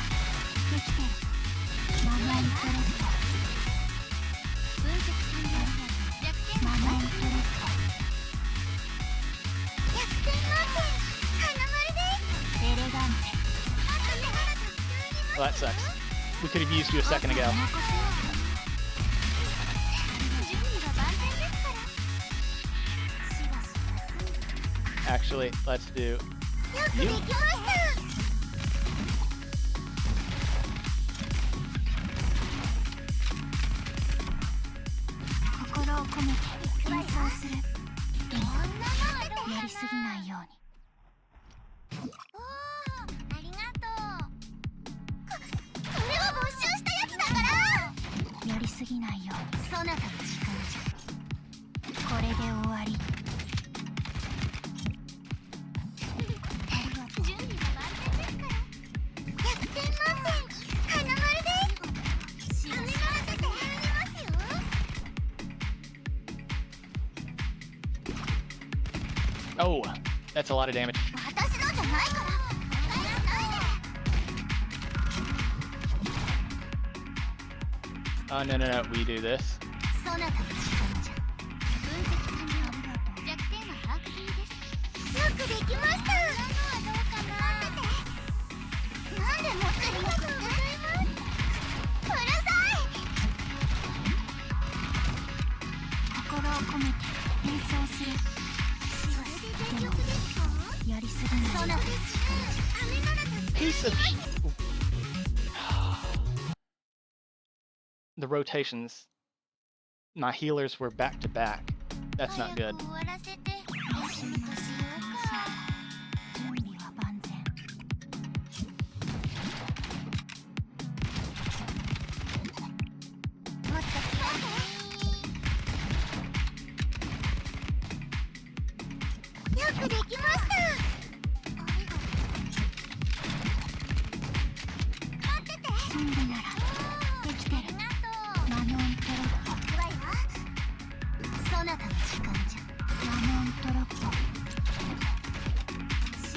[SPEAKER 1] Well, that sucks. We could have used you a second ago. Actually, let's do you. Oh, that's a lot of damage. Oh, no, we do this. Piece of... The rotations. My healers were back to back. That's not good.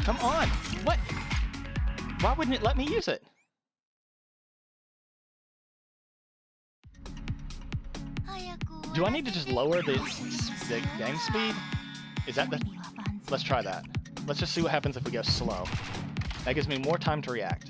[SPEAKER 1] Come on! What? Why wouldn't it let me use it? Do I need to just lower the game speed? Is that the... Let's try that. Let's just see what happens if we go slow. That gives me more time to react.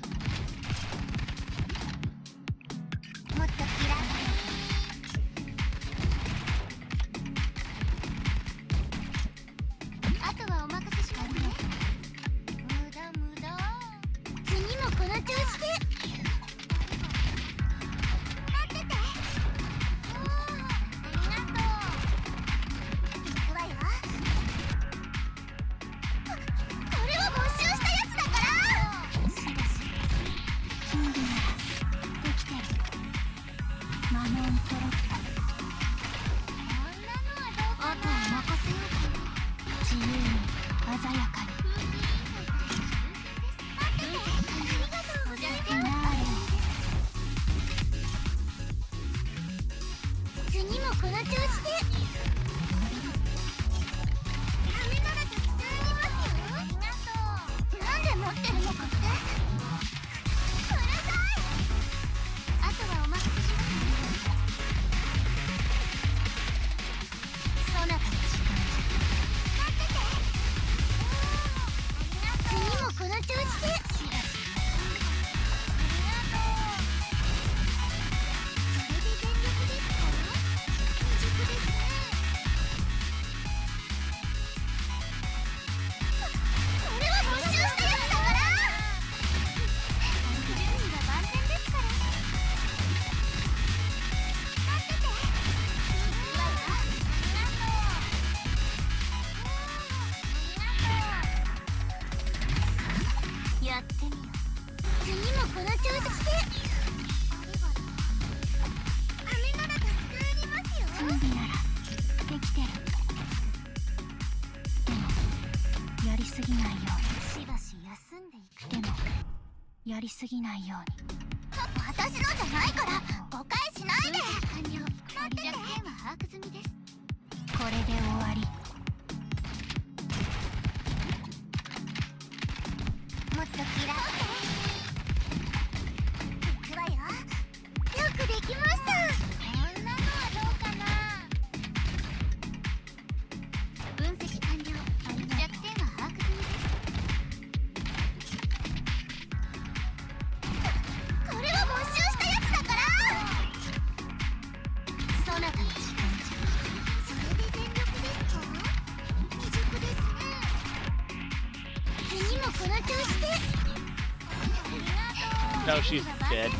[SPEAKER 1] No, she's dead.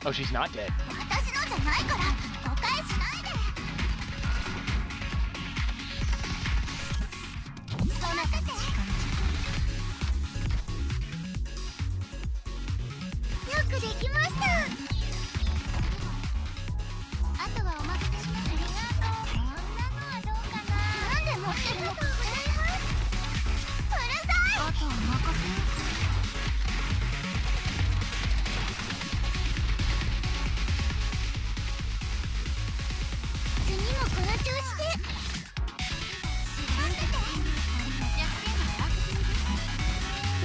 [SPEAKER 1] Oh, she's not dead.
[SPEAKER 4] 私のじゃないから誤解しないで。そなたたちよくできました。あとはお任せします。ありがとう。こんなのはどうかな。なんで持ってるのか。うるさい。あとはお任せ。次もこの調子で。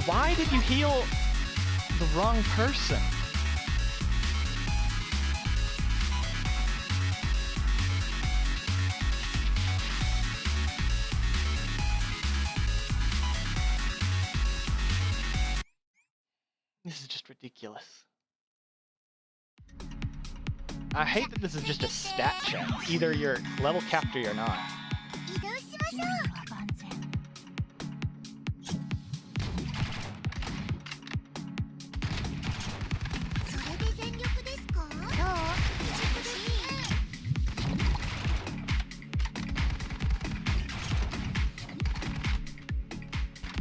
[SPEAKER 1] Why did you heal the wrong person? This is just ridiculous. I hate that this is just a stat check. Either you're level capped or you're not.
[SPEAKER 4] 移動しましょう。それで全力ですか？どう？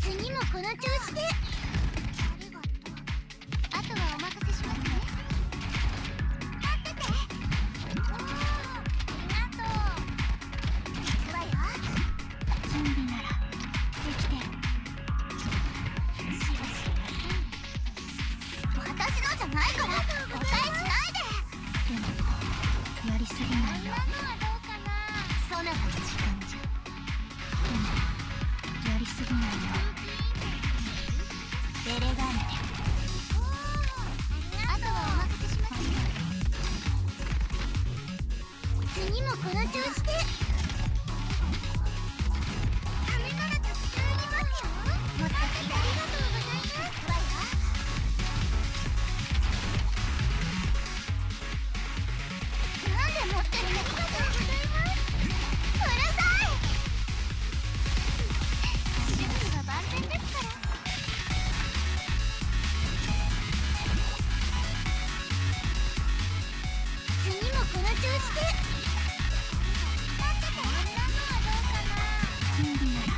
[SPEAKER 4] 次もこの調子で。ありがとう。あとはお任せしますね。待ってて。おー、ありがとう。行くわよ。準備ならできてる。しばし私のじゃないから誤解しないで。でもやりすぎないよ。そなたの時間じゃ。でもやりすぎないよ。エレガンテ。あとはお任せしますね。次もこの調子で。飴ならたくさんありますよ。持ってきてありがとうございます。わよ。なんで持ってるの？ありがとうございます。うるさい。準備は万全ですから。次もこの調子で。待ってて。こんなのはどうかな。準備なら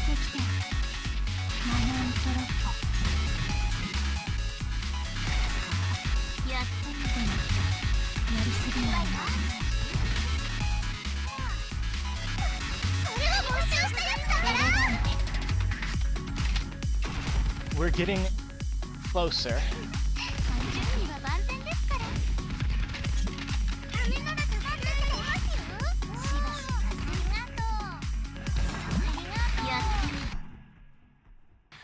[SPEAKER 4] できてる。マナントロッポ。やってみてもやりすぎないよ。これは募集したやつだから。
[SPEAKER 1] We're getting closer.
[SPEAKER 4] 準備は万全ですから。飴ならたくさん出てますよ。しばしありがとう。やってみる。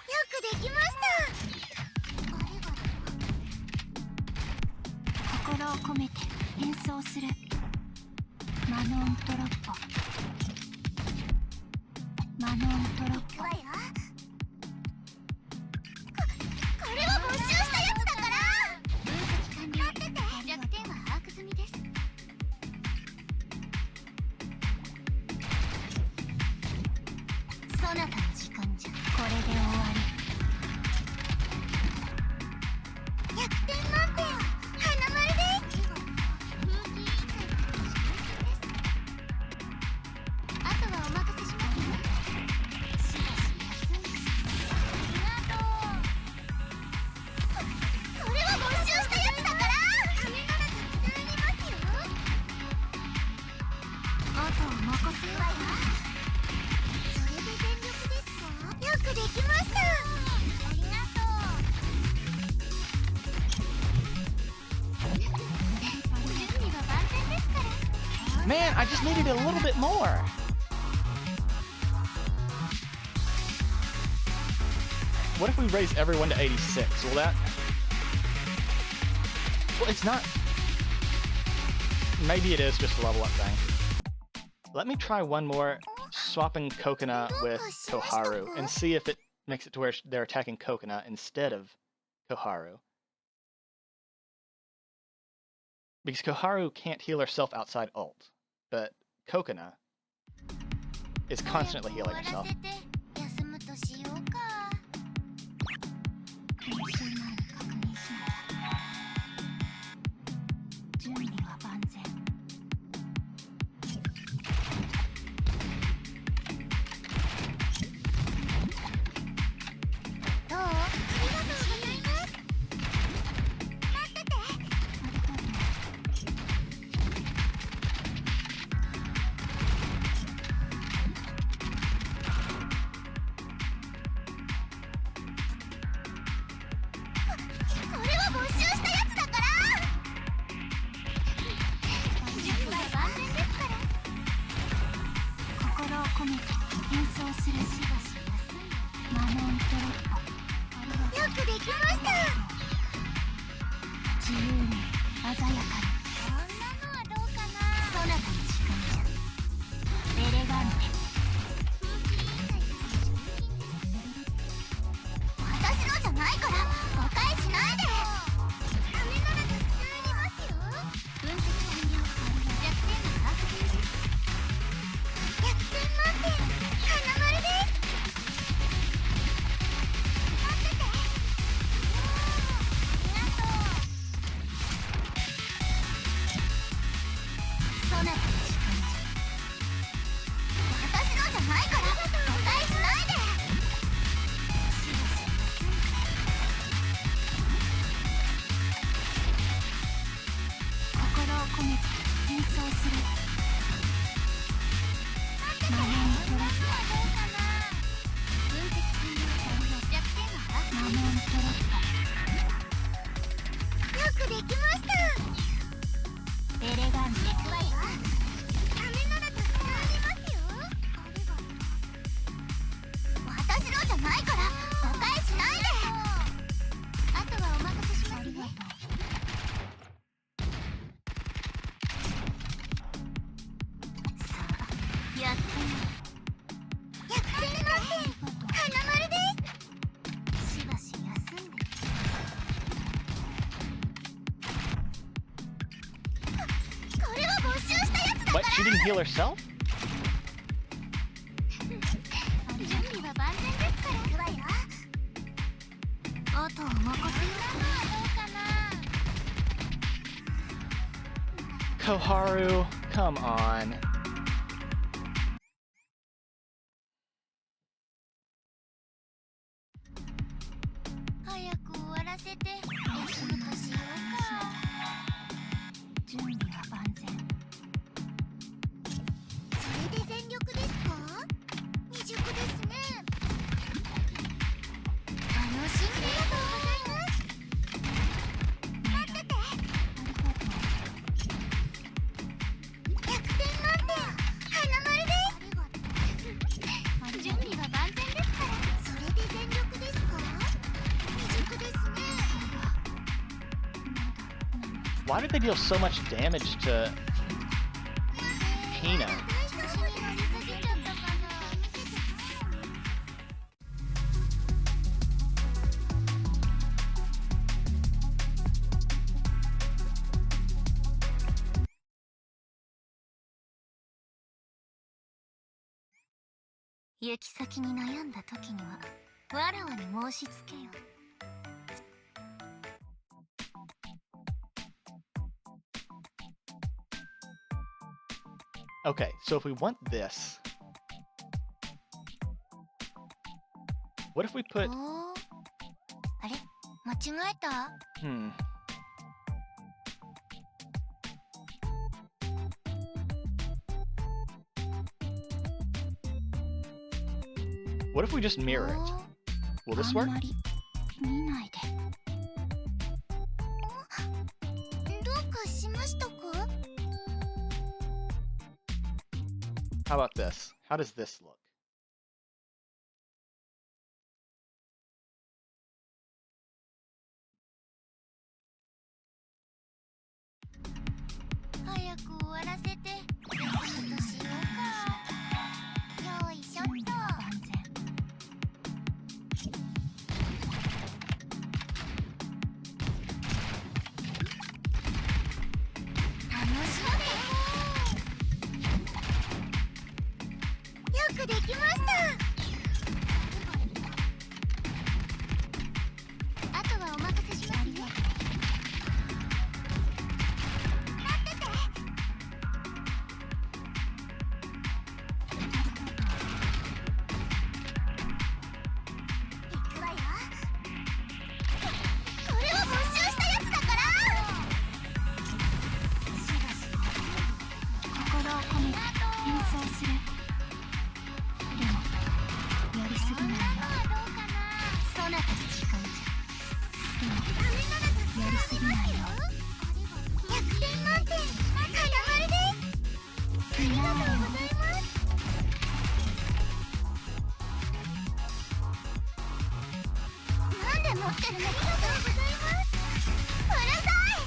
[SPEAKER 4] よくできました。ありがとう。
[SPEAKER 3] 心を込めて演奏する。マノントロッポ。マノントロッポ。
[SPEAKER 4] わよ。これは募集したやつだから。分析完了。待ってて。弱点は把握済みです。そなたの時間じゃ。これで終わり。100点満点。花丸です。あとはお任せしますね。しばし休む。ありがとう。これは募集したやつだから。飴ならたくさんありますよ。あとは任せようか。それで全力ですか？よくできました。ありがとう。準備は万全ですから。
[SPEAKER 1] Man, I just needed a little bit more. What if we raise everyone to 86? Will that... Well, it's not... Maybe it is just a level up thing. Let me try one more, swapping Coconut with Koharu, and see if it makes it to where they're attacking Coconut instead of Koharu. Because Koharu can't heal herself outside ult, but Coconut is constantly healing herself.
[SPEAKER 4] 休
[SPEAKER 3] 込めて演奏する。しばし休んでマモントロッパ。
[SPEAKER 4] よくできました。
[SPEAKER 3] 自由に鮮やかに。
[SPEAKER 4] こんなのはどうかな。
[SPEAKER 3] そなたの時間じゃ。エレガンテ。
[SPEAKER 4] 私のじゃないから誤解しないで。ダメならたくさんありますよ。
[SPEAKER 3] 分析完了。弱点が把握。
[SPEAKER 4] 100点満点花丸です。待ってて。ありがとう。
[SPEAKER 3] そなたの時間じゃ。
[SPEAKER 4] 私のじゃないから誤解しないで。
[SPEAKER 3] 心を込めて演奏する。マモントロッパ。
[SPEAKER 4] どうかな。
[SPEAKER 3] 分析完了。
[SPEAKER 4] 弱点が把握。
[SPEAKER 3] マモントロッパ。
[SPEAKER 4] よくできました。
[SPEAKER 3] エレガンテ。
[SPEAKER 4] 行くわよ。ダメならたくさんありますよ。私のじゃないから誤解しないで。あとはお任せしますね。
[SPEAKER 3] さあ、やってみろ。
[SPEAKER 4] 100点満点花丸です。
[SPEAKER 3] しばし休んで。
[SPEAKER 4] これは没収したやつだか
[SPEAKER 1] What? She didn't heal herself?
[SPEAKER 4] ら。準備は万全ですから。行くわよ。
[SPEAKER 3] あとは任せよ。
[SPEAKER 4] こんなのはどうかな。
[SPEAKER 1] Koharu, come on.
[SPEAKER 4] 早く終わらせて休むとしようか。
[SPEAKER 3] 準備は万全。
[SPEAKER 4] それで全力ですか。未熟ですね。楽しみ。ありがとうございます。待ってて。100点満点花丸です。準備は万全ですから。それで全力ですか。未熟ですね。
[SPEAKER 1] Why did they deal so much damage to Hina?
[SPEAKER 4] 調子に乗りすぎちゃったかな。
[SPEAKER 3] 行き先に悩んだ時にはわらわに申し付けよ。
[SPEAKER 1] Okay, so if we want this, what if we put,
[SPEAKER 4] おー、あれ間違えた。
[SPEAKER 1] what if we just mirror it? Will this
[SPEAKER 3] あ
[SPEAKER 1] work?
[SPEAKER 3] んまり見ないで。
[SPEAKER 4] どうかしましたか。
[SPEAKER 1] How about this? How does this look?
[SPEAKER 4] 早く終わらせて休むとしようか。よいしょっ
[SPEAKER 3] 準備
[SPEAKER 4] と。
[SPEAKER 3] は万全。
[SPEAKER 4] 楽しんで。よくできました。あとはお任せしますね。待ってて。行くわよ。これは没収したやつだから。
[SPEAKER 3] 心を込めて演奏する。でもやりすぎないよ。
[SPEAKER 4] どうかな。
[SPEAKER 3] そなたの時間じゃ。でも
[SPEAKER 4] ダメならたくさん
[SPEAKER 3] やりすぎないよ。
[SPEAKER 4] 100点満点花丸です。ありがとうございます。持ってるの。ありがとうございます。うるさい。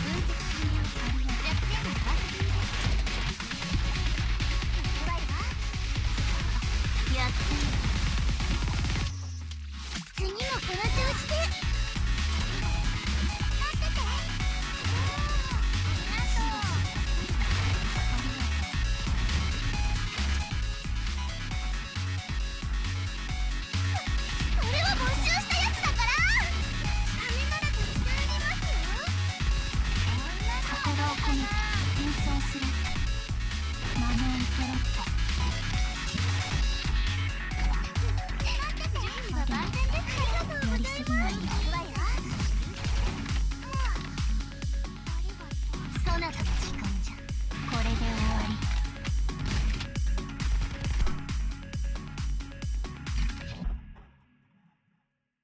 [SPEAKER 4] 分析完了。弱点が把握済みです。怖いわ。やってみる。次もこの調子で。待ってて。これは没収したやつだから。ダメならたくさんありますよ。心を込めて演奏するマノントロット。準備は万全です。ありがとうございます。やりすぎないよ。そなたの時間じゃ。これで終わり。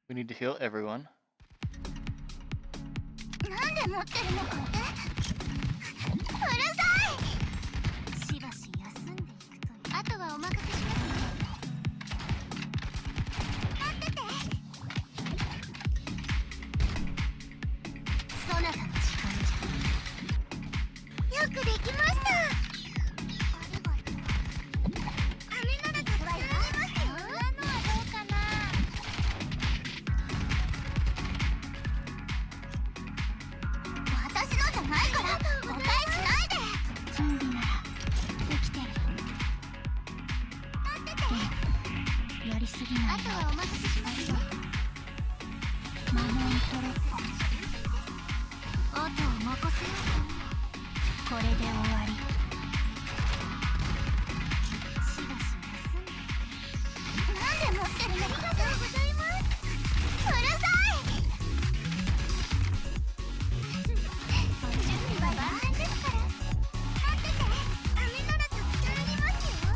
[SPEAKER 1] We need to heal everyone.
[SPEAKER 4] なんで持ってるのかって。うるさい。しばし休んでいくという。あとはお任せしますよ。待ってて。そなたの時間じゃ。よくできました。ありがとう。飴ならたくさんありますよ。こんなのはどうかな。私のじゃないから誤解しないで。準備ならできてる。待ってて。やりすぎないよ。あとはお任せしますよ。マノントロット。あとは任せようかな。これで終わり。しばし休んで。なんで持ってるの。ありがとうございます。うるさい。準備は万全ですから。待ってて。飴ならたくさんありますよ。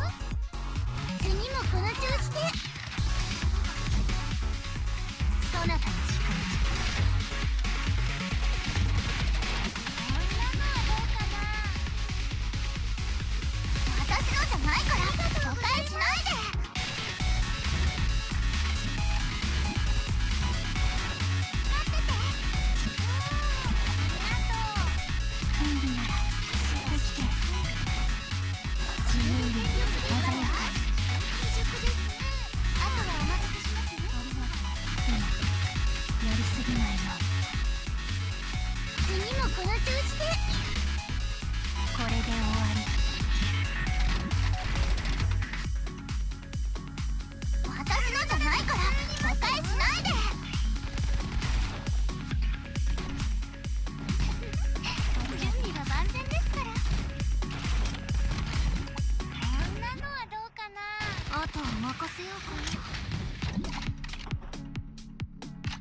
[SPEAKER 4] 次もこの調子で。そなたの時間じゃ。こんなのはどうかな。私のじゃないから誤解しないで。待ってて。ありがとう。準備ならできてる。自由に鮮やかに。未熟ですね。あとはお任せしますよ。でもやりすぎないよ。次もこの調子で。これで終わり。私のじゃないから誤解しないで。準備は万全ですから。こんなのはどうかな。あとは任せようかな。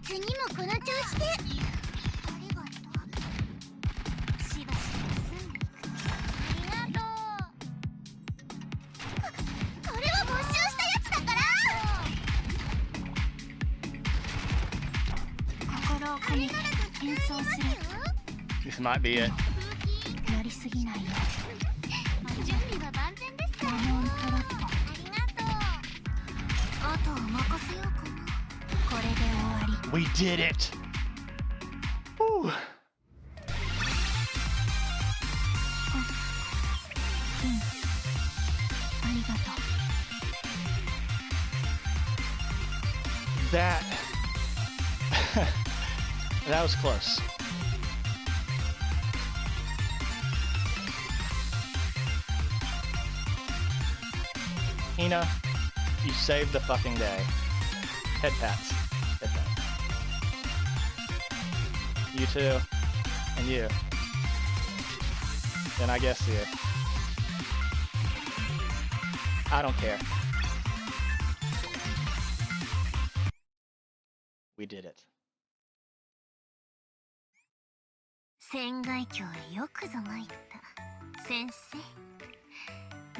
[SPEAKER 4] 次もこの調子で。ありがとう。しばし休んでいく。ありがとう。これは没収したやつだから。心を込めて演奏する
[SPEAKER 1] This might be it.
[SPEAKER 4] やりすぎないよ。準備は万全ですから。マノントロット。ありがとう。あとは任せようかな。これで終わり。
[SPEAKER 1] We did it! Whew.
[SPEAKER 4] ありがとう。
[SPEAKER 1] That... that was close. Hina, you saved the fucking day. Head pats. Head pats. You too. And you. And I guess you. I don't care. We did it.
[SPEAKER 4] 船外橋へよくぞ参った先生。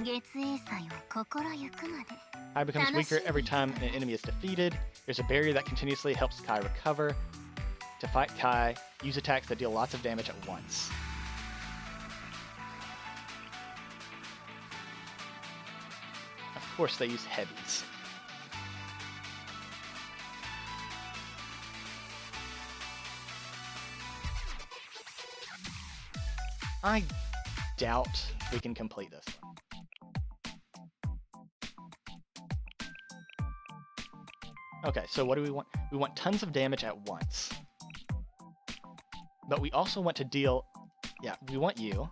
[SPEAKER 4] 月影祭を心ゆくまで。
[SPEAKER 1] Kai becomes weaker every time an enemy is defeated. There's a barrier that continuously helps Kai recover. To fight Kai, use attacks that deal lots of damage at once. Of course they use heavies. I doubt we can complete this one. Okay, so what do we want? We want tons of damage at once. But we also want to deal... Yeah, we want you.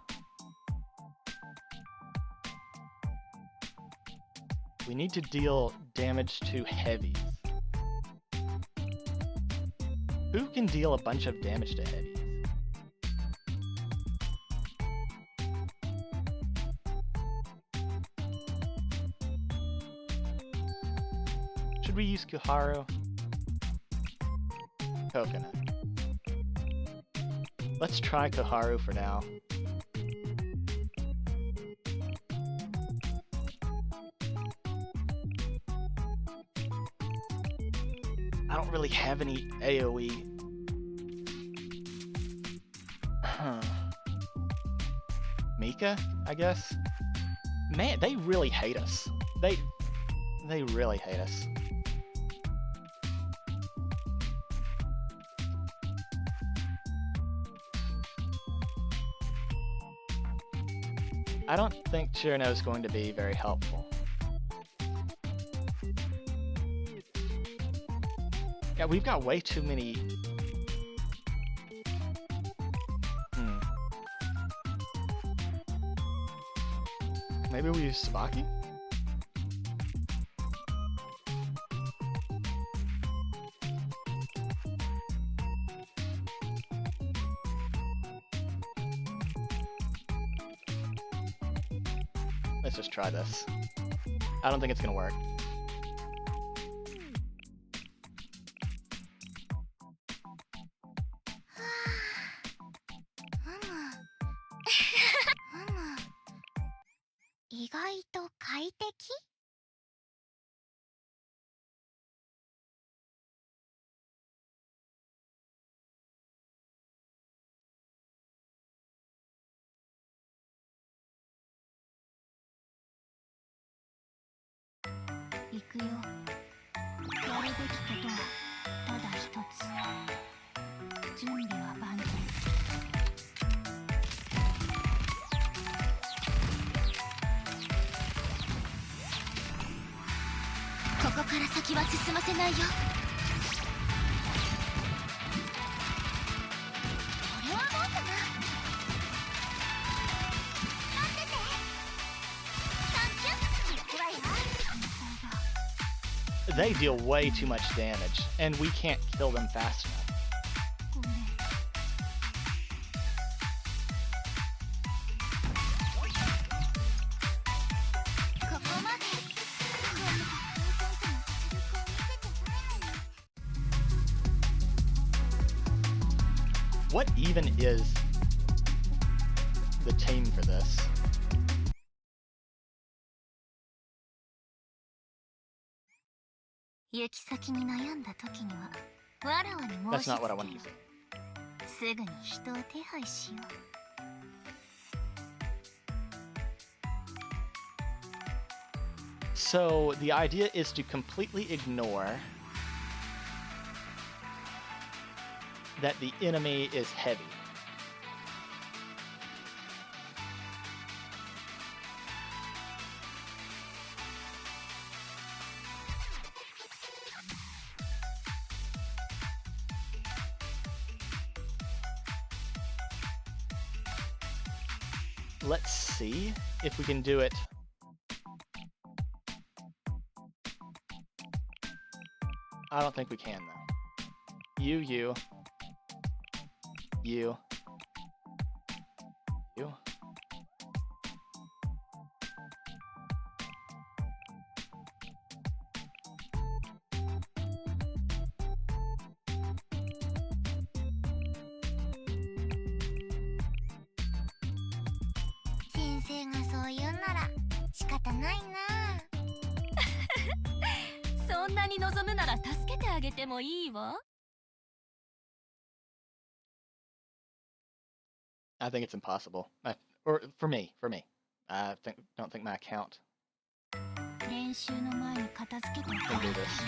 [SPEAKER 1] We need to deal damage to heavies. Who can deal a bunch of damage to heavies? Should we use Kuharu? Coconut. Let's try Kuharu for now. I don't really have any AoE. Huh. Mika, I guess? Man, they really hate us. They really hate us. I don't think Chirno is going to be very helpful. Yeah, we've got way too many... Maybe we use Sabaki? Let's just try this. I don't think it's gonna work. They deal way too much damage, and we can't kill them fast enough. What even is the team for this? That's not what I wanted to say. So the idea is to completely ignore that the enemy is heavy. Let's see if we can do it. I don't think we can, though. You. You. I think it's impossible. Or for me. I don't think my account can do this.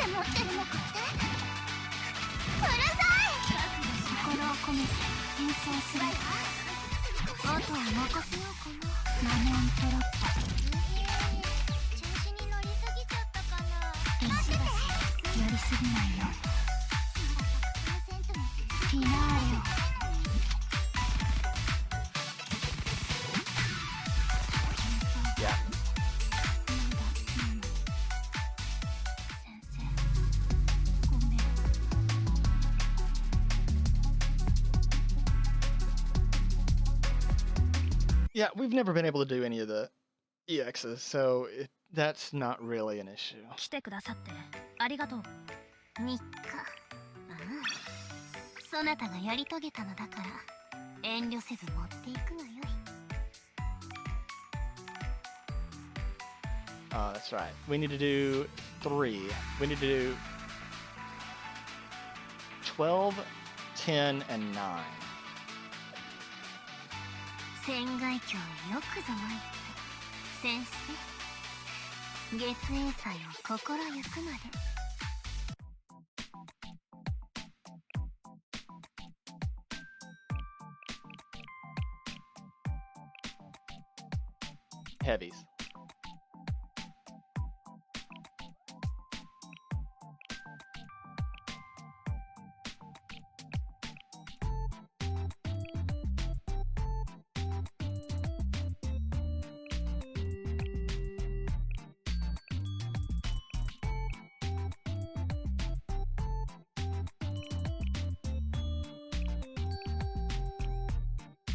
[SPEAKER 4] って持ってるのかって。うるさい。心を込めて演奏する。音を任せようかな。マネントロッパ。調子に乗りすぎちゃったかな。やりすぎないよ。フィナーレを。
[SPEAKER 1] Yeah, we've never been able to do any of the EXs, so that's not really an issue.
[SPEAKER 2] 来てくださってありがとう。
[SPEAKER 4] 3日。そなたがやり遂げたのだから遠慮せず持っていくがよい。
[SPEAKER 1] That's right. We need to do 3. We need to do 12, 10, and 9.
[SPEAKER 4] 船外橋よくぞ参った。先生、月影祭を心ゆくまで。
[SPEAKER 1] Heavies.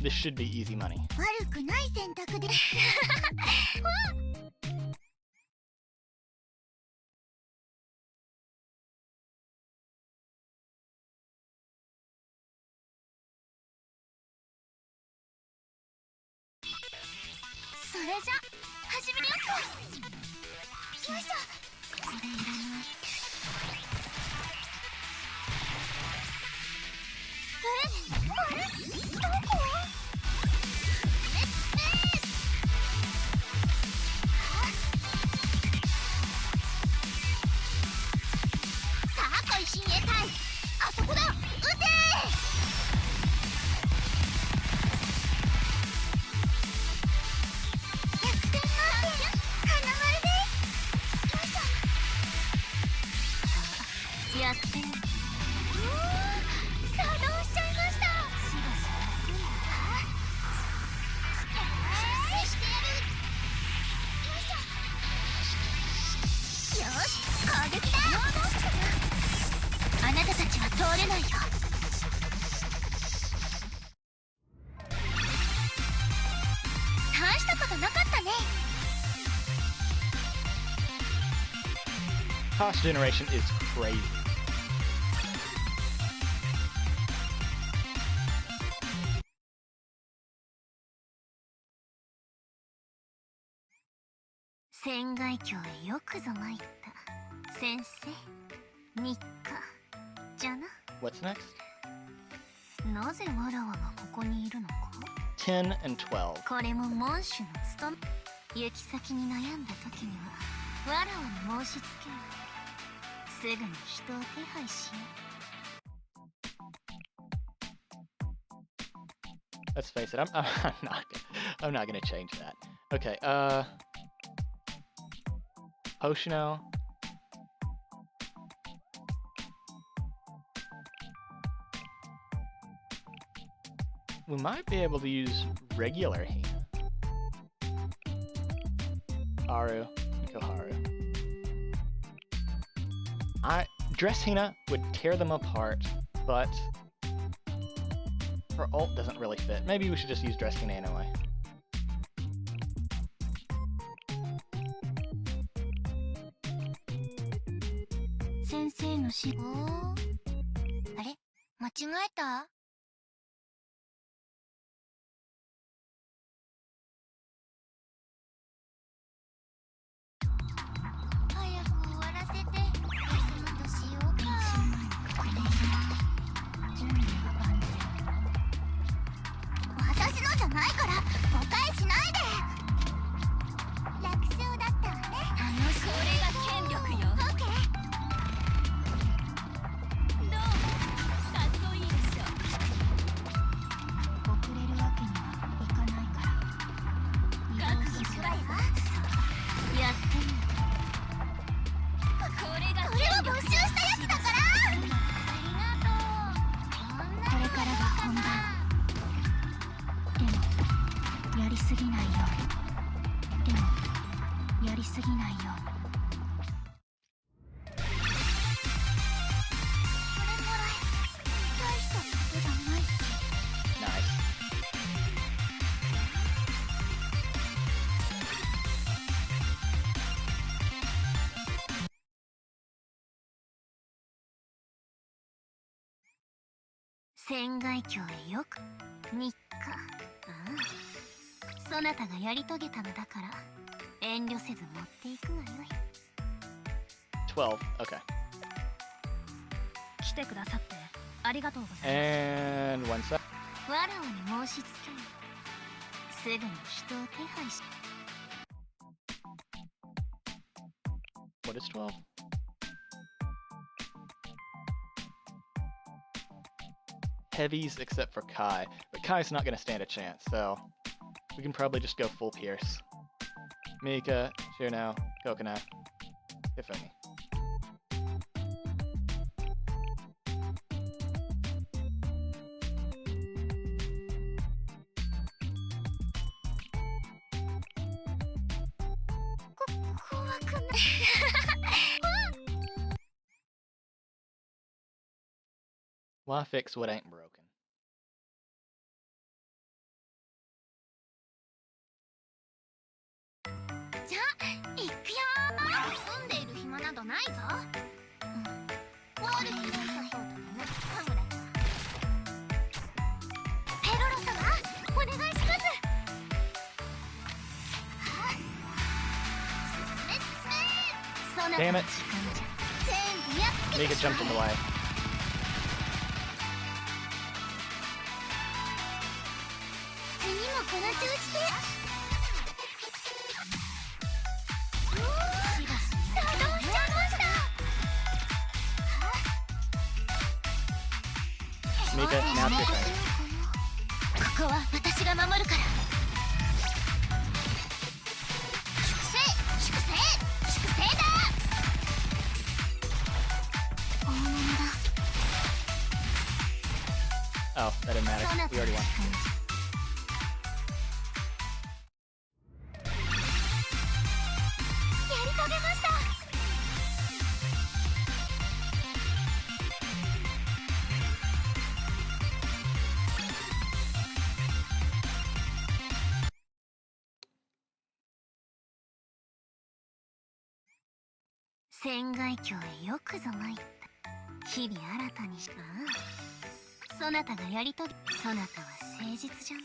[SPEAKER 1] This should be easy money.
[SPEAKER 4] 悪くない選択で。それじゃ始めようか。よいしょ。これいらない。あれどこ？さあ来い親衛隊、あそこだ、撃てー。100点満点、花丸です。よいしょ。やって作動しちゃいました。しばし休んだ。してやる。よいしょ。よし、攻撃だ。あなたたちは通れないよ。大したことなかったね。
[SPEAKER 1] Cost generation is crazy.
[SPEAKER 4] 船外橋へよくぞ参った。先生、3日じゃな。
[SPEAKER 1] What's next?
[SPEAKER 4] なぜわらわがここにいるのか。
[SPEAKER 1] 10 and 12.
[SPEAKER 4] これも門主の務め。行き先に悩んだ時にはわらわに申し付けよ。すぐに人を手配しよう。
[SPEAKER 1] Let's face it, I'm not gonna change that. Okay, Potiono. We might be able to use regular Hina. Aru, Koharu. Dress Hina would tear them apart, but her ult doesn't really fit. Maybe we should just use Dress Hina anyway.
[SPEAKER 4] 先生の死亡。あれ、間違えた？早く終わらせて休むとしようか。準備は万全。私のじゃないから誤解しないで。楽勝だったわね。楽しい。これが権力よ。オッケー。が募集したやつだから。これからが本番。でもやりすぎないように。でもやりすぎないように。それくらい大したことじゃないし。
[SPEAKER 1] Nice.
[SPEAKER 4] 船外橋へよく日課。ああ、そなたがやり遂げたのだから遠慮せず持っていくがよい。
[SPEAKER 1] 12. Okay.
[SPEAKER 2] 来てくださってありがとうございます。
[SPEAKER 1] And one sec.
[SPEAKER 4] わらわに申し付けよ。すぐに人を手配し。
[SPEAKER 1] What is 12? Heavies except for Kai, but Kai's not going to stand a chance, so we can probably just go full Pierce. Mika, Shirno, Coconut, Hifumi. Why fix what ain't broken?
[SPEAKER 4] じゃあ行くよ。住んでいる暇などないぞ。ゴールデンサポートのカムラ。ペロロ様お願いします。進め進め。そなたの時間じゃ
[SPEAKER 1] Damn it.
[SPEAKER 4] 全部やっつけて
[SPEAKER 1] Mika
[SPEAKER 4] しま
[SPEAKER 1] jumped
[SPEAKER 4] う。
[SPEAKER 1] in the way.
[SPEAKER 4] 次もこの調子で。作動しちゃいました。
[SPEAKER 1] Mika, now it's your turn.
[SPEAKER 4] ここは私が守るから。粛清粛清粛清だ。大物だ。
[SPEAKER 1] Oh, that didn't matter.
[SPEAKER 4] そなた
[SPEAKER 1] We
[SPEAKER 4] の
[SPEAKER 1] already
[SPEAKER 4] 時
[SPEAKER 1] won.
[SPEAKER 4] 間じゃ。やり遂げました。船外橋へよくぞ参った。日々新たにし。ああ、そなたがやり遂げ。そなたは誠実じゃな。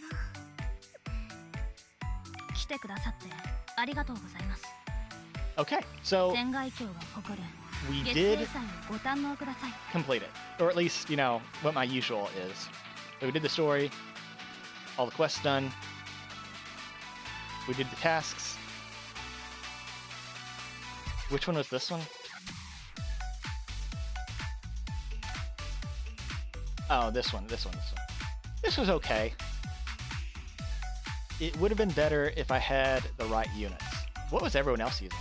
[SPEAKER 2] 来てくださってありがとうございます。
[SPEAKER 1] Okay, so
[SPEAKER 2] 船外橋が誇る
[SPEAKER 1] we
[SPEAKER 2] 月
[SPEAKER 1] did
[SPEAKER 2] 影祭をご堪能ください。
[SPEAKER 1] complete it. Or at least, you know, what my usual is. So we did the story, all the quests done, we did the tasks. Which one was this one? Oh, this one. This was okay. It would have been better if I had the right units. What was everyone else using?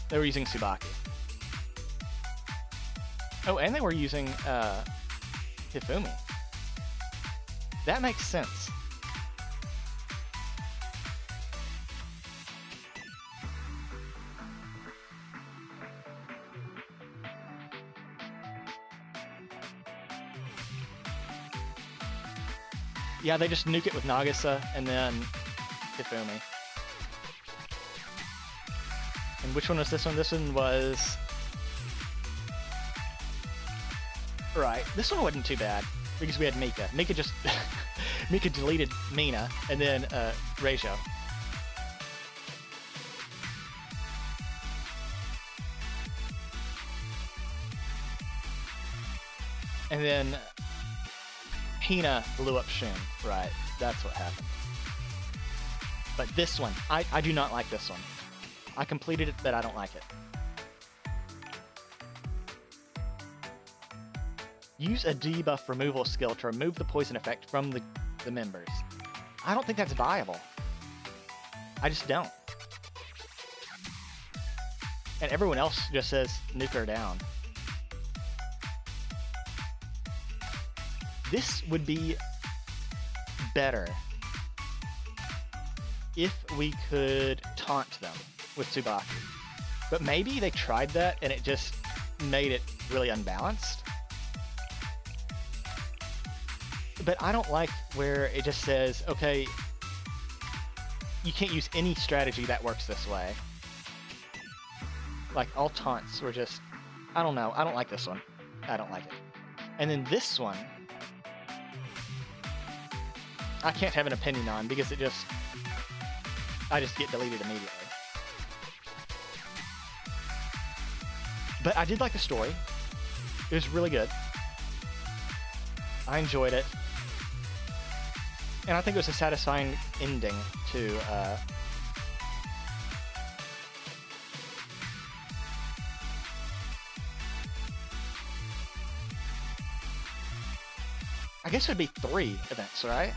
[SPEAKER 1] They were using Tsubaki. Oh, and they were using Hifumi. That makes sense. Yeah, they just nuke it with Nagisa and then Hifumi. And which one was this one? This one was... Right, this one wasn't too bad because we had Mika. Mika just... Mika deleted Mina and then Reisho. And then Hina blew up Shin. Right, that's what happened. But this one, I do not like this one. I completed it, but I don't like it. Use a debuff removal skill to remove the poison effect from the members. I don't think that's viable. I just don't. And everyone else just says nuke her down. This would be better if we could taunt them with Tsubaki. But maybe they tried that and it just made it really unbalanced. But I don't like where it just says, okay, you can't use any strategy that works this way. Like, all taunts were just, I don't know, I don't like this one. I don't like it. And then this one, I can't have an opinion on because it just, I just get deleted immediately. But I did like the story. It was really good. I enjoyed it. And I think it was a satisfying ending to I guess it would be 3 events, right?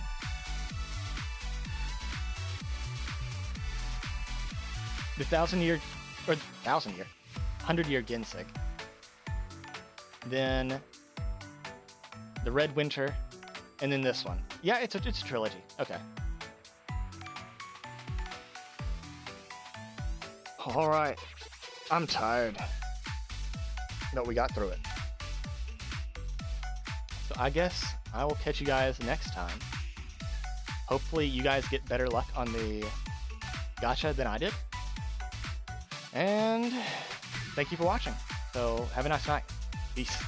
[SPEAKER 1] The 1,000-year, or 1,000-year, 100-year Gensig. Then the Red Winter, and then this one. Yeah, it's a trilogy. Okay. All right. I'm tired. No, we got through it. So I guess I will catch you guys next time. Hopefully you guys get better luck on the gacha than I did. And thank you for watching. So have a nice night. Peace.